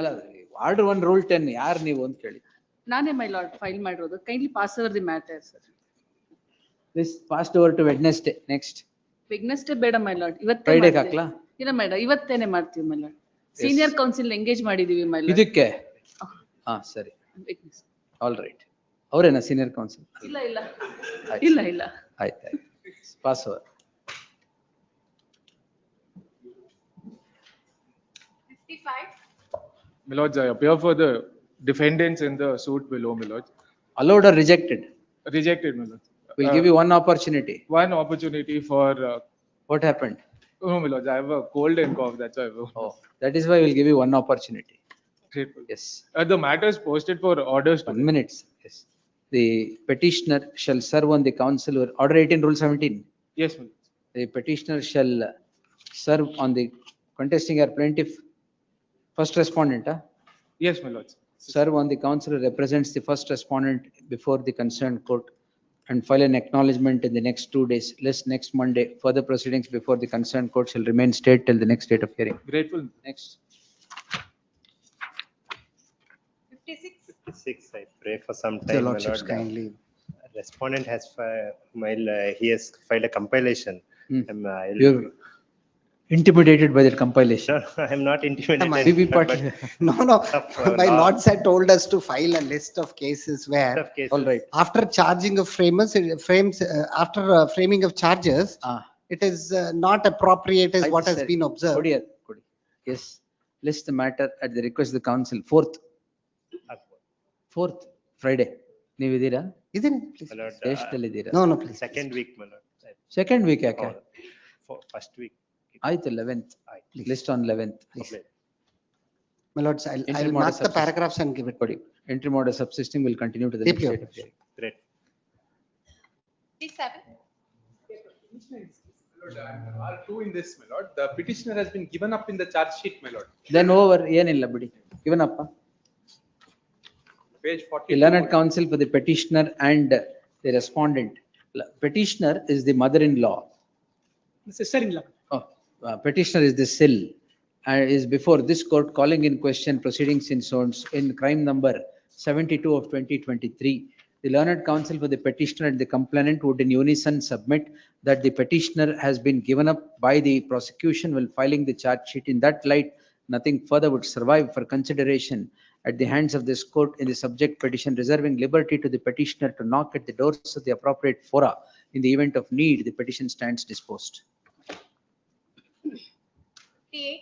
Order 1 Rule 10 ಯಾರು ನೀವು ಅಂತ ಕೇಳಿ. ನಾನೇ my lord file ಮಾಡಿರೋದು. Kindly pass over the matter sir. This passed over to Wednesday. Next. Wednesday ಬೇಡ my lord, ಇವತ್ತೇ Friday ಮಾಡ್ತೀವಿ. ಹಾಕ್ಲಾ? ಇಲ್ಲ ಮೇಡಮ್, ಇವತ್ತೇನೆ ಮಾಡ್ತೀವಿ my lord. Senior counsel engage ಮಾಡಿದೀವಿ ಮೈ ಲಾರ್ಡ್. ಇದಕ್ಕೆ ಸರಿ. All right. ಅವರೇನಾ ಸೀನಿಯರ್ ಕೌನ್ಸಿಲ್? ಇಲ್ಲ ಇಲ್ಲ ಇಲ್ಲ ಇಲ್ಲ. ಆಯ್ತು pass over. 55. My lords, I appear for the defendants in the suit below, my lords. Allowed or rejected? Rejected, my lords. We'll give you one opportunity. One opportunity for. What happened? Oh, my lords, I have a cold and cough, that's why. Oh, that is why we'll give you one opportunity. Grateful. Yes. The matter is posted for orders. 1 minute. Yes. The petitioner shall serve on the counsel, order 18 Rule 17. Yes, my lords. The petitioner shall serve on the contesting or plaintiff first respondent. Yes, my lords. Serve on the counsel who represents the first respondent before the concerned court and file an acknowledgement in the next 2 days. Lest next Monday, further proceedings before the concerned court shall remain stayed till the next date of hearing. Grateful. Next. 56. 56, I pray for some time, my lord. Kindly. Respondent has he has filed a compilation. You're intimidated by that compilation. No, I am not intimidated. BB Patil. No. My lords had told us to file a list of cases where, all right, after charging of after framing of charges, it is not appropriate as what has been observed. Yes, list the matter at the request of the council. 4th Friday. ನೀವಿದ್ದೀರಾ? ಇದೀನಿ. ದೇಶದಲ್ಲಿದ್ದೀರಾ? No, please. Second week, my lord. Second week ಯಾಕೆ? First week. ಆಯ್ತು 11th. List on 11th. My lords, I'll mark the paragraphs and give it. Interim order subsisting will continue to the next date of hearing. Great. 57. R2 in this, my lord. The petitioner has been given up in the charge sheet, my lord. Then over, ಏನಿಲ್ಲ ಬಿಡಿ. Given up. Page 40. The learned counsel for the petitioner and the respondent. Petitioner is the mother-in-law. Sister-in-law. Petitioner is the cell and is before this court calling in question proceedings in crime number 72 of 2023. The learned counsel for the petitioner and the complainant would in unison submit that the petitioner has been given up by the prosecution while filing the charge sheet. In that light, nothing further would survive for consideration at the hands of this court in the subject petition, reserving liberty to the petitioner to knock at the doors of the appropriate fora. In the event of need, the petition stands disposed. 58.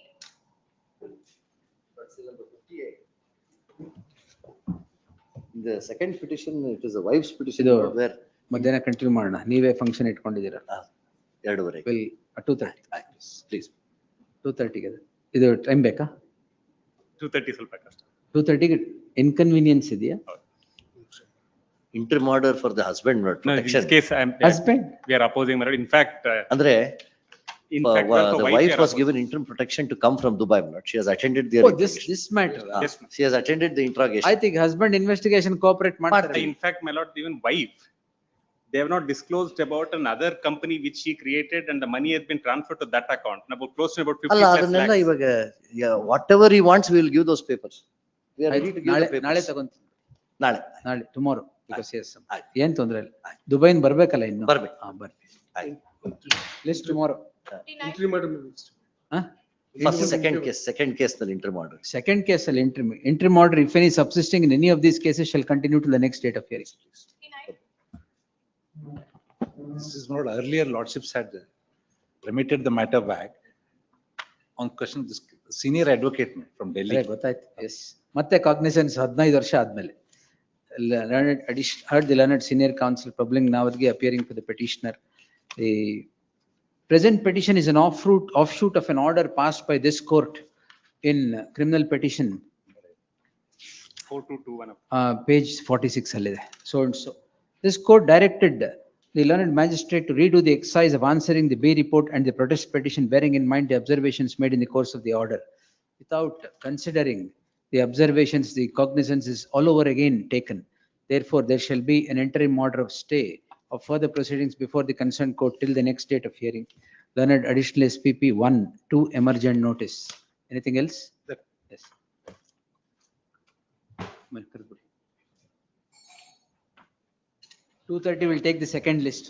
The second petition, it is a wife's petition. Where ಮಧ್ಯಾಹ್ನ continue ಮಾಡೋಣ, ನೀವೇ function ಇಟ್ಕೊಂಡಿದ್ದೀರಾ. ಎರಡೂವರೆಗೆ. will 2:30. Please. 2:30 ಗೆ ಇದು time ಬೇಕಾ? 2:30 ಸ್ವಲ್ಪ ಕಷ್ಟ. 2:30 ಗೆ inconvenience ಇದೆಯಾ? Interim order for the husband, not No, in protection. this case, Husband? we are opposing, my lord. In fact, ಅಂದ್ರೆ in fact, also the wife wife we are was opposing. given interim protection to come from Dubai, my lord. She has attended their. Oh, this matter. Yes, ma'am. She has attended the interrogation. I think husband investigation cooperate ಮಾಡ್ತಾರೆ. In fact, my lord, even wife, they have not disclosed about another company which she created and the money has been transferred to that account, about close to about 50 ಅಲ್ಲ plus ಅದನ್ನೆಲ್ಲ lakhs. ಇವಾಗ whatever he wants, we will give those papers. We are ready to give the papers. ನಾಳೆ ತಗೊಂತೀನಿ. ನಾಳೆ. tomorrow because yes. ಏನ್ ತೊಂದ್ರೆ ಇಲ್ಲ. ದುಬೈನ್ ಬರ್ಬೇಕಲ್ಲ ಇನ್ನು. ಬರ್ಬೇಕು. ಬರ್ಲಿ. List tomorrow. First, second case ನಲ್ಲಿ interim order. Second case ಅಲ್ಲಿ interim order if any subsisting in any of these cases shall continue to the next date of hearing. This is not earlier lordships had remitted the matter back on question this senior advocate from Delhi. ಗೊತ್ತಾಯ್ತು. Yes. ಮತ್ತೆ cognizance 15 ವರ್ಷ ಆದ್ಮೇಲೆ. Heard the learned senior counsel Prabling Nawadgi appearing for the petitioner. The present petition is an offshoot of an order passed by this court in criminal petition. 4221. Page 46 allide. So and so. This court directed the learned magistrate to redo the exercise of answering the B report and the protest petition, bearing in mind the observations made in the course of the order. Without considering the observations, the cognizance is all over again taken. Therefore, there shall be an interim order of stay of further proceedings before the concerned court till the next date of hearing. Learned additional SPP 1, 2 emergent notice. Anything else? Yes. 2:30 will take the second list.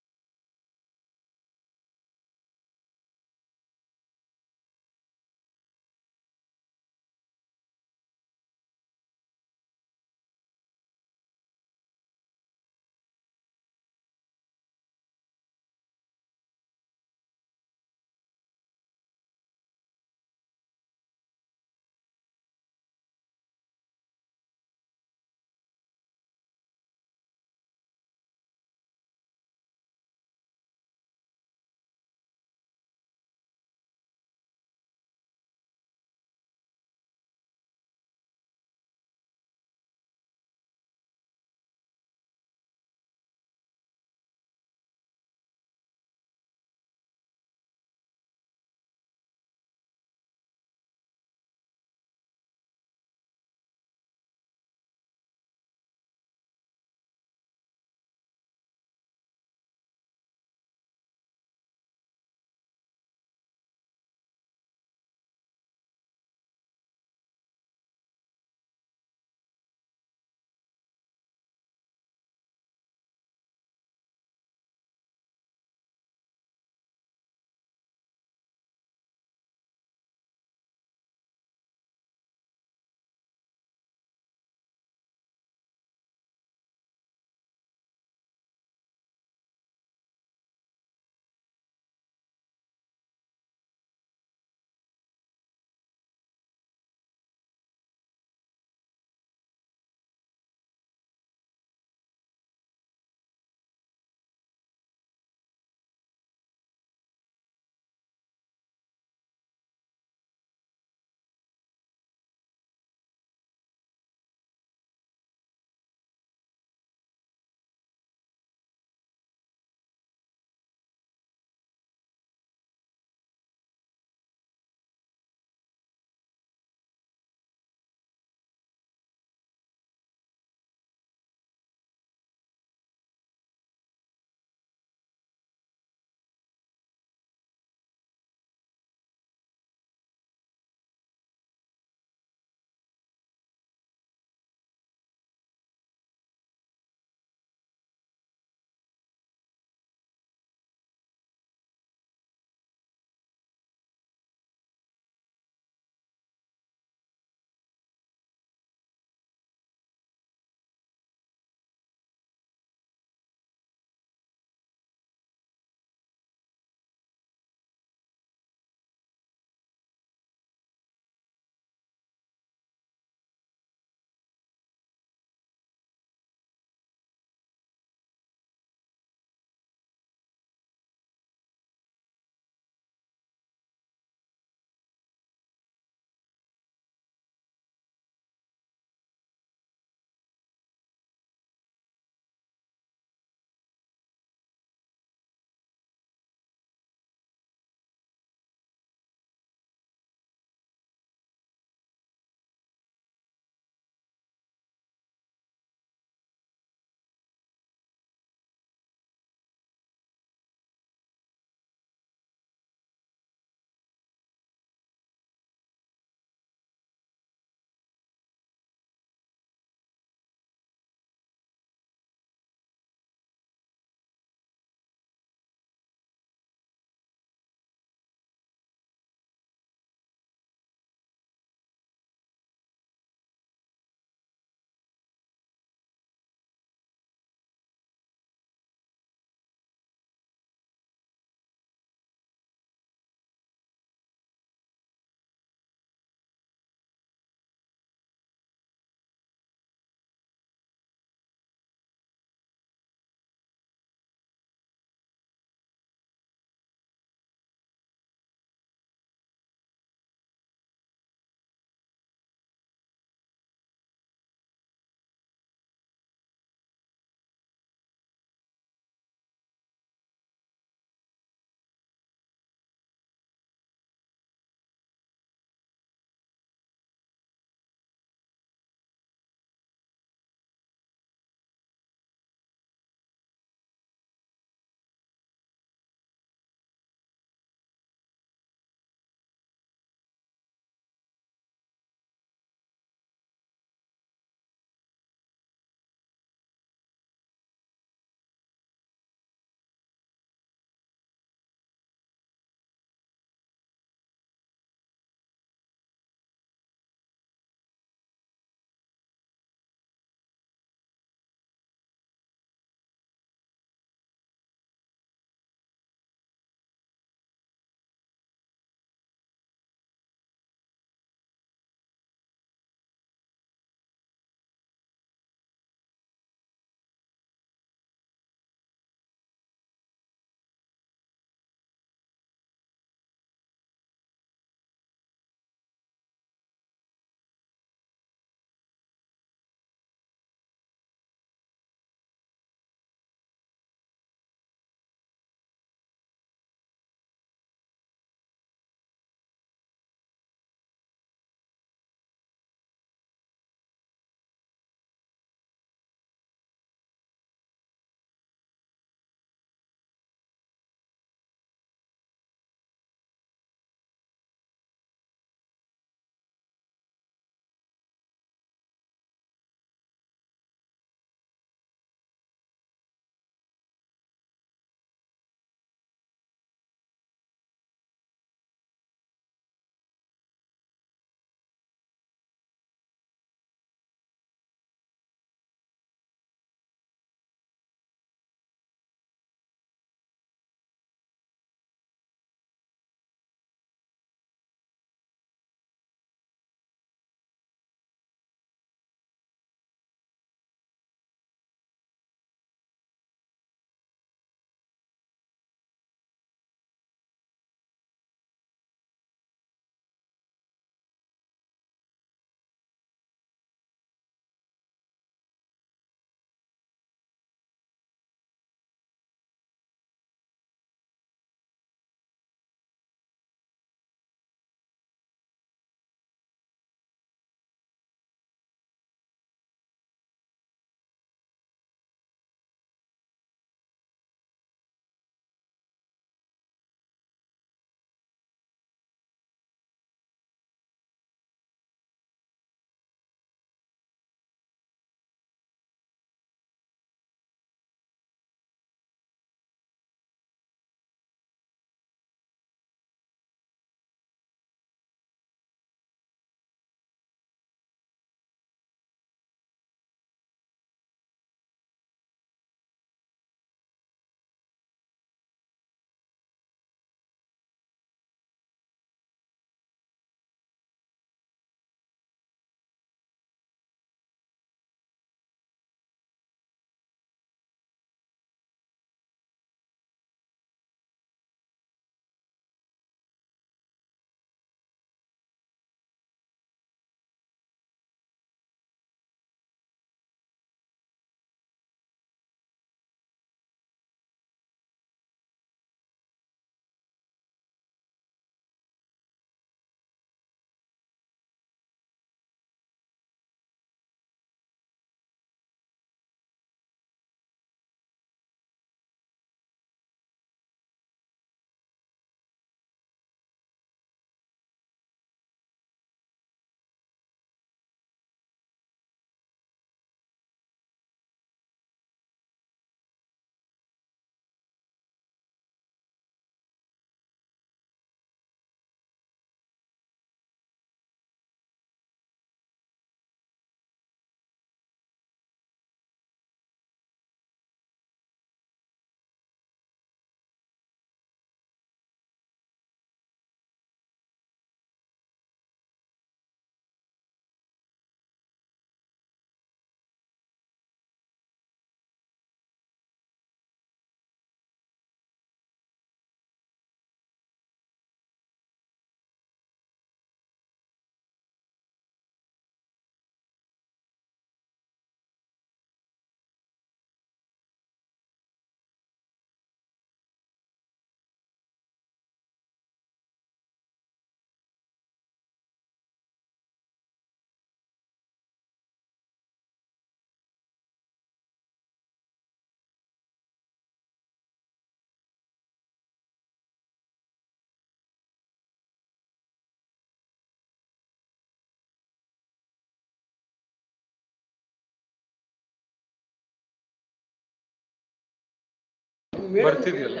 ಬರ್ತಿದ್ಯಲ್ಲ.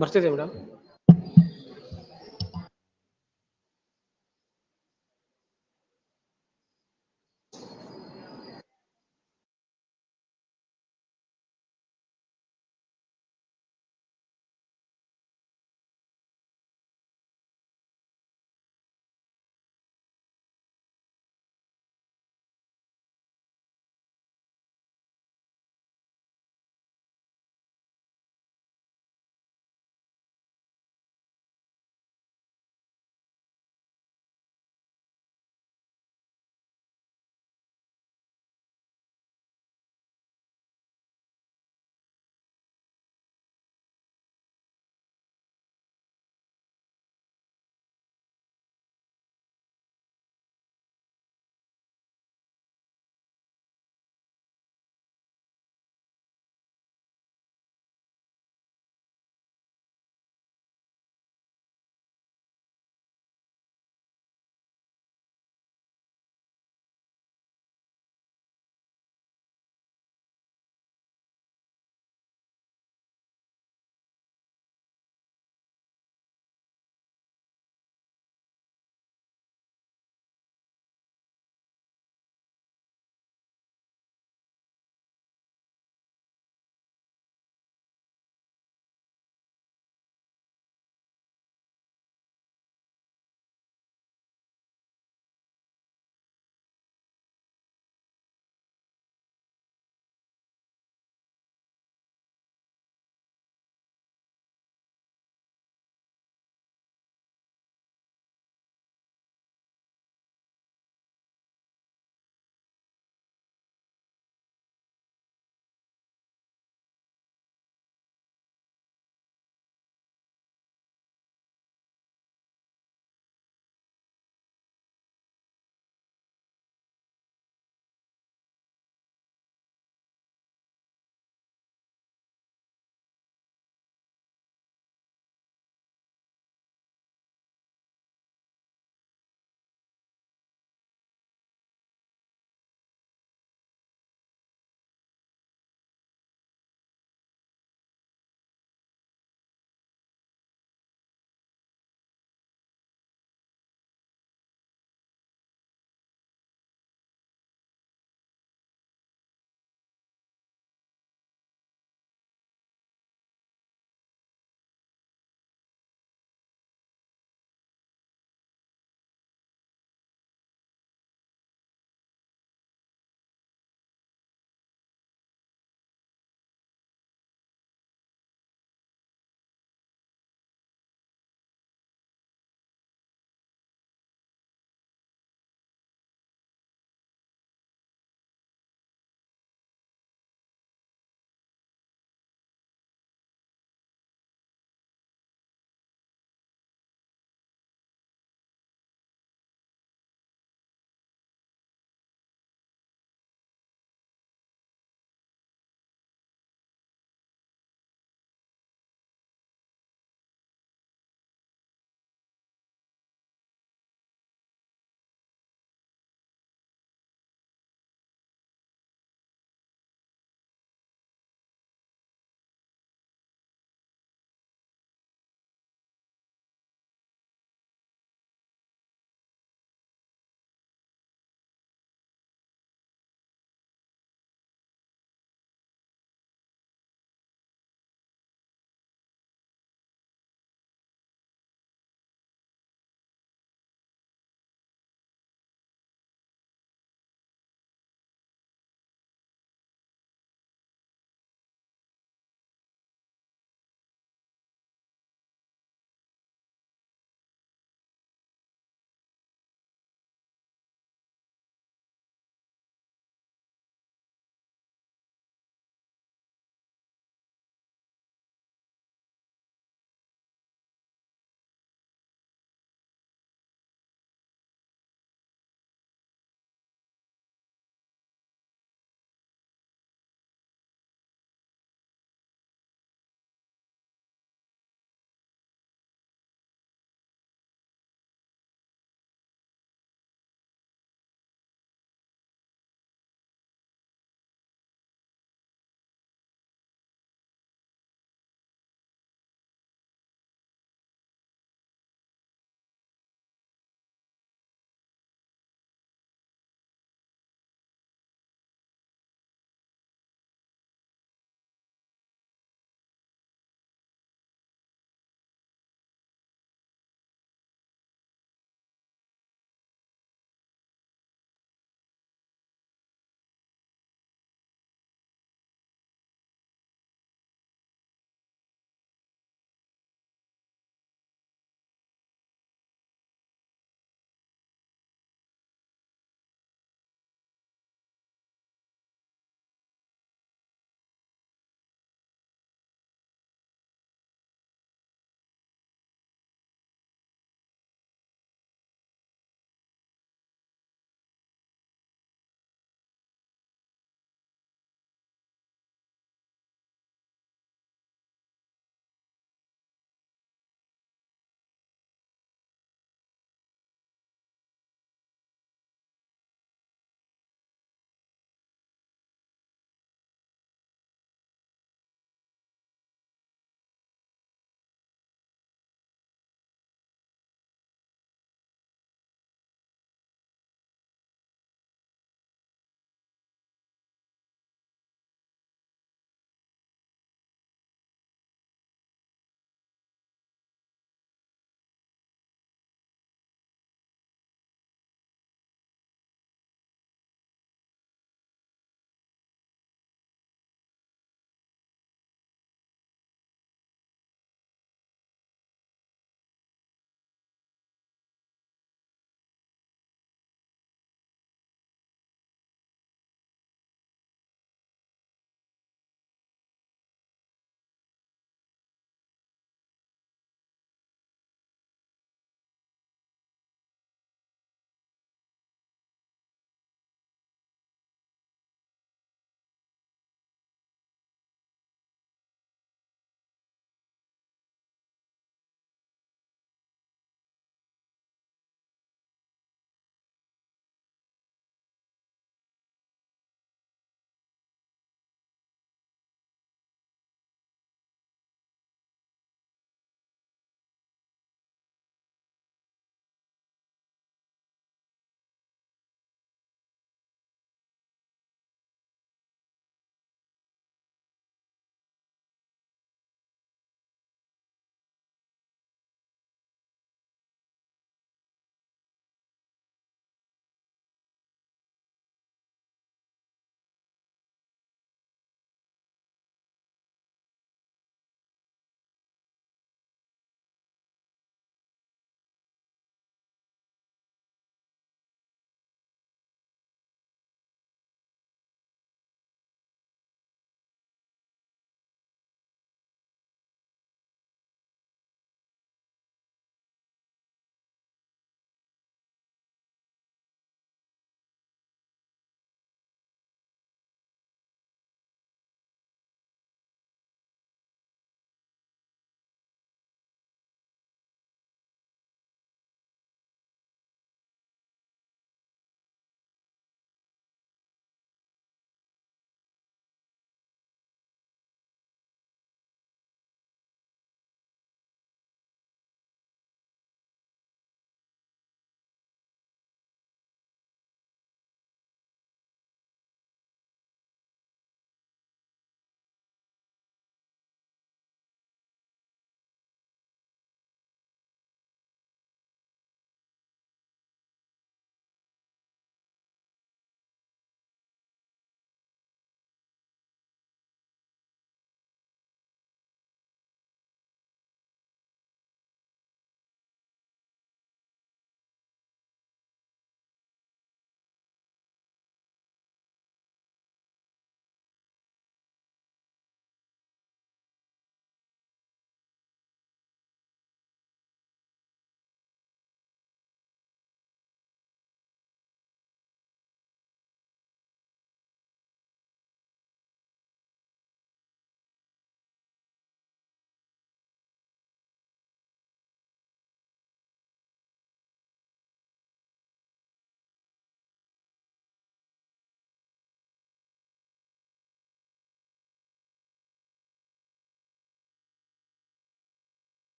ಬರ್ತಿದೆ madam.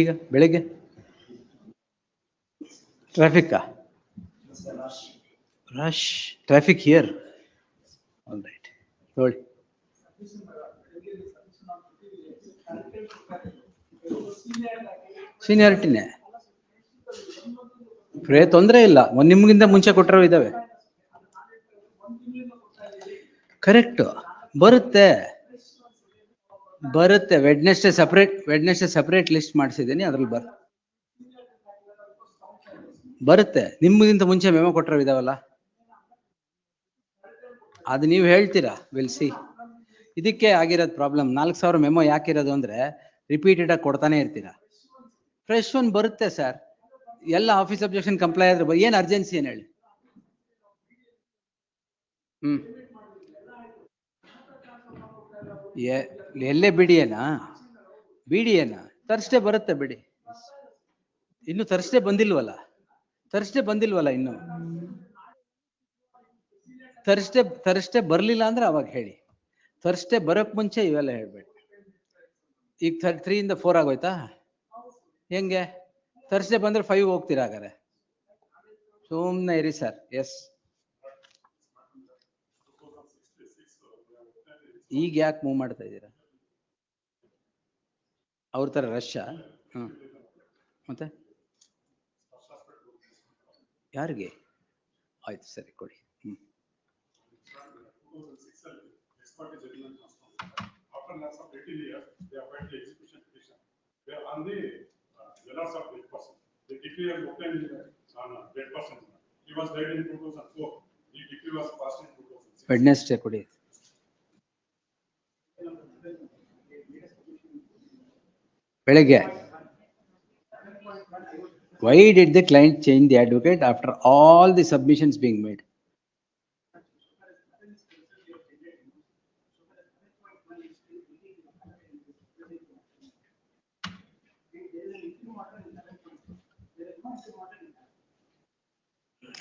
ಈಗ ಬೆಳಗ್ಗೆ traffic rush traffic here all right ನೋಡಿ ಸೀನಿಯಾರಿಟಿನೇ ತೊಂದರೆ ಇಲ್ಲ ನಿಮ್ಗಿಂತ ಮುಂಚೆ ಕೊಟ್ಟರು ಇದಾವೆ correct ಬರುತ್ತೆ ವೆಡ್ನೆಸ್ಡೇ ಸಪರೇಟ್ ಲಿಸ್ಟ್ ಮಾಡಿಸಿದ್ದೀನಿ ಅದ್ರಲ್ಲಿ ಬರುತ್ತೆ ನಿಮ್ಗಿಂತ ಮುಂಚೆ ಮೆಮೊ ಕೊಟ್ಟರು ಇದಾವಲ್ಲ ಅದು ನೀವು ಹೇಳ್ತೀರಾ ವಿಲ್ ಸಿ ಇದಕ್ಕೆ ಆಗಿರೋದು ಪ್ರಾಬ್ಲಮ್ 4,000 ಮೆಮೊ ಯಾಕಿರೋದು ಅಂದ್ರೆ ರಿಪೀಟೆಡ್ ಆಗಿ ಕೊಡ್ತಾನೆ ಇರ್ತೀರಾ ಫ್ರೆಶ್ ಒನ್ ಬರುತ್ತೆ ಸರ್ ಎಲ್ಲ ಆಫೀಸ್ ಅಬ್ಜೆಕ್ಷನ್ ಕಂಪ್ಲೈ ಆದ್ರೆ ಏನ್ ಅರ್ಜೆನ್ಸಿ ಏನ್ ಹೇಳಿ ಎಲ್ಲೇ ಬಿಡಿಯೇನಾ ತರ್ಸ್ಡೇ ಬರುತ್ತೆ ಬಿಡಿ ಇನ್ನು ತರ್ಸ್ಡೇ ಬಂದಿಲ್ವಲ್ಲ ಇನ್ನು ತರ್ಸ್ಡೇ ಬರ್ಲಿಲ್ಲ ಅಂದ್ರೆ ಅವಾಗ ಹೇಳಿ ತರ್ಸ್ಡೇ ಬರೋಕ್ ಮುಂಚೆ ಇವೆಲ್ಲ ಹೇಳ್ಬೇಡಿ ಈಗ 3 ಇಂದ 4 ಆಗೋಯ್ತಾ ಹೆಂಗೆ ತರ್ಸ್ಡೇ ಬಂದ್ರೆ 5 ಹೋಗ್ತೀರಾ ಹಾಗಾದ್ರೆ ಸುಮ್ನೆ ಇರಿ ಸರ್ ಎಸ್ ಈಗ ಯಾಕೆ ಮೂವ್ ಮಾಡ್ತಾ ಇದ್ದೀರಾ ಅವ್ರ ತರ ರಶ್ ಮತ್ತೆ ಯಾರಿಗೆ ಆಯ್ತು ಸರಿ ಕೊಡಿ ವೆಡ್ನೆಸ್ಡೇ ಕೊಡಿ ಬೆಳಗ್ಗೆ why did the client change the advocate after all the submissions being made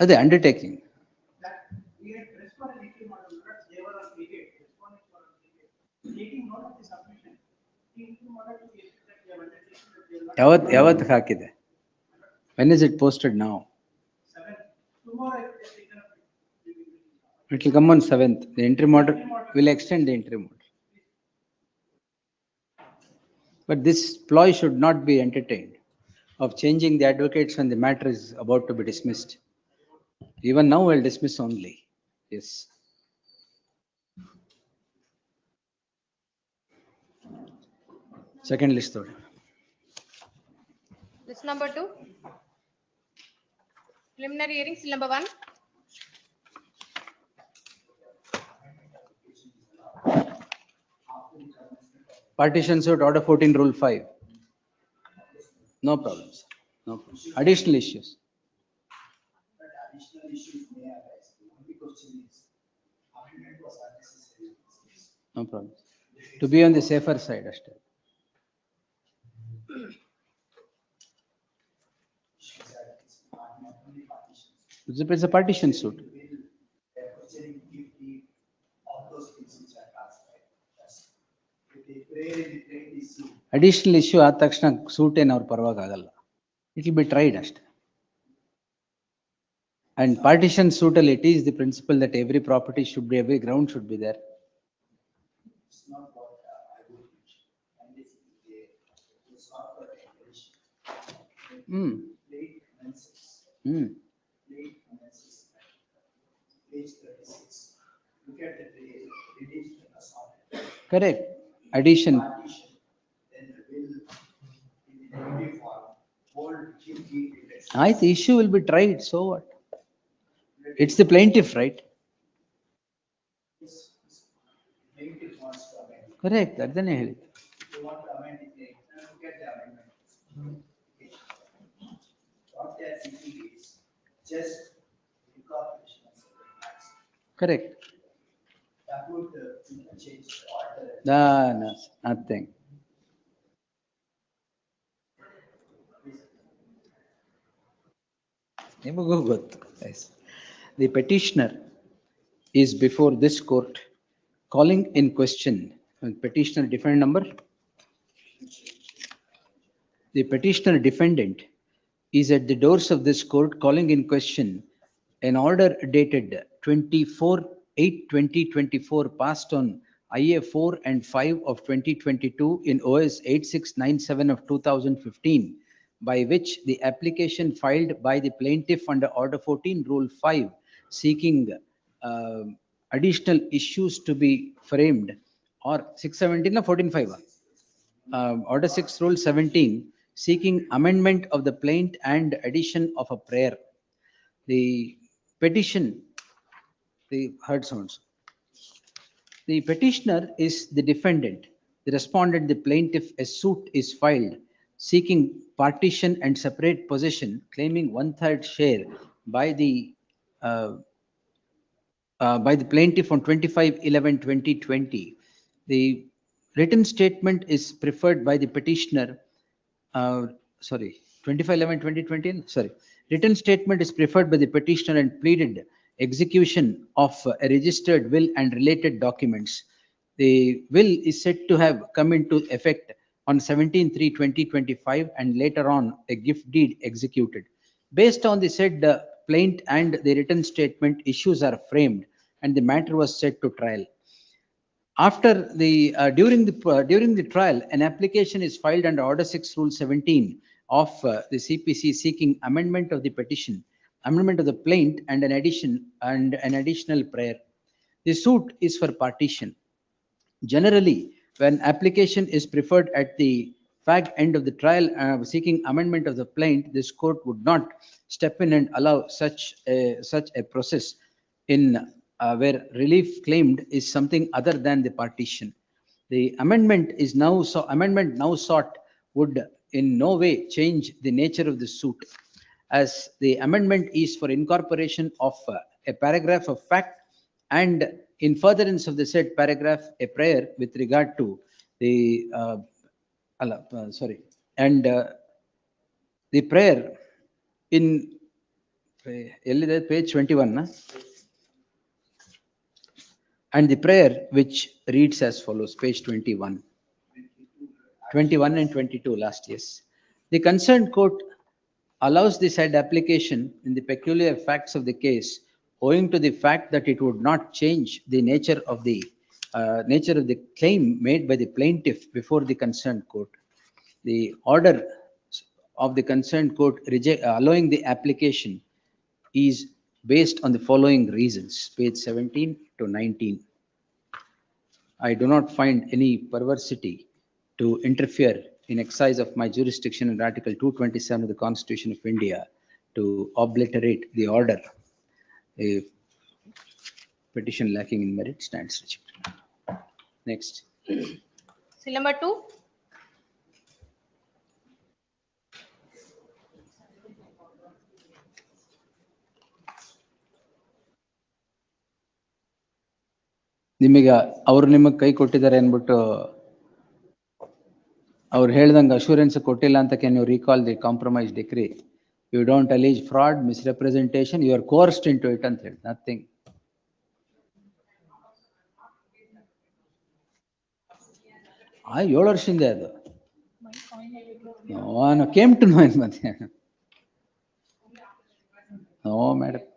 ಅದೇ ಅಂಡರ್ಟೇಕಿಂಗ್ ಯಾವತ್ತು ಹಾಕಿದೆ when is it posted now it will come on 7th the entry model will extend the entry model but this ploy should not be entertained of changing the advocates when the matter is about to be dismissed even now I'll dismiss only yes second list though List number 2. Preliminary hearing, still number 1. partition suit order 14 rule 5 no problems no problem. Additional issues no problem to be on the safer side ashte it's a partition suit additional issue ಆದ ತಕ್ಷಣ suit ಏನು ಅವ್ರ ಪರವಾಗಿ ಆಗಲ್ಲ it will be tried ಅಷ್ಟೇ and partition suit ಅಲ್ಲಿ it is the principle that every property should be every ground should be there correct addition the issue will be tried so what it's the plaintiff right correct adane heli correct no nothing ನಿಮಗೂ ಗೊತ್ತು the petitioner is before this court calling in question petitioner defendant number The petitioner defendant is at the doors of this court calling in question an order dated 24/8/2024 passed on IA 4 and 5 of 2022 in OS 8697 of 2015, by which the application filed by the plaintiff under Order 14 Rule 5 seeking additional issues to be framed, or 617 or 14/5, Order 6 Rule 17 seeking amendment of the plaint and addition of a prayer. The petition, the heard sounds. The petitioner is the defendant. The respondent, the plaintiff, a suit is filed seeking partition and separate possession, claiming 1/3 share by the plaintiff on 25/11/2020. The written statement is preferred by the petitioner. 25/11/2020. Sorry, written statement is preferred by the petitioner and pleaded execution of a registered will and related documents. The will is said to have come into effect on 17/3/2025 and later on a gift deed executed. Based on the said plaint and the written statement, issues are framed and the matter was set to trial. After the during the trial, an application is filed under Order 6 Rule 17 of the CPC seeking amendment of the petition, amendment of the plaint, and an additional prayer. The suit is for partition. Generally, when application is preferred at the fact end of the trial seeking amendment of the plaint, this court would not step in and allow such a process in where relief claimed is something other than the partition. The amendment now sought would in no way change the nature of the suit, as the amendment is for incorporation of a paragraph of fact and in furtherance of the said paragraph, a prayer with regard to the the prayer in page 21, and the prayer which reads as follows, page 21 and 22 last years. The concerned court allows the said application in the peculiar facts of the case, owing to the fact that it would not change the nature of the claim made by the plaintiff before the concerned court. The order of the concerned court allowing the application is based on the following reasons, page 17 to 19. I do not find any perversity to interfere in exercise of my jurisdiction under Article 227 of the Constitution of India to obliterate the order. A petition lacking in merit stands rejected. Next. Seal number 2. ನಿಮಗೆ ಅವ್ರು ನಿಮಗೆ ಕೈ ಕೊಟ್ಟಿದ್ದಾರೆ ಅಂದ್ಬಿಟ್ಟು ಅವ್ರು ಹೇಳ್ದಂಗೆ assurance ಕೊಟ್ಟಿಲ್ಲ ಅಂತ can you recall the compromise decree? You don't allege fraud, misrepresentation, you are coerced in to it ಅಂತ ಹೇಳಿ, ನಥಿಂಗ್. ಆ 7 ವರ್ಷದಿಂದ ಅದು ಕೇಮ್ ಟು ನೋ ಮತ್ತೆ. ನೋ ಮೇಡಮ್,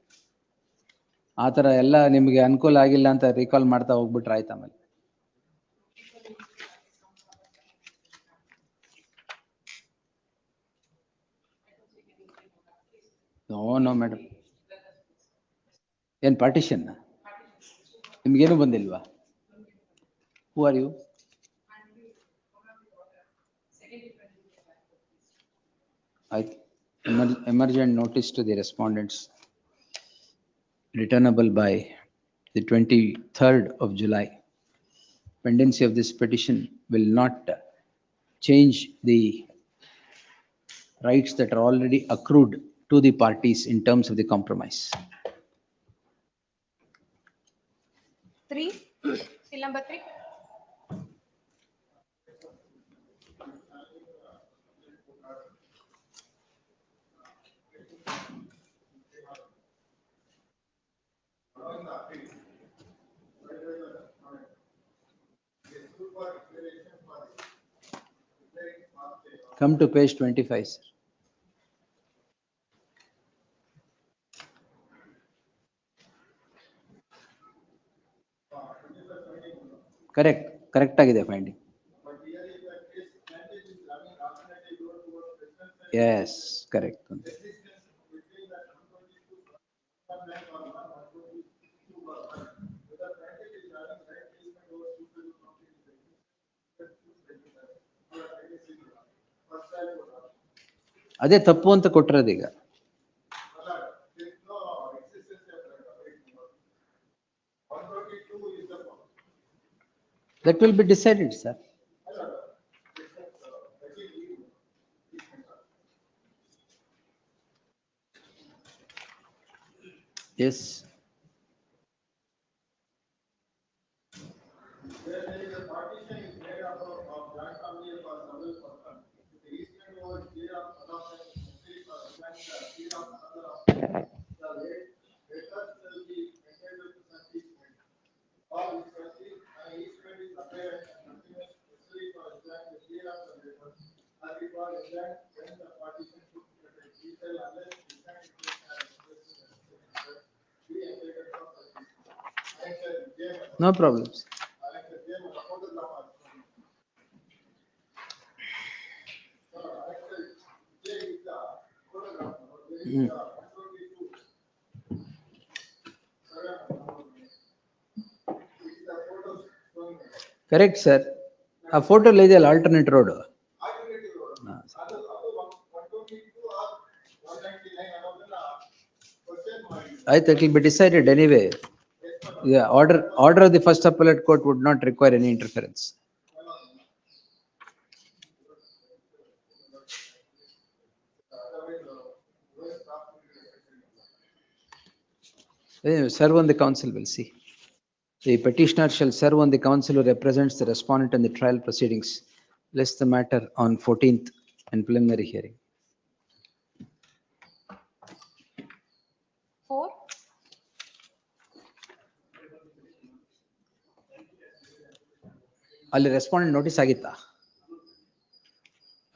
ಆ ಥರ ಎಲ್ಲ ನಿಮಗೆ ಅನುಕೂಲ ಆಗಿಲ್ಲ ಅಂತ ರೀಕಾಲ್ ಮಾಡ್ತಾ ಹೋಗ್ಬಿಟ್ರೆ ಆಯ್ತು. ಆಮೇಲೆ ನೋ ಮೇಡಮ್, ಏನ್ ಪಾರ್ಟಿಷನ್ ನಿಮ್ಗೇನು ಬಂದಿಲ್ವಾ? Who are you? ಆಯ್ತು. Emergent notice to the respondents returnable by the 23rd of July. Pendency of this petition will not change the rights that are already accrued to the parties in terms of the compromise. 3. Seal number 3. Come to page 25, sir. Correct ಆಗಿದೆ finding. Yes, correct. ಅದೇ ತಪ್ಪು ಅಂತ ಕೊಟ್ಟಿರೋದು ಈಗ. That will be decided, sir. Yes. No problems. Correct, sir. A photo ಇದೆಯಲ್ಲ alternate road. It will be decided anyway. Yeah, order of the first appellate court would not require any interference. Serve on the counsel, will see. The petitioner shall serve on the counsel who represents the respondent in the trial proceedings, list the matter on 14th and preliminary hearing. 4. ಅಲ್ಲಿ respondent notice ಆಗಿತ್ತಾ?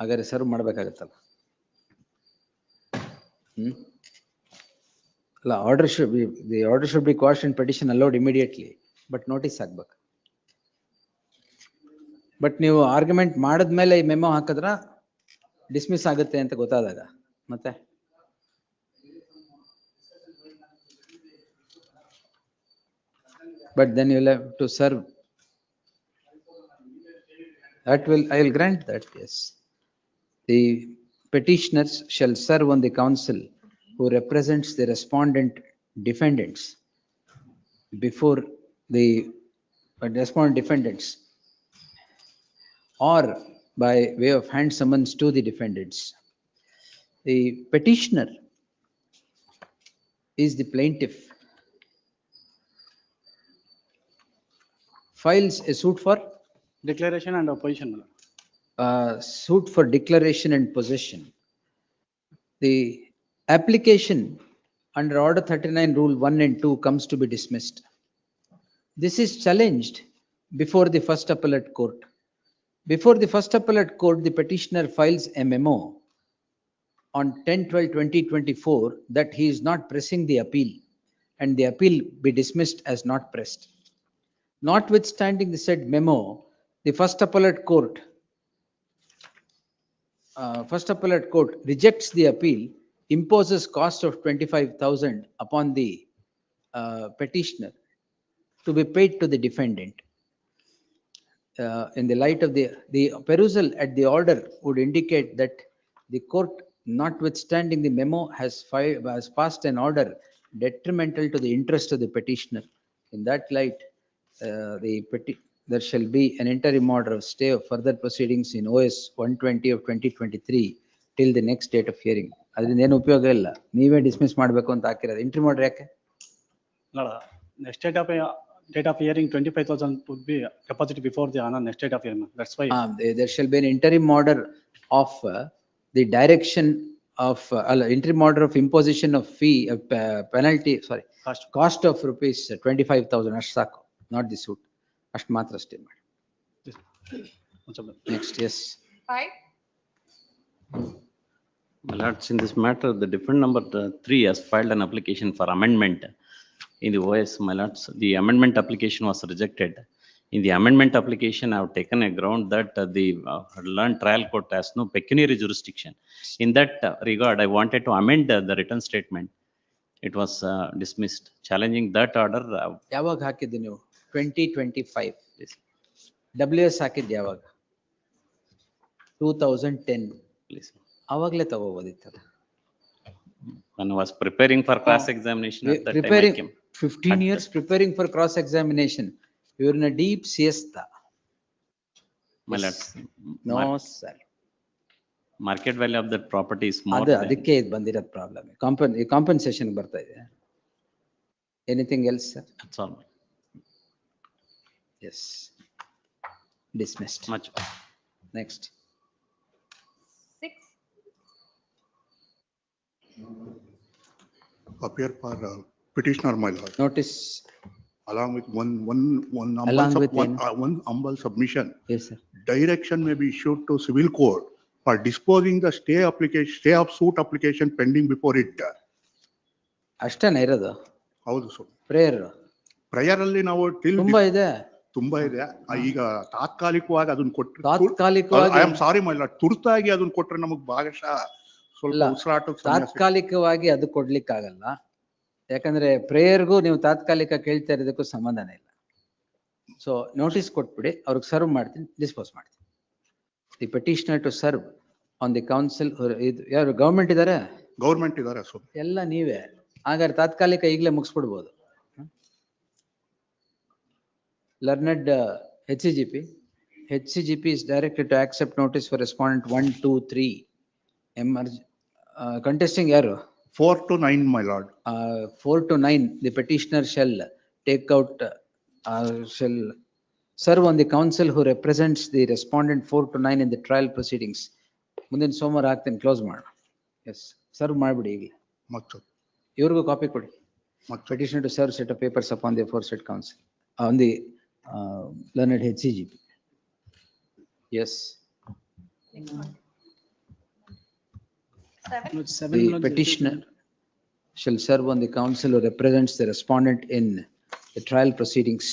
ಹಾಗಾದ್ರೆ serve ಮಾಡ್ಬೇಕಾಗತ್ತಲ್ಲ. ಅಲ್ಲ, the order should be quashed and petition allowed immediately, but notice ಆಗ್ಬೇಕು. But ನೀವು argument ಮಾಡಿದ್ಮೇಲೆ ಈ memo ಹಾಕಿದ್ರ dismiss ಆಗುತ್ತೆ ಅಂತ ಗೊತ್ತಾದಾಗ ಮತ್ತೆ but then you'll have to serve. I will grant that, yes. The petitioners shall serve on the counsel who represents the respondent defendants before the respondent defendants or by way of hand summons to the defendants. The petitioner is the plaintiff, files a suit for declaration and opposition. Suit for declaration and possession. The application under Order 39 Rule 1 and 2 comes to be dismissed. This is challenged before the first appellate court. Before the first appellate court, the petitioner files a memo on 10/12/2024 that he is not pressing the appeal and the appeal be dismissed as not pressed. Notwithstanding the said memo, the first appellate court rejects the appeal, imposes cost of 25,000 upon the petitioner to be paid to the defendant. In the light of the perusal at the order would indicate that the court, notwithstanding the memo, has passed an order detrimental to the interest of the petitioner. In that light, there shall be an interim order of stay of further proceedings in OS 120 of 2023 till the next date of hearing. ಅದರಿಂದ ಏನು ಉಪಯೋಗ ಇಲ್ಲ, ನೀವೇ dismiss ಮಾಡಬೇಕು ಅಂತ ಹಾಕಿರೋದು. Entry ಮಾಡ್ರಿ ಯಾಕೆ? Next date of hearing 25,000 would be deposited before the next date of hearing. That's why there shall be an interim order of the direction of interim order of imposition of fee penalty, sorry, cost of rupees 25,000 ಅಷ್ಟು ಸಾಕು, not the suit. ಅಷ್ಟು ಮಾತ್ರ ಅಷ್ಟೇ ಮಾಡಿ. Next, yes. 5. My lords, in this matter, the defendant number 3 has filed an application for amendment in the OS, my lords. The amendment application was rejected. In the amendment application, I have taken a ground that the learned trial court has no pecuniary jurisdiction. In that regard, I wanted to amend the written statement. It was dismissed. Challenging that order, ಯಾವಾಗ ಹಾಕಿದ್ದು ನೀವು 2025 WS ಹಾಕಿದ್ದು ಯಾವಾಗ 2010 please. ಅವಾಗ್ಲೇ ತಗೋಬೋದಿತ್ತಲ್ಲ. When I was preparing for cross examination at that time I Preparing came. 15 years preparing for cross examination. You are in a deep siesta. My lords, No sir. market value of that property is more ಅದು than. ಅದಕ್ಕೆ ಇದು ಬಂದಿರೋದು problem. Compensation ಬರ್ತಾ ಇದೆ. Anything else sir? That's all. Yes. Dismissed. Much. Next. 6. Appear for petitioner, my lord, Notice. along with one Along humble, with one humble submission. Yes sir. Direction may be issued to civil court for disposing the stay application, stay of suit application pending before it. ಅಷ್ಟೇನ ಇರೋದು? ಹೌದು sir. Prayer. Prayer ಅಲ್ಲಿ ನಾವು ತುಂಬಾ ಇದೆ. ತುಂಬಾ ಇದೆ. ಈಗ ತಾತ್ಕಾಲಿಕವಾಗಿ ಅದನ್ನ ಕೊಟ್ಟರೆ, ತಾತ್ಕಾಲಿಕವಾಗಿ I am sorry my lord, ತುರ್ತಾಗಿ ಅದನ್ನ ಕೊಟ್ರೆ ನಮಗೆ ಭಾಗಶಃ ಸ್ವಲ್ಪ ಉಸಿರಾಟಕ್ಕೆ ಸಮಸ್ಯೆ. ತಾತ್ಕಾಲಿಕವಾಗಿ ಅದು ಕೊಡ್ಲಿಕ್ಕಾಗಲ್ಲ. ಯಾಕಂದ್ರೆ ಪ್ರೇಯರ್ಗೂ ನೀವು ತಾತ್ಕಾಲಿಕ ಕೇಳ್ತಾ ಇರೋದಕ್ಕೂ ಸಂಬಂಧನೇ ಇಲ್ಲ. ಸೊ ನೋಟಿಸ್ ಕೊಟ್ಬಿಡಿ, ಅವ್ರಿಗೆ ಸರ್ವ್ ಮಾಡ್ತೀನಿ, ಡಿಸ್ಪೋಸ್ ಮಾಡ್ತೀನಿ. The petitioner to serve on the counsel. ಯಾರು ಗವರ್ಮೆಂಟ್ ಇದಾರೆ? ಗವರ್ಮೆಂಟ್ ಇದಾರೆ ಸರ್. ಎಲ್ಲ ನೀವೇ. ಹಾಗಾದ್ರೆ ತಾತ್ಕಾಲಿಕ ಈಗಲೇ ಮುಗಿಸ್ಬಿಡ್ಬೋದು. Learned HCGP is directed to accept notice for respondent 1, 2, 3. Contesting yaru? 4 to 9, my lord. 4 to 9, the petitioner shall take out, shall serve on the counsel who represents the respondent 4 to 9 in the trial proceedings. ಮುಂದಿನ ಸೋಮವಾರ ಹಾಕ್ತೀನಿ, close ಮಾಡು. S, serve ಮಾಡ್ಬಿಡಿ ಈಗಲೇ. ಮತ್ತು ಇವ್ರಿಗೂ copy ಕೊಡಿ. Petitioner to serve set of papers upon the aforesaid counsel, on the learned HCGP. Yes. 7. The petitioner shall serve on the counsel who represents the respondent in the trial proceedings.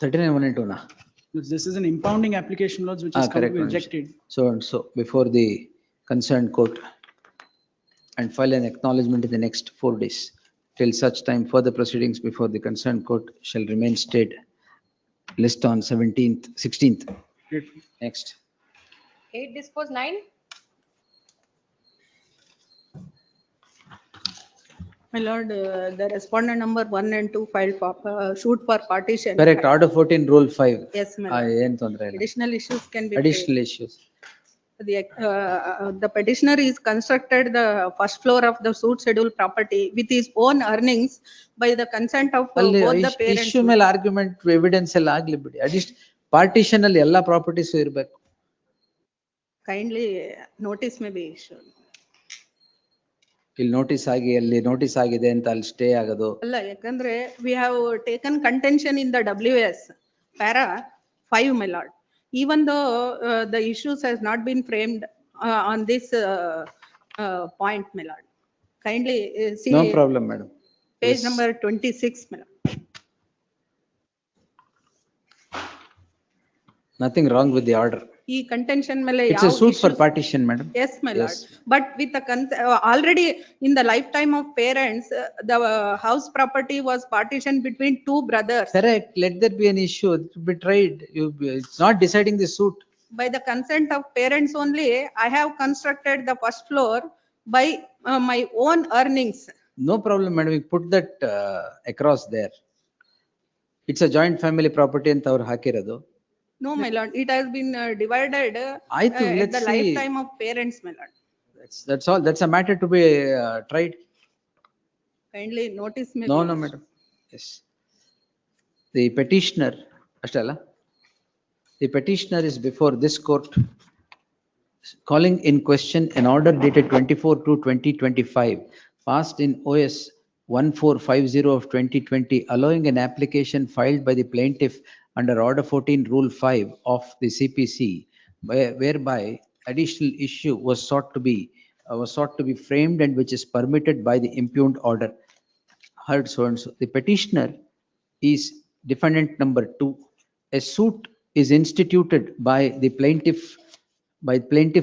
39(1) na? This is an impounding application, lords, which is correct, rejected. So and so before the concerned court, and file an acknowledgement in the next 4 days. Till such time further proceedings before the concerned court shall remain stayed. List on 17th, 16th. Next. 8 dispose 9. My lord, the respondent number 1 and 2 filed for suit for partition. Correct. Order 14, Rule 5. Yes, my lord. ಏನ್ ತೊಂದ್ರೆ ಇಲ್ಲ. Additional issues can be. Additional issues. The petitioner is constructed the first floor of the suit schedule property with his own earnings by the consent of both the parents. Issue ಮೇಲೆ argument evidence ಎಲ್ಲ ಆಗ್ಲಿ ಬಿಡಿ. Partition ಅಲ್ಲಿ ಎಲ್ಲಾ properties ಇರಬೇಕು. Kindly notice may be issued. ಇಲ್ಲಿ notice ಆಗಿ ಅಲ್ಲಿ ನೋಟಿಸ್ ಆಗಿದೆ ಅಂತ ಅಲ್ಲಿ ಸ್ಟೇ ಆಗೋದು ಅಲ್ಲ, ಯಾಕಂದ್ರೆ we have taken contention in the WS para 5, my lord. Even though the issues has not been framed on this point, my lord. Kindly see. No problem, madam. Page Yes. number 26, my lord. Nothing wrong with the order. ಈ contention ಮೇಲೆ It's a suit for partition, madam. Yes, my lord. Yes. But with the already in the lifetime of parents, the house property was partitioned between 2 brothers. Correct. Let there be an issue. It will be tried. It's not deciding the suit. By the consent of parents only, I have constructed the first floor by my own earnings. No problem, madam. We put that across there. It's a joint family property ಅಂತ ಅವ್ರು ಹಾಕಿರೋದು. No, my lord, it has been divided ಆಯ್ತು, at let's the see. lifetime of parents, my lord. That's all. That's a matter to be tried. Kindly notice me. No, no, madam. Yes. The petitioner, ಅಷ್ಟಲ್ಲ? The petitioner is before this court calling in question an order dated 24/2/2025 passed in OS 1450 of 2020 allowing an application filed by the plaintiff under Order 14 Rule 5 of the CPC whereby additional issue was sought to be framed and which is permitted by the impugned order. Heard so and so. The petitioner is defendant number 2. A suit is instituted by plaintiff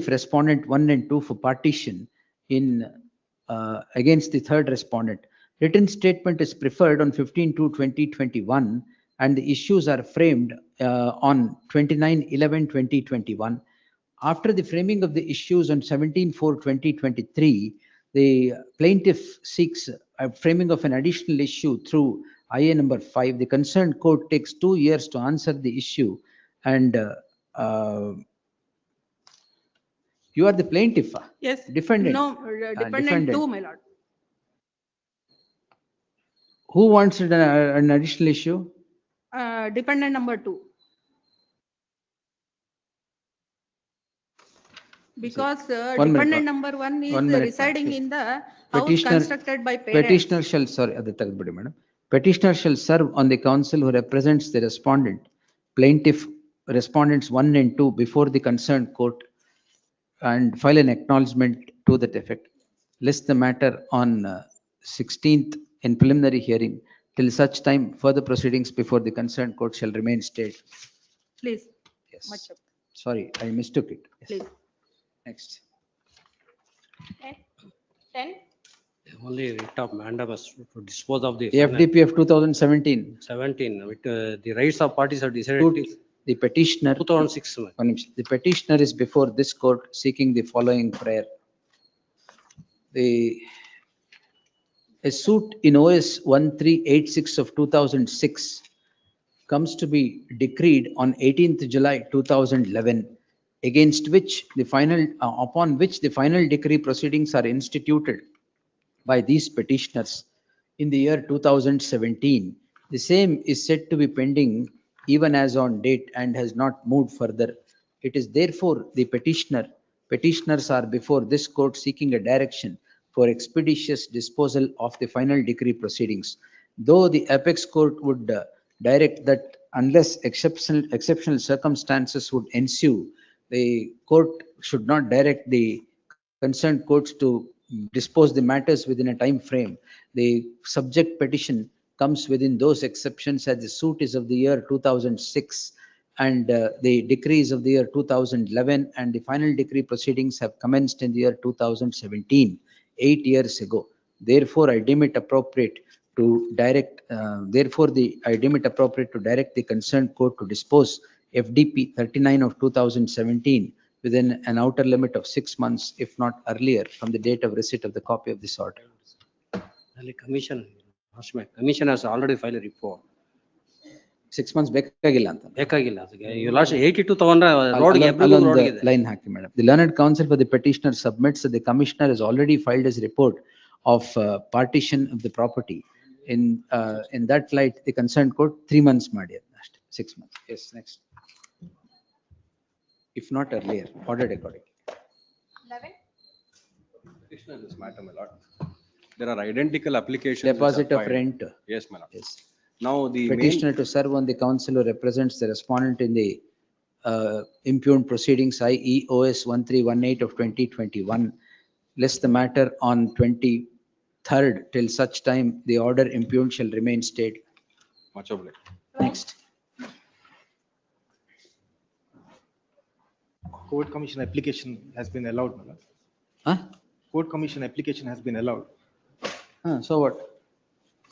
respondent 1 and 2 for partition in against the third respondent. Written statement is preferred on 15/2/2021 and the issues are framed on 29/11/2021. After the framing of the issues on 17/4/2023, the plaintiff seeks a framing of an additional issue through IA number 5. The concerned court takes 2 years to answer the issue, and you are the plaintiff. Yes. Defendant. No, dependent 2, my lord. Who wants an additional issue? Dependent number 2. Because One minute. dependent number 1 is 1 minute. residing in the house Petitioner- constructed by parents. Petitioner shall, sorry, adu tagibidi madam. Petitioner shall serve on the counsel who represents the respondent, plaintiff, respondents 1 and 2 before the concerned court and file an acknowledgement to that effect. List the matter on 16th in preliminary hearing till such time further proceedings before the concerned court shall remain stayed. Please. Yes. Much up. Sorry, I mistook it. Yes. Please. Next. 10. Only writ of mandamus to dispose of the. FDP of 2017. 17, with the rights of parties are decided. The petitioner. 2006. One minute. The petitioner is before this court seeking the following prayer. A suit in OS 1386 of 2006 comes to be decreed on 18th July 2011, against which the final, upon which the final decree proceedings are instituted by these petitioners in the year 2017. The same is said to be pending even as on date and has not moved further. It is therefore the petitioners are before this court seeking a direction for expeditious disposal of the final decree proceedings. Though the apex court would direct that unless exceptional circumstances would ensue, the court should not direct the concerned courts to dispose the matters within a time frame. The subject petition comes within those exceptions as the suit is of the year 2006 and the decrees of the year 2011 and the final decree proceedings have commenced in the year 2017, 8 years ago. Therefore, I deem it appropriate to direct, I deem it appropriate to direct the concerned court to dispose FDP 39 of 2017 within an outer limit of 6 months, if not earlier, from the date of receipt of the copy of this order. Commission has already filed a report. 6 months ಬೇಕಾಗಿಲ್ಲ ಅಂತ. ಬೇಕಾಗಿಲ್ಲ ಅದಕ್ಕೆ. You lost 82 ತಗೊಂಡ್ರೆ road ಗೆ ಅಲ್ಲೊಂದು line hockey madam. The learned counsel for the petitioner submits that the commissioner has already filed his report of partition of the property. In that light, the concerned court 3 months ಮಾಡಿ ಅಷ್ಟೇ, 6 months. Yes, next. If not earlier, ordered accordingly. 11. Petitioner in this matter, my lord. There are identical applications. which are Deposit of filed. rent. Yes, my lord. Yes. Now the Petitioner to serve on the counsel who represents the respondent in the impugned proceedings, i.e. OS 1318 of 2021. List the matter on 23rd till such time the order impugned shall remain stayed. Much obliged. Next. Court commission application has been allowed, my lord. Huh? Court commission application has been allowed. So what?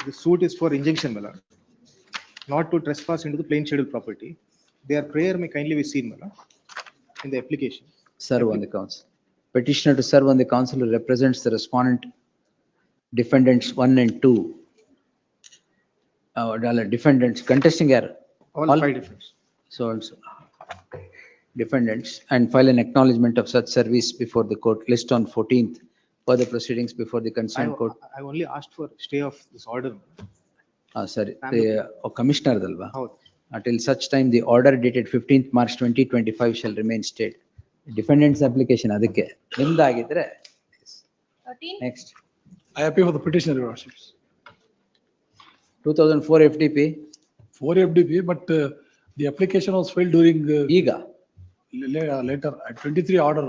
The suit is for injunction, my lord, not to trespass into the plain scheduled property. Their prayer may kindly be seen, my lord, in the application. Serve on the counsel. Petitioner to serve on the counsel who represents the respondent, defendants 1 and 2. Defendants contesting error. All 5 defendants. So also defendants and file an acknowledgement of such service before the court. List on 14th. Further proceedings before the concerned court. I only asked for stay of this order. Sorry, the commissioner dalva. Until such time, the order dated 15th March 2025 shall remain stayed. Defendant's application ಅದಕ್ಕೆ ನಿಮ್ದಾಗಿದ್ರೆ. 13. Next. I appeal for the petitioner, your worships. 2004 FDP. 4 FDP, but the application was filed during. ಈಗ. later at 23 order,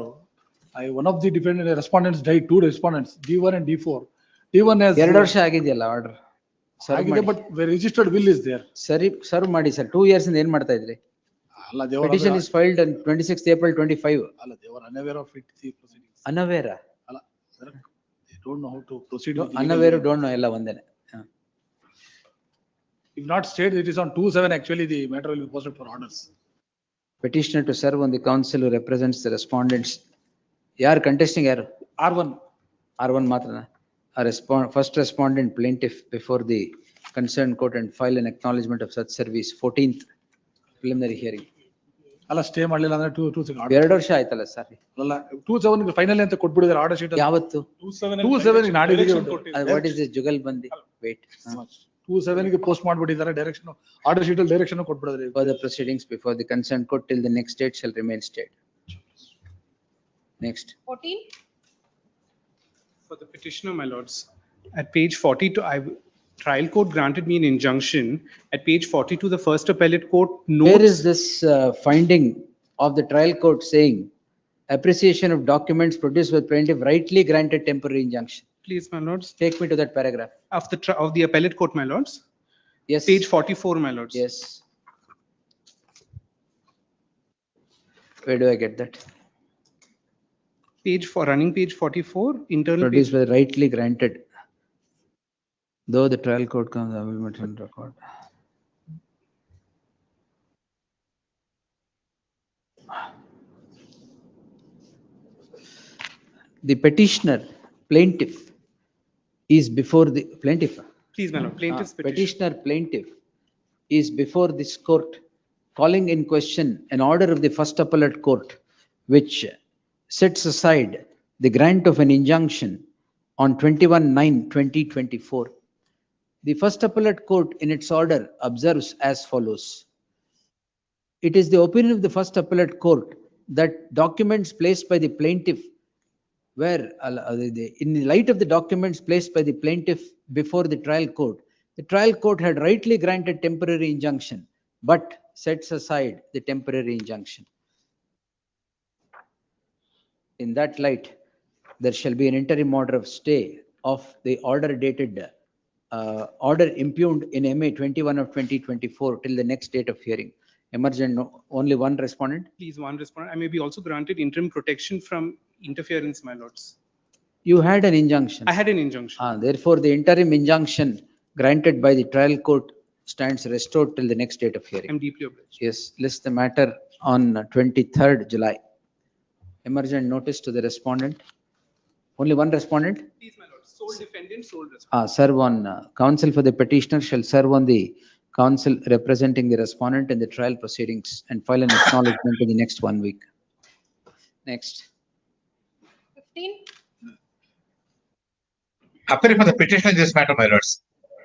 one of the defendant respondents died, two respondents, D1 and D4. D1 has. 2 ವರ್ಷ ಆಗಿದೆಯಲ್ಲ order. But the registered will is there. ಸರಿ serve ಮಾಡಿ sir. 2 years ಇಂದ ಏನ್ ಮಾಡ್ತಾ ಇದ್ರಿ? ಅಲ್ಲ, Petition is filed on 26th April 25. ಅಲ್ಲ, they were unaware of it, the proceedings. Unaware? ಅಲ್ಲ, they don't know how to proceed. Unaware, don't know, ಎಲ್ಲ ಒಂದೇನೆ. If not stated, it is on 2/7, actually the matter will be posted for orders. Petitioner to serve on the counsel who represents the respondents. ಯಾರು contesting ಯಾರು? R1. R1 ಮಾತ್ರನಾ? First respondent plaintiff before the concerned court and file an acknowledgement of such service 14th preliminary hearing. ಅಲ್ಲ, stay ಮಾಡಲಿಲ್ಲ ಅಂದ್ರೆ 2/7. 2 ವರ್ಷ ಆಯ್ತಲ್ಲ sir. ಅಲ್ಲ, 2/7 final ಅಂತ ಕೊಟ್ಬಿಡಿದಾರೆ order sheet. ಯಾವತ್ತು? 2/7 ನಾಡಿದ್ದು. What is this jugal bandi? Wait. 2/7 post ಮಾಡ್ಬಿಟ್ಟಿದ್ದಾರೆ ಡೈರೆಕ್ಷನ್, ಆರ್ಡರ್ ಶೀಟ್ ಅಲ್ಲಿ ಡೈರೆಕ್ಷನ್ ಕೊಟ್ಬಿಡಿದ್ರೆ. For the proceedings before the concerned court till the next date shall remain stayed. Next. 14. For the petitioner, my lords, at page 42, trial court granted me an injunction. At page 42, the first appellate court notes. Where is this finding of the trial court saying appreciation of documents produced by plaintiff rightly granted temporary injunction? Please, my lords. Take me to that paragraph. Of the appellate court, my lords. Yes. Page 44, my lords. Yes. Where do I get that? Running page 44, internal page. Produced by rightly granted. Though the trial court comes, I will maintain record. The petitioner, plaintiff, is before the plaintiff. Please, my lord, plaintiff's petition. Petitioner, plaintiff is before this court calling in question an order of the first appellate court which sets aside the grant of an injunction on 21/9/2024. The first appellate court in its order observes as follows. It is the opinion of the first appellate court that documents placed by the plaintiff in the light of the documents placed by the plaintiff before the trial court had rightly granted temporary injunction, but sets aside the temporary injunction. In that light, there shall be an interim order of stay of the order dated, order impugned in MA 21 of 2024 till the next date of hearing. Emergent, only one respondent? Please, one respondent. I may be also granted interim protection from interference, my lords. You had an injunction. I had an injunction. Therefore, the interim injunction granted by the trial court stands restored till the next date of hearing. I'm deeply obliged. Yes, list the matter on 23rd July. Emergent notice to the respondent. Only one respondent? Please, my lord. Sole defendant, sole respondent. Serve on counsel for the petitioner shall serve on the counsel representing the respondent in the trial proceedings and file an acknowledgement in the next 1 week. Next. 15. Appearing for the petitioner in this matter, my lords.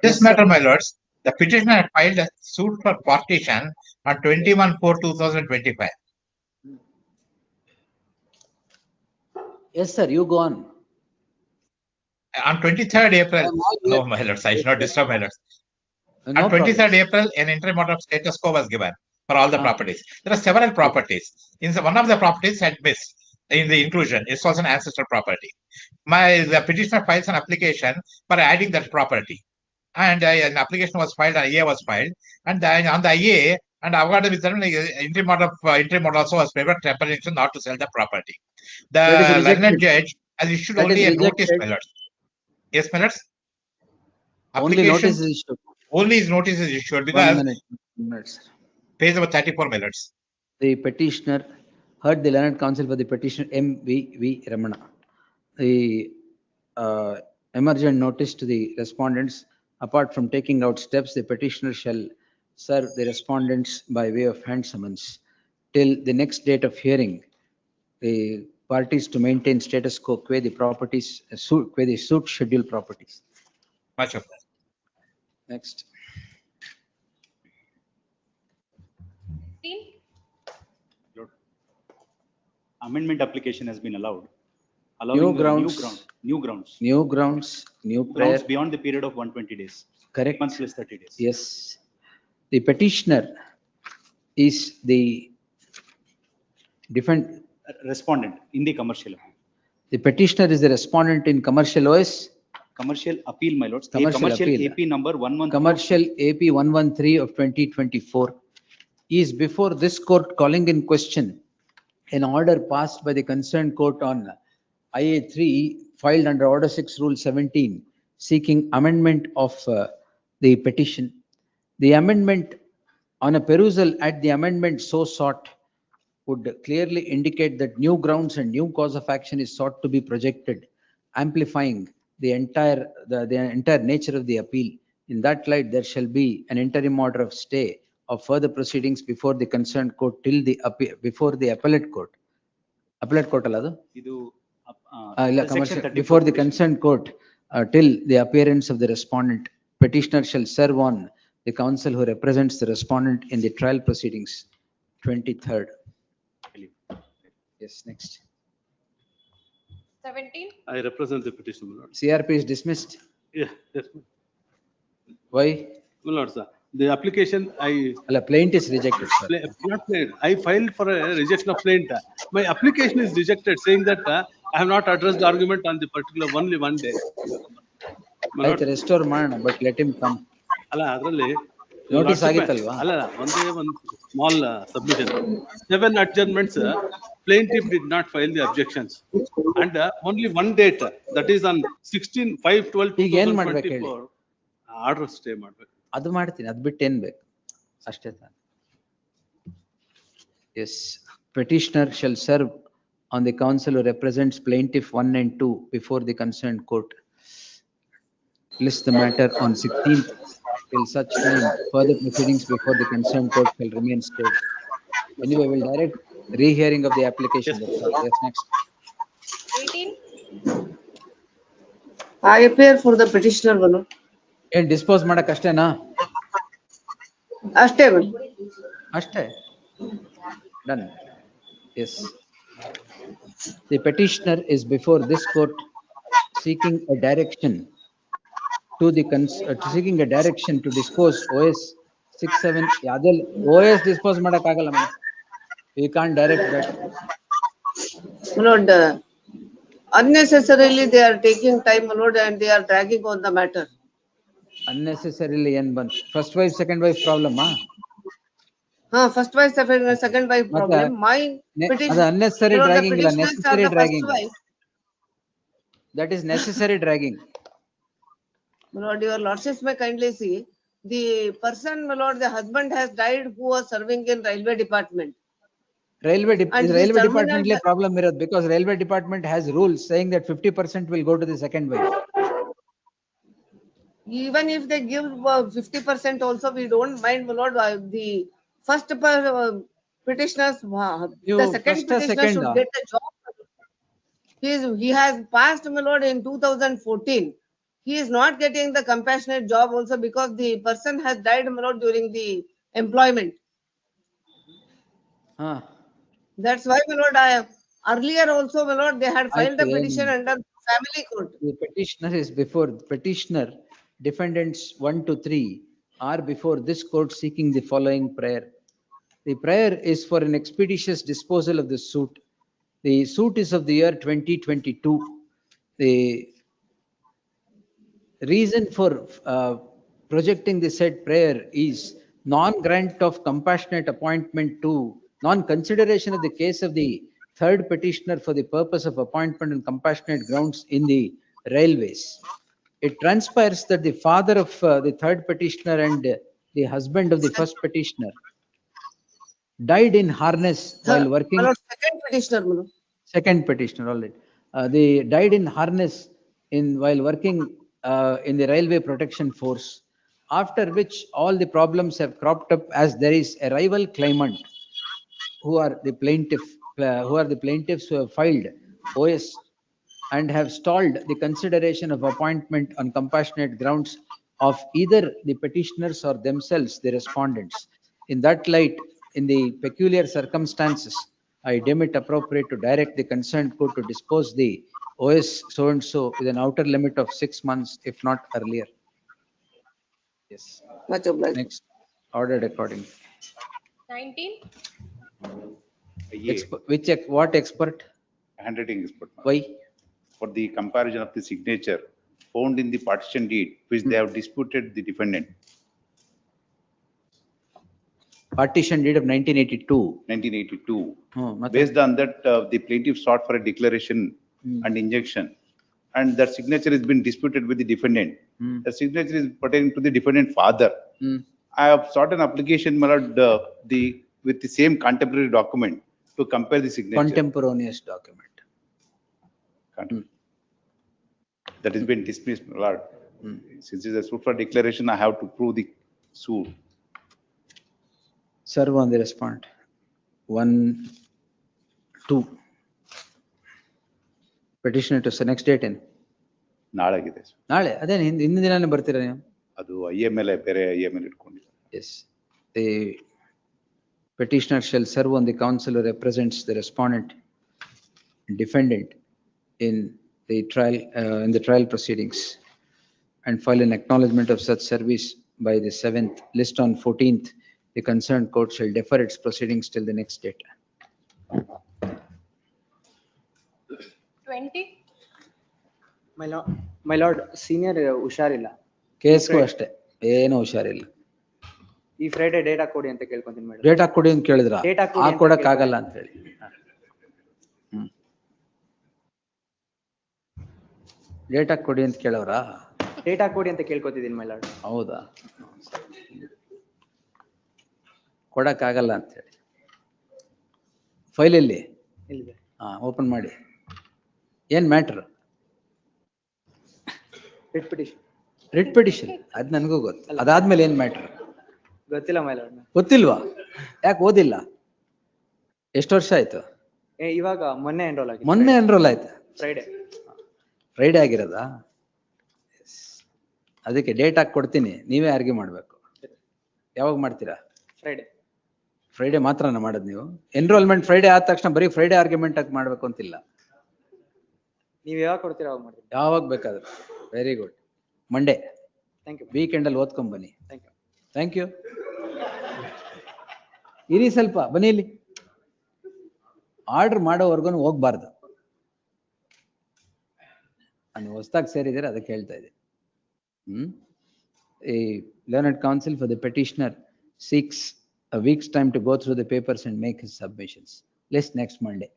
This matter, my lords, the petitioner had filed a suit for partition on 21/4/2025. Yes, sir, you go on. On 23rd April, no, my lords, I should not disturb my lords. No On 23rd April, an interim order of status quo was given for all the properties. There are several properties. One of the properties had missed in the inclusion. It was an ancestral property. The petitioner files an application for adding that property. And an application was filed, an IA was filed. And then on the IA, and awarded with an interim order also was favored temporary not to sell the property. The learned judge has issued only a notice, my lords. Yes, my lords? Only notice is issued. Only his notice is issued because page number 34, my lords. The petitioner heard the learned counsel for the petitioner M.V.V. Ramana. The emergent notice to the respondents, apart from taking out steps, the petitioner shall serve the respondents by way of hand summons till the next date of hearing. The parties to maintain status quo qua the properties, qua the suit schedule properties. Much of that. Next. 15. Amendment application has been allowed. New grounds. New grounds. New grounds, new prayer. Grounds beyond the period of 120 days. Correct. Months plus 30 days. Yes. The petitioner is the Defend, Respondent in the commercial appeal. the petitioner is the respondent in commercial OS, Commercial appeal, my lords. Commercial Commercial appeal. AP number 113. commercial AP 113 of 2024 is before this court calling in question an order passed by the concerned court on IA3 filed under Order 6 Rule 17 seeking amendment of the petition. The amendment, on a perusal at the amendment so sought, would clearly indicate that new grounds and new cause of action is sought to be projected, amplifying the entire nature of the appeal. In that light, there shall be an interim order of stay of further proceedings before the concerned court till the before the appellate court. Appellate court allado? Idu, Commercial, before the concerned court till the appearance of the respondent. Petitioner shall serve on the counsel who represents the respondent in the trial proceedings. 23rd. Yes, next. 17. I represent the petitioner, my lord. CRP is dismissed. Yeah, yes. Why? My lord, sir. The application Plaint is rejected, sir. Not plaint. I filed for a rejection of plaint. My application is rejected, saying that I have not addressed the argument on the particular only one day. My lord, Restore man, but let him come. ಅದರಲ್ಲಿ Notice ಆಗಿತ್ತಲ್ವಾ? ಒಂದೇ ಒಂದು small submission. 7 adjournments, plaintiff did not file the objections. And only one date, that is on 16/5/12. ಈಗ ಏನ್ ಮಾಡ್ಬೇಕು ಹೇಳಿ? Order stay ಮಾಡ್ಬೇಕು. ಅದು ಮಾಡ್ತೀನಿ, ಅದು ಬಿಟ್ಟು ಏನ್ ಬೇಕು? ಅಷ್ಟೇ ತಾನೆ. Yes, petitioner shall serve on the counsel who represents plaintiff 1 and 2 before the concerned court. List the matter on 16th till such time further proceedings before the concerned court shall remain stayed. Anyway, we'll direct rehearing of the application. Yes, next. 18. I appear for the petitioner, my lord. ಏನ್ dispose ಮಾಡಕ್ ಅಷ್ಟೇನಾ? ಅಷ್ಟೇ ಅಷ್ಟೇ. Done. Yes. The petitioner is before this court seeking a direction to the seeking a direction to dispose OS 67. ಅದೆಲ್ಲ OS dispose ಮಾಡಕ್ ಆಗಲ್ಲ madam. We can't direct that. My lord, unnecessarily they are taking time, my lord, and they are dragging on the matter. Unnecessarily ಏನ್ ಬಂತು? First wife, second wife problem First wife, second wife problem. My petition. ಅದು unnecessary dragging ಇಲ್ಲ, necessary dragging. Wife. That is necessary dragging. My lord, your lordships may kindly see, the person, my lord, the husband has died who was serving in railway department. Railway terminal- department problem irodu because railway department has rules saying that 50% will go to the second wife. Even if they give 50% also, we don't mind, my lord. The first petitioners, the second petitioner should get a job. He has passed, my lord, in 2014. He is not getting the compassionate job also because the person has died, my lord, during the employment. That's why, my lord, earlier also, my lord, they had filed a petition under family court. The petitioner is before petitioner, defendants 1 to 3 are before this court seeking the following prayer. The prayer is for an expeditious disposal of the suit. The suit is of the year 2022. The reason for projecting the said prayer is non-grant of compassionate appointment to non-consideration of the case of the third petitioner for the purpose of appointment on compassionate grounds in the railways. It transpires that the father of the third petitioner and the husband of the first petitioner died in harness while working. Second petitioner, my lord. Second petitioner, all right. They died in harness while working in the railway protection force, after which all the problems have cropped up as there is a rival claimant who are the plaintiffs who have filed OS and have stalled the consideration of appointment on compassionate grounds of either the petitioners or themselves, the respondents. In that light, in the peculiar circumstances, I deem it appropriate to direct the concerned court to dispose the OS so and so with an outer limit of 6 months, if not earlier. Yes. Much obliged. Next, ordered according. 19. IA, What expert? handwriting expert. Why? For the comparison of the signature found in the partition deed, which they have disputed the defendant. Partition deed of 1982. 1982. Oh, Based on that, the plaintiff sought for a declaration and injunction, and that signature has been disputed with the defendant. The signature is pertaining to the defendant father. I have sought an application, my lord, with the same contemporary document to compare the signature. Contemporaneous document. That has been dismissed, my lord. Since it is a suit for declaration, I have to prove the suit. Serve on the respondent. 1, 2. Petitioner to next date in. ನಾಳೆಗಿದೆ. ನಾಳೆ ಅದೇ ಹಿಂದಿನ ದಿನಾನೇ ಬರ್ತೀರಾ ನೀವು? ಅದು IA ಮೇಲೆ ಬೇರೆ IA ಮೇಲೆ ಇಟ್ಕೊಂಡಿದ್ದಾರೆ. Yes. The petitioner shall serve on the counsel who represents the respondent, defendant in the trial proceedings, and file an acknowledgement of such service by the 7th. List on 14th. The concerned court shall defer its proceedings till the next date. 20. My lord, senior ಹುಷಾರಿಲ್ಲ. ಕೇಸ್ಗೂ ಅಷ್ಟೇ ಏನು ಹುಷಾರಿಲ್ಲ. ಈ Friday data ಕೊಡಿ ಅಂತ ಕೇಳ್ಕೊಂತೀನಿ madam. Data ಕೊಡಿ ಅಂತ ಕೇಳಿದ್ರ ಕೊಡಕ್ ಆಗಲ್ಲ ಅಂತ ಹೇಳಿ. ಡೇಟಾ ಕೊಡಿ ಅಂತ ಕೇಳವ್ರ? ಡೇಟಾ ಕೊಡಿ ಅಂತ ಕೇಳ್ಕೊತಿದ್ದೀನಿ ಮೈ ಲಾರ್ಡ್. ಹೌದಾ? ಕೊಡಕ್ ಆಗಲ್ಲ ಅಂತ ಹೇಳಿ. ಫೈಲ್ ಎಲ್ಲಿ? ಓಪನ್ ಮಾಡಿ. ಏನ್ ಮ್ಯಾಟರ್? Writ petition. ಅದ್ ನನಗೂ ಗೊತ್ತು. ಅದಾದ್ಮೇಲೆ ಏನ್ ಮ್ಯಾಟರ್? ಗೊತ್ತಿಲ್ಲ ಮೈ ಲಾರ್ಡ್. ಗೊತ್ತಿಲ್ವಾ? ಯಾಕೆ ಓದಿಲ್ಲ? ಎಷ್ಟು ವರ್ಷ ಆಯ್ತು? ಇವಾಗ ಮೊನ್ನೆ ಎನ್ರೋಲ್ ಆಗಿದೆ. ಮೊನ್ನೆ ಎನ್ರೋಲ್ ಆಯ್ತು. ಫ್ರೈಡೆ ಆಗಿರೋದಾ? ಅದಕ್ಕೆ ಡೇಟ್ ಹಾಕಿ ಕೊಡ್ತೀನಿ, ನೀವೇ ಆರ್ಗ್ಯೂ ಮಾಡ್ಬೇಕು. ಯಾವಾಗ ಮಾಡ್ತೀರಾ? ಫ್ರೈಡೆ ಮಾತ್ರನ ಮಾಡೋದು ನೀವು? ಎನ್ರೋಲ್ಮೆಂಟ್ ಫ್ರೈಡೆ ಆದ ತಕ್ಷಣ ಬರೀ ಫ್ರೈಡೆ ಆರ್ಗ್ಯುಮೆಂಟ್ ಆಗಿ ಮಾಡ್ಬೇಕು ಅಂತಿಲ್ಲ. ನೀವು ಯಾವಾಗ ಕೊಡ್ತೀರಾ ಅವಾಗ ಮಾಡ್ತೀನಿ. ಯಾವಾಗ ಬೇಕಾದ್ರೆ. Very good. Monday. Thank you. Weekend ಅಲ್ಲಿ ಓದ್ಕೊಂಡ್ ಬನ್ನಿ. Thank you. ಇರಿ ಸ್ವಲ್ಪ, ಬನ್ನಿ ಇಲ್ಲಿ. ಆರ್ಡರ್ ಮಾಡೋವರೆಗೂ ಹೋಗ್ಬಾರ್ದು. ನಾನು ಹೊಸದಾಗಿ ಸೇರಿದರೆ ಅದಕ್ಕೆ ಹೇಳ್ತಾ ಇದ್ದೆ. A learned counsel for the petitioner seeks a week's time to go through the papers and make his submissions. List next Monday.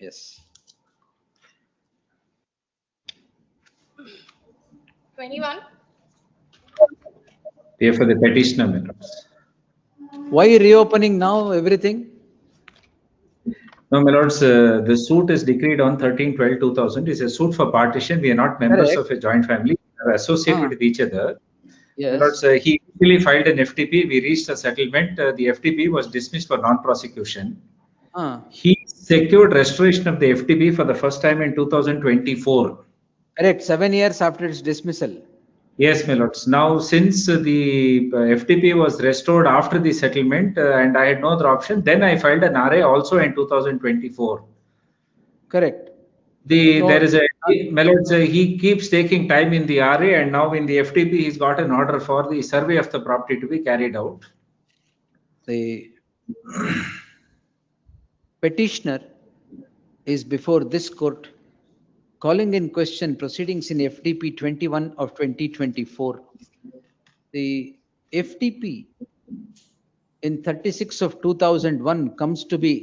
Yes. 21. Pay for the petitioner matters. Why reopening now everything? No, my lords, the suit is decreed on 13/12/2000. It's a suit for partition. We are not members of a joint family. We are associated with each other. Yes. My lords, he initially filed an FTP. We reached a settlement. The FTP was dismissed for non-prosecution. He secured restoration of the FTP for the first time in 2024. Correct. 7 years after its dismissal. Yes, my lords. Now, since the FTP was restored after the settlement and I had no other option, then I filed an RA also in 2024. Correct. There is a, my lords, he keeps taking time in the RA, and now in the FTP, he's got an order for the survey of the property to be carried out. The petitioner is before this court calling in question proceedings in FTP 21 of 2024. The FTP in 36 of 2001 comes to be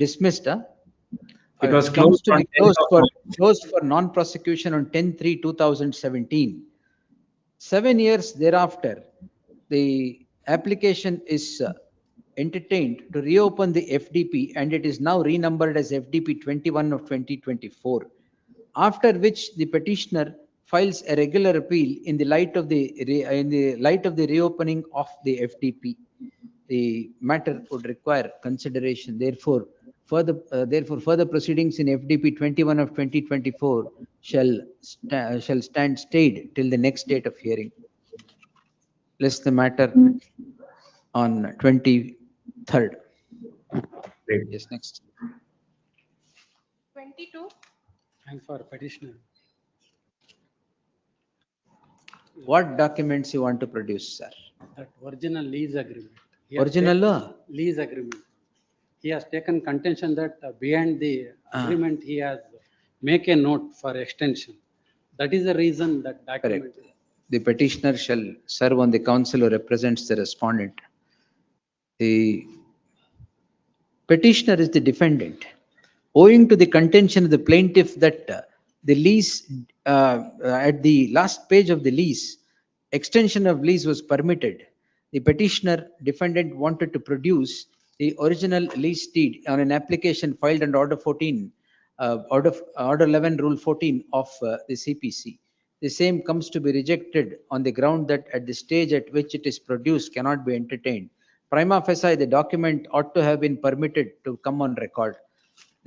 dismissed. It was closed for non-prosecution on 10/3/2017. 7 years thereafter, the application is entertained to reopen the FDP, and it is now renumbered as FDP 21 of 2024. After which the petitioner files a regular appeal in the light of the reopening of the FDP. The matter would require consideration. Therefore, further proceedings in FDP 21 of 2024 shall stand stayed till the next date of hearing. List the matter on 23rd. Yes, next. 22. And for petitioner. What documents you want to produce, sir? That original lease agreement. Original? Lease agreement. he has taken contention that behind the Ah. agreement, he has make a note for extension. That is the reason that document. Correct. The petitioner shall serve on the counsel who represents the respondent. The petitioner is the defendant. Owing to the contention of the plaintiff that the lease, at the last page of the lease, extension of lease was permitted. The petitioner defendant wanted to produce the original lease deed on an application filed under Order 14, Order 11, Rule 14 of the CPC. The same comes to be rejected on the ground that at the stage at which it is produced cannot be entertained. Prima facie, the document ought to have been permitted to come on record.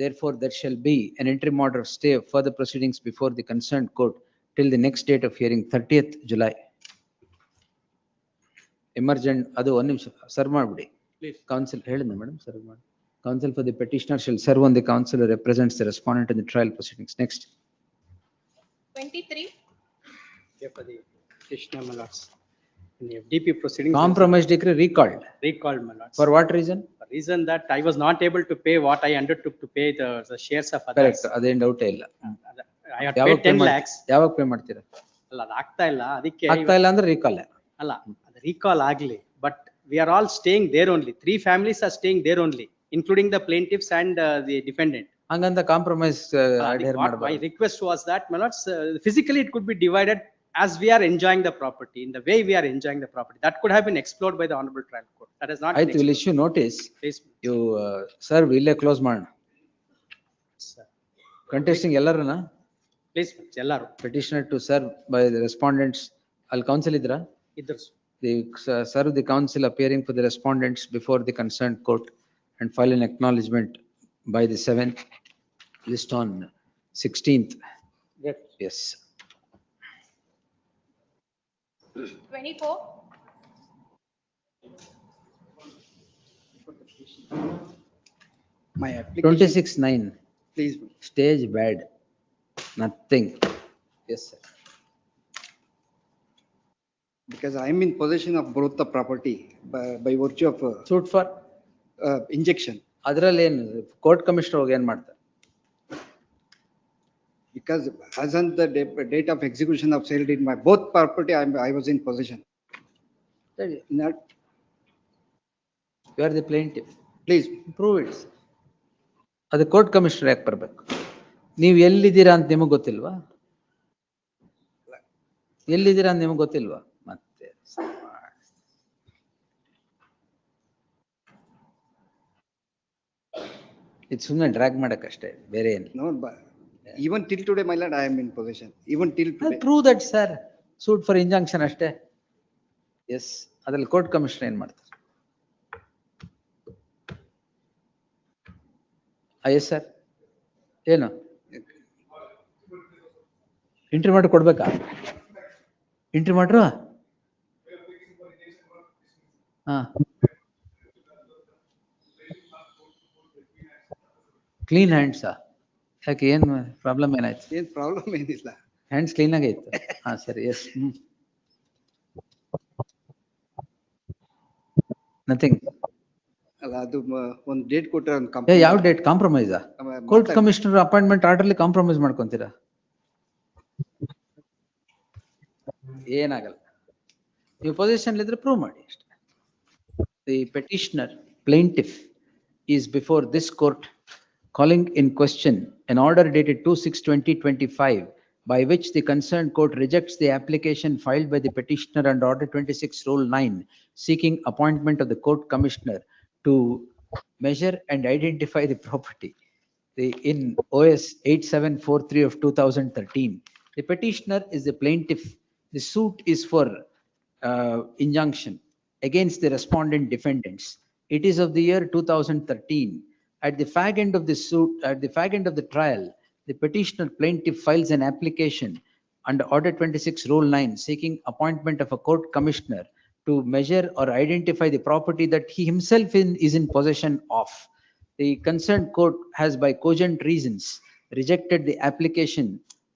Therefore, there shall be an interim order of stay of further proceedings before the concerned court till the next date of hearing, 30th July. Emergent, ಅದು ಒಂದು ನಿಮಿಷ serve ಮಾಡ್ಬಿಡಿ. Counsel ಹೇಳಿದ್ನ madam serve ಮಾಡಿ. Counsel for the petitioner shall serve on the counsel who represents the respondent in the trial proceedings. Next. 23. Okay, for the petitioner, my lords. In the FDP proceedings. Compromise decree recalled. Recalled, my lords. For what reason? The reason that I was not able to pay what I undertook to pay the shares of others. Correct. ಅದೇನು doubt ಇಲ್ಲ. I had paid 10 lakhs. ಯಾವಾಗ pay ಮಾಡ್ತೀರಾ? ಅಲ್ಲ, ಅದು ಆಗ್ತಾ ಇಲ್ಲ. ಅದಕ್ಕೆ ಆಗ್ತಾ ಇಲ್ಲ ಅಂದ್ರೆ recall. ಅಲ್ಲ, ಅದು recall ಆಗ್ಲಿ. But we are all staying there only. 3 families are staying there only, including the plaintiffs and the defendant. ಹಂಗಂತ ಕಾಂಪ್ರಮೈಸ್ adhere My ಮಾಡಬಾರದು. request was that, my lords, physically it could be divided as we are enjoying the property, in the way we are enjoying the property. That could have been explored by the honorable trial court. That has not been ಆಯ್ತು, will issue notice. You serve ಇಲ್ಲೇ close ಮಾಡೋಣ. Contesting ಎಲ್ಲರನ್ನ? Please, ಎಲ್ಲರೂ. Petitioner to serve by the respondents. ಅಲ್ಲಿ counsel ಇದ್ರಾ? ಇದ್ರು. They serve the counsel appearing for the respondents before the concerned court and file an acknowledgement by the 7th, list on 16th. Yes. Yes. 24. My application. 26/9. Please. Stage bad. Nothing. Yes, sir. Because I am in possession of both the property by virtue of Suit for? injection. ಅದರಲ್ಲಿ ಏನು court commissioner ಹೋಗಿ ಏನ್ ಮಾಡ್ತಾರೆ? Because as on the date of execution of sale deed, my both property I was in possession. Not. You are the plaintiff. Please. Prove it. ಅದು court commissioner ಯಾಕೆ ಬರ್ಬೇಕು? ನೀವು ಎಲ್ಲಿದ್ದೀರಾ ಅಂತ ನಿಮಗೆ ಗೊತ್ತಿಲ್ವಾ? ಎಲ್ಲಿದ್ದೀರಾ ಅಂತ ನಿಮಗೆ ಗೊತ್ತಿಲ್ವಾ? ಮತ್ತೆ ಇದು ಸುಮ್ಮನೆ ಡ್ರ್ಯಾಗ್ ಮಾಡಕ್ಕಷ್ಟೇ, ಬೇರೆ ಏನು? No, but even till today, my lord, I am in possession. Even till today. Prove that, sir. Suit for injunction ಅಷ್ಟೇ. ಎಸ್, ಅದ್ರಲ್ಲಿ ಕೋರ್ಟ್ ಕಮಿಷನರ್ ಏನ್ ಮಾಡ್ತಾರೆ? ಎಸ್ ಸರ್, ಏನು ಎಂಟ್ರಿ ಮಾಡಿ ಕೊಡ್ಬೇಕಾ? ಎಂಟ್ರಿ ಮಾಡ್ರು? ಹಾ, ಕ್ಲೀನ್ ಹ್ಯಾಂಡ್ಸಾ? ಯಾಕೆ ಏನ್ ಪ್ರಾಬ್ಲಮ್ ಏನಾಯ್ತು? ಏನ್ ಪ್ರಾಬ್ಲಮ್ ಏನಿಲ್ಲ, ಹ್ಯಾಂಡ್ಸ್ ಕ್ಲೀನ್ ಆಗೈತೆ. ಹಾ ಸರಿ, ಎಸ್. ನಥಿಂಗ್. ಅಲ್ಲ, ಅದು ಒಂದು ಡೇಟ್ ಕೊಟ್ಟರೆ ಒಂದು ಯಾವ ಡೇಟ್? ಕಾಂಪ್ರಮೈಸಾ? ಕೋರ್ಟ್ ಕಮಿಷನರ್ ಅಪಾಯಿಂಟ್ಮೆಂಟ್ ಆರ್ಡರ್ಲಿ ಕಾಂಪ್ರಮೈಸ್ ಮಾಡ್ಕೊಂತೀರಾ? ಏನಾಗಲ್ಲ. ನೀವು ಪೊಸಿಷನ್ ಇದ್ರೆ ಪ್ರೂವ್ ಮಾಡಿ ಅಷ್ಟೇ. The petitioner plaintiff is before this court calling in question an order dated 2/6/2025 by which the concerned court rejects the application filed by the petitioner under Order 26 Rule 9 seeking appointment of the court commissioner to measure and identify the property. In OS 8743 of 2013, the petitioner is the plaintiff. The suit is for injunction against the respondent defendants. It is of the year 2013. At the fag end of the suit, at the fag end of the trial, the petitioner plaintiff files an application under Order 26 Rule 9 seeking appointment of a court commissioner to measure or identify the property that he himself is in possession of. The concerned court has by cogent reasons rejected the application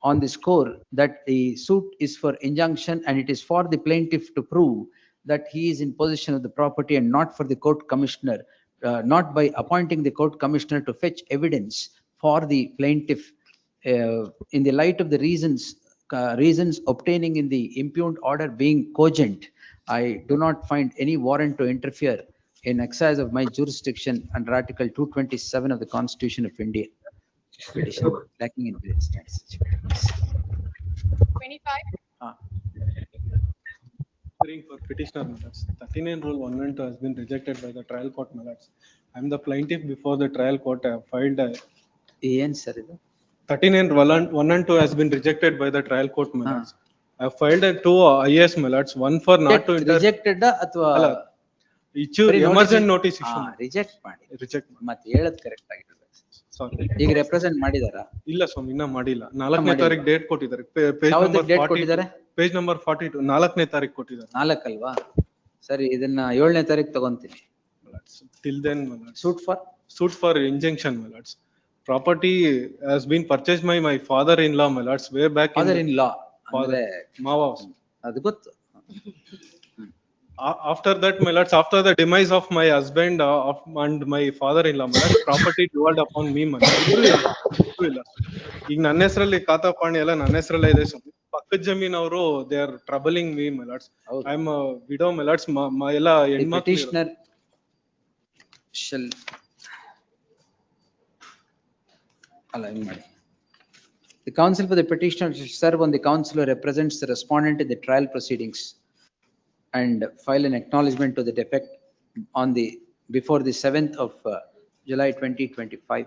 on the score that the suit is for injunction and it is for the plaintiff to prove that he is in possession of the property and not for the court commissioner not by appointing the court commissioner to fetch evidence for the plaintiff in the light of the reasons obtaining in the impugned order being cogent. I do not find any warrant to interfere in exercise of my jurisdiction under Article 227 of the Constitution of India. Petition lacking in evidence. 25. Hearing for petitioner matters. 39 rule 1 and 2 has been rejected by the trial court matters. I am the plaintiff before the trial court. I have filed a. 39 rule 1 and 2 has been rejected by the trial court matters. I have filed a 2 IAS matters. One for not to Rejected ಅಥವಾ emergent notice issue. Reject ಮಾಡಿ Reject. ಮತ್ತೆ ಹೇಳದ್ correct ಆಗಿರ್ಬೇಕು. Sorry. ಈಗ represent ಮಾಡಿದಾರಾ? ಇಲ್ಲ ಸ್ವಾಮಿ ಇನ್ನ ಮಾಡಿಲ್ಲ. 4ನೇ ತಾರೀಕು ಡೇಟ್ ಕೊಟ್ಟಿದ್ದಾರೆ. Page number 40. ಪೇಜ್ ನಂಬರ್ 42 4ನೇ ತಾರೀಕು ಕೊಟ್ಟಿದ್ದಾರೆ. 4 ಅಲ್ವಾ? ಸರಿ ಇದನ್ನ 7ನೇ ತಾರೀಕು ತಗೊಂತೀನಿ. Till then, suit for injunction, my lords. Property has been purchased by my father-in-law, my lords, way back. Father-in-law. Father. Mava. ಅದು ಗೊತ್ತು. After that, my lords, after the demise of my husband and my father-in-law, my lords, property devolved upon me, my lords. ಈಗ ನನ್ನ ಹೆಸರಲ್ಲಿ ಖಾತಾ ಪಾಣಿ ಎಲ್ಲ ನನ್ನ ಹೆಸರಲ್ಲೇ ಇದೆ ಸ್ವಾಮಿ. ಪಕ್ಕದ ಜಮೀನ್ ಅವರು they are troubling me, my lords. I am widow, my lords. ಎಲ್ಲ ಹೆಣ್ಮಕ್ಳು shall the counsel for the petitioner shall serve on the counsel who represents the respondent in the trial proceedings and file an acknowledgement to the defect on the before the 7th of July 2025.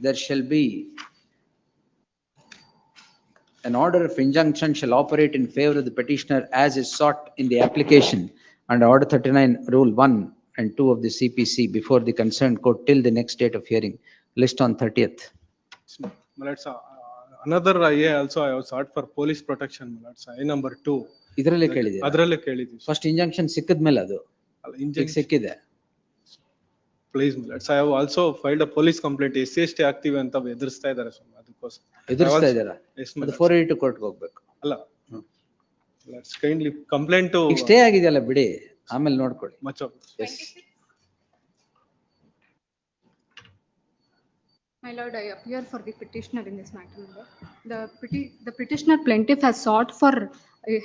There shall be an order of injunction shall operate in favor of the petitioner as is sought in the application under Order 39, Rule 1 and 2 of the CPC before the concerned court till the next date of hearing. List on 30th. Another IA also I have sought for police protection. IA number 2. ಇದರಲ್ಲೇ ಕೇಳಿದೆ. ಅದರಲ್ಲೇ ಕೇಳಿದ್ವಿ. First injunction ಸಿಕ್ಕಿದ್ಮೇಲೆ ಅದು ಸಿಕ್ಕಿದೆ. Please, I have also filed a police complaint. SC ಆಗ್ತೀವಿ ಅಂತ ಎದುರಿಸ್ತಾ ಇದ್ದಾರೆ ಸ್ವಾಮಿ. ಅದಕ್ಕೋಸ್ಕರ ಎದುರಿಸ್ತಾ ಇದ್ದಾರಾ? ಅದು 482 ಕೋರ್ಟ್ಗೆ ಹೋಗ್ಬೇಕು. ಅಲ್ಲ. Let's kindly complain to. ಈಗ ಸ್ಟೇ ಆಗಿದೆಯಲ್ಲ ಬಿಡಿ, ಆಮೇಲೆ ನೋಡ್ಕೊಳ್ಳಿ. Much of. Yes. My lord, I appear for the petitioner in this matter. The petitioner plaintiff has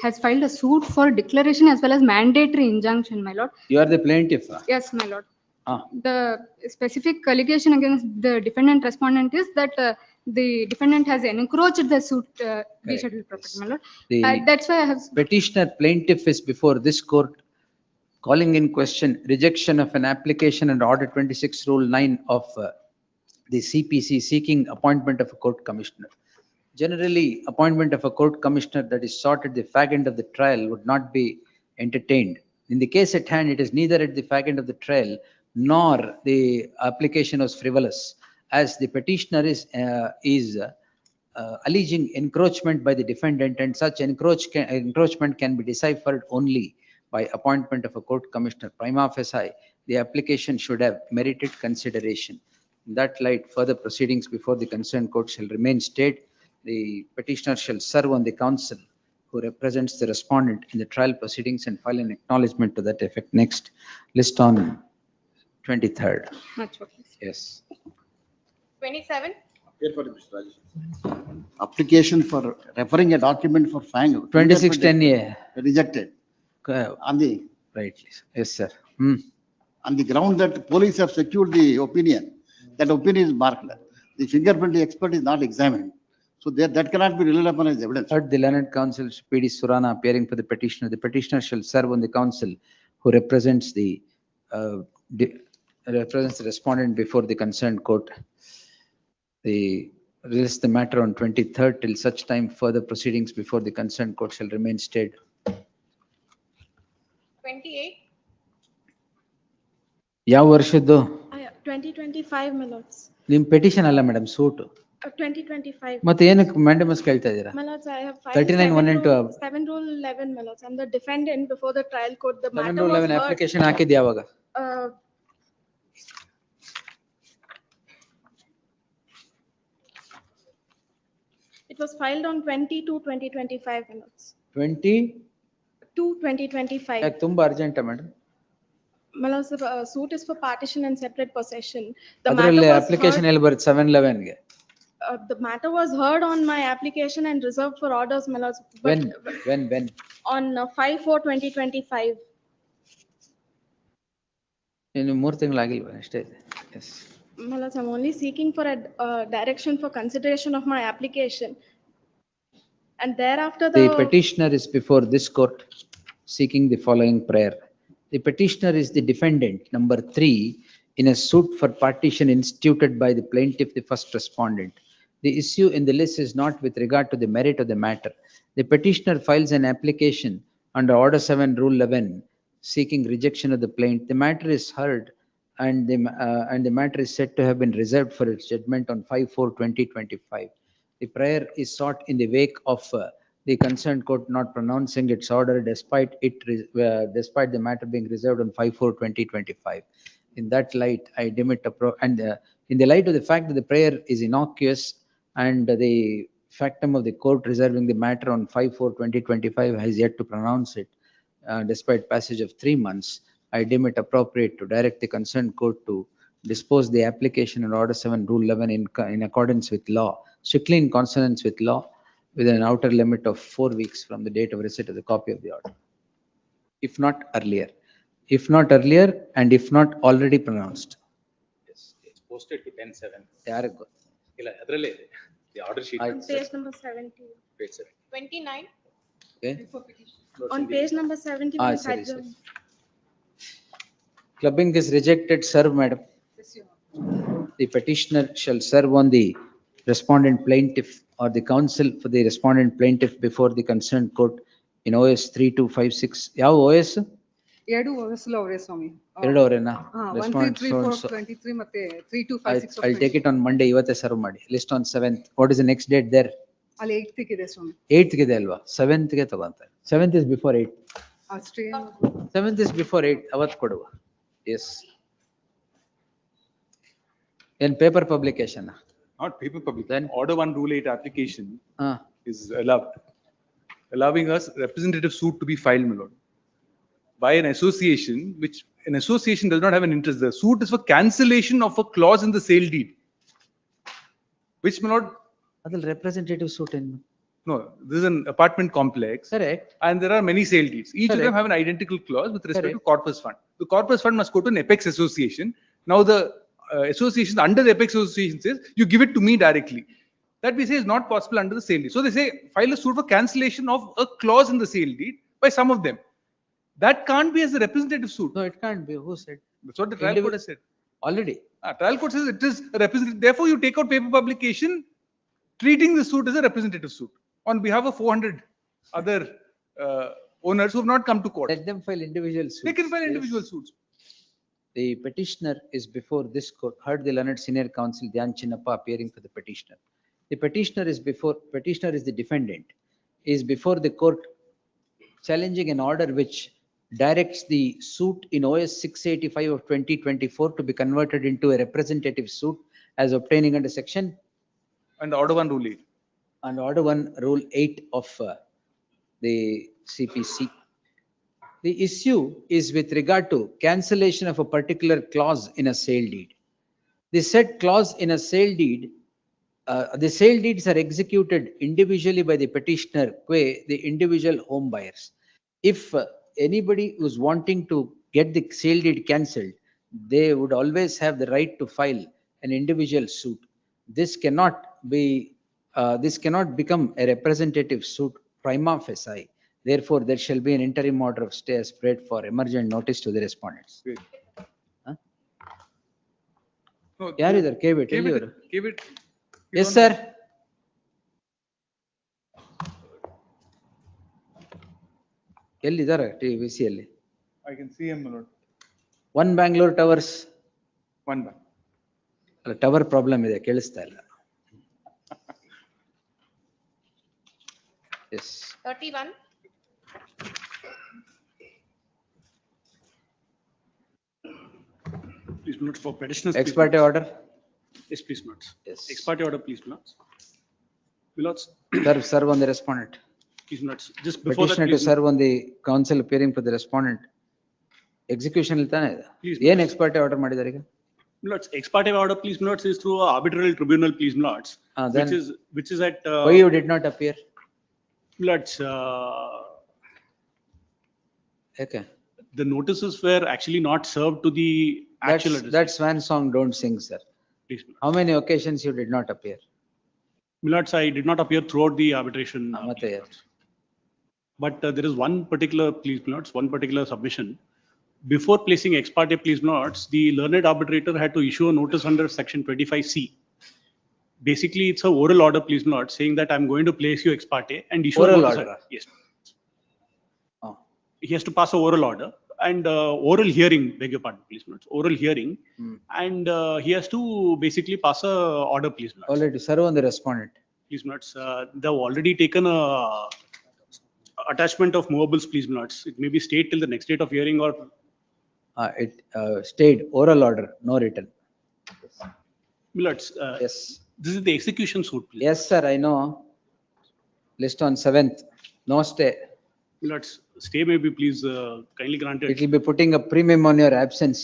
has filed a suit for declaration as well as mandatory injunction, my lord. You are the plaintiff? Yes, my lord. The specific allegation against the defendant respondent is that the defendant has encroached the suit rescheduled property, my lord. That's why I have. Petitioner plaintiff is before this court calling in question rejection of an application under Order 26, Rule 9 of the CPC seeking appointment of a court commissioner. Generally, appointment of a court commissioner that is sought at the fag end of the trial would not be entertained. In the case at hand, it is neither at the fag end of the trial nor the application was frivolous, as the petitioner is alleging encroachment by the defendant, and such encroachment can be deciphered only by appointment of a court commissioner. Prima facie, the application should have merited consideration. In that light, further proceedings before the concerned court shall remain stayed. The petitioner shall serve on the counsel who represents the respondent in the trial proceedings and file an acknowledgement to that effect. Next, list on 23rd. Yes. 27. Application for referring a document for fang. 2610A. Rejected. On the. Right. Yes, sir. On the ground that police have secured the opinion, that opinion is marked. The fingerprint expert is not examined. So that cannot be relied upon as evidence. Third, the learned counsel P.D. Surana appearing for the petitioner. The petitioner shall serve on the counsel who represents the respondent before the concerned court. Release the matter on 23rd till such time further proceedings before the concerned court shall remain stayed. 28. ಯಾವ ವರ್ಷದ್ದು? 2025, my lords. ನಿಮ್ petition ಅಲ್ಲ madam, suit. 2025. ಮತ್ತೆ ಏನಕ್ಕೆ mandamus ಕೇಳ್ತಾ ಇದ್ದೀರಾ? My lords, I have filed 39(1) and 2. 7 Rule 11, my lords. I'm the defendant before the trial court. The 7 matter Rule was 11 heard. application ಹಾಕಿದ್ಯಾ ಅವಾಗ? It was filed on 22/2025, my lords. 20? 2/2025. ತುಂಬಾ ಅರ್ಜೆಂಟಾ madam? My lords, the suit is for partition and separate possession. The matter ಅದರಲ್ಲಿ was application heard, ಎಲ್ಲಿ ಬರುತ್ತೆ 711ಗೆ? the matter was heard on my application and reserved for orders, my lords. But When? on 5/4/2025. ಇನ್ನು 3 ತಿಂಗಳಾಗಿಲ್ವಾ ಅಷ್ಟೇ ಇದೆ. Yes. My lords, I'm only seeking for a direction for consideration of my application. And thereafter The petitioner is before this court seeking the following prayer. The petitioner is the defendant, number 3, in a suit for partition instituted by the plaintiff, the first respondent. The issue in the list is not with regard to the merit of the matter. The petitioner files an application under Order 7, Rule 11, seeking rejection of the plaint. The matter is heard and the matter is said to have been reserved for its judgment on 5/4/2025. The prayer is sought in the wake of the concerned court not pronouncing its order despite the matter being reserved on 5/4/2025. In that light, I deem it in the light of the fact that the prayer is innocuous and the factum of the court reserving the matter on 5/4/2025 has yet to pronounce it, despite passage of 3 months, I deem it appropriate to direct the concerned court to dispose the application in Order 7, Rule 11 in accordance with law, strictly in consonance with law, with an outer limit of 4 weeks from the date of receipt of the copy of the order, if not earlier. If not earlier and if not already pronounced. Yes, it's posted to 10/7. ಯಾರಿಗೂ ಇಲ್ಲ ಅದರಲ್ಲೇ ಇದೆ. The order sheet. on page number 70. Page 7. 29. Okay. On page number 70. Ah, we sorry, had sorry. Clubbing is rejected, serve, madam. The petitioner shall serve on the respondent plaintiff or the counsel for the respondent plaintiff before the concerned court in OS 3256. ಯಾವ OS? 2 ವಯಸ್ಸಲ್ಲಿ ಅವರೇ ಸ್ವಾಮಿ. 2 ಅವರೇನಾ? 133/4/23 ಮತ್ತೆ 3256. I'll take it on Monday. ಇವತ್ತೇ serve ಮಾಡಿ. List on 7th. What is the next date there? ಅಲ್ಲಿ 8th ಇದೆ ಸ್ವಾಮಿ. 8th ಇದೆ ಅಲ್ವಾ? 7th ಗೆ ತಗೊಂತಾರೆ. 7th is before 8. ಅಷ್ಟೇ. 7th is before 8. ಅವತ್ತು ಕೊಡುವ. Yes. In paper publication. Not paper publication. Then Order 1 Rule 8 application is allowing us representative suit to be filed, my lord, by an association, which an association does not have an interest. The suit is for cancellation of a clause in the sale deed, which, my lord, adal representative suit in. No, this is an apartment complex. Correct. And there are many sale deeds. Each of them have an identical clause with respect to corpus fund. The corpus fund must go to an apex association. Now the association under the apex association says, you give it to me directly. That we say is not possible under the sale deed. So they say, file a suit for cancellation of a clause in the sale deed by some of them. That can't be as a representative suit. No, it can't be. Who said? That's what the trial court has said. Already. Trial court says it is a representative. Therefore, you take out paper publication, treating the suit as a representative suit on behalf of 400 other owners who have not come to court. Let them file individual suits. They can file individual suits. The petitioner is before this court, heard the learned senior counsel Dhyan Chinnappa appearing for the petitioner. The petitioner is the defendant, is before the court challenging an order which directs the suit in OS 685 of 2024 to be converted into a representative suit as obtaining under section. And Order 1 Rule 8. And Order 1 Rule 8 of the CPC. The issue is with regard to cancellation of a particular clause in a sale deed. The said clause in a sale deed, the sale deeds are executed individually by the petitioner, the individual home buyers. If anybody who's wanting to get the sale deed cancelled, they would always have the right to file an individual suit. This cannot become a representative suit prima facie. Therefore, there shall be an interim order of stay as spread for emergent notice to the respondents. ಯಾರಿದ್ದಾರೆ ಕೇಬಿಟ್ ಎಲ್ಲಿಯವರು? Yes sir. ಎಲ್ಲಿದ್ದಾರೆ TVC ಅಲ್ಲಿ? I can see him, my lord. One Bangalore Towers. One bank. ಅಲ್ಲ tower problem ಇದೆ, ಕೇಳಿಸ್ತಾ ಇಲ್ಲ. Yes. 31. Please note for petitioners. Ex parte order. Yes, please note. Yes. Ex parte order, please note. Milots. Serve on the respondent. Please note. Just before Petitioner that, to serve on the counsel appearing for the respondent. Execution ತಾನೇ ಇದೆ. Please, ಏನ್ X party order ಮಾಡಿದ್ದಾರೆ ಈಗ? Milords, ex parte order, please, Milords, is through a arbitral tribunal, please, Milords, Then which is at. Why you did not appear? Milords, Okay. the notices were actually not served to the actual address. That swan song don't sing, sir. Please, Milords. How many occasions you did not appear? Milords, I did not appear throughout the arbitration. Please, Milords. But there is one particular, please, Milords, one particular submission. Before placing ex parte, please, Milords, the learned arbitrator had to issue a notice under section 25C. Basically, it's a oral order, please, Milords, saying that I'm going to place you ex parte and issue Oral a notice. order? Yes. He has to pass a oral order and oral hearing, beg your pardon, please, Milords, oral hearing. And he has to basically pass a order, please, Milords. Already serve on the respondent. Please, Milords, they've already taken a attachment of movables, please, Milords. It may be stayed till the next date of hearing or. It stayed oral order, no written. Milords, Yes. this is the execution suit, please. Yes, sir, I know. List on 7th, no stay. Milords, stay may be please kindly granted. It will be putting a premium on your absence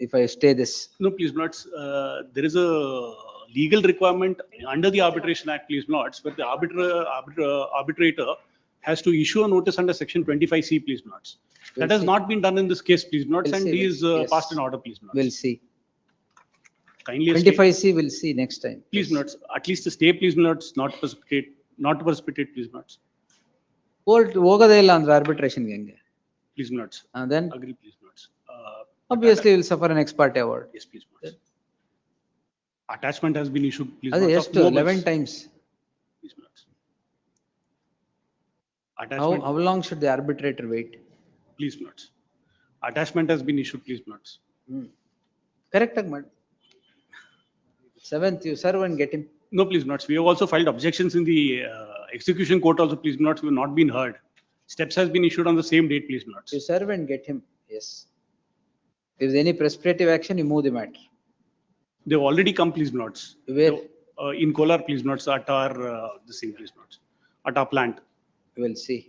if I stay this. No, please, Milords, there is a legal requirement under the Arbitration Act, please, Milords, where the arbitrator has to issue a notice under section 25C, please, Milords. That has not been done in this case, please, Milords, and he is passed an order, please, Milords. We'll see. Kindly 25C we'll see next time. Please, Milords, at least the stay, please, Milords, not to precipitate, please, Milords. Court ಹೋಗೋದೇ ಇಲ್ಲ ಅಂದ್ರೆ arbitration ಹೆಂಗೆ? Please, Milords. Then agree, please, Milords. Obviously will suffer an ex parte award. Yes, please, Milords. Attachment has been issued, please. That's Milords, just of 11 times. Please, Milords. Attachment. How long should the arbitrator wait? Please, Milords. Attachment has been issued, please, Milords. Correct, Agmad. 7th, you serve and get him. No, please, Milords. We have also filed objections in the execution court also, please, Milords. We have not been heard. Steps has been issued on the same date, please, Milords. You serve and get him. Yes. If there's any prospective action, you move the matter. They've already come, please, Milords. Where? In Kolar, please, Milords, at our, this thing, please, Milords, at our plant. We'll see.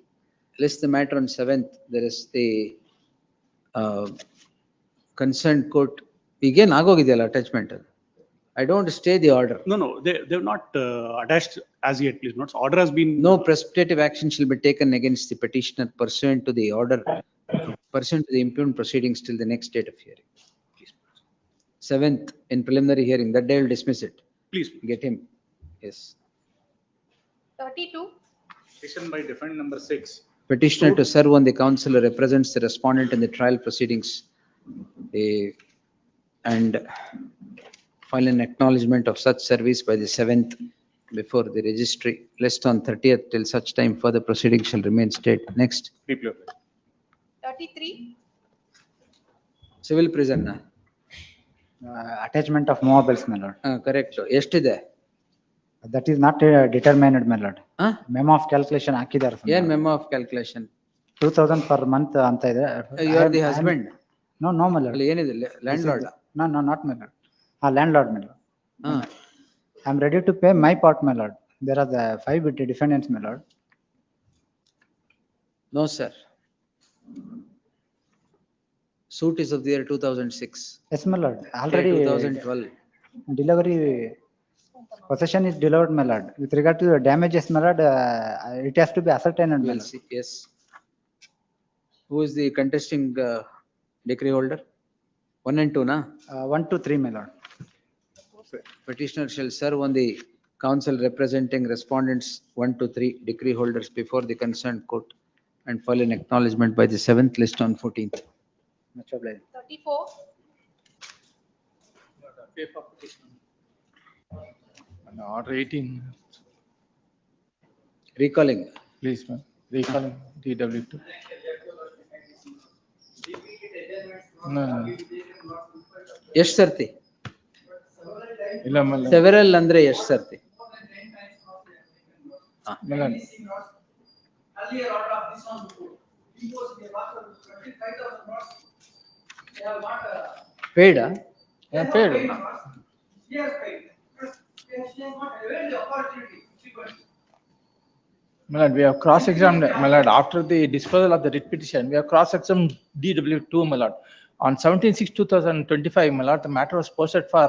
List the matter on 7th. There is the concerned court. Again, agogidiyalla attachment. I don't stay the order. No, they've not attached as yet, please, Milords. Order has been. No precipitative action shall be taken against the petitioner pursuant to the order, pursuant to the impugned proceedings till the next date of hearing. 7th, in preliminary hearing, that day will dismiss it. Please. Get him. Yes. 32. Petition by defendant number 6. Petitioner to serve on the counsel who represents the respondent in the trial proceedings and file an acknowledgement of such service by the 7th before the registry. List on 30th till such time further proceedings shall remain state. Next. 33. Civil prison. Attachment of movables, my lord. Correct. ಎಷ್ಟಿದೆ? That is not determined, my lord. Memo of calculation ಹಾಕಿದ್ದಾರೆ. ಏನ್ memo of calculation? 2000 per month ಅಂತ ಇದೆ. You are the husband? No, my lord. ಅಲ್ಲಿ ಏನಿದೆ? Landlord? No, not my lord. Landlord, my lord. I'm ready to pay my part, my lord. There are the 5 defendants, my lord. No, sir. Suit is of the year 2006. Yes, my lord. Already 2012. Delivery possession is delivered, my lord. With regard to the damages, my lord, it has to be ascertained. We'll see. Yes. Who is the contesting decree holder? 1 and 2, na? 1, 2, 3, my lord. Petitioner shall serve on the counsel representing respondents 1 to 3 decree holders before the concerned court and file an acknowledgement by the 7th list on 14th. 34. Order 18. Recalling. Please, ma'am. Recalling DW2. No. ಎಷ್ಟು ಸರ್ತಿ? ಇಲ್ಲ ಮಲ್ಲ. Several ಅಂದ್ರೆ ಎಷ್ಟು ಸರ್ತಿ? ಮಲ್ಲ. Paid? Yeah, paid. My lord, we have cross-examined, my lord, after the disposal of the writ petition, we have cross-examined DW2, my lord. On 17/6/2025, my lord, the matter was posted for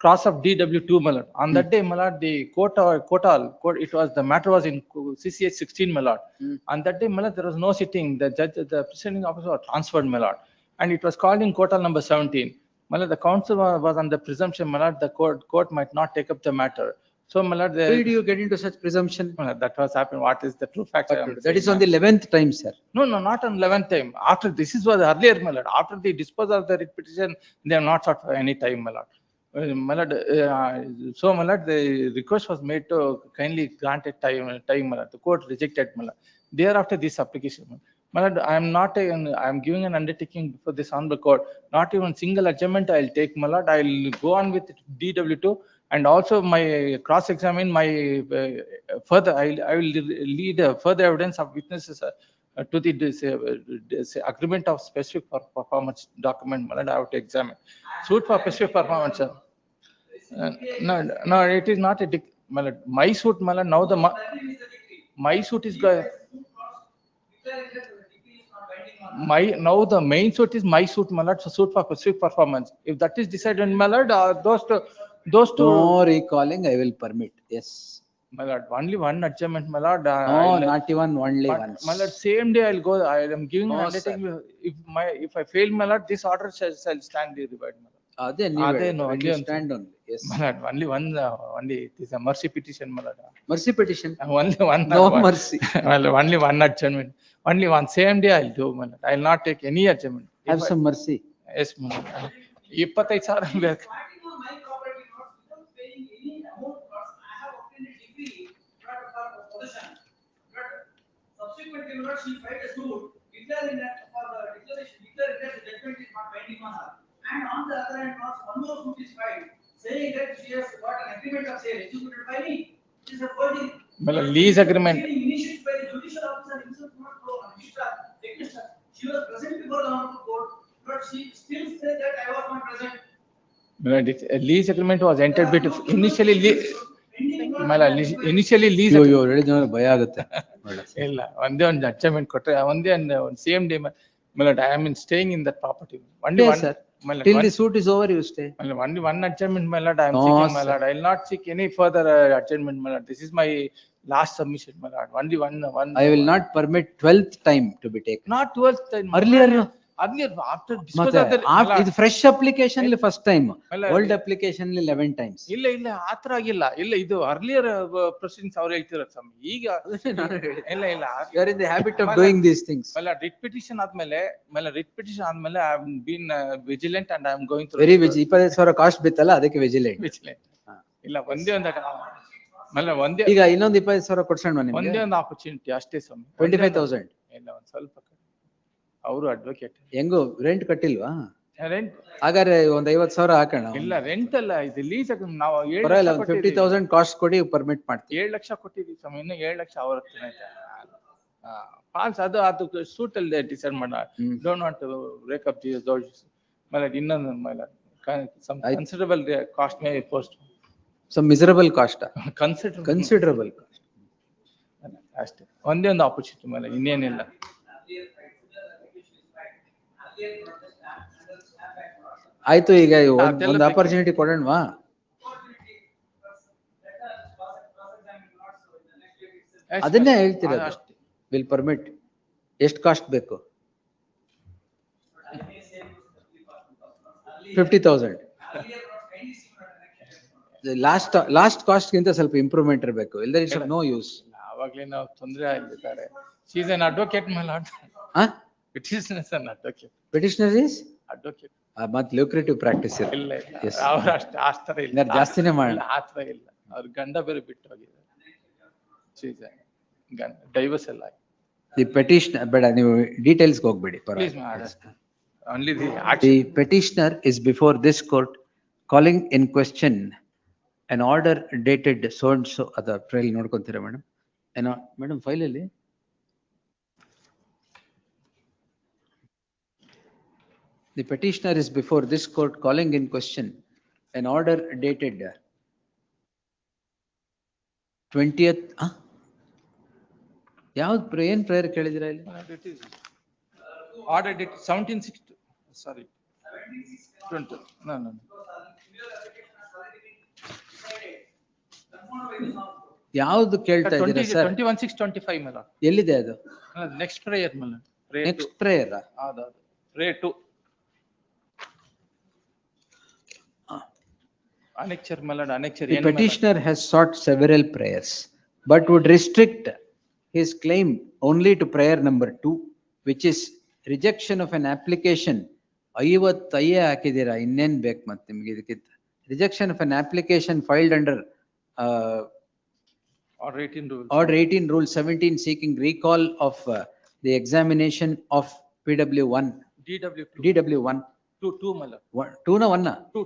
cross of DW2, my lord. On that day, my lord, the court, it was, the matter was in CCH-16, my lord. On that day, my lord, there was no sitting. The judge, the presiding officer was transferred, my lord. And it was called in court number 17. My lord, the counsel was on the presumption, my lord, the court might not take up the matter. So, my lord, Why do you get into such presumption? That was happened. What is the true fact? That is on the 11th time, sir. No, not on 11th time. After this was earlier, my lord. After the disposal of the writ petition, they have not sought for any time, my lord. My lord, so, my lord, the request was made to kindly grant a time, my lord. The court rejected, my lord. Thereafter, this application, my lord, I am giving an undertaking before this honorable court. Not even single adjournment I'll take, my lord. I'll go on with DW2. And also my cross-examine my further, I will lead further evidence of witnesses to the this agreement of specific performance document. I have to examine. Suit for specific performance. No, it is not a my suit. Now my suit is now the main suit is my suit, my lord. So suit for specific performance. If that is decided, my lord, those two. No recalling, I will permit. Yes. My lord, only one adjournment, my lord. No, not even only once. My lord, same day I'll go. I am giving No, an undertaking. If I fail, my lord, this order shall stand revived, my lord. Then you stand only. Yes. My lord, only one. Only it is a mercy petition, my lord. Mercy petition. Only one. No mercy. Well, only one adjournment. Only one. Same day I'll do, my lord. I'll not take any adjournment. Have some mercy. Yes, my lord. 25,000 ಬೇಕು. Subsequently, she filed a suit declaring that for the declaration, declaring that the judgment is not binding on her. And on the other hand, one more suit is filed saying that she has got an agreement of sale executed by me. It is a forgery. Lease agreement. Initiated by the judicial officer himself, not the registrar. She was present before the honorable court, but she still said that I was not present. A lease agreement was entered between initially lease ಭಯ ಆಗುತ್ತೆ. ಇಲ್ಲ ಒಂದೇ ಒಂದು ಅಡ್ಜಮೆಂಟ್ ಕೊಟ್ಟರೆ ಒಂದೇ ಒಂದು same day I am staying in that property. Only one, sir. Till the suit is over, you stay. Only one adjournment, my lord. I am seeking, my lord. I will not seek any further adjournment, my lord. This is my last submission, my lord. Only one. I will not permit 12th time to be taken. Not 12th time. Earlier, after disposal ಇದು fresh application first time, old application 11 times. ಇಲ್ಲ ಆತರ ಆಗಿಲ್ಲ. ಇಲ್ಲ ಇದು earlier proceedings ಅವ್ರು ಹೇಳ್ತಿರೋ ಸ್ವಾಮಿ. ಈಗ ಇಲ್ಲ you are in the habit of doing these things. Writ petition ಆದ್ಮೇಲೆ I am been vigilant and I am going through. Very 25,000 cost ಬಿತ್ತಲ್ಲ, ಅದಕ್ಕೆ ವಿಜಿಲೆಂಟ್. ಇಲ್ಲ ಒಂದೇ ಈಗ ಇನ್ನೊಂದು 25,000 ಕೊಡ್ಸೋಣ ನಿಮಗೆ. ಒಂದೇ ಒಂದು ಆಪರ್ಚುನಿಟಿ ಅಷ್ಟೇ ಸ್ವಾಮಿ. 25,000 ಇಲ್ಲ ಒಂದ್ ಸ್ವಲ್ಪ ಅವರು ಅಡ್ವೊಕೇಟ್ ಹೆಂಗೋ ರೆಂಟ್ ಕಟ್ಟಿಲ್ವಾ? ರೆಂಟ್ ಹಾಗಾದ್ರೆ ಒಂದ್ 50,000 ಹಾಕೋಣ. ಇಲ್ಲ ರೆಂಟ್ ಅಲ್ಲ, ಇದು ಲೀಸ್. ನಾವು 50,000 ಕಾಸ್ಟ್ ಕೊಡಿ ಪರ್ಮಿಟ್ ಮಾಡ್ತೀವಿ. 7 ಲಕ್ಷ ಕೊಟ್ಟಿದ್ದೀವಿ ಸ್ವಾಮಿ, ಇನ್ನು 7 ಲಕ್ಷ ಅವ್ರ ಹತ್ರ ಪಾಲ್ಸ್. ಅದು ಸೂಟ್ ಅಲ್ಲಿ ಡಿಸೈಡ್ ಮಾಡ. Don't want to break up the those. ಇನ್ನೊಂದು considerable cost may post. Some miserable cost. Considerable cost ಅಷ್ಟೇ. ಒಂದೇ ಒಂದು ಆಪರ್ಚುನಿಟಿ ಮೇಲೆ ಇನ್ನೇನಿಲ್ಲ. ಆಯ್ತು, ಈಗ ಒಂದು ಆಪರ್ಚುನಿಟಿ ಕೊಡೋಣವಾ? ಅದನ್ನೇ ಹೇಳ್ತೀರ. Will permit. ಎಷ್ಟು ಕಾಸ್ಟ್ ಬೇಕು? 50,000. ಲಾಸ್ಟ್ ಕಾಸ್ಟ್ ಗಿಂತ ಸ್ವಲ್ಪ ಇಂಪ್ರೂವ್ಮೆಂಟ್ ಇರಬೇಕು, ಇಲ್ಲದ್ರೆ ಇಟ್ಸ್ ನೋ ಯೂಸ್. ಅವಾಗ್ಲೇ ನಾವು ತೊಂದರೆ ಆಗಿದ್ದಾರೆ. She is an advocate, my lord. Petitioner is an advocate. Petitioner is advocate. ಮತ್ತೆ lucrative practice ಇಲ್ಲ. ಅವರು ಅಷ್ಟು ಆಸ್ತರ ಇಲ್ಲ, ಜಾಸ್ತಿನೇ ಮಾಡಲ್ಲ. ಆತರ ಇಲ್ಲ. ಅವ್ರ ಗಂಡ ಬೇರೆ ಬಿಟ್ಟು ಹೋಗಿದ್ದಾರೆ. ಡೈವರ್ಸ್ ಎಲ್ಲ. ದಿ petitioner, ಬೇಡ ನೀವು ಡೀಟೇಲ್ಸ್ ಹೋಗ್ಬೇಡಿ. Only the petitioner is before this court calling in question an order dated so and so. ಅದ ಫೈಲ್ ನೋಡ್ಕೊಂತೀರಾ ಮೇಡಮ್? ಏನೋ ಮೇಡಮ್ ಫೈಲ್ ಅಲ್ಲಿ the petitioner is before this court calling in question an order dated 20th ಯಾವ್ದು ಏನ್ prayer ಕೇಳಿದಿರ ಇಲ್ಲಿ? It is ordered it 1760, sorry. 20, no. ಯಾವ್ದು ಕೇಳ್ತಾ ಇದ್ದೀರಾ sir? 21/6/25 my lord. ಎಲ್ಲಿದೆ ಅದು? Next prayer my lord. Prayer next prayer? ಹೌದು. Prayer 2. Annexure my lord, annexure. The petitioner has sought several prayers, but would restrict his claim only to prayer number 2, which is rejection of an application. 55 ಹಾಕಿದ್ದೀರಾ, ಇನ್ನೇನ್ ಬೇಕು ಮತ್ತೆ ನಿಮ್ಗೆ ಇದಕ್ಕಿಂತ? Rejection of an application filed under Order 18 Rule 17 seeking recall of the examination of PW1. DW1. 2 my lord. 2 na 1 na? 2.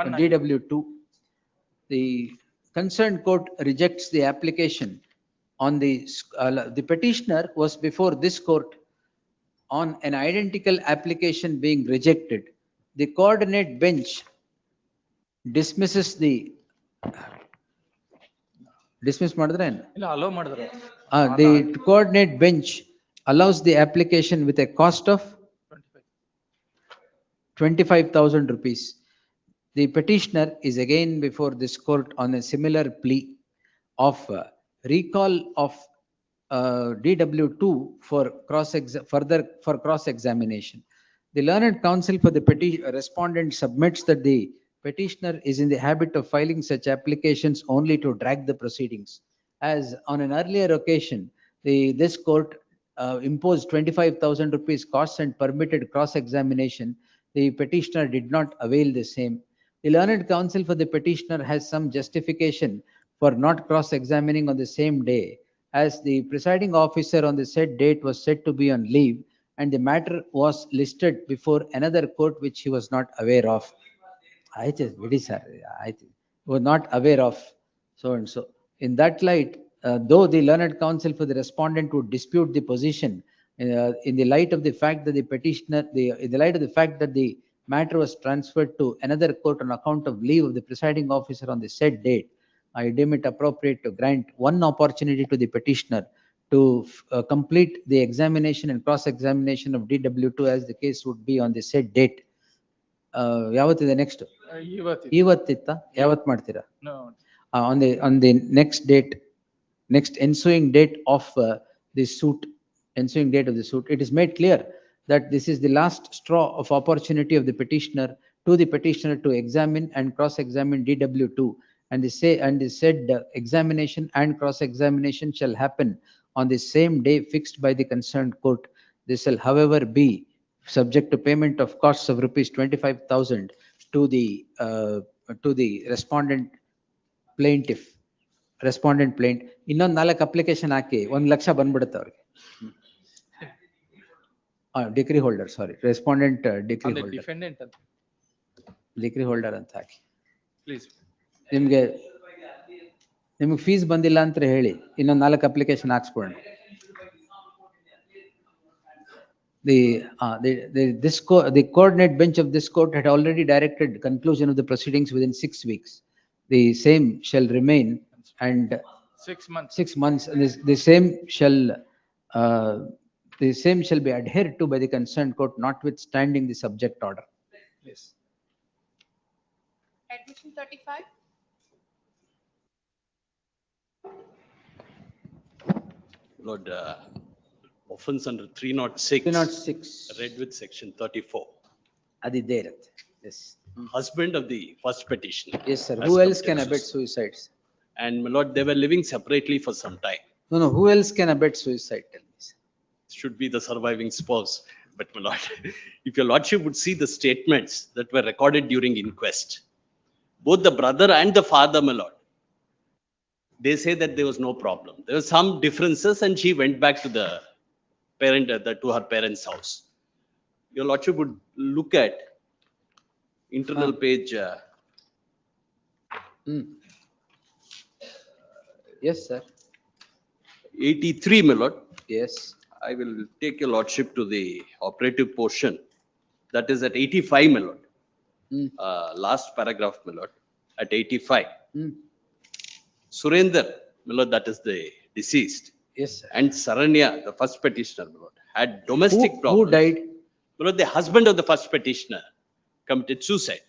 1. DW2. The concerned court rejects the application on the petitioner was before this court on an identical application being rejected. The coordinate bench dismisses the dismiss ಮಾಡಿದ್ರೆ ಇಲ್ಲ allow ಮಾಡಿದ್ರು. The coordinate bench allows the application with a cost of 25,000 rupees. The petitioner is again before this court on a similar plea of recall of DW2 for cross examination. The learned counsel for the respondent submits that the petitioner is in the habit of filing such applications only to drag the proceedings. As on an earlier occasion, this court imposed 25,000 rupees costs and permitted cross examination. The petitioner did not avail the same. The learned counsel for the petitioner has some justification for not cross-examining on the same day, as the presiding officer on the said date was said to be on leave, and the matter was listed before another court which he was not aware of. I was not aware of so and so. In that light, though the learned counsel for the respondent would dispute the position, in the light of the fact that the petitioner, in the light of the fact that the matter was transferred to another court on account of leave of the presiding officer on the said date, I deem it appropriate to grant one opportunity to the petitioner to complete the examination and cross-examination of DW2 as the case would be on the said date. ಯಾವತ್ತಿದೆ next? ಇವತ್ತಿತ್ತ? ಯಾವತ್ತು ಮಾಡ್ತೀರಾ? On the next date, next ensuing date of the suit, ensuing date of the suit, it is made clear that this is the last straw of opportunity of the petitioner to examine and cross-examine DW2, and the said examination and cross-examination shall happen on the same day fixed by the concerned court. This shall, however, be subject to payment of costs of rupees 25,000 to the respondent plaintiff. ಇನ್ನೊಂದು 4 application ಹಾಕಿ 1 ಲಕ್ಷ ಬಂದ್ಬಿಡುತ್ತೆ ಅವ್ರಿಗೆ. Degree holder, ಸಾರಿ, respondent degree holder ಅಂತ ಹಾಕಿ. ನಿಮ್ಗೆ fees ಬಂದಿಲ್ಲ ಅಂತ ಹೇಳಿ ಇನ್ನೊಂದು 4 application ಹಾಕ್ಸ್ಕೊಳ್ಳಿ. The coordinate bench of this court had already directed conclusion of the proceedings within 6 weeks. The same shall remain, and 6 months. The same shall be adhered to by the concerned court, notwithstanding the subject order. Yes. Admission 35. Lord, offense under 306. Read with section 34. Adide irutte. Yes. Husband of the first petitioner. Yes, sir. Who else can abet suicides? And my lord, they were living separately for some time. No. Who else can abet suicide? Tell me. Should be the surviving spouse. But my lord, if your lordship would see the statements that were recorded during inquest, both the brother and the father, my lord, they say that there was no problem. There were some differences, and she went back to the parent, to her parents' house. Your lordship would look at internal page. Yes, sir. 83, my lord. Yes. I will take your lordship to the operative portion. That is at 85, my lord. Last paragraph, my lord. At 85. Surender, my lord, that is the deceased. Yes, sir. And Saranya, the first petitioner, my lord, had domestic Who problems. died? My lord, the husband of the first petitioner committed suicide.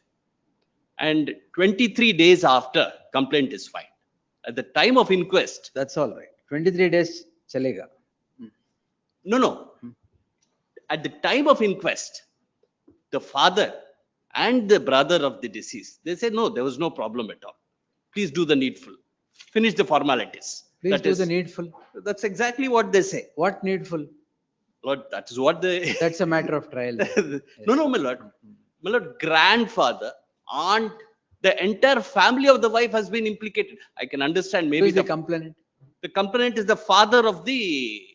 And 23 days after, complaint is filed. At the time of inquest. That's all right. 23 days chalega. No. At the time of inquest, the father and the brother of the deceased, they said, no, there was no problem at all. Please do the needful. Finish the formalities. Please do the needful. That's exactly what they say. What needful? Lord, that is what they. That's a matter of trial. No, my lord. My lord, grandfather, aunt, the entire family of the wife has been implicated. I can understand maybe Who is the complainant? The complainant is the father of the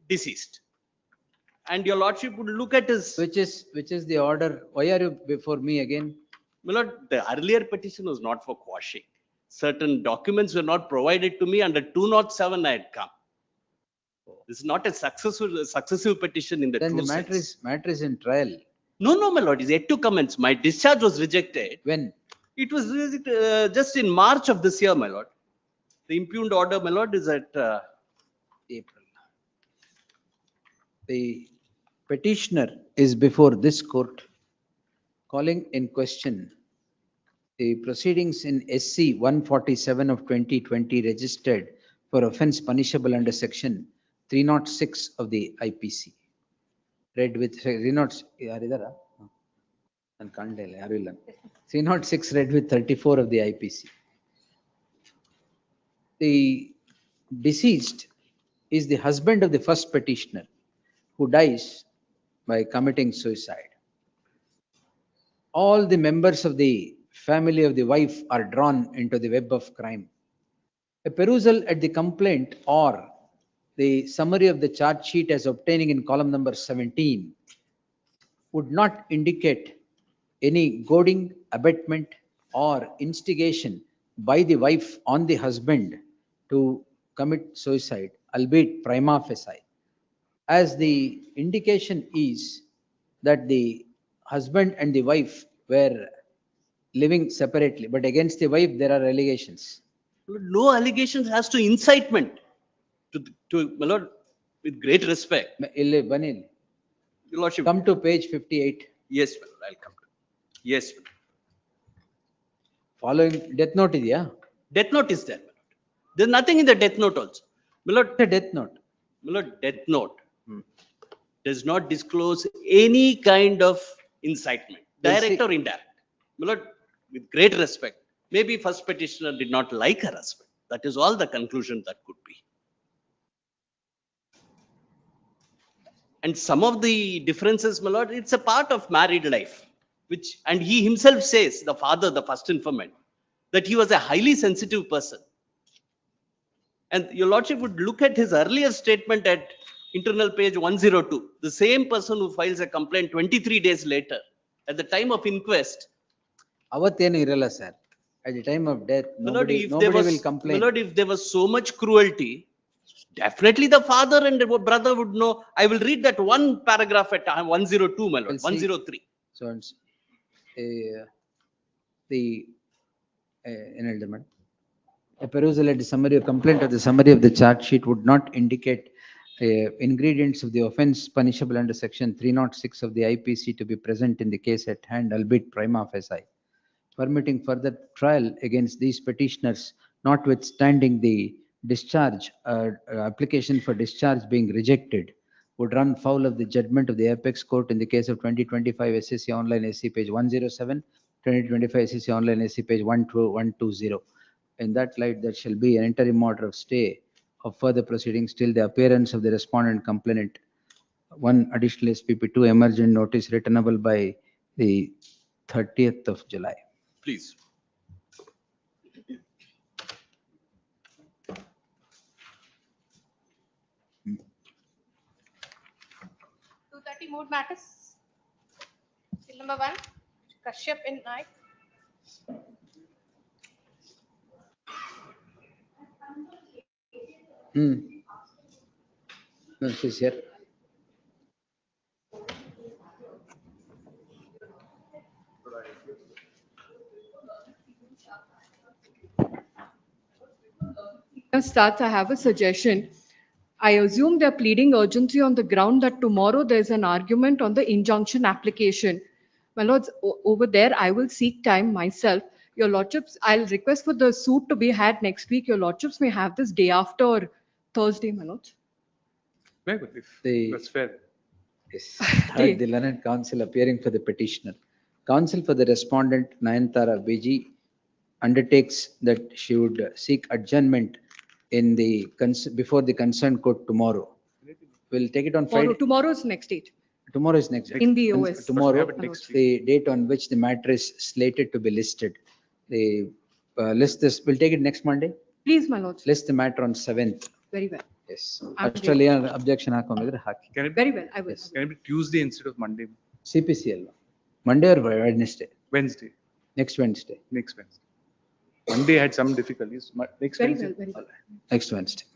deceased. And your lordship would look at his. Which is the order? Why are you before me again? My lord, the earlier petition was not for quashing. Certain documents were not provided to me. Under 207 I had come. This is not a successive petition in the Then true the sense. matter is in trial. No, my lord, it's yet to commence. My discharge was rejected. When? It was just in March of this year, my lord. The impugned order, my lord, is at April. The petitioner is before this court calling in question the proceedings in SC 147 of 2020 registered for offence punishable under section 306 of the IPC. Read with 306 read with 34 of the IPC. The deceased is the husband of the first petitioner who dies by committing suicide. All the members of the family of the wife are drawn into the web of crime. A perusal at the complaint or the summary of the charge sheet as obtaining in column number 17 would not indicate any goading, abetment, or instigation by the wife on the husband to commit suicide, albeit prima facie, as the indication is that the husband and the wife were living separately, but against the wife there are allegations. no allegations as to incitement. To my lord, with great respect. Your lordship. Come to page 58. Yes, my lord, I'll come to. Yes. Following death note is yeah. Death note is there, my lord. There's nothing in the death note also. My lord, the death note. My lord, death note does not disclose any kind of incitement, direct or indirect. My lord, with great respect, maybe first petitioner did not like her husband. That is all the conclusion that could be. And some of the differences, my lord, it's a part of married life, which, and he himself says, the father, the first informant, that he was a highly sensitive person. And your lordship would look at his earlier statement at internal page 102, the same person who files a complaint 23 days later, at the time of inquest. Avathenu irala, sir. At the time of death, nobody will complain. My lord, if there was so much cruelty, definitely the father and the brother would know. I will read that one paragraph at 102, my lord, 103. So, a perusal at the summary of complaint or the summary of the charge sheet would not indicate ingredients of the offence punishable under section 306 of the IPC to be present in the case at hand, albeit prima facie, permitting further trial against these petitioners, notwithstanding the discharge application for discharge being rejected, would run foul of the judgment of the apex court in the case of 2025 SCC online SC page 107, 2025 SCC online SC page 120. In that light, there shall be an interim order of stay of further proceedings till the appearance of the respondent complainant. One additional SPP2 emergent notice returnable by the 30th of July. Please. Mood matters. Bill number 1, Kashyap in Naik. No, she's here. Starts, I have a suggestion. I assume they're pleading urgency on the ground that tomorrow there's an argument on the injunction application. My lords, over there, I will seek time myself. Your lordships, I'll request for the suit to be had next week. Your lordships may have this day after Thursday, my lords. Very good, if The- that's fair. Yes. Third, the learned counsel appearing for the petitioner. Counsel for the respondent, Nayanthara Beji, undertakes that she would seek adjournment in the, before the concerned court tomorrow. We'll take it on Friday. Tomorrow's next date. Tomorrow is next. In the OS. Tomorrow, Next the date on which the matter is slated to be listed. The list this, we'll take it next Monday. Please, my lords. List the matter on 7th. Very well. Yes. I'm Australian objection ಹಾಕೊಂಡಿದ್ರೆ ಹಾಕಿ. Can it, Very well, I will. yes, can it be Tuesday instead of Monday? CPC ಅಲ್ವಾ? Monday or Wednesday? Wednesday, Next Wednesday. next Wednesday. Monday had some difficulties. Next Very Wednesday. well, very well. Next Wednesday.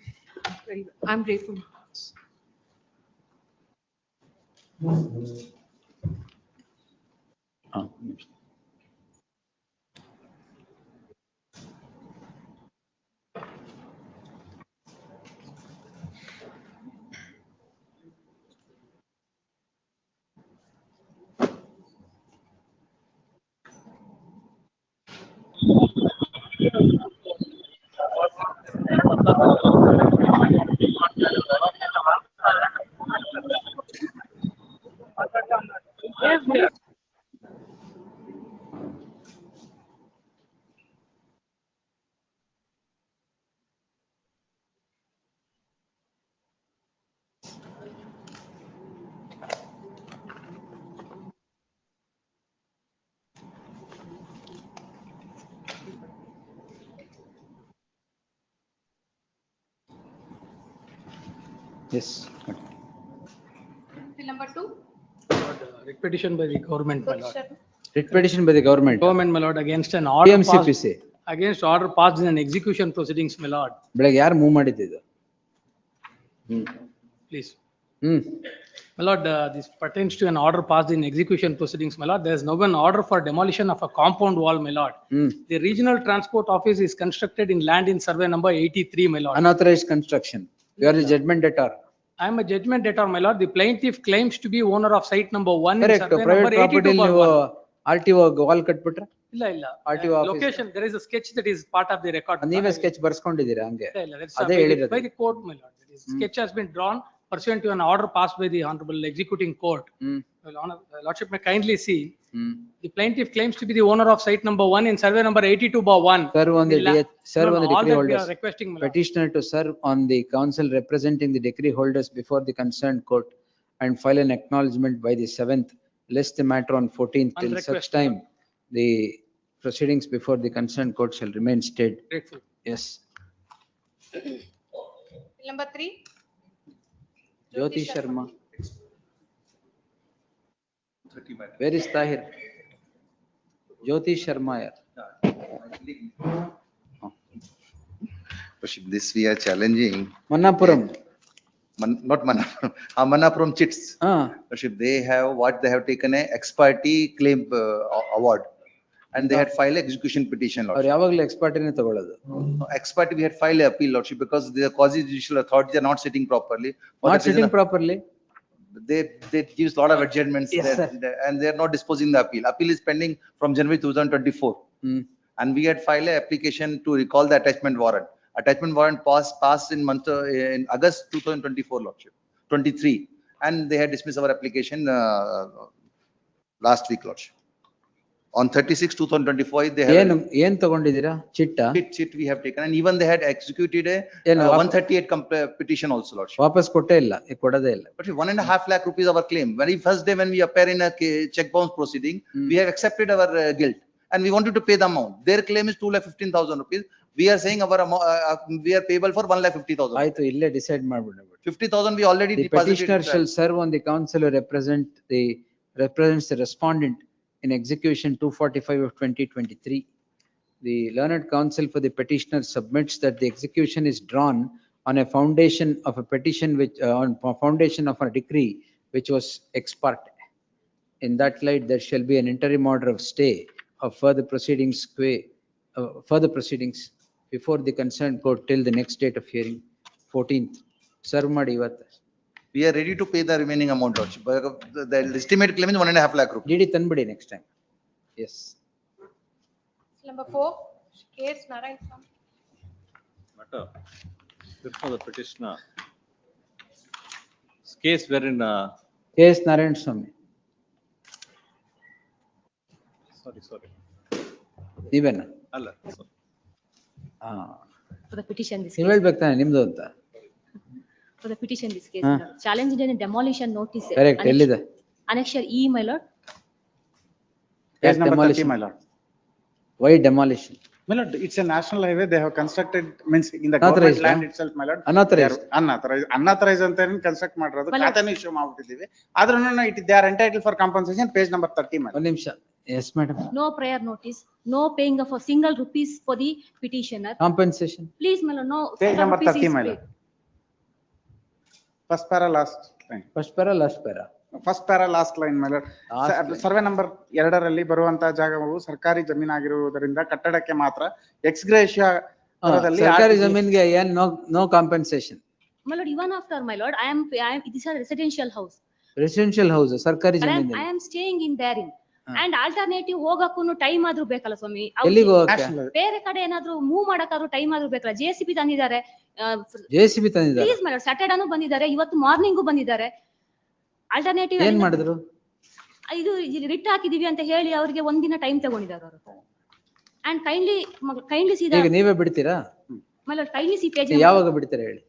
Very well. I'm grateful. Ah. Yes. Bill number 2. Writ petition by the government, my lord. Writ petition by the government. Government, my lord, against an order passed, PMCPC. against order passed in an execution proceedings, my lord. ಬೆಳಗ್ಗೆ ಯಾರು move ಮಾಡಿದ್ದು? Please. Hmm. My lord, this pertains to an order passed in execution proceedings, my lord. There is no an order for demolition of a compound wall, my lord. The regional transport office is constructed in land in survey number 83, my lord. Unauthorized construction. You are the judgment debtor. I am a judgment debtor, my lord. The plaintiff claims to be owner of site number 1 in Correct. survey Private number property 82 ನೀವು bar 1. RTO wall ಕಟ್ಬಿಟ್ರೆ? ಇಲ್ಲ ಇಲ್ಲ. RTO office. Location, there is a sketch that is part of the record. ನೀವೇ sketch ಬರ್ಸ್ಕೊಂಡಿದ್ದೀರಾ ಹಂಗೆ? ಇಲ್ಲ, ಇಲ್ಲ, that's ಅದೇ by the- ಹೇಳಿರೋದು. by the court, my lord. This sketch has been drawn pursuant to an order passed by the honorable executing court. Well, lordship may kindly see. The plaintiff claims to be the owner of site number 1 in survey number 82 bar 1. Serve on the serve on the all decree that we are holders. requesting, my lord. Petitioner to serve on the council representing the decree holders before the concerned court and file an acknowledgement by the 7th. List the matter on 14th. On Till such request, time, the proceedings before the concerned court shall remain stayed. Grateful. Yes. Bill number 3. Jyoti Sharma. Where is Tahir? Jyoti Sharma. This we are challenging. Manappuram. Not Manappuram. Manappuram chits. Worship, they have what they have taken a expertise claim award, and they had filed execution petition. ಅವ್ರು ಯಾವಾಗಲೂ ಎಕ್ಸ್ಪರ್ಟಿನೇ ತಗೊಳ್ಳೋದು. Expert, we had filed appeal, Lordship, because the quasi judicial authorities are not sitting properly. Not sitting properly. They gives lot of adjournments Yes, there, and they are not disposing the appeal. Appeal is pending from January 2024. And we had filed an application to recall the attachment warrant. Attachment warrant passed in August 2024, Lordship, 23. And they had dismissed our application last week, Lordship. On 36, 2025, they have. ಏನ್ ತಗೊಂಡಿದ್ದೀರಾ? ಚಿಟ್ಟ? Chit we have taken, and even they had executed a 138 petition also, Lordship. ವಾಪಸ್ ಕೊಟ್ಟೇ ಇಲ್ಲ, ಕೊಡೋದೇ ಇಲ್ಲ. But 1.5 lakh rupees our claim. Very first day when we appear in a check bounce proceeding, we have accepted our guilt and we wanted to pay the amount. Their claim is 2,15,000 rupees. We are saying our amount, we are payable for 1,50,000. ಆಯ್ತು, ಇಲ್ಲೇ decide ಮಾಡ್ಬಿಡೋಣ. 50,000 we already The deposited. petitioner shall serve on the council who represents the respondent in execution 245 of 2023. The learned counsel for the petitioner submits that the execution is drawn on a foundation of a petition which on foundation of a decree which was ex parte. In that light, there shall be an interim order of stay of further proceedings before the concerned court till the next date of hearing, 14th. Serve ಮಾಡಿ ಇವತ್ತು. We are ready to pay the remaining amount, Lordship. The estimate claim is 1.5 lakh rupees. ಡಿ ತಂದ್ಬಿಡಿ next time. Yes. Number 4, case Narayan Swamy. Matter before the petitioner. This case wherein, Case Narayana Swamy. sorry. ನೀವೇನ? ಅಲ್ಲ, sorry. For the petition this ನೀವ್ case. ಹೇಳ್ಬೇಕು ತಾನೆ ನಿಮ್ದು ಅಂತ. For the petition this case. ಹಾ. my lord. Challenged in a demolition notice. Correct, ಎಲ್ಲಿದೆ? Annexure E, my lord. Page number 30, Demolition. my lord. Why demolition? My lord, it's a national highway. They have constructed, means in the Unauthorized, government land huh? itself, my lord. Unauthorized. They are unauthorized. Unauthorized ಅಂತ construct ಮಾಡಿರೋದು. My lord. ಖಾತೆನೂ issue ಮಾಡ್ಬಿಟ್ಟಿದ್ದೀವಿ. ಆದ್ರೂ they are entitled for compensation. Page number 30, my lord. ಒಂದ್ ನಿಮಿಷ. Yes, madam. No prior notice, no paying of a single rupees for the petitioner. Compensation. Please, my lord, no. Page single number rupees 30, is my paid. lord. First para, last line. First para, last para. First para last line ಮೇಲೆ Last line. Survey number 2ರಲ್ಲಿ ಬರುವಂತಹ ಜಾಗವು ಸರ್ಕಾರಿ ಜಮೀನಾಗಿರುವುದರಿಂದ ಕಟ್ಟಡಕ್ಕೆ ಮಾತ್ರ ex gratia ದರದಲ್ಲಿ ಸರ್ಕಾರಿ ಜಮೀನ್ಗೆ ಏನ್ no compensation. My lord, even after, my lord, I am, it is a residential house. Residential house ಸರ್ಕಾರಿ I ಜಮೀನ್. am staying in therein. And alternative ಹೋಗಕ್ಕೂ ಟೈಮ್ ಆದ್ರೂ ಬೇಕಲ್ಲ ಸ್ವಾಮಿ. ಎಲ್ಲಿಗೆ ಹೋಗಕ್ಕೆ? ಬೇರೆ ಕಡೆ ಏನಾದ್ರು ಮೂವ್ ಮಾಡಕ್ಕಾದ್ರೂ ಟೈಮ್ ಆದ್ರೂ ಬೇಕಲ್ಲ. JCB ತಂದಿದ್ದಾರೆ. JCB ತಂದಿದ್ದಾರೆ. ಪ್ಲೀಸ್ my lord, Saturdayನೂ ಬಂದಿದ್ದಾರೆ, ಇವತ್ತು ಮಾರ್ನಿಂಗು ಬಂದಿದ್ದಾರೆ. ಆಲ್ಟರ್ನೇಟಿವ್ ಏನ್ ಮಾಡಿದ್ರು? ಇದು ರಿಟ್ ಹಾಕಿದೀವಿ ಅಂತ ಹೇಳಿ ಅವ್ರಿಗೆ ಒಂದಿನ ಟೈಮ್ ತಗೊಂಡಿದ್ದಾರೆ ಅವರು. ಅಂಡ್ ಕೈಂಡ್ಲಿ ಸಿ ಈಗ ನೀವೇ ಬಿಡ್ತೀರಾ? my lord, kindly see page ಯಾವಾಗ ಬಿಡ್ತೀರಾ ಹೇಳಿ?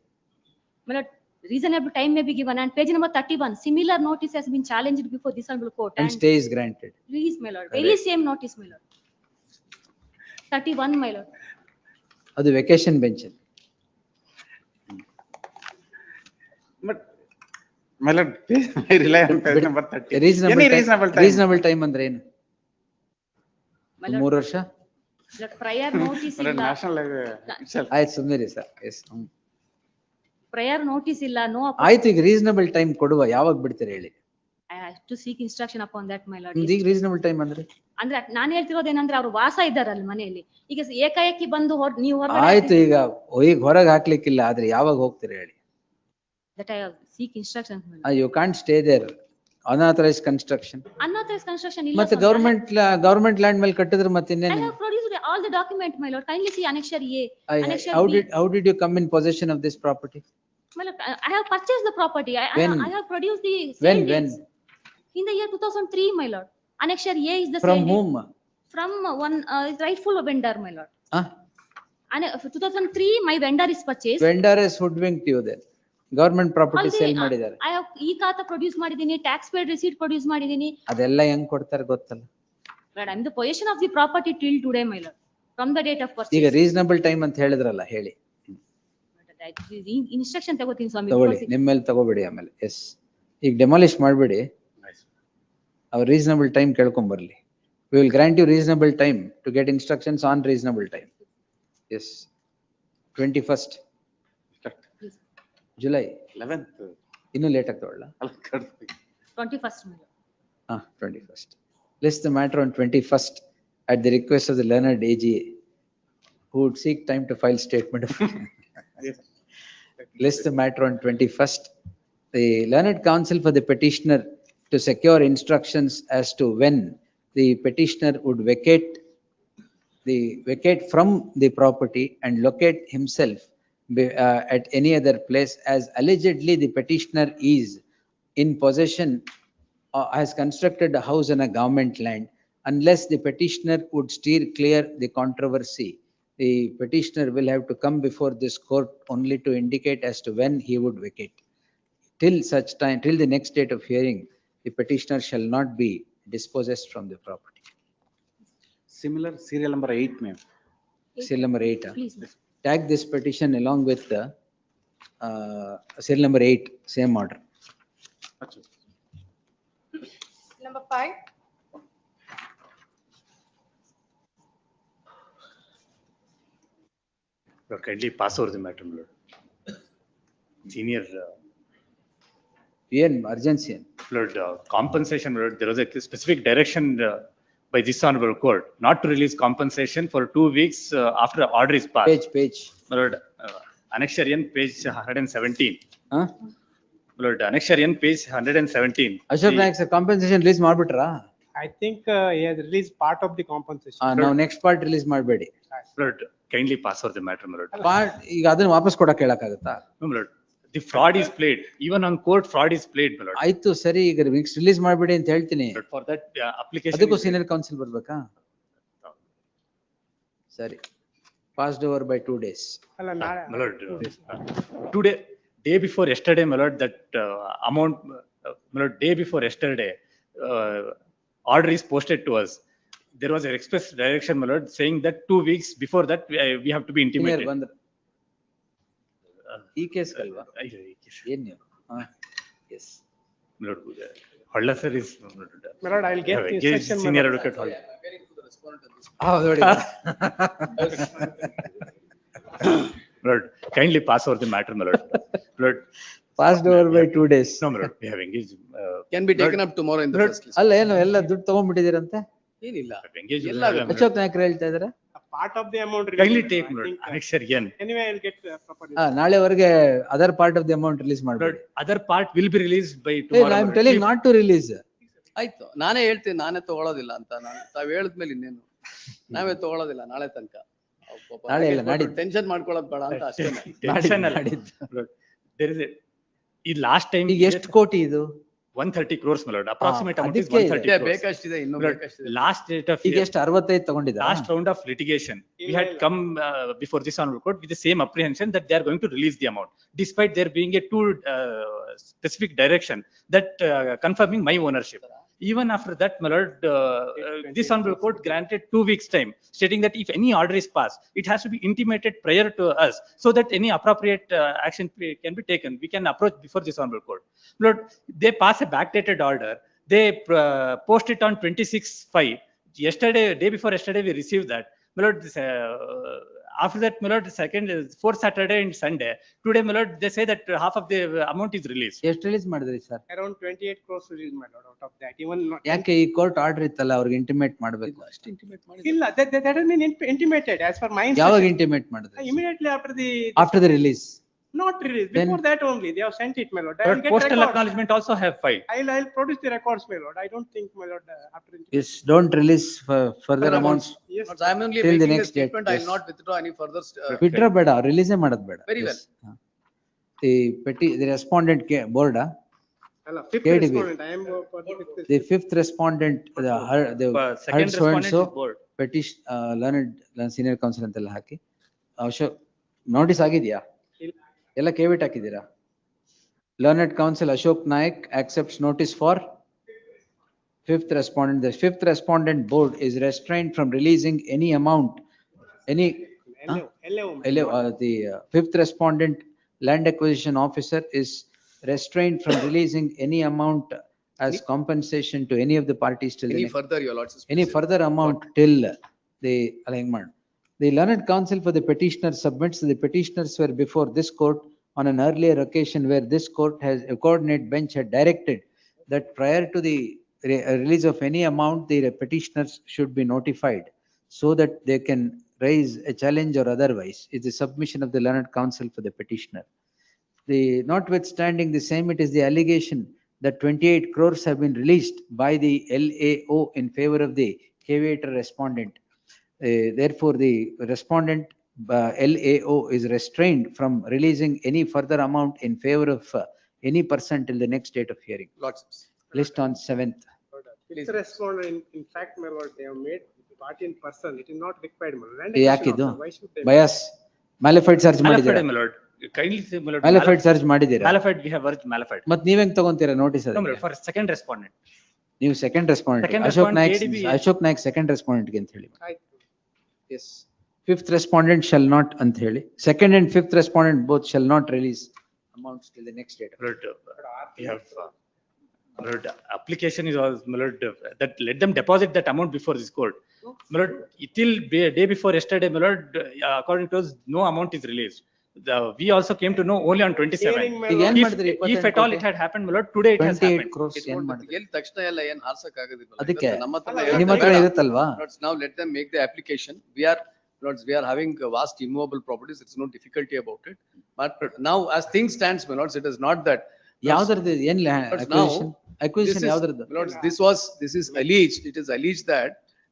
my lord, reasonable time may be given, and page number 31, similar notice has been challenged before this honorable court. And stay is granted. Please, my lord, very same notice, my lord. 31, my lord. ಅದು vacation bench. But my lord, I rely on page number 30. Reasonable Any time. reasonable time. Reasonable time ಅಂದ್ರೆ ಏನು? My lord, 3 ವರ್ಷ? Lord, prior notice My lord, ಇಲ್ಲ. national highway itself. ಆಯ್ತು ಸುಮ್ಮನೆ sir. S. Prior notice ಇಲ್ಲ, no. ಆಯ್ತು ಈಗ reasonable time ಕೊಡುವ, ಯಾವಾಗ ಬಿಡ್ತೀರಾ ಹೇಳಿ? I have to seek instruction upon that, my lord. ಈಗ ರೀಸನಬಲ್ ಟೈಮ್ ಅಂದ್ರೆ? ಅಂದ್ರೆ ನಾನು ಹೇಳ್ತಿರೋದೇನಂದ್ರೆ ಅವ್ರು ವಾಸ ಇದ್ದಾರಲ್ಲ ಮನೆಯಲ್ಲಿ. ಈಗ ಏಕಾಏಕಿ ಬಂದು ನೀವು ಹೊರಗಡೆ. ಆಯ್ತು ಈಗ ಹೊರಗೆ ಹಾಕ್ಲಿಕ್ಕಿಲ್ಲ, ಆದ್ರೆ ಯಾವಾಗ ಹೋಗ್ತೀರಾ ಹೇಳಿ? That I have seek instructions, my lord. You can't stay there. Unauthorized construction. Unauthorized construction ಇಲ್ಲ. ಮತ್ತೆ ಗವರ್ಮೆಂಟ್ ಲ್ಯಾಂಡ್ ಮೇಲೆ ಕಟ್ಟಿದ್ರೆ ಮತ್ತೆ I ಇನ್ನೇನು? have produced all the document, my lord. Kindly see annexure A. Annexure How B. did you come in possession of this property? My lord, I have purchased the property. When? I have produced the When? sale deeds. In the year 2003, my lord. Annexure A is the From sale deed. whom? From one rightful vendor, my lord. Huh? And 2003, my vendor is purchased. Vendor has hoodwinked you then. Government property sale ಮಾಡಿದ್ದಾರೆ. I have ಖಾತಾ produce ಮಾಡಿದೀನಿ, tax paid receipt produce ಮಾಡಿದೀನಿ. ಅದೆಲ್ಲ ಹೆಂಗ್ ಕೊಡ್ತಾರೆ ಗೊತ್ತಲ್ಲ? Lord, I am the possession of the property till today, my lord. From the date of purchase. ಈಗ reasonable time ಅಂತ ಹೇಳಿದ್ರಲ್ಲ ಹೇಳಿ. ಇನ್ಸ್ಟ್ರಕ್ಷನ್ ತಗೋತೀನಿ ಸ್ವಾಮಿ. ತಗೊಳ್ಳಿ, ನಿಮ್ಮ ಮೇಲೆ ತಗೋಬೇಡಿ ಆಮೇಲೆ. ಎಸ್, ಈಗ ಡೆಮಾಲಿಷ್ ಮಾಡಬೇಡಿ. ಅವ್ರು ರೀಸನಬಲ್ ಟೈಮ್ ಕೇಳ್ಕೊಂಬರ್ಲಿ. We will grant you reasonable time to get instructions on reasonable time. Yes. 21st. July 11th. ಇನ್ನು late ಆಗ್ತವಲ್ಲ? 21st, my lord. 21st. List the matter on 21st at the request of the learned AGA, who would seek time to file statement of. List the matter on 21st. The learned counsel for the petitioner to secure instructions as to when the petitioner would vacate from the property and locate himself at any other place, as allegedly the petitioner is in possession has constructed a house on a government land. Unless the petitioner would steer clear the controversy, the petitioner will have to come before this court only to indicate as to when he would vacate. Till such time, till the next date of hearing, the petitioner shall not be dispossessed from the property. Similar serial number 8, ma'am. Serial number 8. Please. Tag this petition along with the serial number 8, same order. Number 5. Kindly pass over the matter, my lord. Senior. ಏನು urgency? Lord, compensation, my lord, there was a specific direction by this honorable court not to release compensation for 2 weeks after the order is passed. Page. My lord, annexure N, page 117. ಹಾ? Lord, annexure N, page 117. Ashok Nayak sir compensation release ಮಾಡ್ಬಿಟ್ರಾ? I think he has released part of the compensation. ನಾವು next part release ಮಾಡಬೇಡಿ. Lord, kindly pass over the matter, my lord. Part ಈಗ ಅದನ್ನ ವಾಪಸ್ ಕೊಡಕ್ ಹೇಳಕ್ಕಾಗತ್ತಾ? No, my lord. The fraud is played. Even on court, fraud is played, my lord. ಆಯ್ತು ಸರಿ, ಈಗ next release ಮಾಡ್ಬೇಡಿ ಅಂತ ಹೇಳ್ತೀನಿ. But for that application. ಅದಕ್ಕೂ ಸೀನಿಯರ್ ಕೌನ್ಸಿಲ್ ಬರ್ಬೇಕಾ? ಸರಿ. Passed over by 2 days. My lord, today, day before yesterday, my lord, that amount, my lord, day before yesterday, order is posted to us. There was an express direction, my lord, saying that 2 weeks before that, we have to be intimated. ಈ case ಅಲ್ವಾ? ಏನ್ ನೀವು? Yes. My lord, Holla sir is. My lord, I'll get the section. Senior advocate Holla. ನೋಡಿ. Lord, kindly pass over the matter, my lord. Lord. Passed over by 2 days. No, my lord, we have engaged. Can be taken up tomorrow in the first list. ಅಲ್ಲ ಏನು ಎಲ್ಲ ದುಡ್ಡು ತಗೊಂಡ್ಬಿಟ್ಟಿದ್ದೀರಂತೆ? ಏನಿಲ್ಲ. ಅಶೋಕ್ ನಾಯಕರು ಹೇಳ್ತಾ ಇದಾರೆ. Part of the amount. Kindly take, my lord, annexure N. Anyway, I'll get proper. ನಾಳೆವರೆಗೆ other part of the amount release ಮಾಡ್ಬೇಡಿ. Other part will be released by tomorrow. I am telling not to release. ಆಯ್ತು, ನಾನೇ ಹೇಳ್ತೀನಿ, ನಾನೇ ತಗೊಳ್ಳೋದಿಲ್ಲ ಅಂತ. ತಾವ್ ಹೇಳಿದ್ಮೇಲೆ ಇನ್ನೇನು, ನಾವೇ ತಗೊಳ್ಳೋದಿಲ್ಲ ನಾಳೆ ತನಕ. ನಾಳೆ ಇಲ್ಲ, ನಾಡಿದ್ದು. ಟೆನ್ಷನ್ ಮಾಡ್ಕೊಳ್ಳೋದು ಬೇಡ ಅಂತ ಅಷ್ಟೇ. Tension ಅಲ್ಲ. There is a, ಈ last time. ಈಗ ಎಷ್ಟು ಕೋಟಿ ಇದು? 130 crores, my lord. Approximate amount is ಅದಕ್ಕೆ 130 crores. ಬೇಕಷ್ಟಿದೆ, ಇನ್ನೂ ಬೇಕಷ್ಟಿದೆ. Last date of. ಈಗ ಎಷ್ಟು 65 ತಗೊಂಡಿದ್ದ? Last round of litigation, we had come before this honorable court with the same apprehension that they are going to release the amount, despite there being a two specific direction that confirming my ownership. Even after that, my lord, this honorable court granted 2 weeks time, stating that if any order is passed, it has to be intimated prior to us, so that any appropriate action can be taken. We can approach before this honorable court. My lord, they pass a backdated order. They post it on 26/5. Yesterday, day before yesterday, we received that. My lord, this, after that, my lord, fourth Saturday and Sunday. Today, my lord, they say that half of the amount is released. ಎಷ್ಟು release ಮಾಡಿದ್ರಿ sir? Around 28 crores released, my lord, out of that. Even not. ಯಾಕೆ ಈ court order ಇತ್ತಲ್ಲ, ಅವ್ರಿಗೆ intimate ಮಾಡಬೇಕು. ಅಷ್ಟು intimate ಮಾಡಿ. ಇಲ್ಲ, that has been intimated as per my instruction. ಯಾವಾಗ ಇಂಟಿಮೇಟ್ ಮಾಡಿದ್ರಿ? Immediately after the. After the release. Not released. Before that only, they have sent it, my lord. I will get Postal records. acknowledgement also have filed. I'll produce the records, my lord. I don't think, my lord, after. Yes, don't release further amounts. Yes. But I am only Till the making a next date, statement. I will yes. not withdraw any further. Withdraw ಬೇಡ, ರಿಲೀಸೇ ಮಾಡೋದು ಬೇಡ. Very well. The respondent board, Fifth KDB. respondent. I am for the fifth. The fifth respondent, the Second so and respondent so is board. petition, learned senior counsel ಅಂತೆಲ್ಲ ಹಾಕಿ Ashok notice ಆಗಿದ್ಯಾ? ಎಲ್ಲ ಕೇವಿಟ್ ಹಾಕಿದ್ದೀರಾ? Learned counsel Ashok Naik accepts notice for fifth respondent. The fifth respondent board is restrained from releasing any amount, any. The fifth respondent land acquisition officer is restrained from releasing any amount as compensation to any of the parties till Any the further, your lordship. any further amount till the alignment. The learned counsel for the petitioner submits the petitioners were before this court on an earlier occasion where this court has, a coordinate bench had directed that prior to the release of any amount, the petitioners should be notified so that they can raise a challenge or otherwise. It's the submission of the learned counsel for the petitioner. The notwithstanding the same, it is the allegation that 28 crores have been released by the LAO in favor of the caveator respondent. Therefore, the respondent LAO is restrained from releasing any further amount in favor of any person till the next date of hearing. Lordships. List on 7th. Fifth respondent, in fact, my lord, they have made party in person. It is not required, my lord. ಯಾಕಿದು? Why should they? Bias. Malified search ಮಾಡಿದ್ದೀರಾ? My lord, kindly say, my lord. Malified search ಮಾಡಿದ್ದೀರಾ? Malified, we have urged malified. ಮತ್ ನೀವೆಂಗ್ ತಗೊಂತೀರಾ notice No, my ಅದಕ್ಕೆ? lord, for second respondent. ನೀವು second respondent. Second Ashok respondent, Naik, KDB. Ashok Naik second respondent ಗೆ ಅಂತ ಹೇಳಿ. Yes. Fifth respondent shall not ಅಂತ ಹೇಳಿ. Second and fifth respondent both shall not release amounts till the next date. Lord, we have, Lord, application is also, my lord, that let them deposit that amount before this court. My lord, till day before yesterday, my lord, according to us, no amount is released. We also came to know only on 27. If at all it had happened, my lord, today it has 28 happened. crores ಏನ್ ಮಾಡಿದ್ರಿ? ಎಲ್ಲಿ ತಕ್ಷಣ ಎಲ್ಲ ಏನ್ ಹಾರ್ಸಕ್ ಆಗೋದಿಲ್ಲ. ಅದಕ್ಕೆ ನಮ್ಮ ಹತ್ರ ನಿಮ್ಮ ಹತ್ರ ಇರುತ್ತಲ್ವಾ? Now let them make the application. We are, lords, we are having vast immovable properties. It's no difficulty about it. But now, as things stands, my lords, it is not that. ಯಾವ್ದ್ರದ್ದು ಏನ್ But acquisition? now, Acquisition this is- ಯಾವ್ದ್ರದ್ದು? my lords, this is alleged, it is alleged that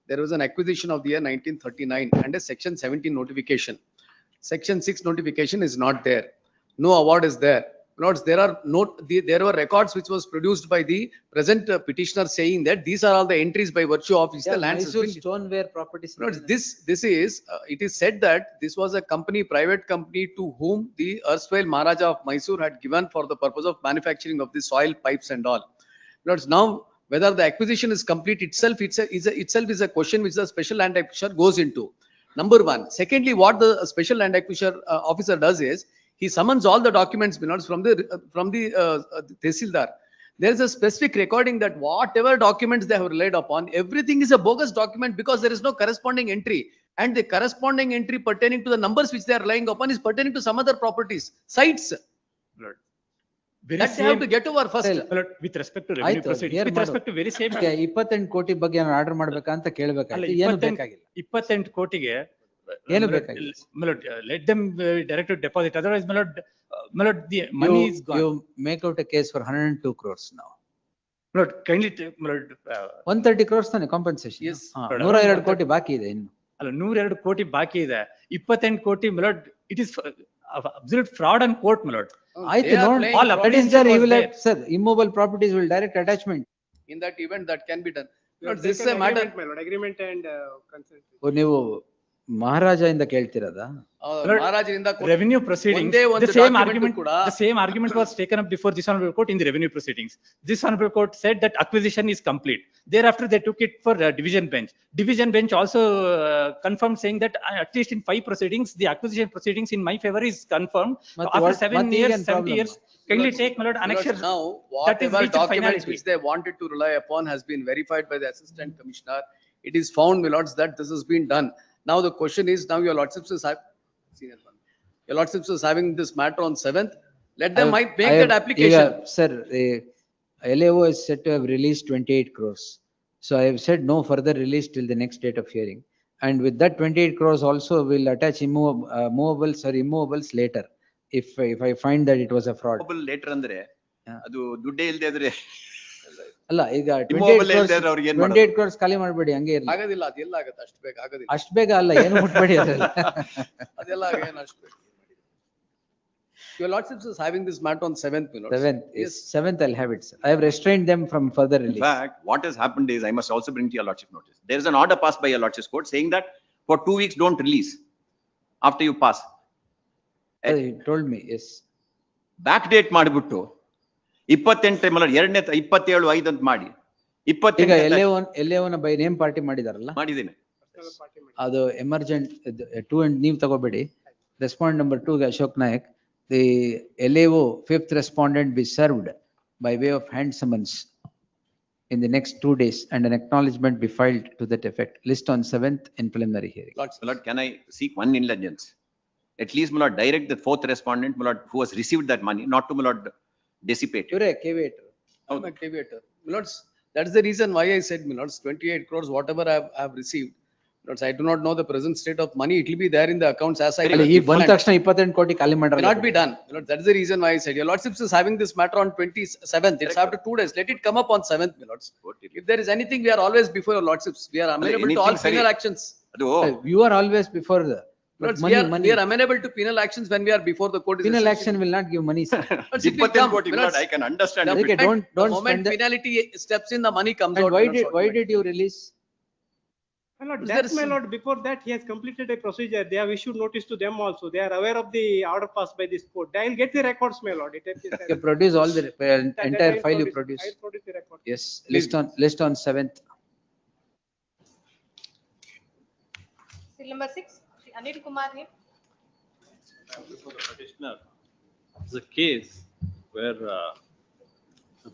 there was an acquisition of the year 1939 and a section 17 notification. Section 6 notification is not there. No award is there. My lords, there were records which was produced by the present petitioner saying that these are all the entries by virtue of which the lands has Mysore been. stoneware properties. Lords, this is, it is said that this was a company, private company to whom the erstwhile Maharaja of Mysore had given for the purpose of manufacturing of the soil pipes and all. Lords, now whether the acquisition is complete itself, itself is a question which the special land acquisition goes into. Number one. Secondly, what the special land acquisition officer does is, he summons all the documents, my lords, from the Tehsildar. There is a specific recording that whatever documents they have relied upon, everything is a bogus document because there is no corresponding entry. And the corresponding entry pertaining to the numbers which they are relying upon is pertaining to some other properties, sites. Very That they have same- to get over first. With respect to revenue proceedings, with respect to very same. 28 ಕೋಟಿ ಬಗ್ಗೆ ನಾನು order ಮಾಡ್ಬೇಕಂತ ಅಲ್ಲ, ಕೇಳ್ಬೇಕಾಯ್ತು. ಏನು 28 ಬೇಕಾಗಿಲ್ಲ. 28 ಕೋಟಿಗೆ ಏನು ಬೇಕಾಗಿಲ್ಲ. let them direct to deposit, otherwise my lord, the money is gone. You make out a case for 102 crores now. My lord, kindly my lord, 130 crores ತಾನೆ ಕಾಂಪನ್ಸೇಷನ್. Yes. 102 ಕೋಟಿ ಬಾಕಿ ಇದೆ ಇನ್ನು. ಅಲ್ಲ 102 ಕೋಟಿ ಬಾಕಿ ಇದೆ. 28 ಕೋಟಿ my lord, it is absolute fraud and court my lord. ಆಯ್ತು They are ನೋಡಿ. playing All That is evidence there, he was will there. have, sir, immobile properties will direct attachment. In that event, that can be done. Lords, This this is a matter. My lord, agreement and consent. ನೀವು ಮಹಾರಾಜ ಇಂದ ಕೇಳ್ತಿರೋದಾ? Lord, Maharajinda revenue proceedings, ಒಂದೇ ಒಂದು the same document argument, ಕೂಡ the same argument was taken up before this honorable court in the revenue proceedings. This honorable court said that acquisition is complete. Thereafter, they took it for division bench. Division bench also confirmed, saying that at least in 5 proceedings, the acquisition proceedings in my favor is confirmed. ಮತ್ತೆ After what- 7 ಮತ್ತೆ years, ಈಗೇನ್ 70 years, problem? kindly take my lord annexure. Now, That is whatever reached documents finality. which they wanted to rely upon has been verified by the assistant commissioner. It is found, my lords, that this has been done. Now the question is, now your lordships is your lordships is having this matter on 7th. Let them might make that application. Sir, the LAO is said to have released 28 crores. So I have said no further release till the next date of hearing. And with that 28 crores also will attach movables or immovables later. If I find that it was a fraud. Later ಅಂದ್ರೆ ಅದು ದುಡ್ಡೇ ಇಲ್ದೇ ಇದ್ರೆ ಅಲ್ಲ ಈಗ Immobile ಇಲ್ದೇ ಇದ್ರೆ ಅವ್ರಿಗೆ ಏನ್ ಮಾಡೋದು? 28 crores ಖಾಲಿ ಮಾಡ್ಬೇಡಿ ಹಂಗೆ ಇರ್ಲಿ. ಆಗೋದಿಲ್ಲ, ಅದೆಲ್ಲ ಆಗತ್ತೆ ಅಷ್ಟು ಬೇಗ ಆಗೋದಿಲ್ಲ. ಅಷ್ಟ್ ಬೇಗ ಅಲ್ಲ, ಏನು ಮುಟ್ಬೇಡಿ ಅದ್ರಲ್ಲಿ. ಅದೆಲ್ಲ ಏನು ಅಷ್ಟು ಬೇಗ. Your lordships is having this matter on 7th, my lords. 7th, yes, 7th I'll have it, sir. I have restrained them from further In release. fact, what has happened is, I must also bring to your lordship notice. There is an order passed by your lordship's court saying that for 2 weeks, don't release after you pass. He told me, yes. Back date ಮಾಡಿಬಿಟ್ಟು 28 ಎರಡನೇ 27/5 ಅಂತ ಮಾಡಿ ಈಗ 28 LAO by name party ಮಾಡಿದಾರಲ್ಲ, ಮಾಡಿದ್ದೀನಿ. ಅದು emergent 2 and ನೀವು ತಗೋಬೇಡಿ. Respondent number 2 Ashok Naik, the LAO 5th respondent be served by way of hand summons in the next 2 days and an acknowledgement be filed to that effect. List on 7th in preliminary hearing. Lord, can I seek one indulgence? At least, my lord, direct the 4th respondent, my lord, who has received that money, not to, my lord, dissipate. You're a caveator. I'm a caveator. My lords, that's the reason why I said, my lords, 28 crores, whatever I have received. Lords, I do not know the present state of money. It will be there in the accounts as I. ಅಲ್ಲ, ಈಗ ಬಂದ ತಕ್ಷಣ 28 ಕೋಟಿ ಖಾಲಿ ಮಾಡಲ್ಲ. Cannot be done. My lord, that's the reason why I said, your lordships is having this matter on 27th. It's after 2 days. Let it come up on 7th, my lords. If there is anything, we are always before your lordships. We are amenable to all anything penal ಸರಿ. actions. You are always before the. Lords, Money. we are amenable to penal actions when we are before the court. Penal action will not give money, sir. Lords, it will come. ಕೋಟಿ, my lord, I can understand. The Okay, moment- don't the moment spend the- penalty steps in, the money comes And out. why did you release? My lord, Is that, there my some- lord, before that, he has completed a procedure. They have issued notice to them also. They are aware of the order passed by this court. They will get the records, my lord. You produce all the entire file you produce. I'll produce the record. Yes, list on 7th. Seal number 6, Shri Anil Kumar here. Before the petitioner, it's a case where the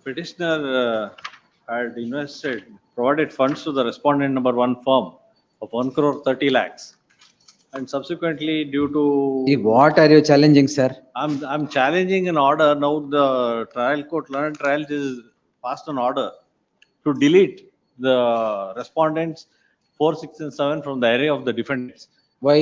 petitioner had invested, provided funds to the respondent number 1 firm of 1 crore 30 lakhs. And subsequently, due to, What are you challenging, sir? I'm challenging an order. Now the trial court, learned trial is passed an order to delete the respondents 4, 6 and 7 from the array of the defendants. Why?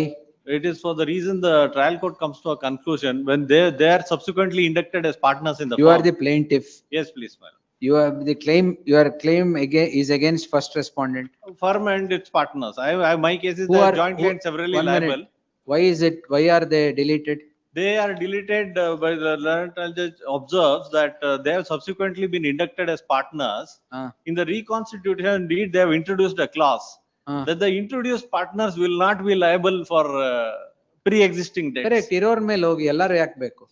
It is for the reason the trial court comes to a conclusion when they are subsequently inducted as partners in the You are firm. the plaintiff. Yes, please, madam. You have the claim, your claim again is against first respondent. Firm and its partners. My case is Who they are are, jointly and severally one minute. liable. Why is it, why are they deleted? They are deleted by the learned trial judge observes that they have subsequently been inducted as partners. In the reconstitution deed, they have introduced a clause that the introduced partners will not be liable for pre-existing debts. Correct, ಇರೋರ್ ಮೇಲೆ ಹೋಗಿ ಎಲ್ಲರೂ ಯಾಕೆ ಬೇಕು?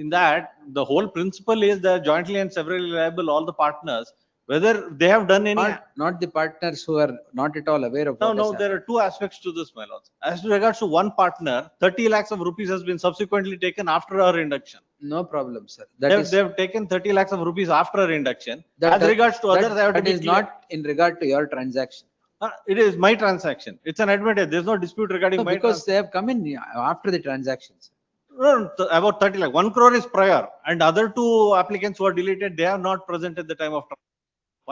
In that, the whole principle is that jointly and severally liable all the partners, whether they have done any. Not the partners who are not at all aware of No, what no, has there happened. are two aspects to this, my lords. As regards to one partner, 30 lakhs of rupees has been subsequently taken after our induction. No problem, sir. They have taken 30 lakhs of rupees after our induction. As that- regards to others, I have to that be is clear. not in regard to your transaction. It is my transaction. It's an admitted. There's no dispute regarding No, my. because they have come in after the transactions. No, about 30 lakh. 1 crore is prior, and other two applicants who are deleted, they are not present at the time of.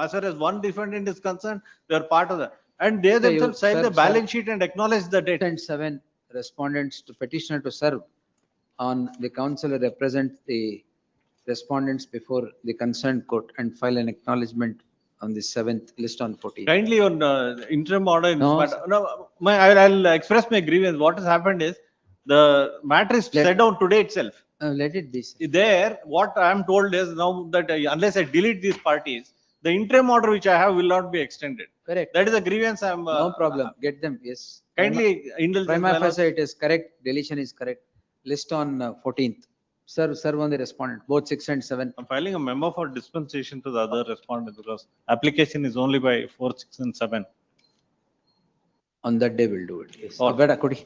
As far as one defendant is concerned, they are part of that, and they themselves sign the balance sheet and acknowledge the debt. And 7 respondents to petitioner to serve on the counsel who represent the respondents before the concerned court and file an acknowledgement on the 7th, list on 14th. Kindly on interim order. No, I'll express my grievance. What has happened is the matter is set down today itself. Let it be. There, what I am told is now that unless I delete these parties, the interim order which I have will not be extended. Correct. That is a grievance I am. No problem. Get them. Yes. Kindly indulge. Prima facie, it is correct. Deletion is correct. List on 14th. Serve on the respondent, both 6 and 7. I'm filing a memo for dispensation to the other respondent because application is only by 4, 6 and 7. On that day we'll do it. Yes. Or- Beda, Kodi.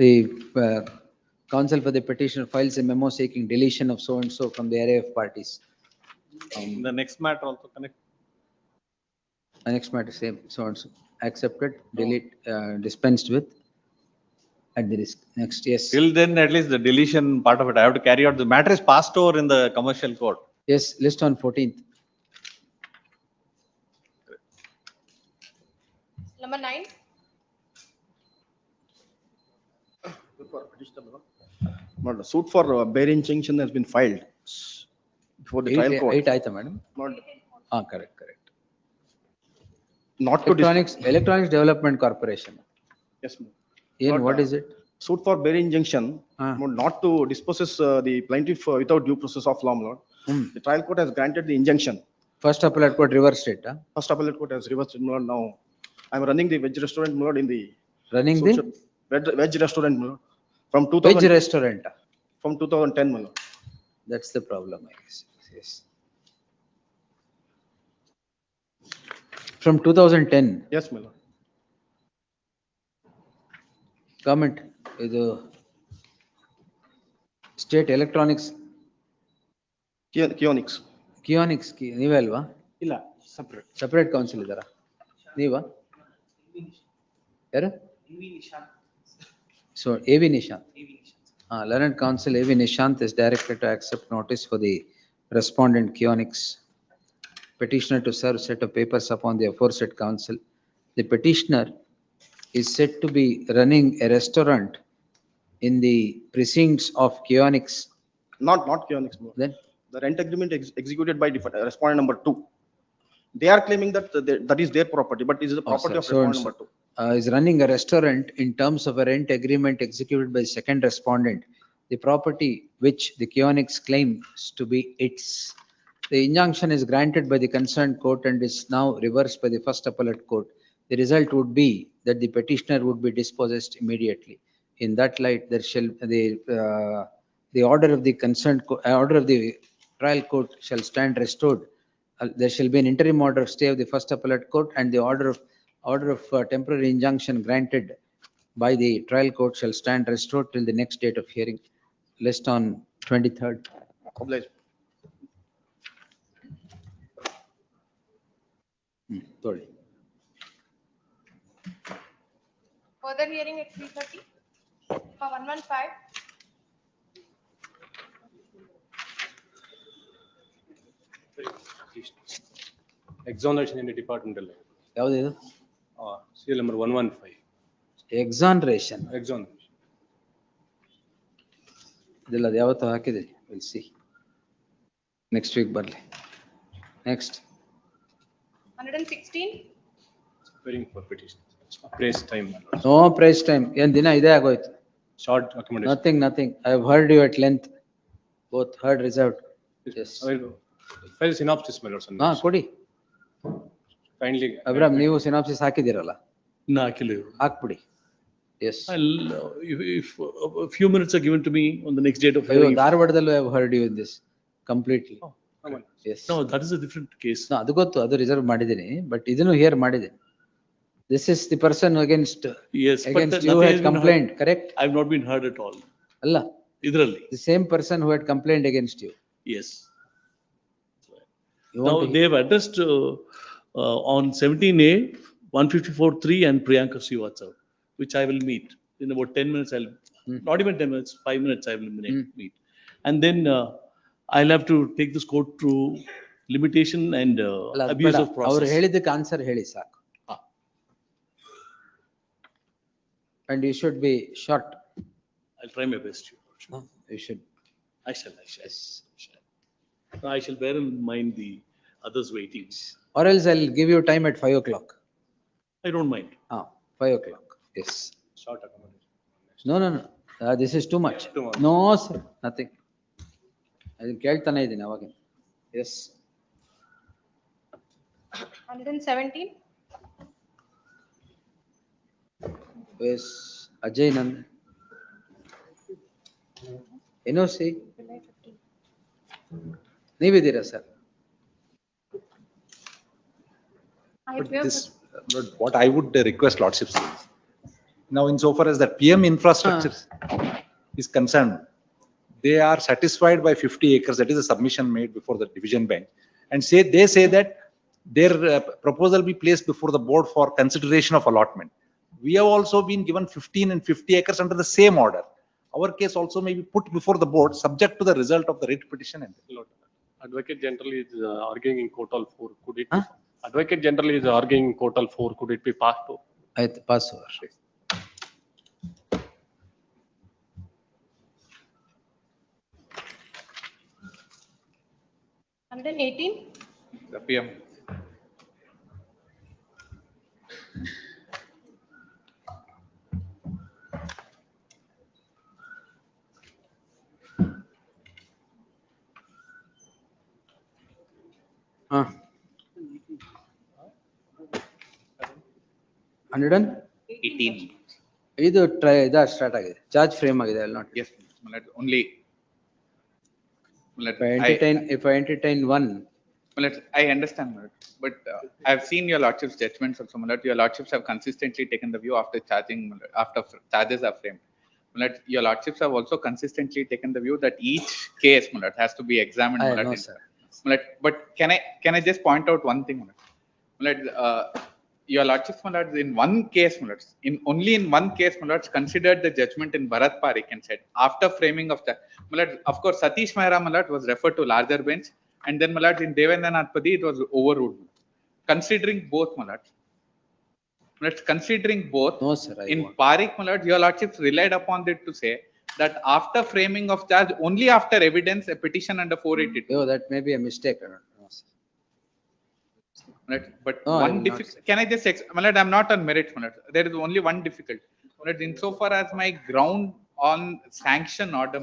The counsel for the petitioner files a memo seeking deletion of so and so from the array of parties. The next matter also connect. The next matter same, so and so, accepted, delete, dispensed with at the risk. Next, yes. Till then, at least the deletion part of it, I have to carry out. The matter is passed over in the commercial court. Yes, list on 14th. Number 9. Not a suit for bare injunction has been filed before the trial court. 8 ಆಯ್ತಾ madam? Correct. Not to Electronics Development Corporation. Yes, ma'am. What is it? Suit for bare injunction, not to dispossess the plaintiff without due process of law, my lord. The trial court has granted the injunction. First appellate court reversed it. First appellate court has reversed it, my lord. Now I'm running the veg restaurant, my lord, in the. Running the? Veg restaurant, my lord. From 2000. Veg restaurant. From 2010, my lord. That's the problem, I guess. Yes. From 2010. Yes, my lord. Comment. ಇದು state electronics Keonics ನೀವೇ ಅಲ್ವಾ? ಇಲ್ಲ, separate council ಇದ್ದಾರಾ ನೀವಾ? ಯಾರು? So AV Nishant. Learned counsel AV Nishant is directed to accept notice for the respondent Kionics. Petitioner to serve set of papers upon the aforesaid counsel. The petitioner is said to be running a restaurant in the precincts of Kionics. Not Kionics. Then? The rent agreement executed by respondent number 2. They are claiming that that is their property, but it is the property of respondent number 2. Is running a restaurant in terms of a rent agreement executed by second respondent. The property which the Kionics claims to be its. The injunction is granted by the concerned court and is now reversed by the first appellate court. The result would be that the petitioner would be dispossessed immediately. In that light, there shall the order of the concerned order of the trial court shall stand restored. There shall be an interim order of stay of the first appellate court, and the order of temporary injunction granted by the trial court shall stand restored till the next date of hearing. List on 23rd. Sorry. Further hearing at 3:30 for 115. Exoneration in the departmental. ಯಾವುದು ಇದು? Serial number 115. Exoneration. Exoneration. ಇದೆಲ್ಲ ಅದು ಯಾವತ್ತೂ ಹಾಕಿದೆ, will see. Next week ಬರಲಿ. Next 116. Waiting for petition. Praise time, my lord. No praise time. ಏನ್ ದಿನ ಇದೇ ಆಗೋಯ್ತು. Short accommodation. Nothing. I have heard you at length. Both heard reserved. Yes. File synopsis, my lord. ಹಾ ಕೊಡಿ. Kindly. ಅಬ್ರಾಮ್ ನೀವು synopsis ಹಾಕಿದಿರಲ್ಲ, No, actually. ಹಾಕ್ಬಿಡಿ. Yes. If a few minutes are given to me on the next date of ಅಯ್ಯೋ hearing. ಧಾರವಾಡದಲ್ಲೂ I have heard you in this completely. Yes. No, that is a different case. No, ಅದು ಗೊತ್ತು, ಅದು reserve ಮಾಡಿದ್ದೀನಿ, but ಇದನ್ನು here ಮಾಡಿದ್ದೀನಿ. This is the person against Yes, but against you nothing had has been complained, heard. correct? I have not been heard at all. ಅಲ್ಲ, Idralli. the same person who had complained against you. Yes. You Now want to they have addressed on 17A, 154.3 and Priyanka Srivastava, which I will meet in about 10 minutes. Not even 10 minutes, 5 minutes I will meet. And then I'll have to take this court to limitation and ಅಲ್ಲ, ಅದು abuse ಬೇಡ. of ಅವ್ರು process. ಹೇಳಿದ್ದಕ್ಕೆ answer ಹೇಳಿ ಸಾಕು. And you should be short. I'll try my best. You should. I shall. No, I shall bear in mind the others waiting. Or else I'll give you time at 5 o'clock. I don't mind. 5 o'clock. Yes. Short accommodation. No. This is too much. Too much. No, sir, nothing. ಅದನ್ನ ಕೇಳ್ತಾನೆ ಇದ್ದೀನಿ ಅವಾಗ. Yes. 117. Yes. Ajay Nand. NOC. ನೀವಿದ್ದೀರಾ sir? I But this, but what I would request lordships is, now insofar as that PM infrastructure is concerned, they are satisfied by 50 acres, that is a submission made before the division bench. And they say that their proposal be placed before the board for consideration of allotment. We have also been given 15 and 50 acres under the same order. Our case also may be put before the board, subject to the result of the writ petition. Lord, Advocate General is arguing in court all four. Could it? Advocate General is arguing in court all four. Could it be passed over? ಆಯ್ತು, pass over. 118. The PM. ಹಾ. 118. ಇದು start ಆಗಿದೆ, charge frame ಆಗಿದೆ. ಅಲ್ಲಿ not. Yes, only. If I entertain one. I understand, but I've seen your lordship's judgments also. Your lordships have consistently taken the view after charges are framed. Your lordships have also consistently taken the view that each case has to be examined. No, sir. But can I just point out one thing? Your lordships, in one case, only in one case, considered the judgment in Bharat Parikh and said after framing of that. Of course, Satish Mehra was referred to larger bench, and then in Devendranath Padi it was overruled. Considering both, considering both, no, sir, in Parikh, your lordships relied upon it to say that after framing of charge, only after evidence, a petition under 482. Oh, that may be a mistake. No, sir. But No, one difficult. Can I just? I'm not on merit. There is only one difficulty. Insofar as my ground on sanction order,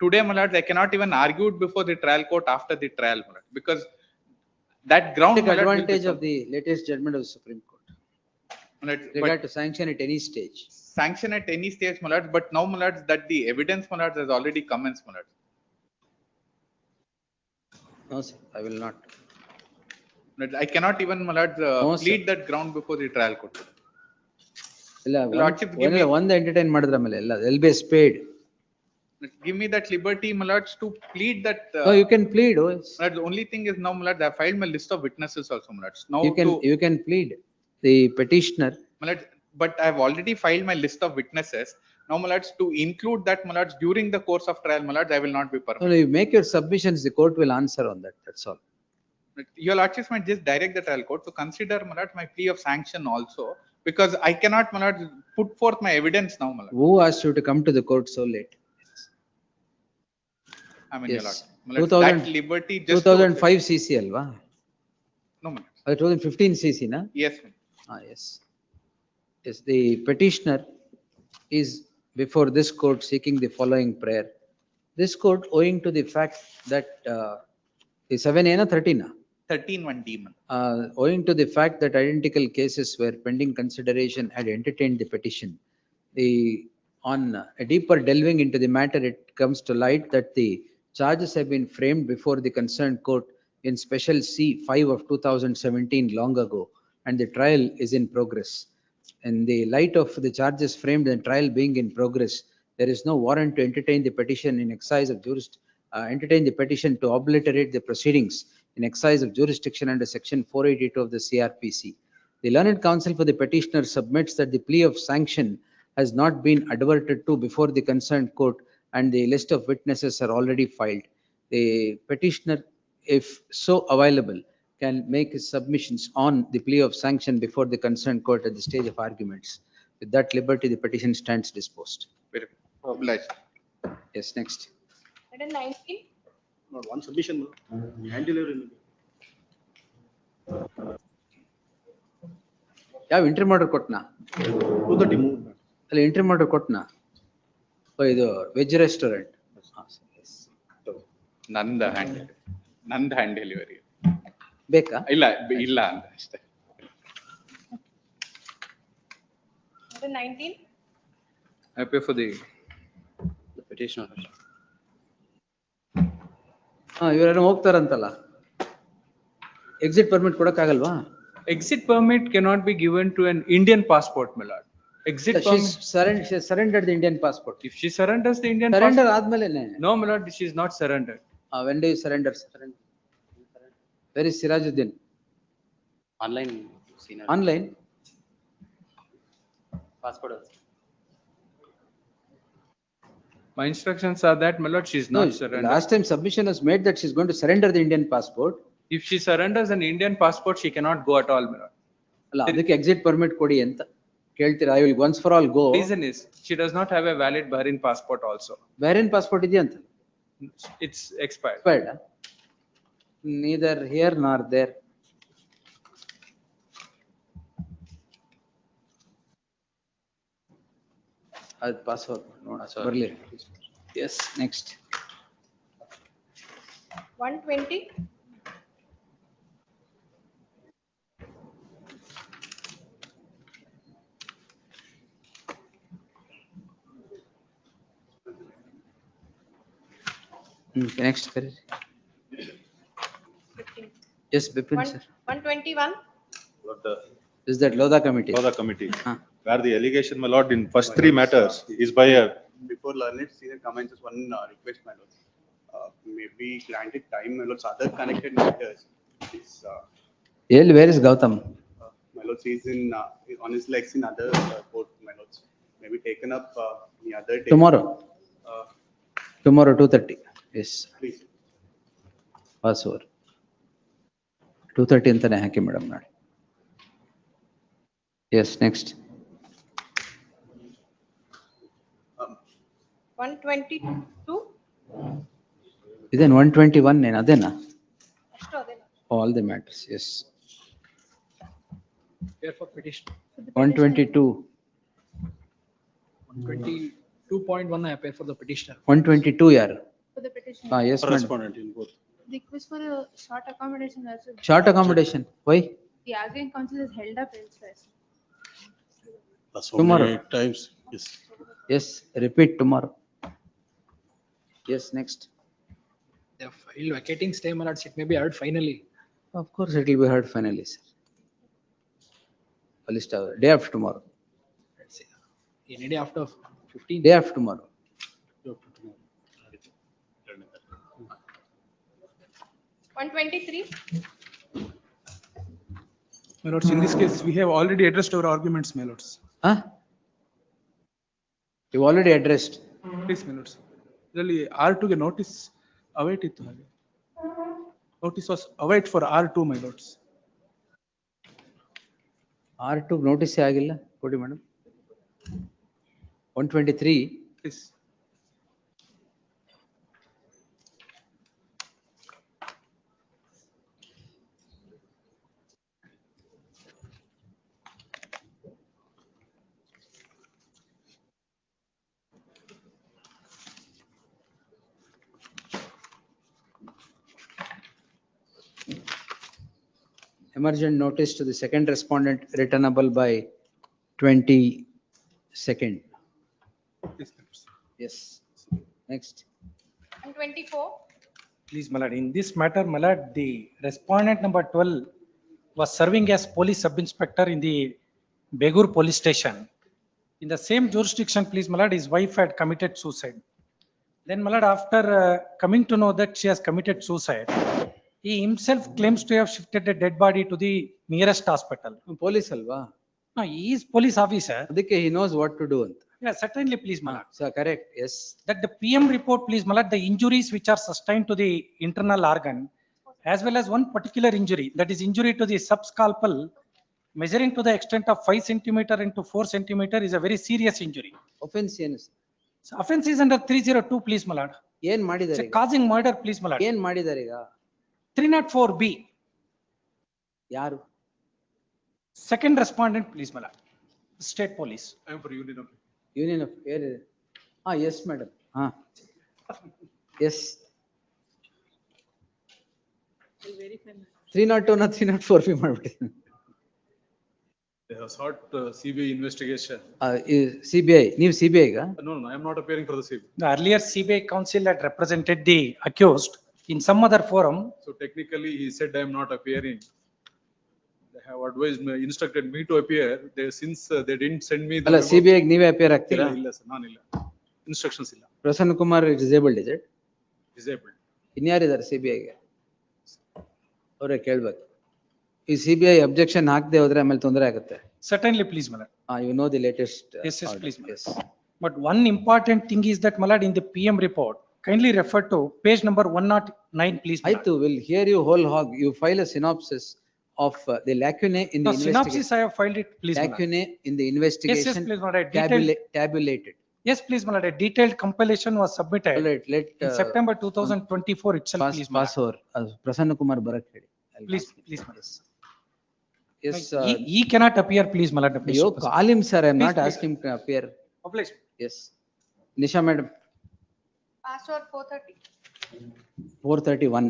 today, I cannot even argue it before the trial court after the trial, because that ground. Take advantage of the latest judgment of the Supreme Court. Regard to sanction at any stage. Sanction at any stage, but now, that the evidence, has already commenced, No, sir, I will not. I cannot even, plead that ground before the trial court. ಇಲ್ಲ, ಒಂದು entertain ಮಾಡಿದ್ರ ಮೇಲೆ ಎಲ್ಲ L B speed. Give me that liberty, to plead that. No, you can plead. The only thing is now, I filed my list of witnesses also, Now you can plead the petitioner. But I have already filed my list of witnesses. Now, to include that, during the course of trial, I will not be permitted. No, you make your submissions, the court will answer on that. That's all. Your lordships might just direct the trial court to consider, my plea of sanction also, because I cannot, put forth my evidence now, Who asked you to come to the court so late? I mean, your Yes. lord. My lord, that liberty just. 2005 CC alva? No, my lord. 2015 CC na? Yes, my Yes. Yes, the petitioner is before this court seeking the following prayer. This court, owing to the fact that is 7A na 13 na? 13(1)(d). My lord. Owing to the fact that identical cases were pending consideration had entertained the petition, on a deeper delving into the matter, it comes to light that the charges have been framed before the concerned court in Special C-5 of 2017 long ago, and the trial is in progress. In the light of the charges framed and trial being in progress, there is no warrant to entertain the petition in exercise of entertain the petition to obliterate the proceedings in exercise of jurisdiction under section 482 of the CRPC. The learned counsel for the petitioner submits that the plea of sanction has not been adverted to before the concerned court, and the list of witnesses are already filed. The petitioner, if so available, can make his submissions on the plea of sanction before the concerned court at the stage of arguments. With that liberty, the petition stands disposed. Very obliged. Yes, next. Item 19. Not one submission, hand delivery. ಯಾವ entry ಮಾಡ್ರ್ ಕೊಟ್ನಾ? 230 move. ಅಲ್ಲಿ entry ಮಾಡ್ರ್ ಕೊಟ್ನಾ? ಇದು veg restaurant. ನಂದ hand delivery. ಬೇಕಾ? ಇಲ್ಲ ಅಂತ ಅಷ್ಟೇ. Item 19. I pay for the petitioner. ಇವರೆಲ್ಲ ಹೋಗ್ತಾರಂತಲ್ಲ. Exit permit ಕೊಡಕ್ಕಾಗಲ್ವಾ? Exit permit cannot be given to an Indian passport, my lord. Exit permit. She surrendered the Indian passport. If she surrenders the Indian Surrender passport. ಆದ್ಮೇಲೆನೆ. No, my lord, she is not surrendered. When do you surrender? Where is Sirajuddin? Online. Online. Passport. My instructions are that, my lord, she is not surrendered. Last time submission was made that she is going to surrender the Indian passport. If she surrenders an Indian passport, she cannot go at all, my lord. ಅಲ್ಲ ಅದಕ್ಕೆ exit permit ಕೊಡಿ ಅಂತ ಕೇಳ್ತೀರಾ? I will once for all go. Reason is she does not have a valid Bahrain passport also. Bahrain passport ಇದೆಯಾ ಅಂತ? It's expired. Expired. Neither here nor there. ಅದು password ನೋಡ ಬರಲಿ. Yes, next. 120. Next. Yes, Bipin sir. 121. Is that Lodha committee? Lodha committee, where the allegation, my lord, in first three matters is by a. Before learned senior comments, just one request, my lord. Maybe granted time, my lords, other connected matters. It's, Where is Gautam? my lords, he's on his legs in other court, my lords. Maybe taken up the other day. Tomorrow. Tomorrow 2:30. Yes. Please. Pass over. 2:30 ಅಂತಾನೆ ಹಾಕಿ madam ನಾಳೆ. Yes, next. 122. Then 121 ಏನು ಅದೇನಾ? ಅಷ್ಟು ಅದೇನಾ? All the matters, yes. Therefore, petition. 122. 122.1 I appear for the petitioner. 122 ಯಾರು? For the petition. Yes, madam. Correspondent in both. Request for a short accommodation also. Short accommodation. Why? The arguing council is held up elsewhere. So Tomorrow. many times, yes. Yes, repeat tomorrow. Yes, next. The file vacating stay, my lords, it may be heard finally. Of course, it will be heard finally, sir. Day after tomorrow. Let's see. Any day after 15. Day after tomorrow. 123. My lords, in this case, we have already addressed our arguments, my lords. Huh? You already addressed. Please, my lords. Really, R2 ಗೆ notice await ಇತ್ತು ಹಾಗೆ. Notice was await for R2, my lords. R2 notice ಆಗಿಲ್ಲ ಕೊಡಿ madam. 123. Please. Emergent notice to the second respondent returnable by 22nd. Yes. Next. And 24. Please, my lord, in this matter, my lord, the respondent number 12 was serving as police sub-inspector in the Begur police station. In the same jurisdiction, please, my lord, his wife had committed suicide. Then, my lord, after coming to know that she has committed suicide, he himself claims to have shifted the dead body to the nearest hospital. Police alva. No, he is police officer. He knows what to do. Yeah, certainly, please, my lord. Sir, correct. Yes. That the PM report, please, my lord, the injuries which are sustained to the internal organ, as well as one particular injury, that is injury to the subscalpal, measuring to the extent of 5 centimeter into 4 centimeter is a very serious injury. Offense ಏನು? So offense is under 302, please, my lord. ಏನ್ ಮಾಡಿದ್ದಾರೆ? It's a causing murder, please, my lord. ಏನ್ ಮಾಡಿದ್ದಾರೆ ಈಗ? 304B. ಯಾರು? Second respondent, please, my lord. State police. I am for Union of. Union of yes, madam. Yes. 302 na 304 be ಮಾಡ್ಬಿಟ್ಟಿದ್ದೀನಿ. They have sought CBI investigation. CBI, ನೀವು CBI ga? No, I am not appearing for the CBI. The earlier CBI counsel had represented the accused in some other forum. So technically, he said I am not appearing. They have advised me, instructed me to appear. Since they didn't send me the. ಅಲ್ಲ CBI ಗೆ ನೀವೇ appear ಆಗ್ತೀರಾ? ಇಲ್ಲ sir, ನಾನಿಲ್ಲ. Instructions ಇಲ್ಲ. Prasanna Kumar is disabled, is it? Disabled. ಇನ್ಯಾರಿದ್ದಾರೆ CBI ಗೆ? ಅವರೇ ಕೇಳ್ಬೇಕು. ಈ CBI ಅಬ್ಜೆಕ್ಷನ್ ಹಾಕದೆ ಹೋದ್ರೆ ಆಮೇಲೆ ತೊಂದರೆ ಆಗುತ್ತೆ. Certainly, please, my lord. You know the latest. Yes, order. please, my lord. Yes. But one important thing is that, my lord, in the PM report, kindly refer to page number 109, please. my lord. ಆಯ್ತು, will hear you whole hog. You file a synopsis of the lacunae in the No, synopsis, I have filed it, please, my lord. Lacunae in the investigation. Yes, please, my lord. Detailed. Tabulated. Yes, please, my lord. A detailed compilation was submitted Let in September 2024 itself, please, my pass over. Prasanna Kumar Bharat ಹೇಳಿ. Please, please, my lord. Yes. He cannot appear, please, my lord. You call him, sir. I am Please, not please. asking him to appear. Please. Yes. Nisha madam. Passed for 430. 431.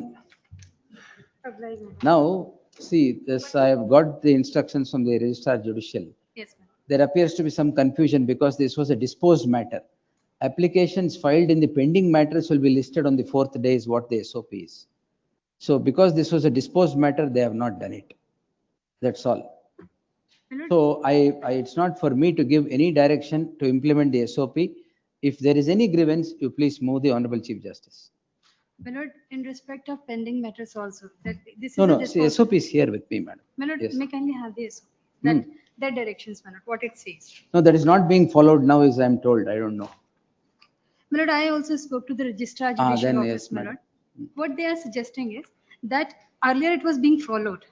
Now, see, this I have got the instructions from the registrar judicial. Yes, ma'am. There appears to be some confusion because this was a disposed matter. Applications filed in the pending matters will be listed on the fourth day is what the SOP is. So because this was a disposed matter, they have not done it. That's all. So it's not for me to give any direction to implement the SOP. If there is any grievance, you please move the Honorable Chief Justice. My lord, in respect of pending matters also, that this is. No, a see, SOP is here with me, madam. My lord, Yes. may kindly have the SOP, that directions, my lord, what it says. No, that is not being followed now, as I am told. I don't know. My lord, I also spoke to the registrar then judicial office, yes, my madam. lord. What they are suggesting is that earlier it was being followed,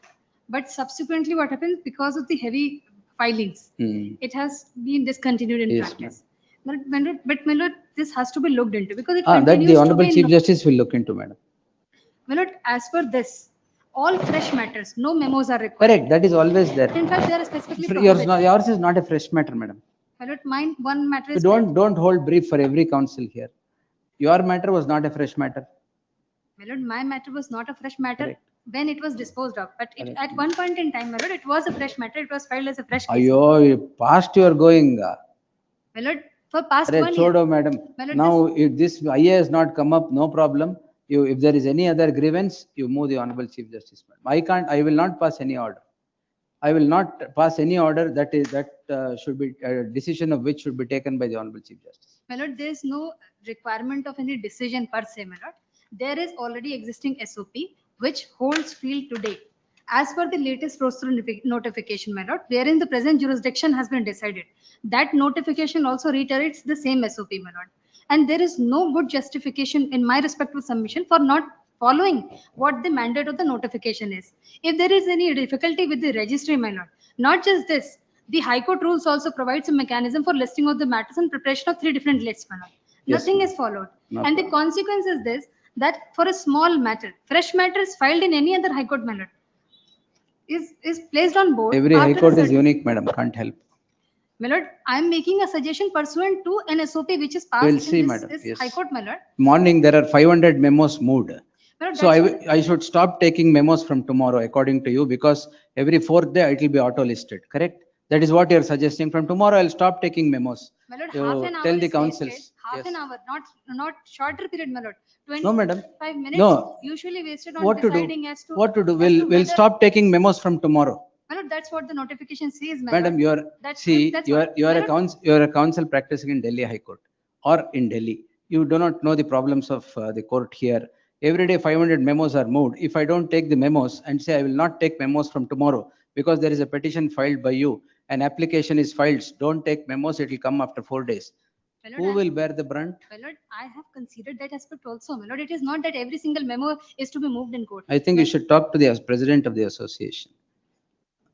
but subsequently what happened, because of the heavy filings, it has been discontinued in Yes, practice. But my lord, this has to be looked into because it That continues the to Honorable be Chief in- Justice will look into, madam. My lord, as per this, all fresh matters, no memos are required. Correct, that is always there. In fact, they are specifically Yours is not a fresh matter, madam. My lord, mine, one matter You is. don't hold brief for every counsel here. Your matter was not a fresh matter. My lord, my matter was not a fresh matter when it was disposed of, but Correct. at one point in time, my lord, it was a fresh matter. It was filed as a fresh case. Ayo, past you are going. My lord, for past Arre, 1 chodo, year. madam. My lord, Now, if this IA has not come up, no problem. If there is any other grievance, you move the Honorable Chief Justice, madam. I will not pass any order. I will not pass any order that should be, decision of which should be taken by the Honorable Chief Justice. My lord, there is no requirement of any decision per se, my lord. There is already existing SOP which holds field today. As per the latest procedural notification, my lord, wherein the present jurisdiction has been decided, that notification also reiterates the same SOP, my lord. And there is no good justification in my respectful submission for not following what the mandate of the notification is. If there is any difficulty with the registry, my lord, not just this, the High Court rules also provides a mechanism for listing of the matters and preparation of 3 different lists, my lord. Yes, Nothing ma'am. is followed. No And the consequence is this, that for a small matter, fresh matter is filed in any other High Court, my lord, is placed on board. Every High after a Court is certain- unique, madam. Can't help. My lord, I am making a suggestion pursuant to an SOP which is passed We'll see, in madam. this Yes. High Court, my lord. Morning, there are 500 memos moved. My lord, So I, that's what- I should stop taking memos from tomorrow, according to you, because every fourth day it will be auto listed, correct? That is what you're suggesting. From tomorrow, I'll stop taking memos. My lord, You half an hour tell the is wasted. councils. Half an Yes. hour, not shorter period, my lord. No, madam. 25 minutes No. usually wasted on What to do? deciding as to. What to do? as We'll, to we'll whether- stop taking memos from tomorrow. My lord, that's what the notification says, my Madam, lord. you're, That's see, that's you are, what- you are my a lord, counsel, you are a counsel practicing in Delhi High Court or in Delhi. You do not know the problems of the court here. Every day 500 memos are moved. If I don't take the memos and say I will not take memos from tomorrow because there is a petition filed by you, an application is filed, don't take memos, it will come after 4 days. my lord, Who I- will bear the brunt? My lord, I have considered that aspect also, my lord. It is not that every single memo is to be moved in court. I think you should talk to the president of the association,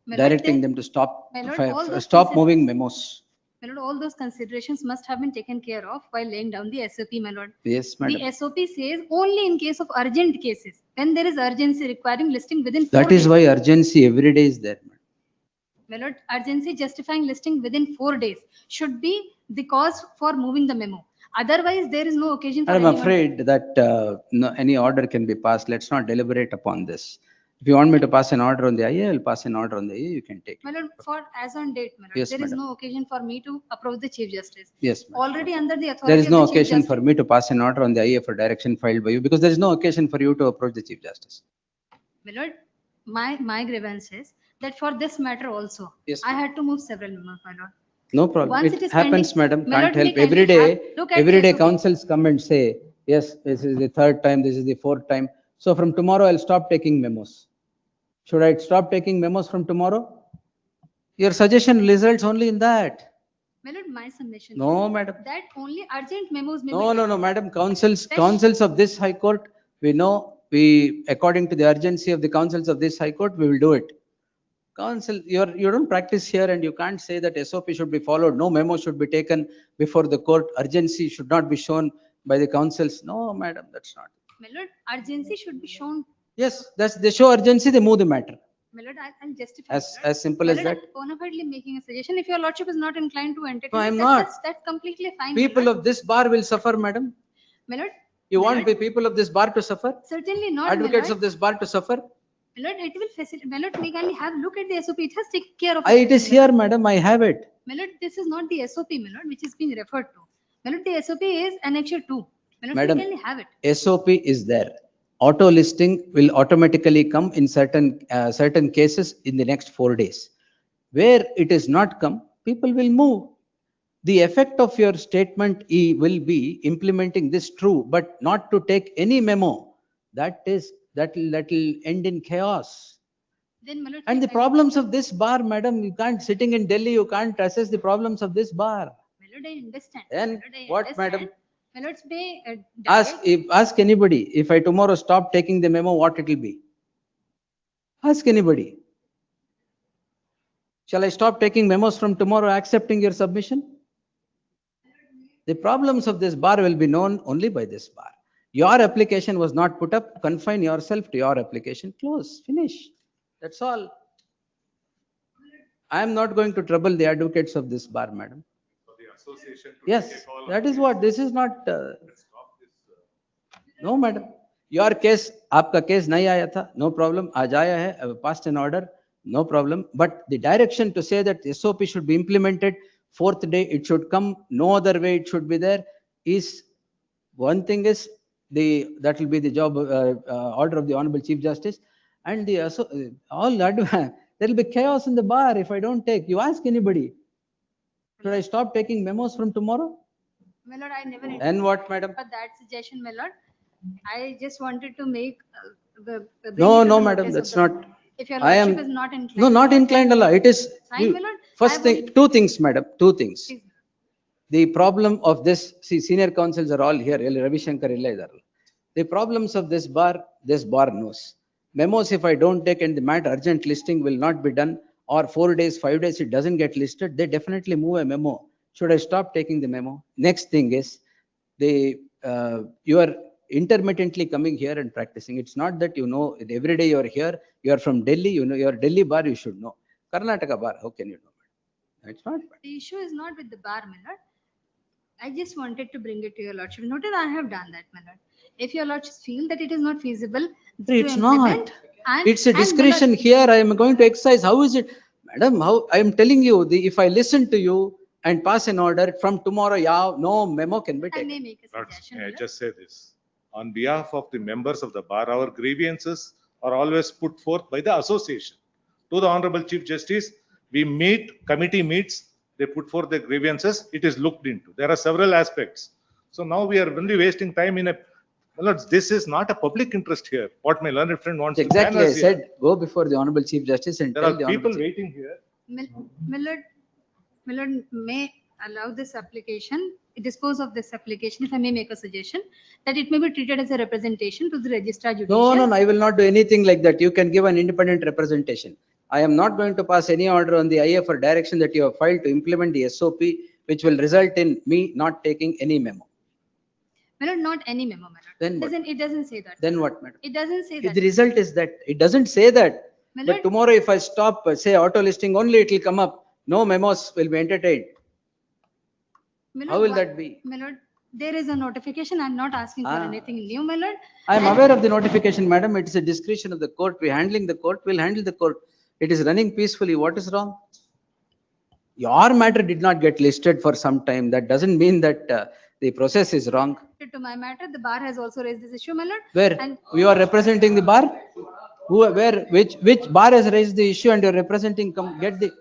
My lord, directing they- them to stop, My lord, all those stop consider- moving memos. My lord, all those considerations must have been taken care of while laying down the SOP, my lord. Yes, madam. The SOP says only in case of urgent cases, when there is urgency requiring listing within 4 That is days. why urgency every day is there. My lord, urgency justifying listing within 4 days should be the cause for moving the memo. Otherwise, there is no occasion for I'm anyone. afraid that no, any order can be passed. Let's not deliberate upon this. If you want me to pass an order on the IA, I'll pass an order on the IA, you can take it. My lord, for as on date, my lord, Yes, there is madam. no occasion for me to approach the Chief Justice. Yes, madam. Already under the authority There is of no the Chief occasion Justice. for me to pass an order on the IA for direction filed by you because there is no occasion for you to approach the Chief Justice. My lord, my grievance is that for this matter also, Yes, I had to move several memos, my lord. No problem. Once It it is happens, pending- madam. My Can't lord, help. may Every kindly day, have- look at every the day SOP. councils come and say, yes, this is the third time, this is the fourth time. So from tomorrow, I'll stop taking memos. Should I stop taking memos from tomorrow? Your suggestion results only in that. My lord, my submission. No, is madam. That only urgent memos may be. No, no, no, taken. madam, councils, Then- councils of this high court, we know, we, according to the urgency of the councils of this high court, we will do it. Council, you don't practice here and you can't say that SOP should be followed. No memo should be taken before the court. Urgency should not be shown by the councils. No, madam, that's not. My lord, urgency should be shown. Yes, they show urgency, they move the matter. My lord, I'll justify. As simple My as lord, that. I'm bona fidely making a suggestion. If your lordship is not inclined to entertain. No, I'm it, not. That's completely fine. my People lord. of this bar will suffer, madam. My lord, You my want lord, the people of this bar to suffer? certainly not. my Advocates lord. of this bar to suffer? My lord, it will facilitate. My lord, may kindly have look at the SOP. It has taken care of. It is here, madam, I have it. My lord, this is not the SOP, my lord, which is being referred to. My lord, the SOP is annexure 2. My lord, Madam, you can have it. SOP is there. Auto listing will automatically come in certain cases in the next 4 days. Where it is not come, people will move. The effect of your statement will be implementing this true, but not to take any memo. That will end in chaos. Then, my lord, And the problems of this bar, madam, you can't, sitting in Delhi, you can't assess the problems of this bar. my lord, I understand. Then My lord, I what, understand. madam? My lords may Ask anybody, if I tomorrow stop taking the memo, what it will be? Ask anybody. Shall I stop taking memos from tomorrow, accepting your submission? The problems of this bar will be known only by this bar. Your application was not put up, confine yourself to your application, close, finish. That's all. I am not going to trouble the advocates of this bar, madam. Yes, that is what, this is not, no, madam. Your case, आपका case नहीं आया था, no problem. आज आया है, I have passed an order, no problem. But the direction to say that SOP should be implemented, fourth day it should come, no other way it should be there, is one thing is that will be the job order of the Honorable Chief Justice, and there will be chaos in the bar if I don't take. You ask anybody. Should I stop taking memos from tomorrow? My lord, I never. And what, madam? For that suggestion, my lord, I just wanted to make. Bring No, it to no, the madam, notice that's of the- not. If your I lordship am is not inclined. no, not inclined, Allah. It is Fine, my lord. first I thing. would- Two things, madam. Two things. The problem of this. See, senior counsels are all here. Ravi Shankar illa idaralla. The problems of this bar knows. Memos, if I don't take and the matter urgent listing will not be done, or 4 days, 5 days, it doesn't get listed, they definitely move a memo. Should I stop taking the memo? Next thing is, you are intermittently coming here and practicing. It's not that you know, every day you are here, you are from Delhi, you know, your Delhi bar, you should know. Karnataka bar, how can you know? It's not. The issue is not with the bar, my lord. I just wanted to bring it to your lordship. Noted, I have done that, my lord. If your lordships feel that it is not feasible to It's implement not. and. It's a and my discretion lord- here I am going to exercise. How is it? Madam, how, I am telling you, if I listen to you and pass an order from tomorrow, yeah, no memo can be I taken. may make a Lords, suggestion. may I my lord. just say this? On behalf of the members of the bar, our grievances are always put forth by the association. To the Honorable Chief Justice, we meet, committee meets, they put forth their grievances, it is looked into. There are several aspects. So now we are only wasting time in a, my lords, this is not a public interest here. What my learned friend wants to ban Exactly, I us here. said, go before the Honorable Chief Justice and There tell are the people Honorable Chief. waiting here. Millard may allow this application, dispose of this application, if I may make a suggestion, that it may be treated as a representation to the registrar judicial. No, I will not do anything like that. You can give an independent representation. I am not going to pass any order on the IA for direction that you have filed to implement the SOP, which will result in me not taking any memo. Millard, not any memo, my lord. Then what? It doesn't say that. Then what, madam? It doesn't say If that. the result is that, it doesn't say that. My But lord, tomorrow if I stop, say auto listing only, it will come up. No memos will be entertained. my How lord, will wha- that be? My lord, there is a notification. I'm not asking for Ah. anything new, my lord. I am And- aware of the notification, madam. It is a discretion of the court. We are handling the court, we'll handle the court. It is running peacefully. What is wrong? Your matter did not get listed for some time. That doesn't mean that the process is wrong. To my matter, the bar has also raised this issue, my lord. Where? And You are representing the bar? Who, where, which bar has raised the issue and you're representing, come get the,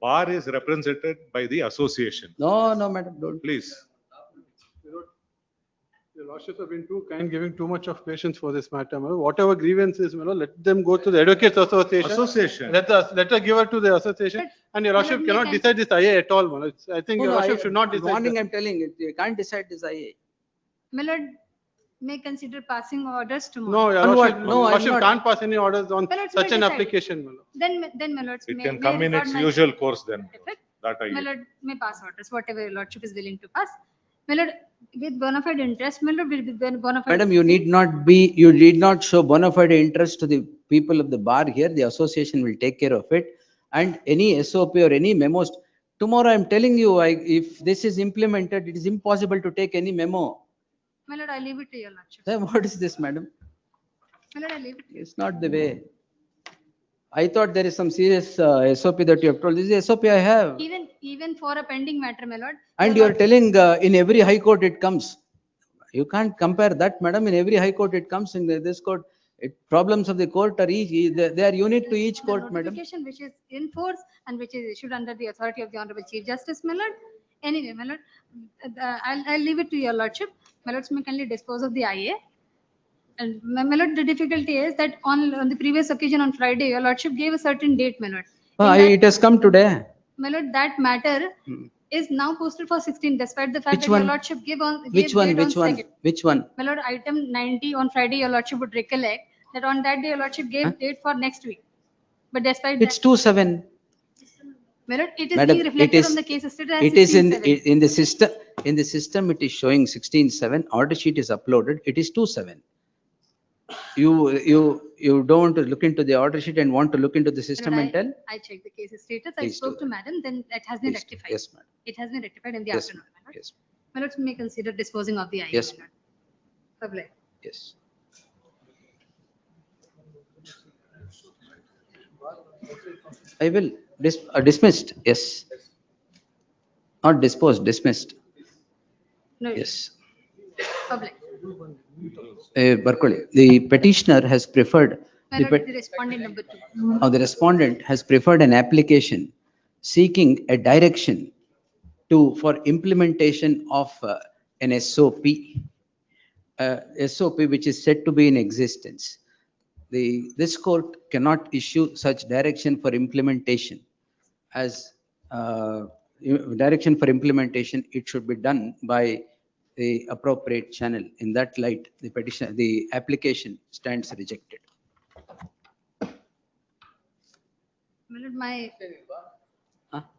Bar is represented by the association. no, madam, don't. Please. Your lordships have been too kind, giving too much of patience for this matter. Whatever grievances, let them go to the Advocates Association. Association. Let us give it to the association, and your lordship they cannot can- decide this IA at all. I think your No, lordship should not decide. Warning, that. I'm telling you, you can't decide this IA. my lord may consider passing orders tomorrow. No, your On what? lordship, No, I'm lordship not. can't pass any orders on Well, it's such may an decide. application. Then my lords It may. can may come in record its my- usual course then. Effect. That I My get. lord may pass orders, whatever your lordship is willing to pass. My lord, with bona fide interest, my lord, with bona fide. Madam, you need not show bona fide interest to the people of the bar here. The association will take care of it. And any SOP or any memos, tomorrow I'm telling you, if this is implemented, it is impossible to take any memo. My lord, I leave it to your lordship. Then what is this, madam? My lord, I leave it. It's not the way. I thought there is some serious SOP that you have told. This is SOP I have. Even for a pending matter, my lord. And you are telling in every high court it comes. You can't compare that, madam. In every high court it comes, in this court. Problems of the court are they are unique to each court, madam. Notification which is in force and which is issued under the authority of the Honorable Chief Justice, my lord. Anyway, my lord, I'll leave it to your lordship. My lords may kindly dispose of the IA. And my lord, the difficulty is that on the previous occasion on Friday, your lordship gave a certain date, my lord. It has come today. My lord, that matter is now posted for 16, despite the fact Which that your one? lordship gave Which date one? on Which one? 2nd. Which one? My lord, item 90 on Friday, your lordship would recollect that on that day, your lordship gave date for next week. But despite It's that, 2/7. my lord, it is Madam, being it reflected is, on the case stated as it is in 16/7. the system, it is showing 16/7. Order sheet is uploaded. It is 2/7. You don't look into the order sheet and want to look into the system My and lord, tell? I checked the case status. I Please spoke do to madam, then it has been Please do. rectified. Yes, madam. It has been rectified in the Yes, afternoon, my lord. Yes, My lords may consider disposing of the IA. Yes, my lord. Lovely. yes. I will dismissed. Yes. Not disposed, dismissed. No, Yes. Public. Barkoli, the petitioner has preferred, My the lord, the respondent number 2. now the respondent has preferred an application seeking a direction for implementation of an SOP, SOP which is said to be in existence. This court cannot issue such direction for implementation. As direction for implementation, it should be done by the appropriate channel. In that light, the application stands rejected. My lord, my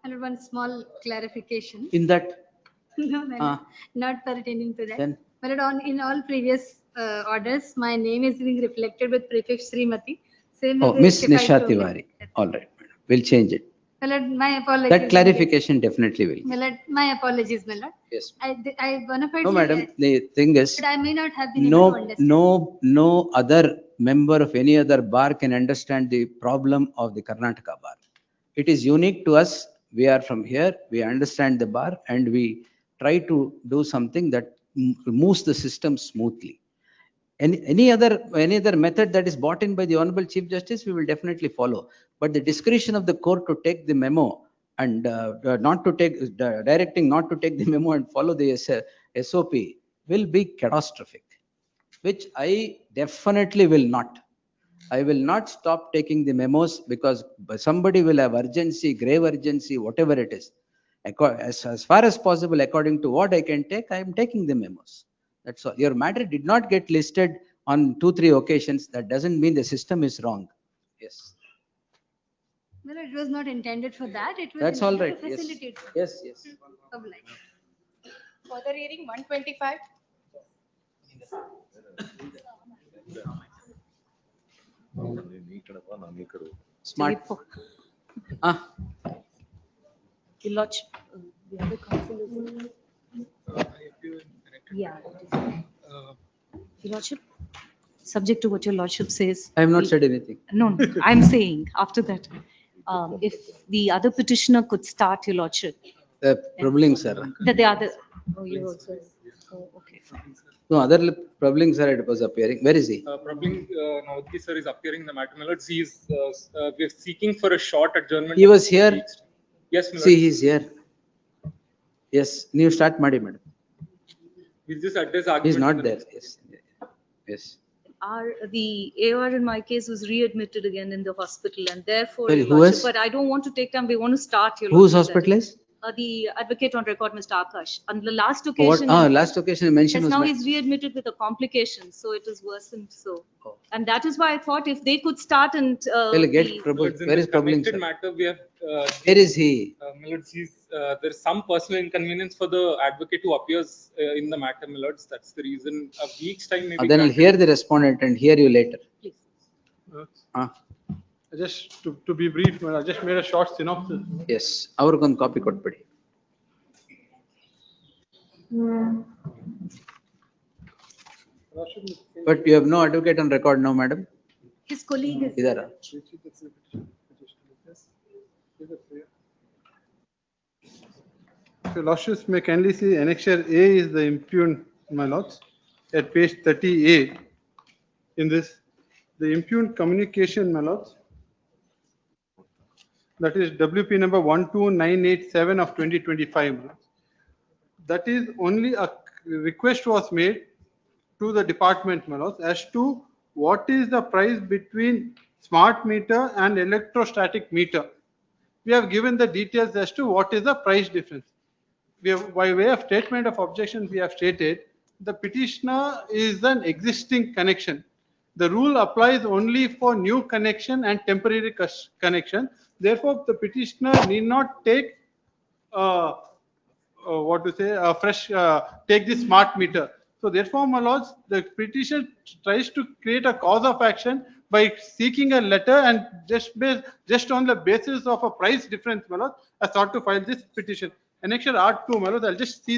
lord, one small clarification. In that, No, my lord, not pertaining to that. Then? My lord, in all previous orders, my name is being reflected with prefix Srimati. Same will oh, be Miss rectified Nisha to- Tiwari. All right, madam. We'll change it. My My lord, my apologies. That clarification definitely will. My lord, my apologies, my lord. Yes. I bona fide. No, madam, the thing is, But I may not have been able to understand. no other member of any other bar can understand the problem of the Karnataka bar. It is unique to us. We are from here, we understand the bar and we try to do something that moves the system smoothly. Any other method that is brought in by the Honorable Chief Justice, we will definitely follow. But the discretion of the court to take the memo and not to take, directing not to take the memo and follow the SOP will be catastrophic, which I definitely will not. I will not stop taking the memos because somebody will have urgency, grave urgency, whatever it is. As far as possible, according to what I can take, I am taking the memos. That's all. Your matter did not get listed on 2-3 occasions. That doesn't mean the system is wrong. Yes. Well, it was not intended for that. It was That's all intended right. to Yes. facilitate. Yes, yes. Oblige. Further hearing 125. Smart. Ah, Your Lordship, the other counsel is. Yeah. Your Lordship, subject to what your Lordship says. I have not said anything. No, I'm saying after that, if the other petitioner could start, your Lordship. The Prabling sir. The other, oh, you also, oh, okay. No, other Prabling sir it was appearing. Where is he? Prabling Naudki sir is appearing in the matter. My lord, he is, we are seeking for a short adjournment. He was here. Yes, my lord. See, he's here. Yes, new start Madi, madam. We'll just address argument. He's not there. Yes. Yes. The AR in my case was readmitted again in the hospital and therefore. Sorry, Your who Lordship, was? but I don't want to take time. We want to start. Your Whose Lordship, hospital is? The advocate on record, Mr. Akash. On the last What? occasion. Last occasion mention Yes, was. now made. he's readmitted with a complication, so it is worsened, so. Oh. And that is why I thought if they could start and. Well, get the- Prabhu. Where is Prabling Connected sir? matter, we have. Where is he? My lords, there's some personal inconvenience for the advocate who appears in the matter, my lords. That's the reason a week's time may be. Then I'll granted. hear the respondent and hear you later. Just to be brief, I just made a short synopsis. Yes, our copy ಕೊಟ್ಬಿಡಿ. But you have no advocate on record now, madam? His colleague is. Idara. Your Lordships may kindly see annexure A is the impugned, my lords, at page 38. In this, the impugned communication, my lords, that is WP number 12987 of 2025. my lords. That is only a request was made to the department, my lords, as to what is the price between smart meter and electrostatic meter. We have given the details as to what is the price difference. We have, by way of statement of objection, we have stated the petitioner is an existing connection. The rule applies only for new connection and temporary connection. Therefore, the petitioner need not take what to say, a fresh, take the smart meter. So therefore, my lords, the petition tries to create a cause of action by seeking a letter and just on the basis of a price difference, my lords, I thought to file this petition. Annexure R2, my lords, I'll just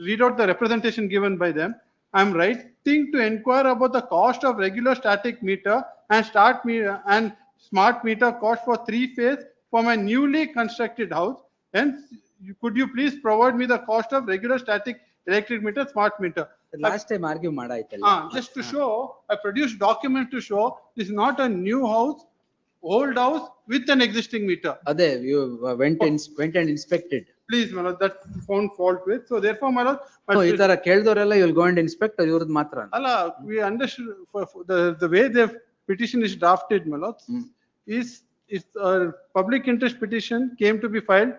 read out the representation given by them. I'm writing to inquire about the cost of regular static meter and smart meter cost for 3-phase for my newly constructed house. Hence, could you please provide me the cost of regular static electric meter, smart meter? Last time argue ಮಾಡಾಯ್ತಲ್ಲ. Just to show, I produced document to show this is not a new house, old house with an existing meter. Aదే, you went and inspected. Please, my lord, that found fault with. So therefore, my lord. No, ಈ ತರ ಕೇಳ್ದವರೆಲ್ಲ you'll go and inspect ಇವ್ರದ್ದು ಮಾತ್ರ. Allah, we understood the way the petition is drafted, my lord, is a public interest petition came to be filed,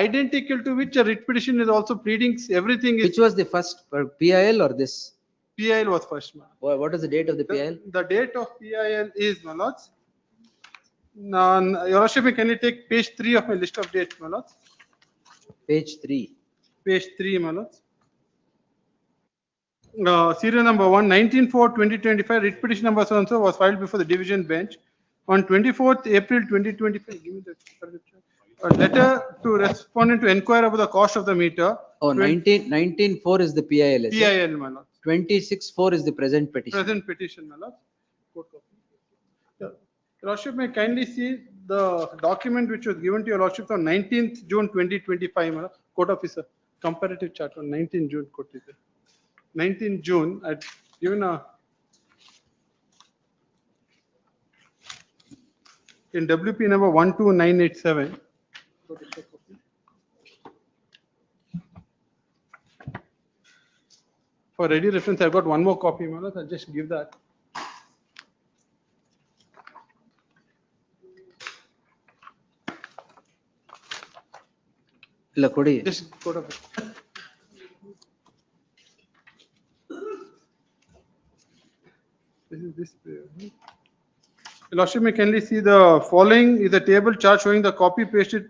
identical to which a writ petition is also pleadings, everything is. Which was the first, PIL or this? PIL was first, my lord. What is the date of the PIL? The date of PIL is, my lords. Now, your worship, can you take page 3 of my list of dates, my lords? Page 3. Page 3, my lords. Serial number 1, 19/4/2025, writ petition number so-and-so was filed before the division bench on 24th April 2025. Give me that. A letter to respondent to inquire about the cost of the meter. Oh, 19-4 is the PIL, is it? PIL, my lord. 26-4 is the present petition. Present petition, my lord. Court copy. Yeah. Your Lordship may kindly see the document which was given to your Lordship on 19th June 2025, my lord. Court officer, comparative chart on 19th June, court officer. 19th June, I'd given a in WP number 12987. For ready reference, I've got one more copy, my lord. I'll just give that. ಇಲ್ಲ ಕೊಡಿ. Just court of. This is this. Your Lordship may kindly see the following is a table chart showing the copy pasted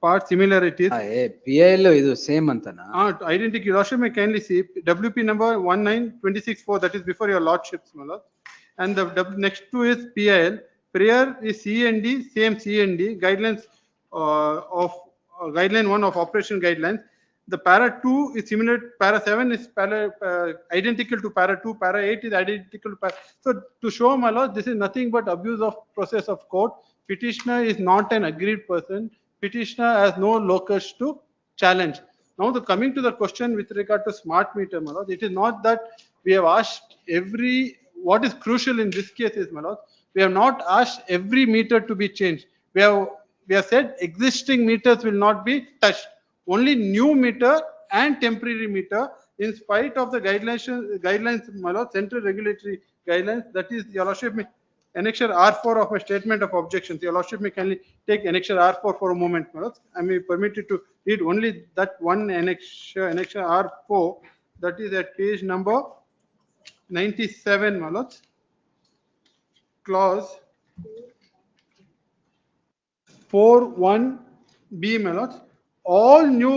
part similarities. PIL ಇದು same ಅಂತನಾ? Identity. Your Lordship may kindly see WP number 19264, that is before your Lordships, my lord. And the next two is PIL. Prayer is CND, same CND guidelines of guideline 1 of operation guidelines. The para 2 is similar, para 7 is identical to para 2, para 8 is identical to para. So to show, my lord, this is nothing but abuse of process of court. Petitioner is not an aggrieved person. Petitioner has no locus to challenge. Now, coming to the question with regard to smart meter, my lord, it is not that we have asked what is crucial in this case is, my lord, we have not asked every meter to be changed. We have said existing meters will not be touched. Only new meter and temporary meter, in spite of the guidelines, my lord, central regulatory guidelines. That is, your Lordship may annexure R4 of my statement of objections. Your Lordship may kindly take annexure R4 for a moment, my lord. I may permit you to read only that one annexure R4, that is at page number 97, my lord. Clause 4(1)(b), my lord. All new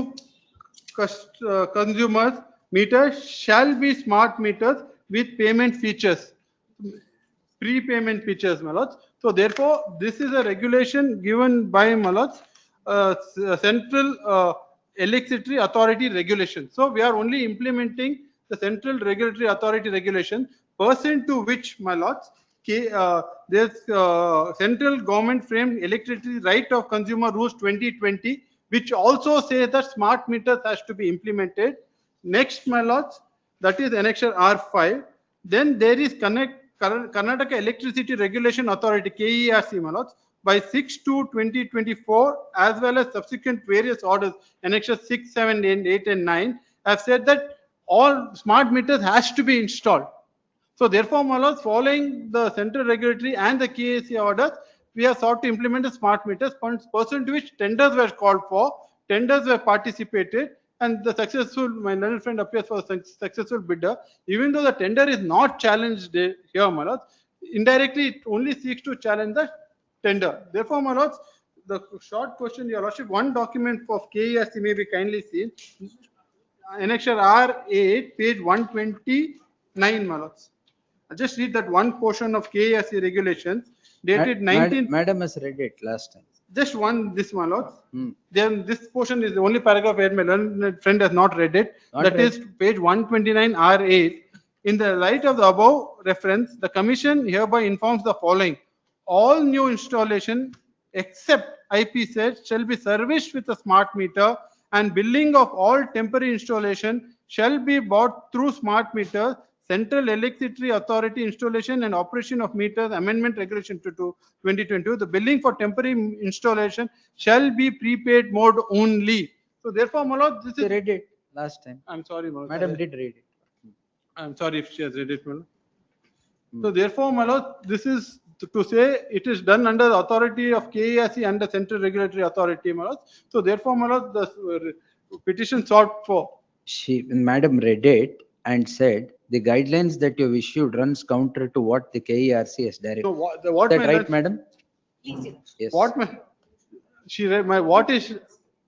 consumers meters shall be smart meters with payment features, prepayment features, my lords. So therefore, this is a regulation given by, my lords, Central Electricity Authority regulation. So we are only implementing the Central Regulatory Authority regulation, pursuant to which, my lords, there's Central Government framed Electricity Right of Consumer Rules 2020, which also says that smart meters has to be implemented. Next, my lords, that is annexure R5. Then there is Karnataka Electricity Regulation Authority, KERC, my lords, by 6/2/2024, as well as subsequent various orders, annexure 6, 7, 8, and 9, have said that all smart meters has to be installed. So therefore, my lords, following the central regulatory and the KERC orders, we have sought to implement the smart meters, pursuant to which tenders were called for, tenders were participated, and the successful, my learned friend appears for a successful bidder. Even though the tender is not challenged here, my lords, indirectly it only seeks to challenge the tender. Therefore, my lords, the short question, your lordship, one document of KERC may be kindly seen, annexure R8, page 129, my lords. I'll just read that one portion of KERC regulations dated 19th. Madam has read it last time. Just one, this, my lord. Then this portion is the only paragraph where my learned friend has not read it. That is page 129 R8. In the light of the above reference, the commission hereby informs the following: all new installation except IP sets shall be serviced with a smart meter, and billing of all temporary installation shall be bought through smart meters. Central Electricity Authority installation and operation of meters amendment regulation to 2022. The billing for temporary installation shall be prepaid mode only. So therefore, my lord, this is read it last time. I'm sorry, my lord. Madam did read it. I'm sorry if she has read it, my lord. So therefore, my lord, this is to say it is done under the authority of KERC and the Central Regulatory Authority, my lord. So therefore, my lord, the petition sought for. Madam read it and said the guidelines that you have issued runs counter to what the KERC has directed. So what is that right, madam? Yes. What she read,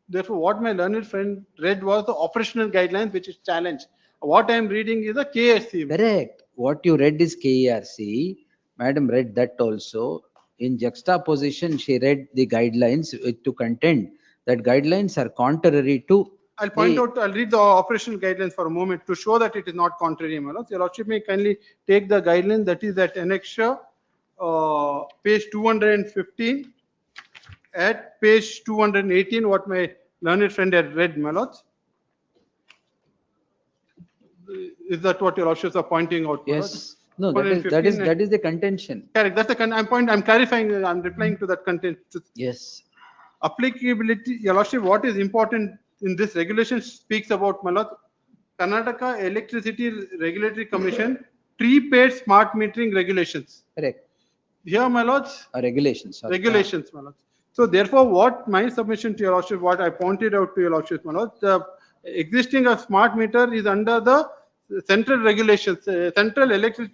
therefore what my learned friend read was the operational guidelines, which is challenged. What I am reading is the KERC. Correct. What you read is KERC. Madam read that also. in juxtaposition, she read the guidelines to contend that guidelines are contrary to. I'll point out, I'll read the operational guidelines for a moment to show that it is not contrary, my lords. Your lordship may kindly take the guideline that is at annexure, page 215, at page 218, what my learned friend had read, my lords. Is that what your lordships are pointing out? my lords? Yes, no, that is the contention. Correct, that's the, I'm clarifying, I'm replying to that content. Yes. Applicability, your lordship, what is important in this regulation speaks about, my lord, Karnataka Electricity Regulatory Commission prepaid smart metering regulations. Correct. Here, my lords. Regulations. Sorry. Regulations, my lords. So therefore, what my submission to your lordship, what I pointed out to your lordship, my lords, the existing of smart meter is under the central regulations, central electric.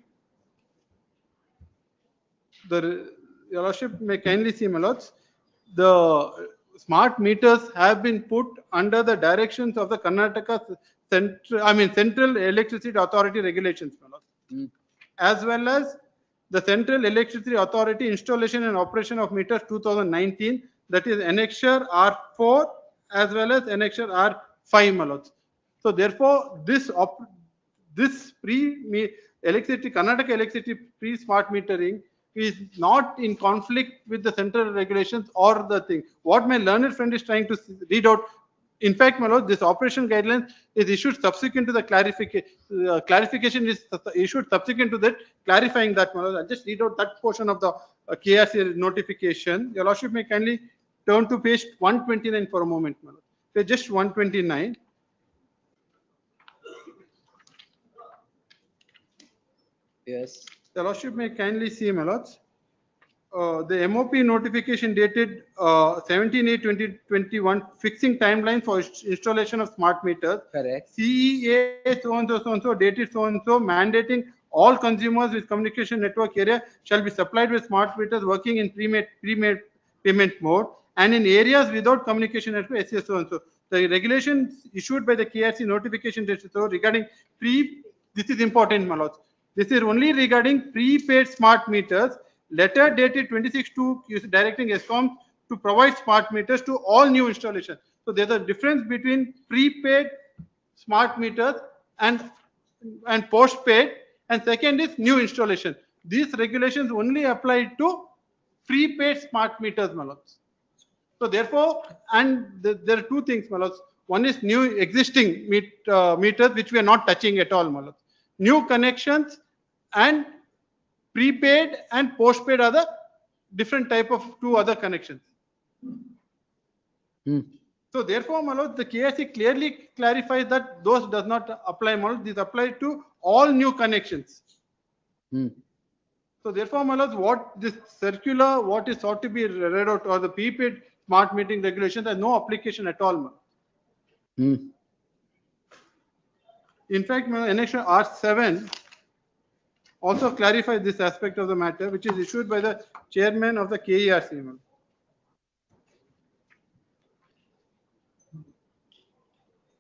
Your lordship may kindly see, my lords, the smart meters have been put under the directions of the Karnataka Central Electricity Authority regulations, my lords, as well as the Central Electricity Authority installation and operation of meters 2019, that is annexure R4 as well as annexure R5, my lords. So therefore, this Karnataka electricity pre-smart metering is not in conflict with the central regulations or the thing. What my learned friend is trying to read out, in fact, my lord, this operation guidelines is issued subsequent to the clarification. Clarification is issued subsequent to that, clarifying that, my lord. I'll just read out that portion of the KRC notification. Your lordship may kindly turn to page 129 for a moment, my lord. Page just 129. Yes. The lordship may kindly see, my lords. The MOP notification dated 17/8/2021 fixing timeline for installation of smart meters. Correct. CEA so and so dated so and so mandating all consumers with communication network area shall be supplied with smart meters working in prepaid payment mode and in areas without communication network SES so and so. The regulations issued by the KRC notification dated so regarding this is important, my lords. This is only regarding prepaid smart meters. Letter dated 26/2 is directing ESCOM to provide smart meters to all new installations. So there's a difference between prepaid smart meters and postpaid, and second is new installation. These regulations only apply to prepaid smart meters, my lords. So therefore, and there are two things, my lords. One is new existing meters which we are not touching at all, my lords. New connections and prepaid and postpaid are the different type of two other connections. So therefore, my lord, the KRC clearly clarifies that those does not apply, my lord. These apply to all new connections. So therefore, my lord, what this circular, what is sought to be read out, or the prepaid smart metering regulations has no application at all, my lord. In fact, my annexure R7 also clarifies this aspect of the matter, which is issued by the chairman of the KERC.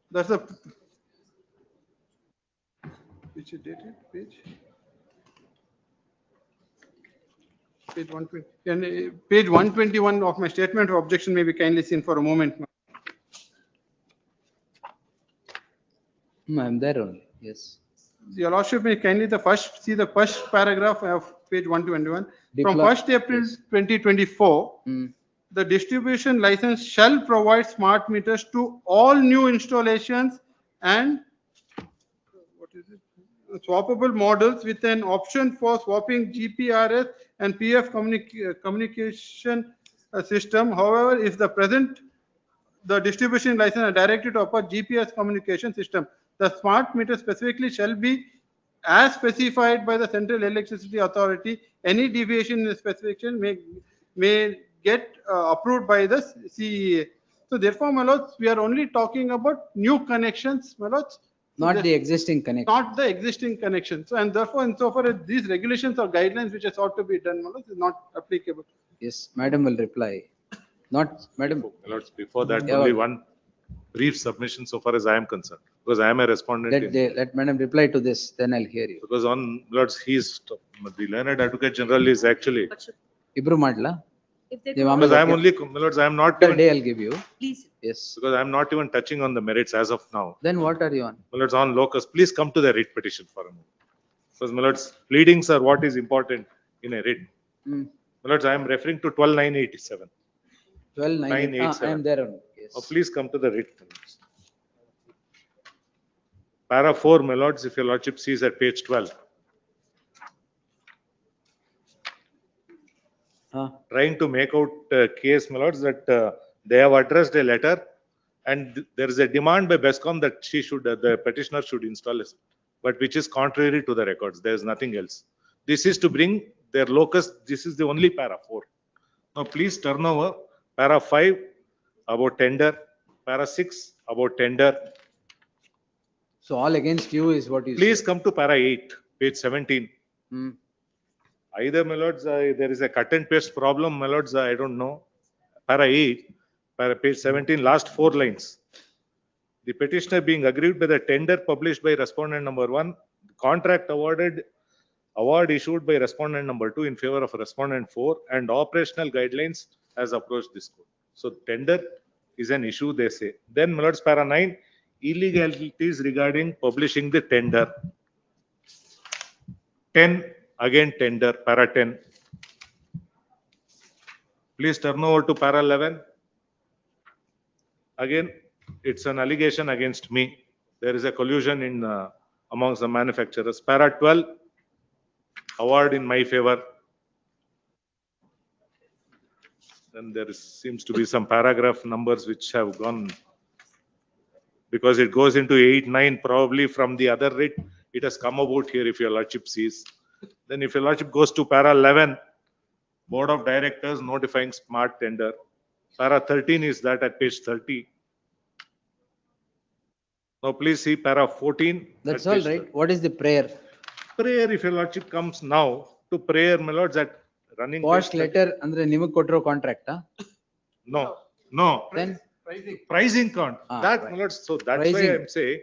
That's the which is dated page 120 and page 121 of my statement of objection may be kindly seen for a moment. I'm there only. Yes. Your lordship may kindly see the first paragraph of page 121. From 1st April 2024, the distribution license shall provide smart meters to all new installations and swappable models with an option for swapping GPRS and PF communication system. However, if the distribution license are directed to upper GPS communication system, the smart meter specifically shall be as specified by the Central Electricity Authority. Any deviation in the specification may get approved by the CEA. So therefore, my lords, we are only talking about new connections, my lords. Not the existing connection. Not the existing connection. So and therefore, insofar as these regulations or guidelines which are sought to be done, my lords, is not applicable. Yes, madam will reply. Not madam. My lords, before that, only one brief submission so far as I am concerned, because I am a respondent. Let madam reply to this, then I'll hear you. Because on lords, the learned advocate general is actually Ibru madla? If they You could want me Because I am to- only, my lords, I am not After even, day I'll give you. please, Yes. because I am not even touching on the merits as of now. Then what are you on? My lords, on locus, please come to the writ petition for a moment. Because my lords, pleadings are what is important in a writ. Hmm. My lords, I am referring to 12,987. 12,987. I am there on. Yes. Oh, please come to the writ. my lords. Para 4, my lords, if your lordship sees at page 12. Trying to make out a case, my lords, that they have addressed a letter and there is a demand by BESCOM that she should, the petitioner should install it, but which is contrary to the records. There is nothing else. This is to bring their locus. This is the only para 4. Now, please turn over para 5 about tender, para 6 about tender. So all against you is what you Please say. come to para 8, page 17. Hmm. Either, my lords, there is a cut and paste problem, my lords, I don't know. Para 8, para page 17, last 4 lines. The petitioner being aggrieved by the tender published by respondent number 1, contract award issued by respondent number 2 in favor of respondent 4, and operational guidelines has approached this court. So tender is an issue, they say. Then, my lords, para 9, illegalities regarding publishing the tender. 10, again tender, para 10. Please turn over to para 11. Again, it's an allegation against me. There is a collusion in amongst the manufacturers. Para 12, award in my favor. Then there seems to be some paragraph numbers which have gone, because it goes into 8, 9, probably from the other writ. It has come about here if your lordship sees. Then if your lordship goes to para 11, Board of Directors notifying smart tender. Para 13 is that at page 30. Now please see para 14. That's at all page right. 30. What is the prayer? Prayer, if your lordship comes now to prayer, my lords, at running. Post page 30. letter andre ನಿಮಗೆ ಕೊಟ್ಟಿರೋ contract No, no. Then Pricing count. That, right. my lords, so that's why Pricing. I'm saying,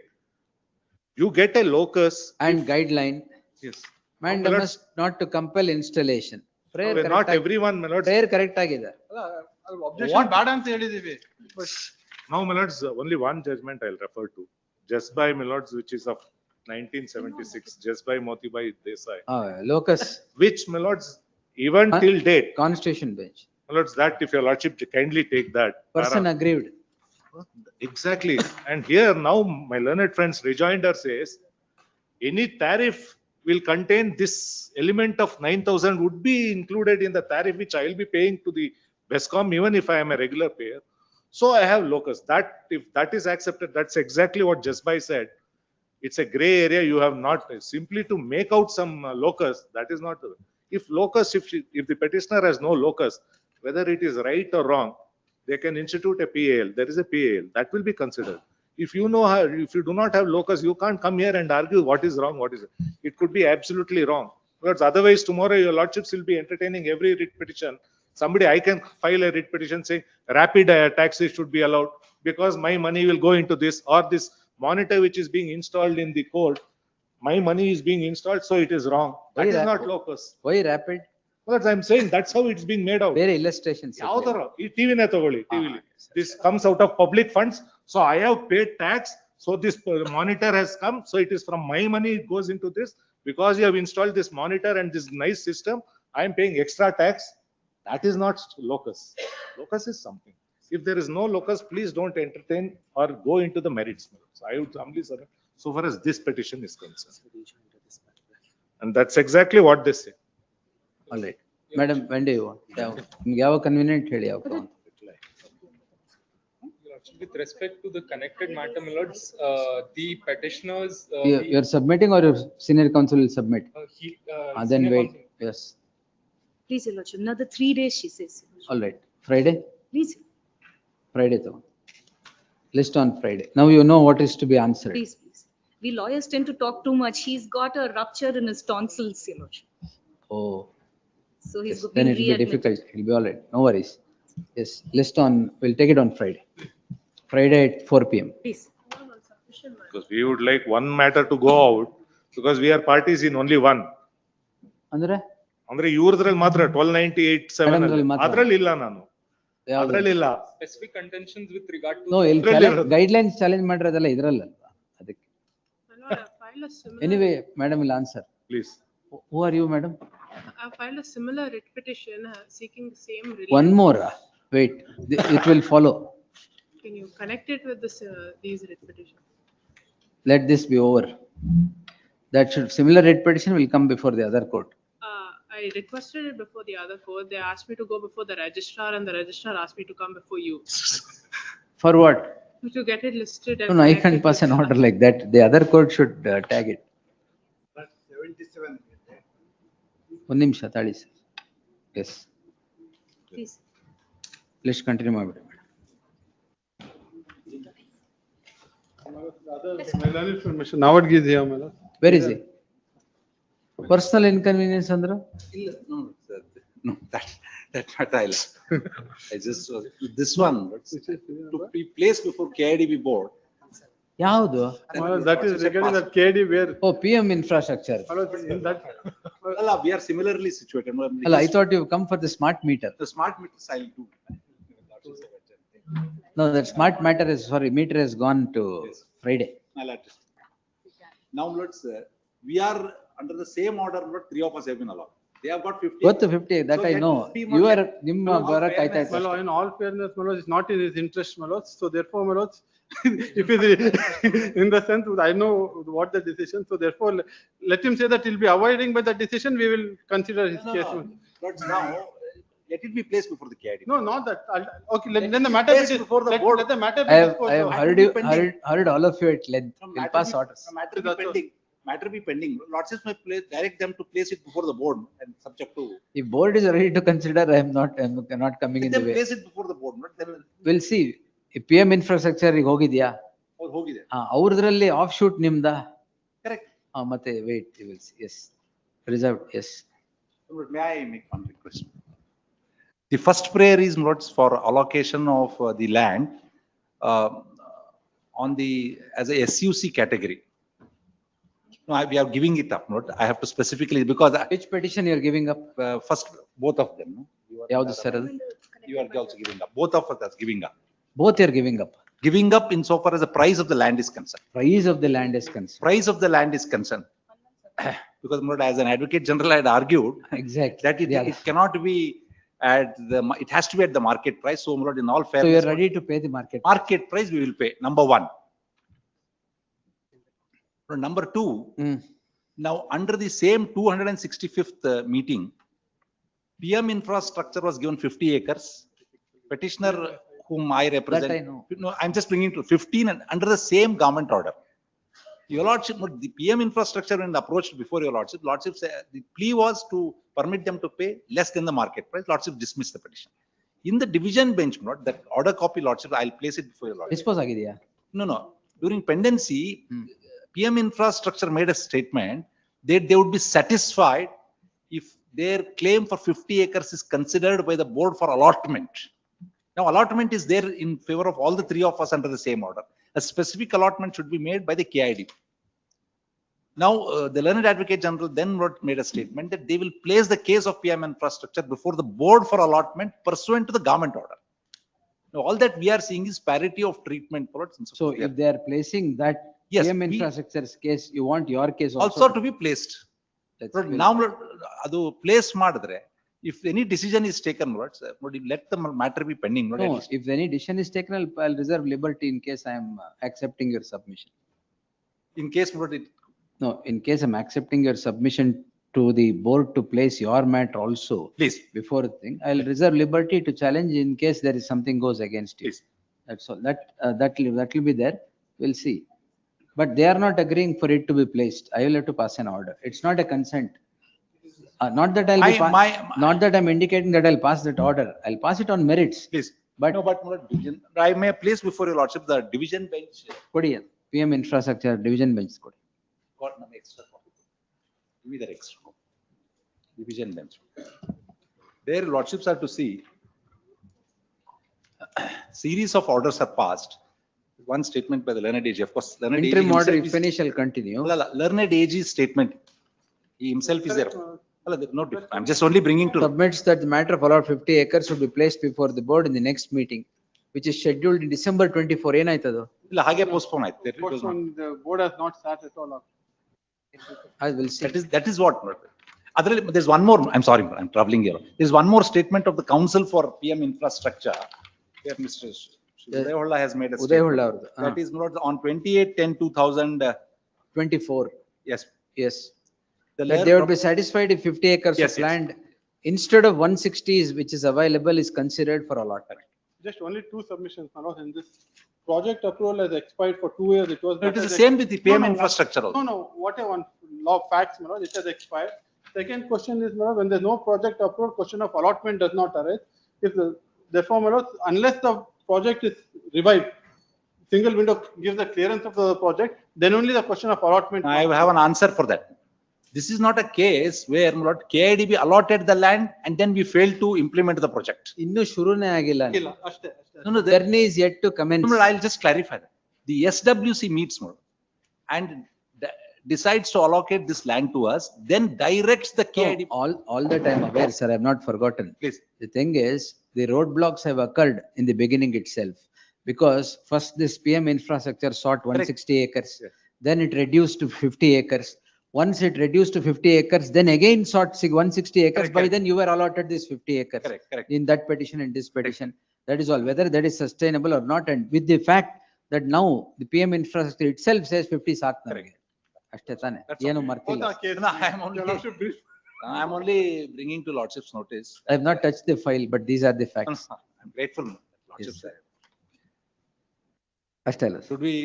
you get a locus. and guideline. Yes. And my lords, must not to compel installation. Prayer not correct everyone, my lords. prayer correct ಆಗಿದೆ. Objection bad ಅಂತ ಹೇಳಿದೀವಿ. Now, my lords, only one judgment I'll refer to. Just by, my lords, which is of 1976, just by Motibai Desai. Locus. Which, my lords, even till date, Constitution bench. my lords, that if your lordship kindly take that. Person aggrieved. Exactly. And here now, my learned friends rejoinder says, any tariff will contain this element of 9,000 would be included in the tariff which I will be paying to the BESCOM, even if I am a regular payer. So I have locus. That, if that is accepted, that's exactly what Jasbai said. It's a gray area. You have not simply to make out some locus. That is not. If locus, if the petitioner has no locus, whether it is right or wrong, they can institute a PAL. There is a PAL that will be considered. If you know how, if you do not have locus, you can't come here and argue what is wrong, what is it. It could be absolutely wrong. Because otherwise, tomorrow your lordships will be entertaining every writ petition. Somebody, I can file a writ petition saying rapid taxes should be allowed because my money will go into this, or this monitor which is being installed in the court, my money is being installed, so it is wrong. That is not locus. Why rapid? Well, I'm saying that's how it's being made out. ಬೇರೆ illustrations. ಯಾವ್ದರ ಈ ಟಿವಿನೇ ತಗೊಳ್ಳಿ ಟಿವಿಲಿ this comes out of public funds, so I have paid tax, so this monitor has come, so it is from my money, it goes into this, because you have installed this monitor and this nice system, I am paying extra tax. That is not locus. Locus is something. If there is no locus, please don't entertain or go into the merits. So I would humbly submit, so far as this petition is concerned, and that's exactly what they say. All right. Madam, when do you want? ನಿಮ್ಗೆ ಯಾವ convenient ಹೇಳಿ ಯಾವ With respect to the connected matter, my lords, the petitioners. You're submitting or your senior counsel will submit? Then senior wait. counsel. Yes. Please, Your Lordship, another 3 days, she says. All right. Friday? Please, Friday though. List on Friday. Now you know what is to be answered. please, please. We lawyers tend to talk too much. He's got a rupture in his tonsils, Your Lordship. Oh, So he's then been it will be readmitted. difficult. It'll be all right. No worries. Yes, list on, we'll take it on Friday. Friday at 4 PM. Please. Because we would like one matter to go out, because we are parties in only one. ಅಂದ್ರೆ? ಅಂದ್ರೆ ಇವ್ರದ್ರಲ್ಲಿ ಮಾತ್ರ 1298(7) Madam ಅಲ್ಲಿ ರಲ್ಲಿ ಮಾತ್ರ. ಅದ್ರಲ್ಲಿ ಇಲ್ಲ ನಾನು, ಯಾವ್ದು? ಅದ್ರಲ್ಲಿ ಇಲ್ಲ. Specific contentions with regard to. No, ಇಲ್ಲಿ ಇದ್ರಲ್ಲಿ ಇರೋದು. ಗೈಡ್ಲೈನ್ಸ್ ಚಾಲೆಂಜ್ ಮಾಡಿರೋದಲ್ಲ ಇದ್ರಲ್ಲಲ್ವಾ ಅದಕ್ಕೆ. My lord, I filed a similar. Anyway, madam will answer. Please. Who are you, madam? I filed a similar writ petition seeking the same relief. One more, wait, it will follow. Can you connect it with this, these writ petitions? Let this be over. That should, similar writ petition will come before the other court. I requested it before the other court. They asked me to go before the registrar and the registrar asked me to come before you. For what? To get it listed. No, no, I can't pass an order like that. The other court should tag it. 77. ಒಂದು ನಿಮಿಷ ತಾಳಿ sir. Yes. Please. Let's continue ಮಾಡ್ಬಿಡಿ. Information now it gives here, my lord. Where is he? Personal inconvenience ಅಂದ್ರು? ಇಲ್ಲ, no, sir. No, that's not I. I just, this one, to be placed before KIDB board. ಯಾವುದು? That is regarding that KD where. Oh, PM infrastructure. In that. Allah, we are similarly situated. Well, I thought you come for the smart meter. The smart meters I'll do. No, that smart meter is, sorry, meter has gone to Friday. I'll attest. Now, let's, we are under the same order, but three of us have been allowed. They have got 50. What the 50, that So I let know. this be You my- are, ನಿಮ್ಮ ಬರಕ್ ಆಯ್ತಾ My lord, in all fairness, my lord, it's not in his interest, my lord. So therefore, my lord, if it is in the sense, I know what the decision, so therefore, let him say that he'll be avoiding by the decision, we will consider his No, case. no, but now, let it be placed before the KIDB. No, not that. Okay, then the matter Placed be before the board. let the matter I be have, disposed I have of. heard you, pending. heard all of you at length. No, We'll matter pass be- orders. no, matter be pending. Lordships may direct them to place it before the board and subject to. If board is ready to consider, I am not coming in Let the them way. place it before the board, not them. We'll see. ಈ PM infrastructure ಗೆ ಹೋಗಿದ್ಯಾ? ಅವ್ರು ಹೋಗಿದೆ. ಅವ್ರದ್ರಲ್ಲಿ of shoot ನಿಮ್ದಾ? Correct. ಮತ್ತೆ wait, you will see. Yes. Reserved, yes. May I make one request? The first prayer is not for allocation of the land on the, as a SUC category. No, we are giving it up, not, I have to specifically, because Which petition you are giving up? first, both of them. No? ಯಾವ್ದು sir ಅದು? You are also giving up, both of us are giving up. Both you are giving up. Giving up insofar as the price of the land is concerned. Price of the land is concerned. Price of the land is concerned. Because not as an advocate general, I had argued Exactly. that it cannot be at the, it has to be at the market price. So in all So fairness. you are ready to pay the market. Market price we will pay, number one. Number two, now under the same 265th meeting, PM infrastructure was given 50 acres. Petitioner whom I represent. That I know. No, I'm just bringing to 15 and under the same government order. Your lordship, the PM infrastructure when approached before your lordship said the plea was to permit them to pay less than the market price. Lordship dismissed the petition. In the division bench, not that order copy, lordship, I'll place it before your lordship. Dispose ಆಗಿದೆಯಾ? No, no. During pendency, PM infrastructure made a statement that they would be satisfied if their claim for 50 acres is considered by the board for allotment. Now allotment is there in favor of all the three of us under the same order. A specific allotment should be made by the KID. Now the learned advocate general then made a statement that they will place the case of PM infrastructure before the board for allotment pursuant to the government order. Now all that we are seeing is parity of treatment. So if they are placing that Yes, PM infrastructure's case, you want your case also to be placed. Now adu place madidre, if any decision is taken, let the matter be pending. No, if any decision is taken, I'll reserve liberty in case I am accepting your submission. In case No, in case I'm accepting your submission to the board to place your matter also. Please. Before the thing, I'll reserve liberty to challenge in case there is something goes against you. Please. That's all. That will be there. We'll see. But they are not agreeing for it to be placed. I will have to pass an order. It's not a consent. Not that I'll be, not that I'm indicating that I'll pass that order. I'll pass it on merits. Please. But no, but division, I may place before your lordship the division bench. ಕೊಡಿ PM infrastructure division bench ಕೊಡಿ. Got no extra copy. Give me that extra copy. Division bench. Their lordships are to see series of orders are passed. One statement by the learned AG, of course, learned AG Interim order, himself if any, shall continue. Learned AG statement, he himself is there. Well, there's no difference. I'm just only bringing to. Submits that the matter of allot 50 acres should be placed before the board in the next meeting, which is scheduled in December 24. ಏನಾಯ್ತದು? ಇಲ್ಲ ಹಾಗೆ postpone ಆಯ್ತು. It was not. The board has not sat at all. I will see. That is what. There's one more, I'm sorry, I'm traveling here. There's one more statement of the Council for PM Infrastructure. Here, Mr. Udayaholla has made a Udayaholla statement. That is not on 28/10/2024. Yes. Yes. The That they would be satisfied if 50 acres Yes, of yes. land instead of 160 which is available is considered for allotment. Just only two submissions, Manoj, and this project approval has expired for 2 years. It was. It is the same with the PM infrastructure also. No, whatever one law of facts, Manoj, it has expired. Second question is, Manoj, when there's no project approval, question of allotment does not arise. If the, therefore, Manoj, unless the project is revived, single window gives the clearance of the project, then only the question of allotment. I have an answer for that. This is not a case where KIDB allotted the land and then we failed to implement the project. ಇನ್ನು ಶುರುನೇ ಆಗಿಲ್ಲ. ಇಲ್ಲ, ಅಷ್ಟೇ. No, journey is yet to commence. No, I'll just clarify that. The SWC meets more and decides to allocate this land to us, then directs the KIDB. All that I am aware, sir, I have not forgotten. Please. The thing is, the roadblocks have occurred in the beginning itself. Because first this PM infrastructure sought 160 acres, then it reduced to 50 acres. Once it reduced to 50 acres, then again sought 160 acres. By then you were allotted this 50 acres. In that petition and this petition. That is all, whether that is sustainable or not. And with the fact that now the PM infrastructure itself says 50 ಸಾಕು ನನಗೆ. ಅಷ್ಟೇ ತಾನೆ? ಏನು ಮರ್ತಿಲ್ಲ. I am only bringing to Lordship's notice. I have not touched the file, but these are the facts. I'm grateful, Lordship. Yes, ಅಷ್ಟೇ ಅಲ್ಲ. Should we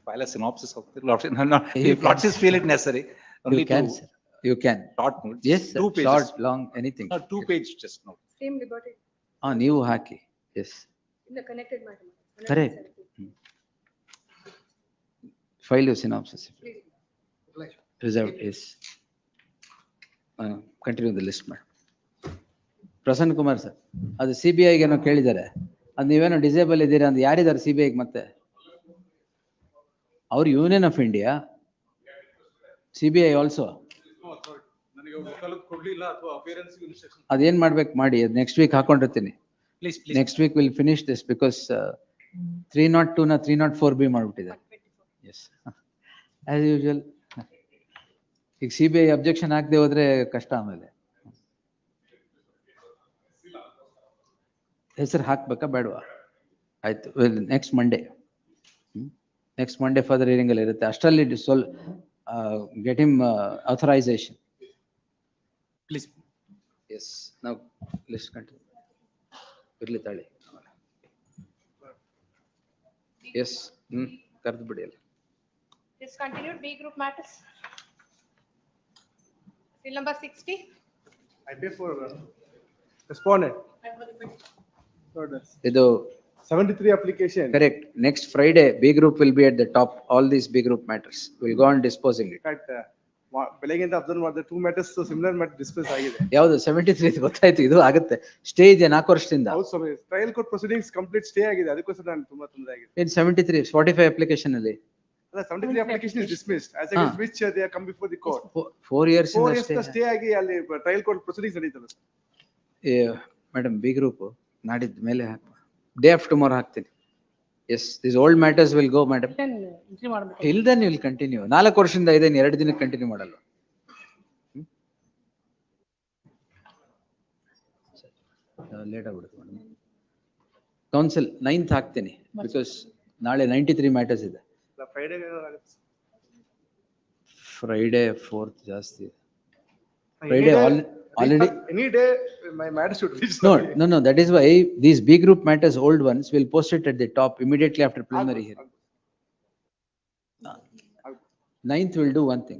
file a synopsis of the Lordship? No, if Lordships feel it necessary. Only You can, sir. You can. Short notes. Yes, sir. 2 pages. Short, long, anything. No, 2 page just note. Same liberty ನೀವು ಹಾಕಿ. Yes. in the connected matter. Correct. File your synopsis. Reserved, yes. Continue the list, madam. Prasanna Kumar sir, ಅದು CBI ಏನೋ ಕೇಳಿದ್ದಾರೆ. ಅದು ನೀವೇನೋ disable ಇದ್ದೀರಾ ಅಂತ ಯಾರಿದ್ದಾರೆ CBI ಮತ್ತೆ? ಅವ್ರು union of India, CBI also. ಅದೇನ್ ಮಾಡ್ಬೇಕು ಮಾಡಿ, ಅದು ನೆಕ್ಸ್ಟ್ ವೀಕ್ ಹಾಕೊಂಡಿರ್ತೀನಿ. Next week will finish this because 302 ನ 304B ಮಾಡ್ಬಿಟ್ಟಿದ್ದಾರೆ. Yes, as usual. ಈಗ CBI ಅಬ್ಜೆಕ್ಷನ್ ಹಾಕದೆ ಹೋದ್ರೆ ಕಷ್ಟ. ಆಮೇಲೆ ಹೆಸರು ಹಾಕ್ಬೇಕಾ ಬೇಡವಾ? ಆಯ್ತು, ನೆಕ್ಸ್ಟ್ ಮಂಡೇ ಫರ್ದರ್ ಹಿಯರಿಂಗ್ ಅಲ್ಲಿ ಇರುತ್ತೆ. ಅಷ್ಟರಲ್ಲಿ get him authorization. Please. Yes, now let's continue. ಇರ್ಲಿ ತಾಳಿ. Yes, ಕರೆದು ಬಿಡಿ ಅಲ್ಲ. Discontinued B group matters. Bill number 60. I pay for respondent. ಇದು 73 application. correct. Next Friday, B group will be at the top. All these B group matters. We'll go on disposing it. ಬೆಳಗ್ಗೆಯಿಂದ observe ಮಾಡಿದ್ರೆ 2 matters similar matter discuss ಆಗಿದೆ. ಯಾವುದು 73 ಗೊತ್ತಾಯ್ತು, ಇದು ಆಗುತ್ತೆ. Stay ಇದೆ 4 ವರ್ಷದಿಂದ. ಹೌದು ಸ್ವಾಮಿ, trial court proceedings complete stay ಆಗಿದೆ, ಅದಕ್ಕೋಸ್ಕರ ನಾನು ತುಂಬಾ ತೊಂದರೆ ಆಗಿದೆ. In 73, 45 application ಅಲ್ಲಿ. ಅಲ್ಲ, 73 application is dismissed as against which they have come before the court. 4 years ಇಂದ ಇಂದ ಸ್ಟೇ ಆಗಿ ಅಲ್ಲಿ ಟ್ರಯಲ್ ಕೋರ್ಟ್ ಪ್ರೊಸೀಡಿಂಗ್ಸ್ ನಡೀತಲ್ಲ ಸರ್. ಮೇಡಮ್, B group ನಾಡಿದ್ದ ಮೇಲೆ ಹಾಕುವ. ಡೇ ಆಫ್ ಟುಮಾರೋ ಹಾಕ್ತೀನಿ. Yes, these old matters will go, madam. Till then you will continue. 4 ವರ್ಷದಿಂದ ಇದೆ, 2 ದಿನಕ್ಕೆ ಕಂಟಿನ್ಯೂ ಮಾಡಲ್ಲ. ಲೇಟ್ ಆಗ್ಬಿಡುತ್ತೆ ಮೇಡಮ್. ಕೌನ್ಸಿಲ್ 9th ಹಾಕ್ತೀನಿ ಬಿಕಾಸ್ ನಾಳೆ 93 ಮ್ಯಾಟರ್ಸ್ ಇದೆ. ಫ್ರೈಡೆ 4th ಜಾಸ್ತಿ. Friday already any day my matter should reach. No, that is why these B group matters, old ones, will post it at the top immediately after preliminary hearing. 9th will do one thing,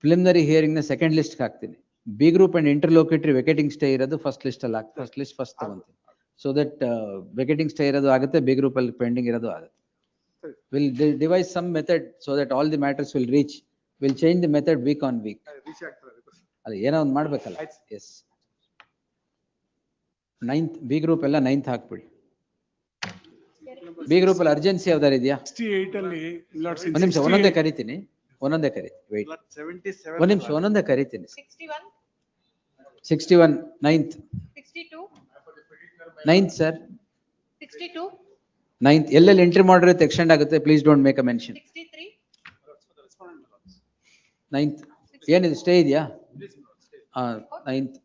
preliminary hearing na second list ಹಾಕ್ತೀನಿ. B group and interlocutory vacating stay ಇರೋದು first list ಅಲ್ಲಿ ಹಾಕ್ತೀನಿ. first list first ತಗೊಂತೀನಿ, so that vacating stay ಇರೋದು ಆಗುತ್ತೆ, B group ಅಲ್ಲಿ pending ಇರೋದು ಆಗುತ್ತೆ. We'll devise some method so that all the matters will reach. We'll change the method week on week. ಅಲ್ಲ, ಏನೋ ಒಂದು ಮಾಡ್ಬೇಕಲ್ಲ. ಎಸ್, 9th B group ಎಲ್ಲ 9th ಹಾಕ್ಬಿಡಿ. B group ಅಲ್ಲಿ ಅರ್ಜೆನ್ಸಿ ಯಾವ್ದಾರು ಇದೆಯಾ? 68 ಅಲ್ಲಿ ಒಂದ್ ನಿಮಿಷ, ಒಂದೊಂದೇ ಕರಿತೀನಿ. ವೆಯ್ಟ್, ಒಂದ್ ನಿಮಿಷ, ಒಂದೊಂದೇ ಕರಿತೀನಿ. 61. 61, 9th, 62, 9th, sir. 62, 9th, ಎಲ್ಲೆಲ್ಲಿ entry ಮಾಡಿದ್ರೆ extend ಆಗುತ್ತೆ, please don't make a mention. 63, 9th, ಏನಿದೆ stay ಇದೆಯಾ? 9th,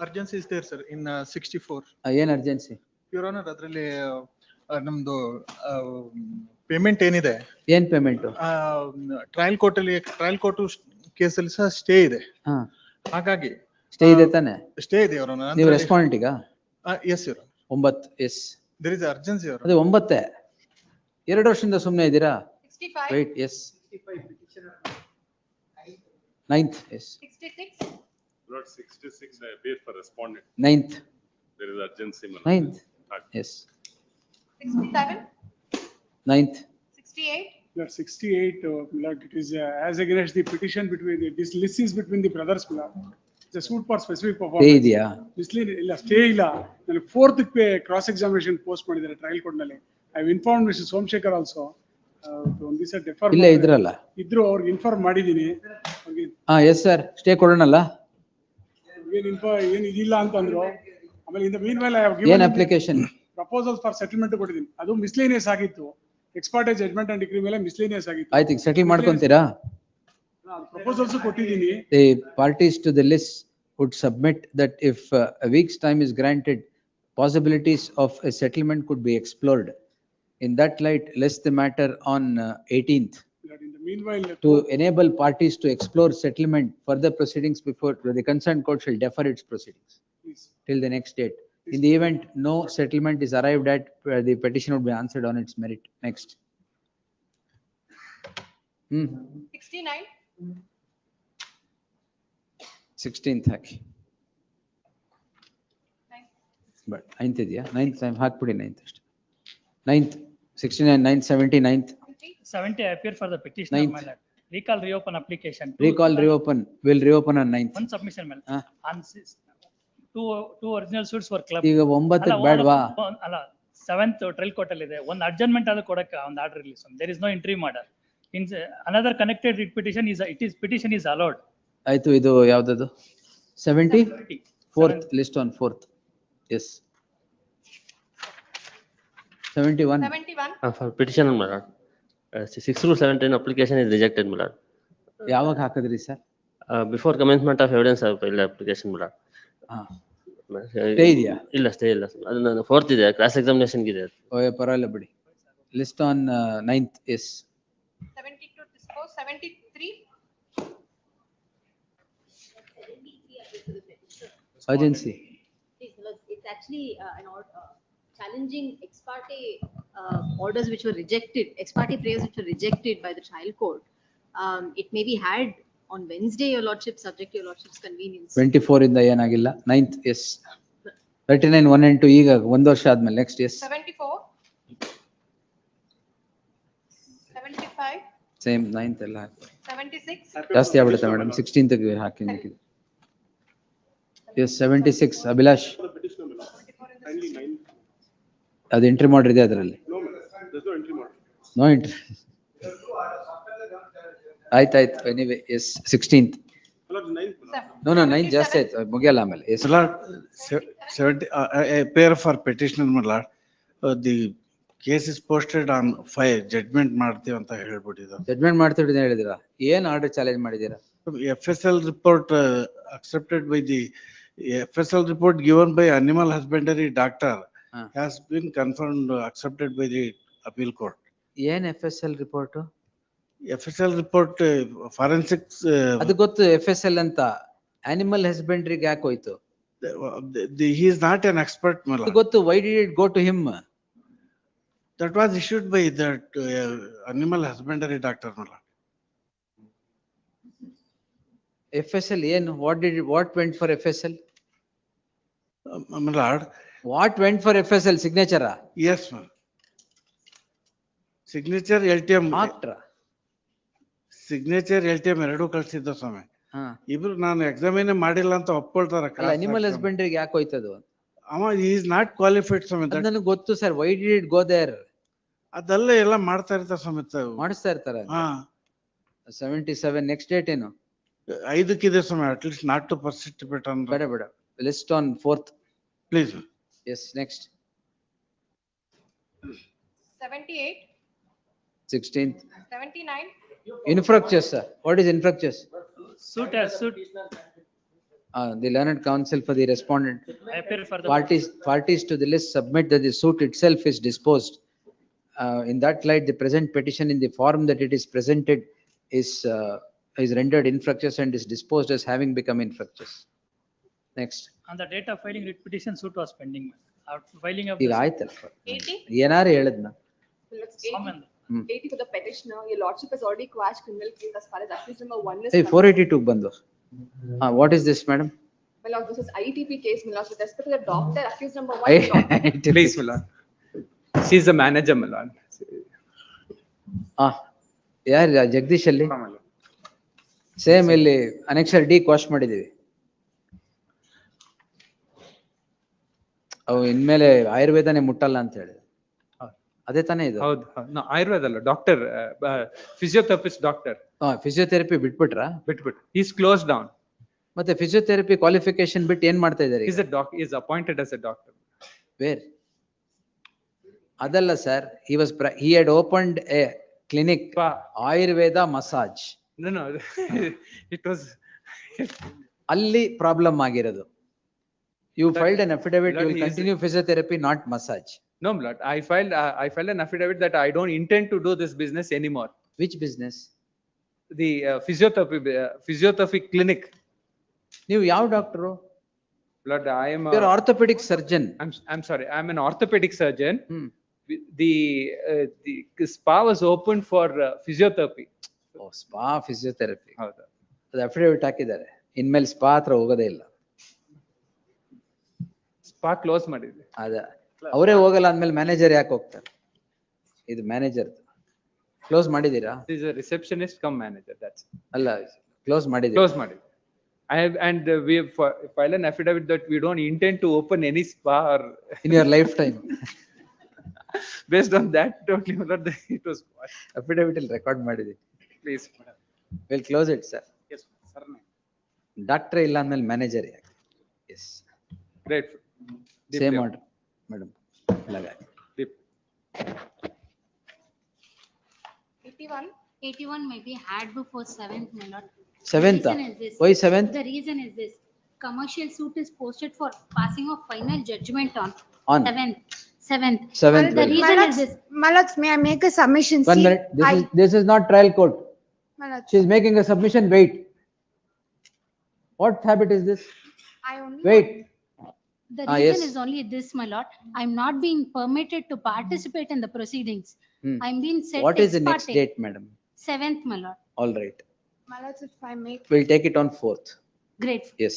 Urgency is there, sir, in 64. ಏನ್ urgency? Your Honor, ಅದರಲ್ಲಿ ನಮ್ದು ಪೇಮೆಂಟ್ ಏನಿದೆ, ಏನ್ ಪೇಮೆಂಟ್? ಟ್ರಯಲ್ ಕೋರ್ಟ್ ಕೇಸಲ್ಲಿ ಸಹ ಸ್ಟೇ ಇದೆ. ಹಾಗಾಗಿ ಸ್ಟೇ ಇದೆ ತಾನೆ? ಸ್ಟೇ ಇದೆ ಅವರ. ನೀವು ರೆಸ್ಪಾಂಡೆಂಟ್ ಈಗ? Yes your. 9, yes. There is urgency ಅವರ. ಅದೇ 9, 2 ವರ್ಷದಿಂದ ಸುಮ್ಮನೆ ಇದ್ದೀರಾ? 65, Wait, yes. 9th, yes. 66, Lord, 66, I appear for respondent. 9th, There is urgency. my lord. 9th, yes. 67, 9th, 68, Lord, 68, Lord, it is as against the petition between, this list is between the brothers, Lord. It's a suit for specific stay performance. ಇದೆಯಾ? ಇಲ್ಲ, stay ಇಲ್ಲ. ನಾನು 4th cross examination post ಮಾಡಿದ್ದಾರೆ trial court ನಲ್ಲಿ. I inform mister Somashekar also. ಒಂದ್ ದಿವಸ defer ಇಲ್ಲೇ ಇದ್ರಲ್ಲ? ಇದ್ರು, ಅವ್ರಿಗೆ ಇನ್ಫಾರ್ಮ್ ಮಾಡಿದೀನಿ. ಎಸ್ ಸರ್, ಸ್ಟೇ ಕೊಡೋಣಲ್ಲ? ಏನ್ ಇದಿಲ್ಲ ಅಂತಂದ್ರು. ಆಮೇಲೆ in the meanwhile I have ಏನ್ given application? Proposals for settlement ಕೊಟ್ಟಿದ್ದೀನಿ. ಅದು ಮಿಸ್ಲೇನಿಯಸ್ ಆಗಿತ್ತು. ಎಕ್ಸ್ಪರ್ಟ್ ಜಡ್ಜ್ಮೆಂಟ್ ಅಂಡ್ ಡಿಗ್ರಿ ಮೇಲೆ ಮಿಸ್ಲೇನಿಯಸ್ ಆಗಿತ್ತು. ಆಯ್ತು, ಈಗ ಸೆಟಲ್ ಮಾಡ್ಕೊಂತೀರಾ? ಪ್ರಪೋಸಲ್ಸ್ ಕೊಟ್ಟಿದ್ದೀನಿ. The parties to the list would submit that if a week's time is granted, possibilities of a settlement could be explored. In that light, list the matter on 18th. In the meanwhile, To enable parties to explore settlement, further proceedings before the concerned court shall defer its proceedings please. till the next date. In the event no settlement is arrived at, the petition would be answered on its merit. Next. 69, 16th hockey. But 9th ಇದೆಯಾ? 9th time ಹಾಕ್ಬಿಡಿ, 9th ಅಷ್ಟೇ. 9th, 69, 9th, 70, 9th. 70 I appear for the petitioner, Ninth. my lord. Recall reopen application. Recall reopen, will reopen on 9th. One submission, my lord. On two original suits were clubbed. ಈಗ 9ಕ್ಕೆ ಬೇಡವಾ? ಅಲ್ಲ, 7th trial court ಅಲ್ಲಿ ಇದೆ. ಒಂದು adjournment ಅದು ಕೊಡಕ್ಕೆ ಒಂದು order release. There is no interim order. In another connected writ petition is, petition is allowed. ಆಯ್ತು, ಇದು ಯಾವ್ದದು? 70? 4th, list on 4th. Yes. 71. 71, For petitioner, my lord. 6 to 17 application is rejected, my lord. ಯಾವಾಗ ಹಾಕಿದ್ರಿ sir? Before commencement of evidence, I filed application, my lord. Stay ಇದೆಯಾ? ಇಲ್ಲ, stay ಇಲ್ಲ. ಅದು ನನ್ನ 4th ಇದೆ, ಕ್ರಾಸ್ ಎಕ್ಸಾಮಿನೇಷನ್ ಇದೆ. ಪರವಾಗಿಲ್ಲ ಬಿಡಿ. List on 9th, yes. 72 dispose, 73, Urgency. It's actually challenging ex parte orders which were rejected, ex parte prayers which were rejected by the trial court. It may be had on Wednesday, your lordship, subject to your lordship's convenience. 24 ಇಂದ ಏನಾಗಿಲ್ಲ. 9th, yes. 39, 1 and 2 ಈಗ 1 ವರ್ಷ ಆದ್ಮೇಲೆ. Next, yes. 74, 75, Same 9th ಎಲ್ಲ ಹಾಕಿ. 76, ಜಾಸ್ತಿ ಆಗ್ಬಿಡುತ್ತೆ madam. 16th ಹಾಕಿ ನಿಮಗೆ. Yes, 76, Abhilash. ಅದು ಎಂಟ್ರಿ ಮಾಡಿದೆ ಅದರಲ್ಲಿ? No entry. ಆಯ್ತಾಯ್ತು, anyway, yes. 16th. No, 9th ಜಾಸ್ತಿ ಆಯ್ತು, ಮುಗಿಯಲ್ಲ ಆಮೇಲೆ. Yes. 70, I appear for petitioner, my lord. The case is posted on 5, judgment ಮಾಡ್ತೀವಿ ಅಂತ ಹೇಳ್ಬಿಟ್ಟಿದ್ದಾರೆ. ಜಡ್ಜ್ಮೆಂಟ್ ಮಾಡ್ತಿದ್ದೀರಾ ಹೇಳಿದಿರಾ? ಏನ್ ಆರ್ಡರ್ ಚಾಲೆಂಜ್ ಮಾಡಿದ್ದೀರಾ? FSL report accepted by the FSL report given by animal husbandry doctor has been confirmed, accepted by the appeal court. ಏನ್ FSL report? FSL report forensics. ಅದು ಗೊತ್ತು FSL ಅಂತ. ಅನಿಮಲ್ ಹಸ್ಬೆಂಡ್ರಿಗೆ ಯಾಕೆ ಹೋಯ್ತು? He is not an expert, my lord. ಗೊತ್ತು. Why did it go to him? That was issued by that animal husbandry doctor, my lord. FSL ಏನು? What went for FSL? My lord. What went for FSL? Signature? Yes, ma'am. Signature LTM. After. Signature LTM ಎರಡು ಕಳ್ಸಿದ್ದ ಸ್ವಾಮಿ. ಇಬ್ರು ನಾನು ಎಕ್ಸಾಮಿನೇ ಮಾಡಿಲ್ಲ ಅಂತ ಒಪ್ಕೊಳ್ತಾರ. Animal ಹಸ್ಬೆಂಡ್ರಿಗೆ ಯಾಕೆ ಹೋಯ್ತದು? ಅವ is not qualified ಸ್ವಾಮಿ. ನನಗೆ ಗೊತ್ತು sir. Why did it go there? ಅದೆಲ್ಲ ಎಲ್ಲ ಮಾಡ್ತಾ ಇರ್ತಾರೆ ಸ್ವಾಮಿ. ಮಾಡಿಸ್ತಾ ಇರ್ತಾರೆ. 77. ನೆಕ್ಸ್ಟ್ ಡೇಟ್ ಏನು? 5 ಸ್ವಾಮಿ. ಅಟ್ಲೀಸ್ಟ್ ನಾಟ್ ಟು ಪರ್ಸಿಸ್ಟಿಪೇಟ್ ಅಂತ. ಬೇಡ ಬೇಡ. list on 4th. Please. Yes, next, 78, 16th. 79, Infructuous, sir. What is infructuous? Suit as suit. The learned counsel for the respondent. I appear for the. Parties to the list submit that the suit itself is disposed. In that light, the present petition in the form that it is presented is rendered infructuous and is disposed as having become infructuous. Next. On the date of filing writ petition, suit was pending. After filing of. ಈಗ the suit- ಆಯ್ತಲ್ಲ. 80. ಏನಾರು ಹೇಳದ್ನ. Let's 80. Someone- 80 for the petitioner. Your lordship has already quashed criminal case as far as accused number 1 is Hey, concerned. 482 ಬಂದು. What is this, madam? My lord, this is ITP case, my lord, with respect to the doctor accused number 1. is not- Please, my lord. She's the manager, my lord. ಯಾರು ಜಗದೀಶ್ ಅಲ್ಲಿ? Same ಇಲ್ಲಿ annexure D quash ಮಾಡಿದೀವಿ. ಅವು ಇನ್ಮೇಲೆ ಆಯುರ್ವೇದನೇ ಮುಟ್ಟಲ್ಲ ಅಂತ ಹೇಳಿ. ಅದೇ ತಾನೇ ಇದು? ಹೌದು. ಆಯುರ್ವೇದ ಅಲ್ಲ, ಡಾಕ್ಟರ್, ಫಿಸಿಯೋಥೆರಪಿಸ್ಟ್ ಡಾಕ್ಟರ್. ಫಿಸಿಯೋಥೆರಪಿ ಬಿಟ್ಬಿಟ್ರಾ? ಬಿಟ್ಬಿಟ್ಟು. Is close down. ಮತ್ತೆ ಫಿಸಿಯೋಥೆರಪಿ ಕ್ವಾಲಿಫಿಕೇಶನ್ ಬಿಟ್ಟು ಏನ್ ಮಾಡ್ತಾ ಇದ್ದಾರೆ? Is appointed as a doctor. ವೇರ್? ಅದಲ್ಲ ಸರ್, he had opened a clinic, Ayurveda massage. No, it was. ಅಲ್ಲಿ ಪ್ರಾಬ್ಲಮ್ ಆಗಿರೋದು. You filed an affidavit, you will continue physiotherapy, not massage. No, my lord. I filed an affidavit that I don't intend to do this business anymore. Which business? The physiotherapy clinic. ನೀವು ಯಾವ doctor? Lord, I am. You're orthopedic surgeon. I'm sorry. I'm an orthopedic surgeon. The spa was opened for physiotherapy. Oh, spa physiotherapy. ಹೌದು. ಅದು affidavit ಹಾಕಿದ್ದಾರೆ. ಇನ್ಮೇಲೆ spa ಹತ್ರ ಹೋಗೋದೇ ಇಲ್ಲ. Spa close ಮಾಡಿದ್ವಿ. ಅದ ಅವರೇ ಹೋಗಲ್ಲ ಅಂದ್ಮೇಲೆ ಮ್ಯಾನೇಜರ್ ಯಾಕೆ ಹೋಗ್ತಾರೆ? ಇದು ಮ್ಯಾನೇಜರ್ ಕ್ಲೋಸ್ ಮಾಡಿದೀರಾ? Is a receptionist cum manager. That's. ಅಲ್ಲ, ಕ್ಲೋಸ್ ಮಾಡಿದೀರಾ? Close ಮಾಡಿದ್ವಿ. I have, and we have filed an affidavit that we don't intend to open any spa or. In your lifetime. Based on that, totally, it was. Affidavit ಅಲ್ಲಿ record ಮಾಡಿದೀವಿ. Please. We'll close it, sir. Yes, sir. ಡಾಕ್ಟ್ರೇ ಇಲ್ಲ ಅಂದ್ಮೇಲೆ manager ಯಾಕೆ? Yes. Great. Same order, madam. ಲಗಾ. 81 may be had before 7th, my lord. 7th? The reason is this. Why 7th? The reason is this. Commercial suit is posted for passing of final judgment on 7th. 7th. The reason is this. My lords, may I make a submission? One See, minute. This is not trial court. My lords, She is making a submission. Wait. What habit is this? I only. Wait. The Ah, reason yes. is only this, my lord. I'm not being permitted to participate in the proceedings. I'm being set. What is the ex next parte. date, madam? 7th, my lord. All right. My lords, if I make. We'll take it on 4th. Great. Yes.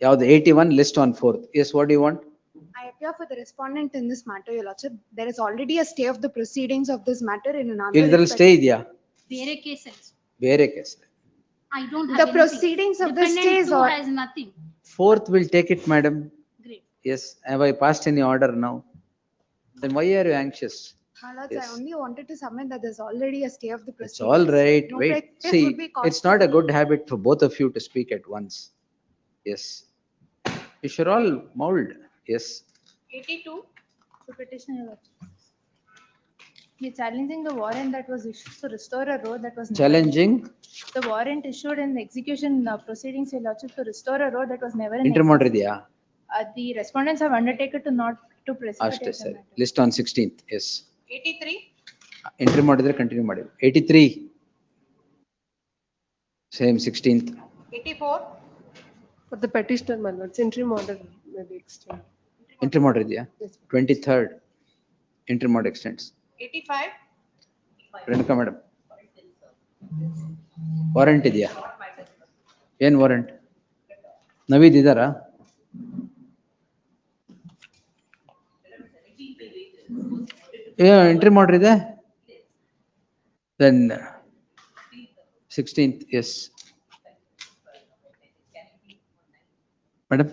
ಯಾವ್ದು 81 list on 4th. Yes, what do you want? I appear for the respondent in this matter, your lordship. There is already a stay of the proceedings of this matter in another. ಇದ್ರಲ್ಲಿ stay ಇದೆಯಾ? ಬೇರೆ cases. ಬೇರೆ case. I don't have The anything. proceedings of the Defendant stays too or. has nothing. 4th will take it, madam. Great. Yes. Have I passed any order now? Then why are you anxious? My lords, Yes. I only wanted to submit that there's already a stay of the It's proceedings. all right. No Wait. prejudice See, would be caused. it's not a good habit for both of you to speak at once. Yes. You should all mold. Yes. 82, So petitioner, your lordship. You're challenging the warrant that was issued to restore a road that was. never- Challenging The warrant issued in the execution proceedings, your lordship, to restore a road that was never. in inter existence. ಮಾಡಿದ್ಯಾ? The respondents have undertaken to not to precipitate ಅಷ್ಟೇ the ಸರಿ. matter. List on 16th. Yes. 83, entry ಮಾಡಿದ್ರೆ continue ಮಾಡಿ. 83. Same 16th. 84, For the petitioner, my lords, interim order may be extended. Entry ಮಾಡಿದ್ಯಾ? 23rd. Entry ಮಾಡಿ extends. 85, Renuka madam. Warrant ಇದೆಯಾ? ಏನ್ warrant? Naveed ಇದಾರಾ? Entry ಮಾಡ್ರಿದೆ? Then 16th, yes. ಮೇಡಮ್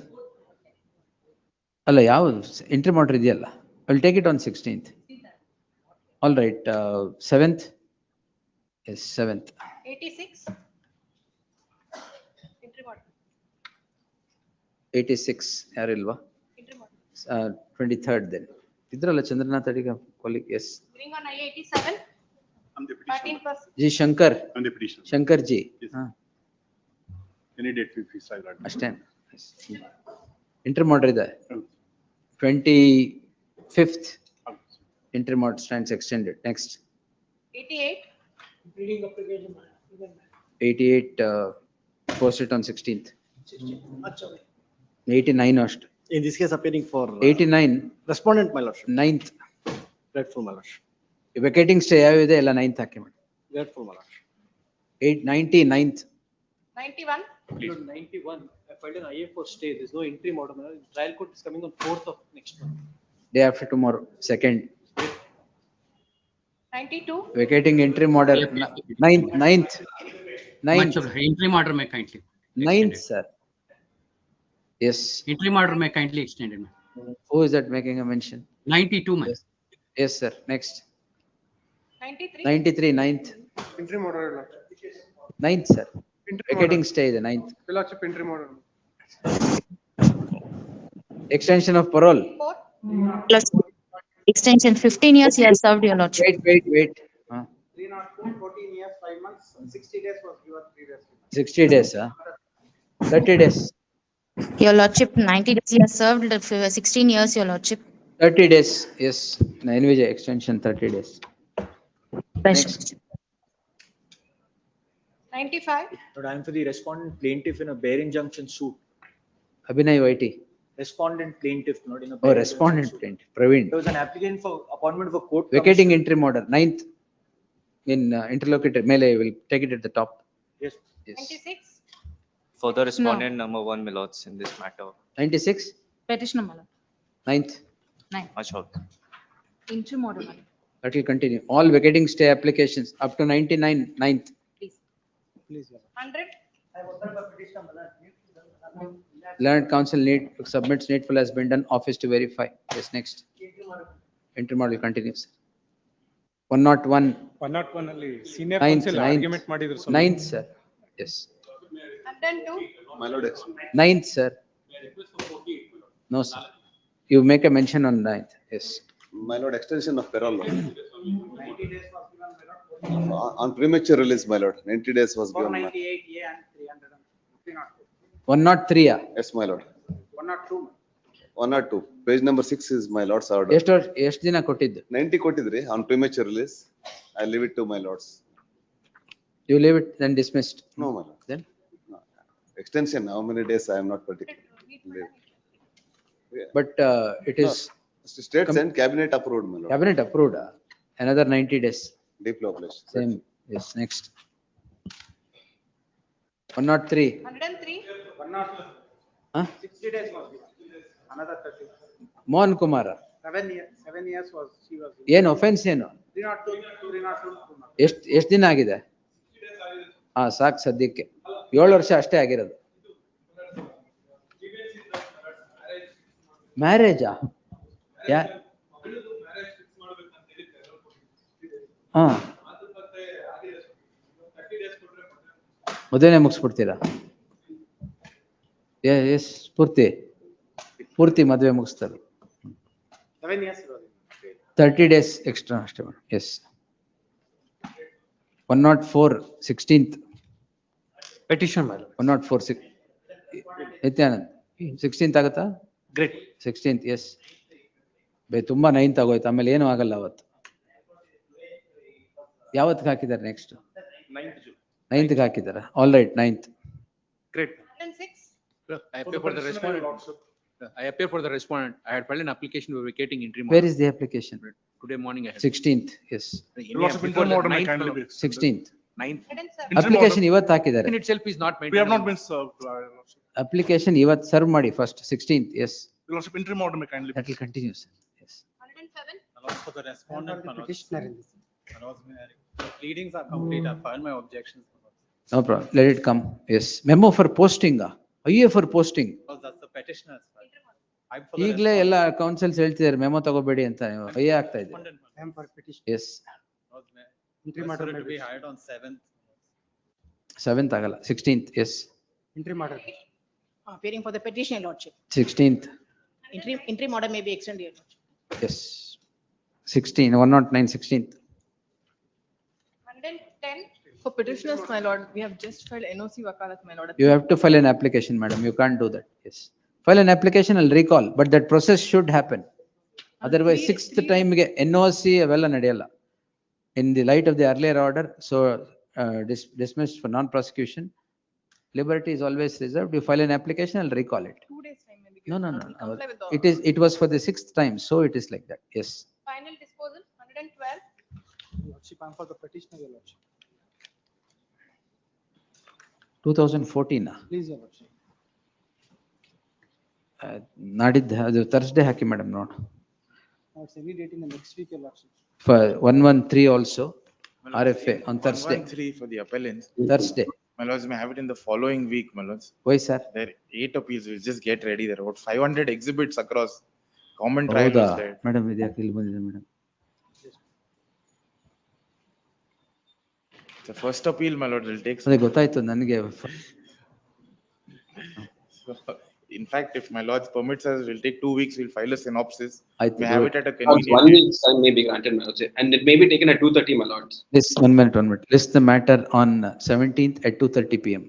ಅಲ್ಲ ಯಾವುದು ಎಂಟ್ರಿ ಮಾಡ್ರಿ ಇದೆಯಲ್ಲ, I will take it on 16th. All right. 7th. Yes, 7th. 86. Entry order. 86 ಯಾರಿಲ್ವಾ? 23rd then. ಇದ್ರಲ್ಲ Chandranath Adiga colleague, yes. Hearing on I-87, I'm the petitioner. 13%. G Shankar, I'm the petitioner. Shankar G. Any date we fix, I'll grant. ಅಷ್ಟೇ. Inter model ಇದೆ. 25th. Inter model stands extended. Next. 88. Reading application. 88 posted on 16th. 89 ಅಷ್ಟು. In this case appearing for 89 respondent, my lordship. 9th. Grateful, my lordship. Vacating stay ಯಾವಿದೆ ಎಲ್ಲ 9th ಹಾಕಿ ಮಾಡಿ. Grateful, my lordship. 89th. 91. 91. I filed an IA for stay. There's no interim order. My lord. Trial court is coming on 4th of next month. Day after tomorrow, 2nd. 92. Vacating interim order, 9th. Interim order may kindly. 9th, sir. Yes. Interim order may kindly extended. Who is that making a mention? 92, ma'am. Yes, sir. Next. 93. 93, 9th. Interim order. 9th, sir. Vacating stay the 9th. Lordship interim order. Extension of parole. Plus extension 15 years he has served, your lordship. Wait. 304, 14 years, 5 months, 60 days was given previously. 60 days, 30 days. Your lordship, 90 days he has served, 16 years, your lordship. 30 days, yes. NVJ extension 30 days. Next. 95. But I am for the respondent plaintiff in a bare injunction suit. Abhinay YT. Respondent plaintiff, not in a. Oh, bare respondent injunction suit. plaintiff, Praveen. There was an applicant for appointment of a court. Vacating interim order, 9th. In interlocutor, Mele will take it at the top. Yes. 96. For the respondent number 1, my lords, in this matter. 96, Petitioner, my lord. 9th. 9. Much out. Interim order, my lord. That will continue. All vacating stay applications up to 99, 9th. Please. 100. Learned counsel submits needful has been done, office to verify. Yes, next. Interim order will continue, sir. 101. 101 ಅಲ್ಲಿ senior 9th, counsel argument ಮಾಡಿದ್ರು ಸ್ವಲ್ಪ. 9th, sir. Yes. 102. My lord, 9th, sir. No, sir. You make a mention on 9th. Yes. My lord, extension of parole. On premature release, my lord, 90 days was given. 498A and 300. 103, Yes, my lord. 102. 102. Page number 6 is my lord's order. ಎಷ್ಟು ದಿನ ಕೊಟ್ಟಿದ್ದು? 90 ಕೊಟ್ಟಿದ್ರಿ on premature release. I leave it to my lords. You leave it, then dismissed. No, my lord. Then? No. Extension, how many days I am not particular. Yeah. But it is States and cabinet approved, my lord. cabinet approved. Another 90 days. Deep localized. Same. Yes, next. 103. 103. 60 days was given. Another 30. Mohan Kumar. 7 years was, she was. ಏನು offense ಏನು? 302. ಎಷ್ಟು ದಿನ ಆಗಿದೆ? ಸಾಕು ಸದ್ಯಕ್ಕೆ 7 ವರ್ಷ ಅಷ್ಟೇ ಆಗಿರೋದು. ಮ್ಯಾರೇಜಾ? ಮದುವೆನೇ ಮುಗಿಸ್ಬಿಡ್ತೀರಾ? ಎಸ್ ಪೂರ್ತಿ ಮದುವೆ ಮುಗಿಸ್ತಾರೆ. 7 years was. 30 days extra ಅಷ್ಟೇ madam. Yes. 104, 16th. Petition, my lord. 104, Nityanand 16th ಆಗುತ್ತಾ? Great. 16th, yes. ತುಂಬಾ 9th ಆಗೋಯ್ತು, ಆಮೇಲೆ ಏನು ಆಗಲ್ಲ ಅವತ್ತು. ಯಾವತ್ತಿಗೆ ಹಾಕಿದ್ದಾರೆ ನೆಕ್ಸ್ಟ್? 9th ಹಾಕಿದ್ದಾರೆ. All right, 9th. Great. 106. I appear for the respondent. I appear for the respondent. I had filed an application for vacating interim. Where is the application? Today morning I had. 16th, yes. Lots of interim order may kindly be. 16th. 9th. Application ಇವತ್ತು ಹಾಕಿದ್ದಾರೆ. In itself is not maintained. We have not been served. Application ಇವತ್ತು serve ಮಾಡಿ first, 16th, yes. Lordship interim order may kindly. That will continue, sir. Yes. 107. Allows for the respondent, my lord. Petitioner in this. Allows me, the pleadings are complete. I filed my objections. No problem. Let it come. Yes. Memo for posting. IA for posting. Because that's the petitioner's file. I'm for ಈಗಲೇ ಎಲ್ಲ councils ಹೇಳ್ತಿದ್ದಾರೆ memo ತಗೋಬೇಡಿ ಅಂತ. IA ಆಗ್ತಾ ಇದೆ. I am for petition. Yes. Interim order to be hired on 7th. 7th ಆಗಲ್ಲ, 16th, yes. Interim order. Appearing for the petition, your lordship. 16th, Interim order may be extended, your lordship. yes. 109, 16th. 110. For petitioners, my lord, we have just filed NOC wakalat, my lord. You have to file an application, madam. You can't do that. Yes. File an application, I'll recall, but that process should happen. Otherwise, sixth time ಗೆ NOC ಅವೆಲ್ಲ ನಡೆಯಲ್ಲ. In the light of the earlier order, so dismissed for non-prosecution. Liberty is always reserved. You file an application, I'll recall it. 2 days time may be No, given. no, no. Comply with the It was for the sixth time, so it is like that. Yes. Final disposal, 112. Lordship, I'm for the petitioner, your lordship. 2014. Please, your lordship. ನಾಡಿದ್ದು ಅದು Thursday ಹಾಕಿ madam ನೋಡು. It's any date in the next week, your lordship. For 113 also, RFA on Thursday. 113 for the appellants. Thursday. My lords, may have it in the following week, my lords. Why, sir? There are 8 appeals. We'll just get ready. There are about 500 exhibits across common trial. was there. Madam, ಇದ್ಯಾಕೆ ಇಲ್ಲಿ ಬಂದಿದೆ madam? The first appeal, my lord, will take. ಅದೇ ಗೊತ್ತಾಯ್ತು ನನಗೆ. So, in fact, if my lords permits us, we'll take 2 weeks. We'll file a synopsis. ಆಯ್ತು. May have it at a Lords, convenient 1 date. week's time may be granted, my lords, and it may be taken at 2:30, my lords. This 1 minute. List the matter on 17th at 2:30 PM.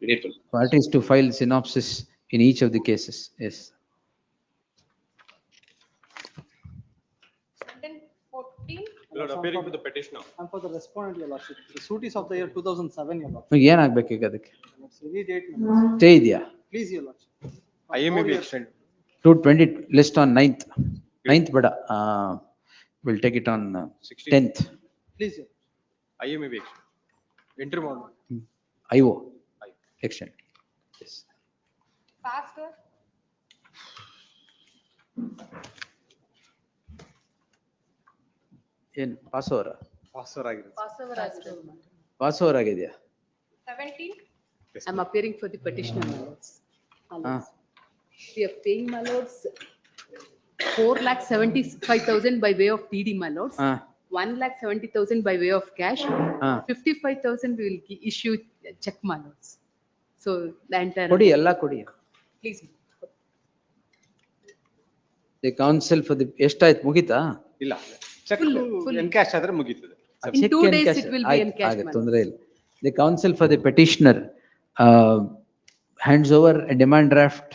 Grateful. Parties to file synopsis in each of the cases. Yes. 114. Lord, appearing to the petitioner. I'm for the respondent, your lordship. The suit is of the year 2007, your lordship. ಏನಾಗ್ಬೇಕು ಈಗ ಅದಕ್ಕೆ? It's any date, my lordship. Stay ಇದೆಯಾ? Please, your lordship. may be extended. 220 list on 9th. 9th bada. We'll take it on 10th. Please, your IA may be extended. Interim order. IO. Extend. Yes. Faster. ಏನ್ pass over? Passer ಆಗಿರುತ್ತೆ. Pass over ಆಗಿದೆಯಾ? 17. I'm appearing for the petitioner, my lords. We are paying, my lords, 4,75,000 by way of TD, my lords. 1,70,000 by way of cash. 55,000 we will issue check, my lords. So the entire. ಕೊಡಿ ಎಲ್ಲ ಕೊಡಿ. Please. The council for the ಎಷ್ಟಾಯ್ತು ಮುಗಿತಾ? ಇಲ್ಲ. Check encash ಆದ್ರೆ ಮುಗೀತದೆ. In 2 days it will be encashed, my lords. ತೊಂದರೆ ಇಲ್ಲ. The council for the petitioner hands over a demand draft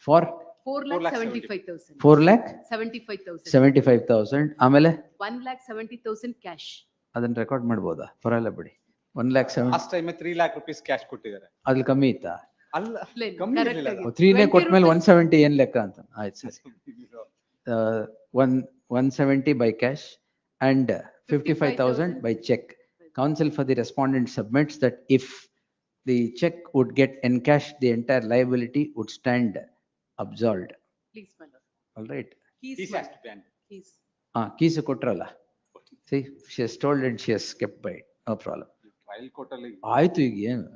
for 4,75,000. 4,75,000. 75,000. ಆಮೇಲೆ 1,70,000 cash. ಅದನ್ನ ರೆಕಾರ್ಡ್ ಮಾಡ್ಬೋದಾ? ಪರವಾಗಿಲ್ಲ ಬಿಡಿ. 1,70,000. Last time 3 lakh rupees cash ಕೊಟ್ಟಿದ್ದಾರೆ. ಅದ್ರಲ್ಲಿ ಕಮ್ಮಿ ಇತ್ತಾ? ಅಲ್ಲ, Plain, ಕಮ್ಮಿ correct ಇರ್ಲಿಲ್ಲ. ಆಗಿ. 3ನೇ ಕೊಟ್ಮೇಲೆ 170 ಏನ್ ಲೆಕ್ಕ ಅಂತ? ಆಯ್ತು ಸರಿ. 170 by cash and 55,000 by check. Counsel for the respondent submits that if the check would get encashed, the entire liability would stand absolved. Please, my lord. All right. Keys, Keys my has to be handed. Keys. Keys ಕೊಟ್ರಲ್ಲ. See, she has told and she has kept by it. No problem. Trial court ಅಲ್ಲಿ ಆಯ್ತು ಈಗ ಏನು?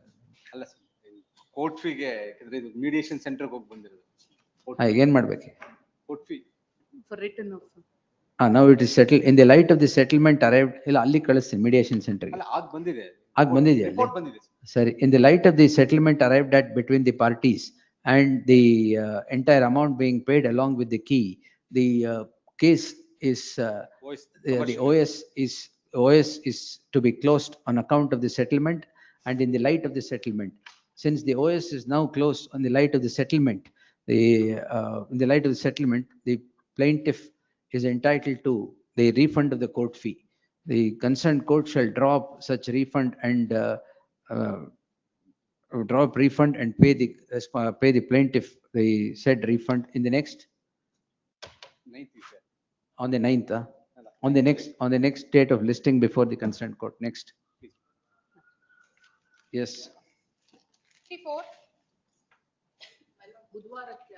ಅಲ್ಲ court ಫೀಗೆ ಯಾಕಂದ್ರೆ ಇದು mediation centre ಹೋಗಿ ಬಂದಿರೋದು. ಈಗ ಏನ್ ಮಾಡ್ಬೇಕು? Court fee For written offer. Now it is settled in the light of the settlement arrived. ಇಲ್ಲ ಅಲ್ಲಿ ಕಳಿಸ್ತೀನಿ mediation center ಗೆ. ಅಲ್ಲ ಆಗ ಬಂದಿದೆ. ಆಗ ಬಂದಿದೆಯಾ? ರಿಪೋರ್ಟ್ ಬಂದಿದೆ. Sorry, in the light of the settlement arrived at between the parties and the entire amount being paid along with the key, the case is the OS is to be closed on account of the settlement and in the light of the settlement. Since the OS is now closed on the light of the settlement, in the light of the settlement, the plaintiff is entitled to the refund of the court fee. The concerned court shall drop such refund and drop refund and pay the plaintiff the said refund in the next 9th is there. on the 9th on the next date of listing before the concerned court. Next. Yes. 54. ಬುಧವಾರಕ್ಕೆ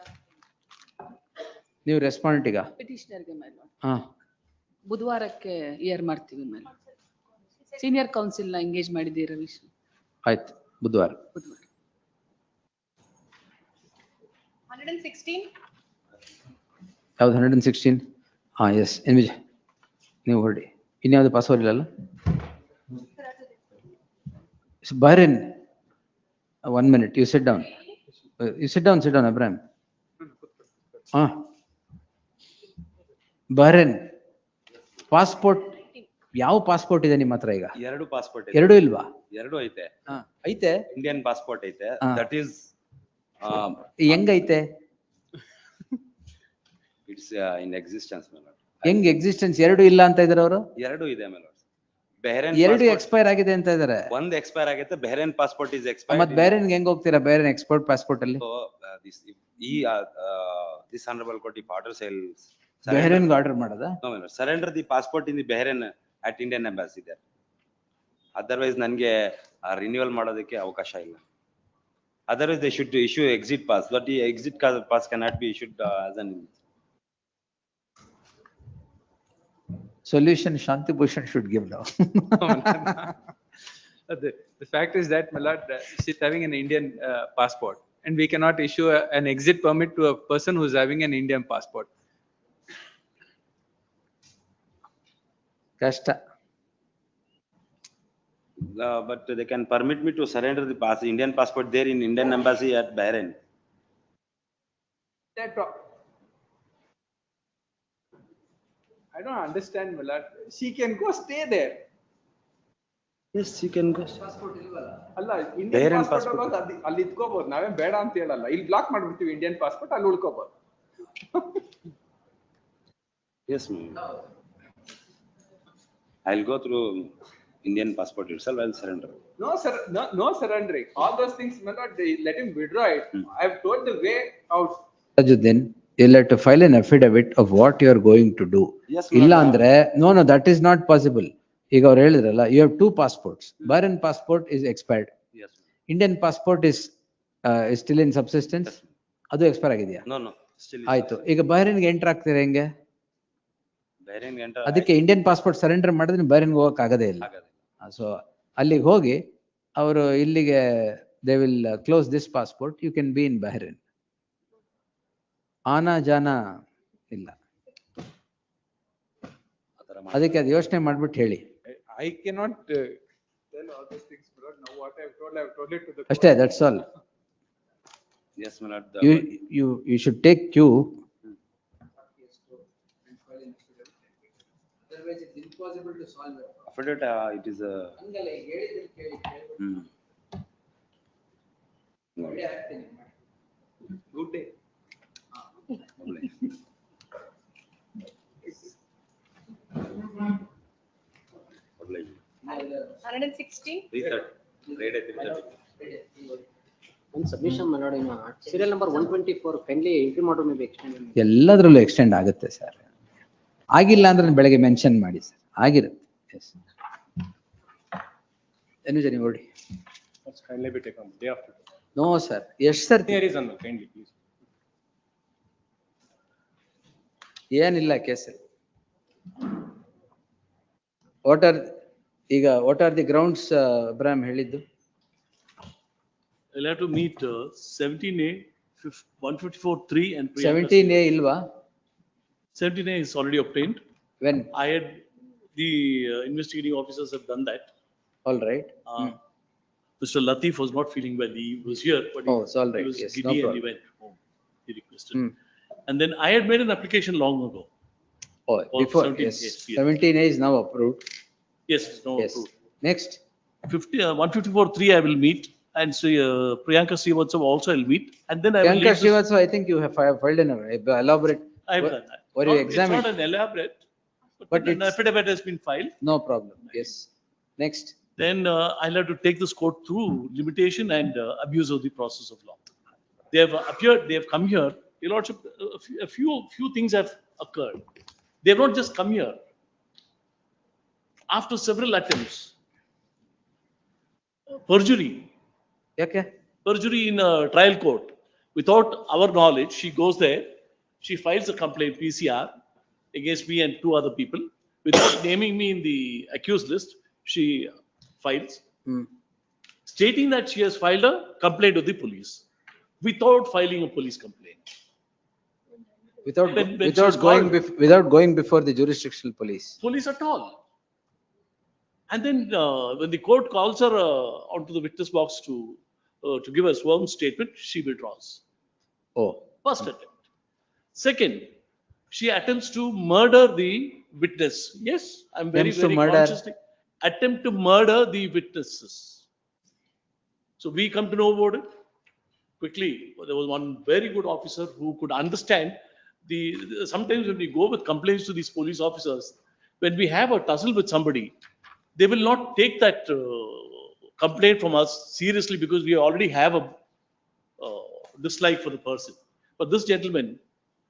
ನೀವು respondent ಈಗ petitioner-ಗೆ, my lord. ಹಾ ಬುಧವಾರಕ್ಕೆ year ಮಾಡ್ತೀವಿ, my lord. Senior council ನ engage ಮಾಡಿದ್ದೀವಿ ರವೀಶ್. ಆಯ್ತು ಬುಧವಾರ. 116. ಯಾವ್ದು 116? S N Vijay ನೀವು ಹೊರಡಿ. ಇನ್ಯಾವುದು ಪಾಸ್ವರ್ಡ್ ಇಲ್ಲಲ್ಲ? Byron, 1 minute, you sit down. You sit down, Abraham. Bahrain passport ಯಾವ ಪಾಸ್ಪೋರ್ಟ್ ಇದೆ ನಿಮ್ಮ ಹತ್ರ ಈಗ? ಎರಡು ಪಾಸ್ಪೋರ್ಟ್ ಎರಡು ಇಲ್ವಾ? ಎರಡು ಐತೆ. ಐತೆ. ಇಂಡಿಯನ್ ಪಾಸ್ಪೋರ್ಟ್ ಐತೆ. ದಟ್ ಈಸ್ ಹೆಂಗೈತೆ? ಇಟ್ಸ್ ಇನ್ ಎಕ್ಸಿಸ್ಟೆನ್ಸ್ ಮೇಲೆ. ಹೆಂಗ್ ಎಕ್ಸಿಸ್ಟೆನ್ಸ್? ಎರಡು ಇಲ್ಲ ಅಂತ ಇದಾರೆ ಅವರು? ಎರಡು ಇದೆ ಮೇಲೆ. ಬೆಹರೇನ್ ಎರಡು ಎಕ್ಸ್ಪೈರ್ ಆಗಿದೆ ಅಂತ ಇದಾರೆ. ಒಂದು ಎಕ್ಸ್ಪೈರ್ ಆಗೈತೆ. Bahrain passport is expired. ಮತ್ತೆ ಬೆಹರೇನ್ ಹೆಂಗ್ ಹೋಗ್ತೀರಾ? ಬೆಹರೇನ್ ಎಕ್ಸ್ಪೋರ್ಟ್ ಪಾಸ್ಪೋರ್ಟ್ ಅಲ್ಲಿ this honorable court if order sales Bahrain order ಮಾಡದ? No, surrender the passport in the Bahrain at Indian embassy there. Otherwise ನನಗೆ renewal ಮಾಡೋದಕ್ಕೆ ಅವಕಾಶ ಇಲ್ಲ. Otherwise they should issue exit pass, but the exit pass cannot be issued as an solution Shanti Bhushan should give now. The fact is that my lord, she's having an Indian passport. And we cannot issue an exit permit to a person who is having an Indian passport. Kashta. But they can permit me to surrender the Indian passport there in Indian embassy at Bahrain. I don't understand, my lord. She can go stay there. Yes, she can go. ಅಲ್ಲ Indian passport ಅಲ್ಲಿ ಇಟ್ಕೋಬಹುದು. ನಾವೇ ಬೇಡ ಅಂತ ಹೇಳಲ್ಲ. ಇಲ್ಲಿ block ಮಾಡ್ಬಿಡ್ತೀವಿ Indian passport, ಅಲ್ಲಿ ಉಳ್ಕೋಬಹುದು. Yes, ma'am. I'll go through Indian passport itself. I'll surrender. No, sir. No surrendering. All those things, my lord, they let him withdraw it. I have told the way out. Then you'll have to file an affidavit of what you are going to do. Yes, ಇಲ್ಲ ಅಂದ್ರೆ no, that is not possible. ಈಗ ಅವ್ರು ಹೇಳಿದ್ರಲ್ಲ, you have two passports. Bahrain passport is expired. Yes. Indian passport is still in subsistence. ಅದು expire ಆಗಿದೆಯಾ? No, still. ಆಯ್ತು. ಈಗ ಬಹರೇನ್ಗೆ enter ಆಗ್ತೀರಾ ಹೆಂಗೆ? ಬಹರೇನ್ಗೆ ಎಂಟರ್ ಅದಕ್ಕೆ ಇಂಡಿಯನ್ ಪಾಸ್ಪೋರ್ಟ್ ಸರೆಂಡರ್ ಮಾಡಿದ್ರೆ ಬಹರೇನ್ಗೆ ಹೋಗಕ್ ಆಗದೇ ಇಲ್ಲ. ಸೊ ಅಲ್ಲಿಗೆ ಹೋಗಿ ಅವರು ಇಲ್ಲಿಗೆ they will close this passport, you can be in Bahrain. ಆನಾ ಜಾನಾ ಇಲ್ಲ. ಅದಕ್ಕೆ ಅದು ಯೋಚನೆ ಮಾಡ್ಬಿಟ್ಟು ಹೇಳಿ. I cannot tell all these things, my lord. Now what I have told it to the ಅಷ್ಟೇ, that's all. Yes, my lord. You should take cue. Otherwise it's impossible to solve it. Affidavit, it is a. Good day. 160. One submission, my lord, serial number 124, kindly entry model may be extended. ಎಲ್ಲದರಲ್ಲೂ extend ಆಗುತ್ತೆ sir. ಆಗಿಲ್ಲ ಅಂದ್ರೆ ಬೆಳಗ್ಗೆ mention ಮಾಡಿ sir. ಆಗಿರುತ್ತೆ. ಎನುಜ ನೀವು ನೋಡಿ. Kindly be taken day after. No sir, ಎಷ್ಟು sir? There is one, kindly please. ಏನಿಲ್ಲ ಕೇಸಲ್ಲಿ. What are the grounds Abraham ಹೇಳಿದ್ದು? I'll have to meet 17A, 154(3) and 17A ಇಲ್ವಾ? 17A is already obtained. When? The investigating officers have done that. All right. Mr. Latif was not feeling well. He was here, but it's all right. he was Yes, giddy no and problem. he went home. He requested. And then I had made an application long ago. Oh, before, yes. 17A is now approved. Yes, no Yes. approved. Next. 154(3) I will meet, and so Priyanka Srivatsava also I will meet, and then I will Priyanka leave this- Srivatsava, I think you have filed an elaborate. I have done that. Were No, you examined? It's not an elaborate, But an affidavit has been filed. No problem. Yes. Next. Then I'll have to take this court through limitation and abuse of the process of law. They have appeared, they have come here, Your Lordship, a few things have occurred. They have not just come here. After several attempts, perjury. Okay. Perjury in a trial court. Without our knowledge, she goes there, she files a complaint, PCR, against me and two other people. Without naming me in the accused list, she files, stating that she has filed a complaint to the police, without filing a police complaint. Without going before the jurisdictional police. Police at all. And then when the court calls her onto the witness box to to give a sworn statement, she withdraws. Oh, First attempt. Second, she attempts to murder the witness. Yes, I'm very, Attempts to very murder. consciously attempt to murder the witnesses. So we come to know about it quickly. There was one very good officer who could understand sometimes when we go with complaints to these police officers, when we have a tussle with somebody, they will not take that complaint from us seriously because we already have a dislike for the person. But this gentleman,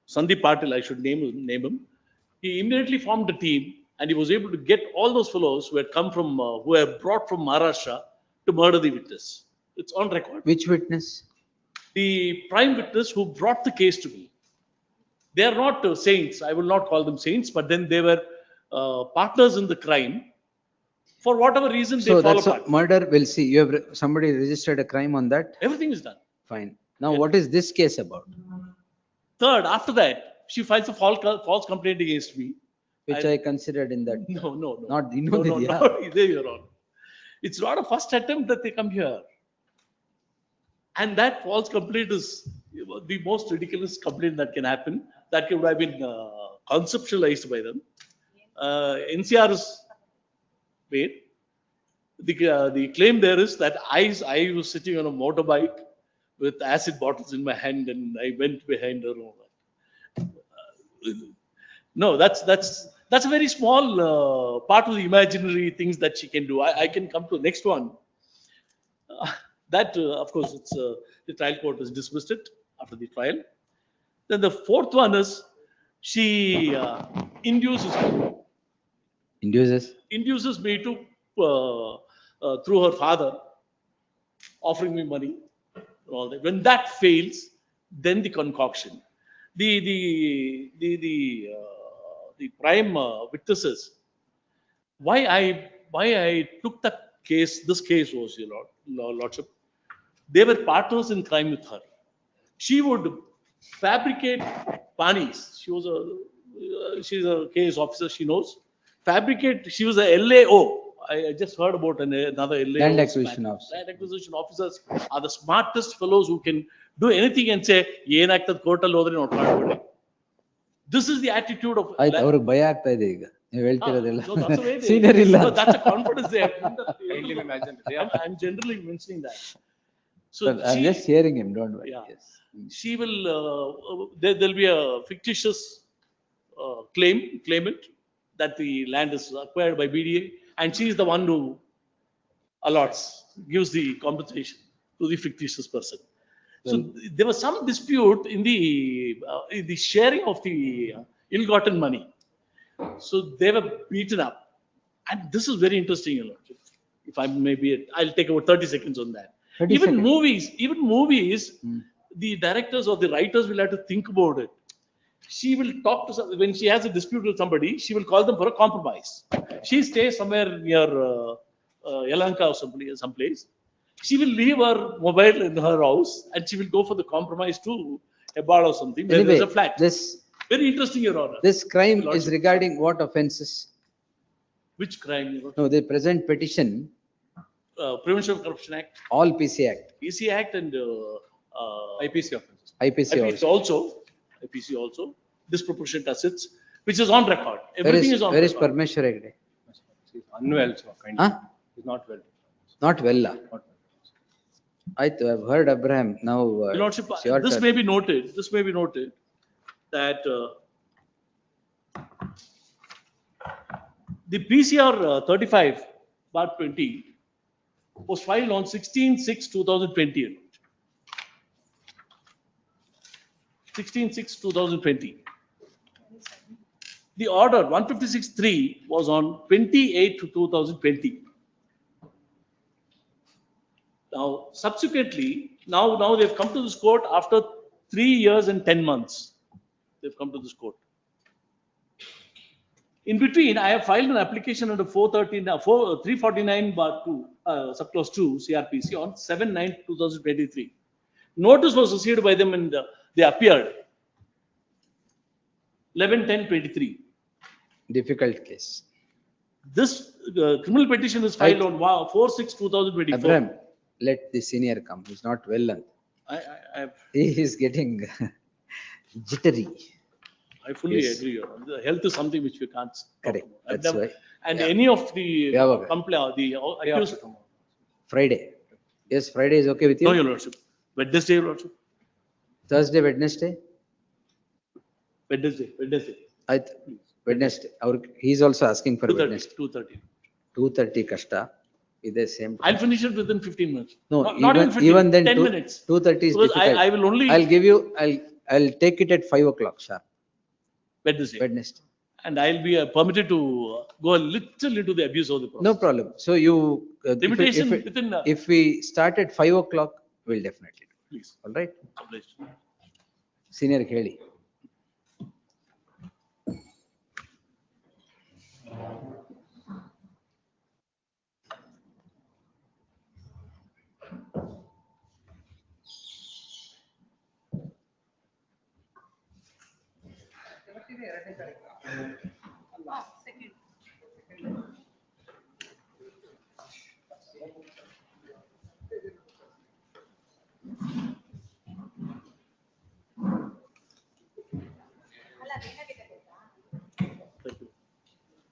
Sandeep Patil, I should name him, he immediately formed a team and he was able to get all those fellows who had come from, who were brought from Maharashtra to murder the witness. It's on record. Which witness? The prime witness who brought the case to me. They are not saints. I will not call them saints, but then they were partners in the crime. For whatever reason, they So fall that's apart. a murder. We'll see. You have somebody registered a crime on that? Everything is done. Fine. Now, what is this case about? Third, after that, she files a false complaint against me. Which I considered in that. No. Not the No, there you're wrong. It's not a first attempt that they come here. And that false complaint is the most ridiculous complaint that can happen. That would have been conceptualized by them. NCR is made. The claim there is that I was sitting on a motorbike with acid bottles in my hand and I went behind her. No, that's a very small part of the imaginary things that she can do. I can come to the next one. Of course, it's the trial court has dismissed it after the trial. Then the fourth one is she induces me to through her father offering me money. All that. When that fails, then the concoction. The prime witnesses. Why I took that case? This case was, your lordship. They were partners in crime with her. She would fabricate panis. She's a case officer. She knows. Fabricate. She was a LAO. I just heard about another LAO. Land acquisition officer. Land acquisition officers are the smartest fellows who can do anything and say, court this is the attitude of. That's a confidence there. I'm generally mentioning that. So I'm just hearing him, don't worry. Yeah. Yes. She will, there'll be a fictitious claimant that the land is acquired by BDA, and she is the one who gives the compensation to the fictitious person. So there was some dispute in the sharing of the ill-gotten money. So they were beaten up, and this is very interesting. If I I'll take about 30 seconds on that. Even movies, the directors or the writers will have to think about it. She will talk to when she has a dispute with somebody, she will call them for a compromise. She stays somewhere near Yelahanka or someplace. She will leave her mobile in her house and she will go for the compromise to a bar or something. Where there's a flat. Very interesting, Your Honor. This crime is regarding what offences? Which crime? No, the present petition. Prevention of Corruption Act. All PC Act. PC Act and IPC offenses. IPC also. IPC also. Disproportionate assets, which is on record. Everything is on record. Where is Parmeshwar Hegde? He's unwell, so kind of. He's not well. Not well. I've heard Abraham now. Your Lordship, this may be noted. This may be noted that the PCR 35/20 was filed on 16/6/2020. 16/6/2020. The order 156(3) was on 28/2020. Now, subsequently, now they've come to this court after 3 years and 10 months. They've come to this court. In between, I have filed an application under 349/2, subclause 2 CRPC on 7/9/2023. Notice was received by them and they appeared 11/10/23. Difficult case. This criminal petition is filed on 4/6/2024. Abraham, let the senior come. He's not well. And I've- he is getting jittery. I fully Yes. agree. Your Honor. The health is something which we can't talk Correct. about. I've That's never- why. And Yeah. any of the Yeah, okay. complaint, the accused. Friday. Yes, Friday is okay with you? No, Your Lordship. Wednesday, Your Lordship. Thursday, Wednesday? Wednesday. Wednesday. He's also asking for 2:30. Wednesday. 2:30. 2:30 kashta. Is the same. I'll finish it within 15 minutes. No, Not even 15, even then 10 two- minutes. 2:30 is Because difficult. I will only. I'll give you, I'll take it at 5 o'clock sharp. Wednesday. Wednesday. And I'll be permitted to go a little into the abuse of the process. No problem. So you, Limitation within. if we start at 5 o'clock, we'll definitely do. Please. All right. Obliged. Senior Kelly. Thank you.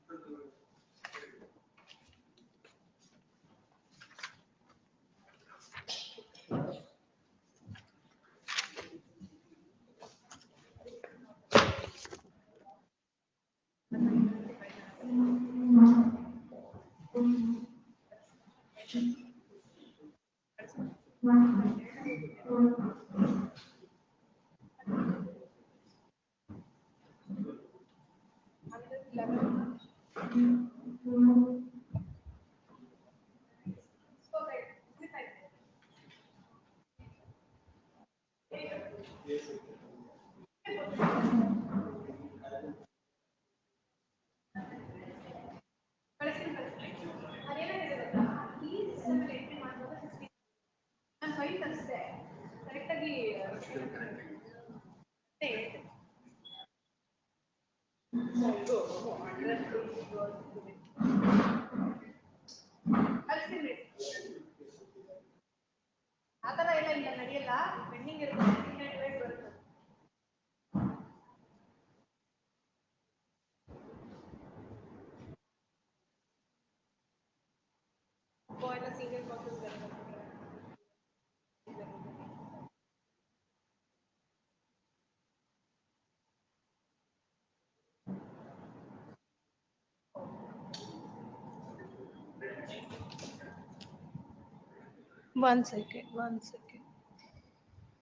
One second, one second.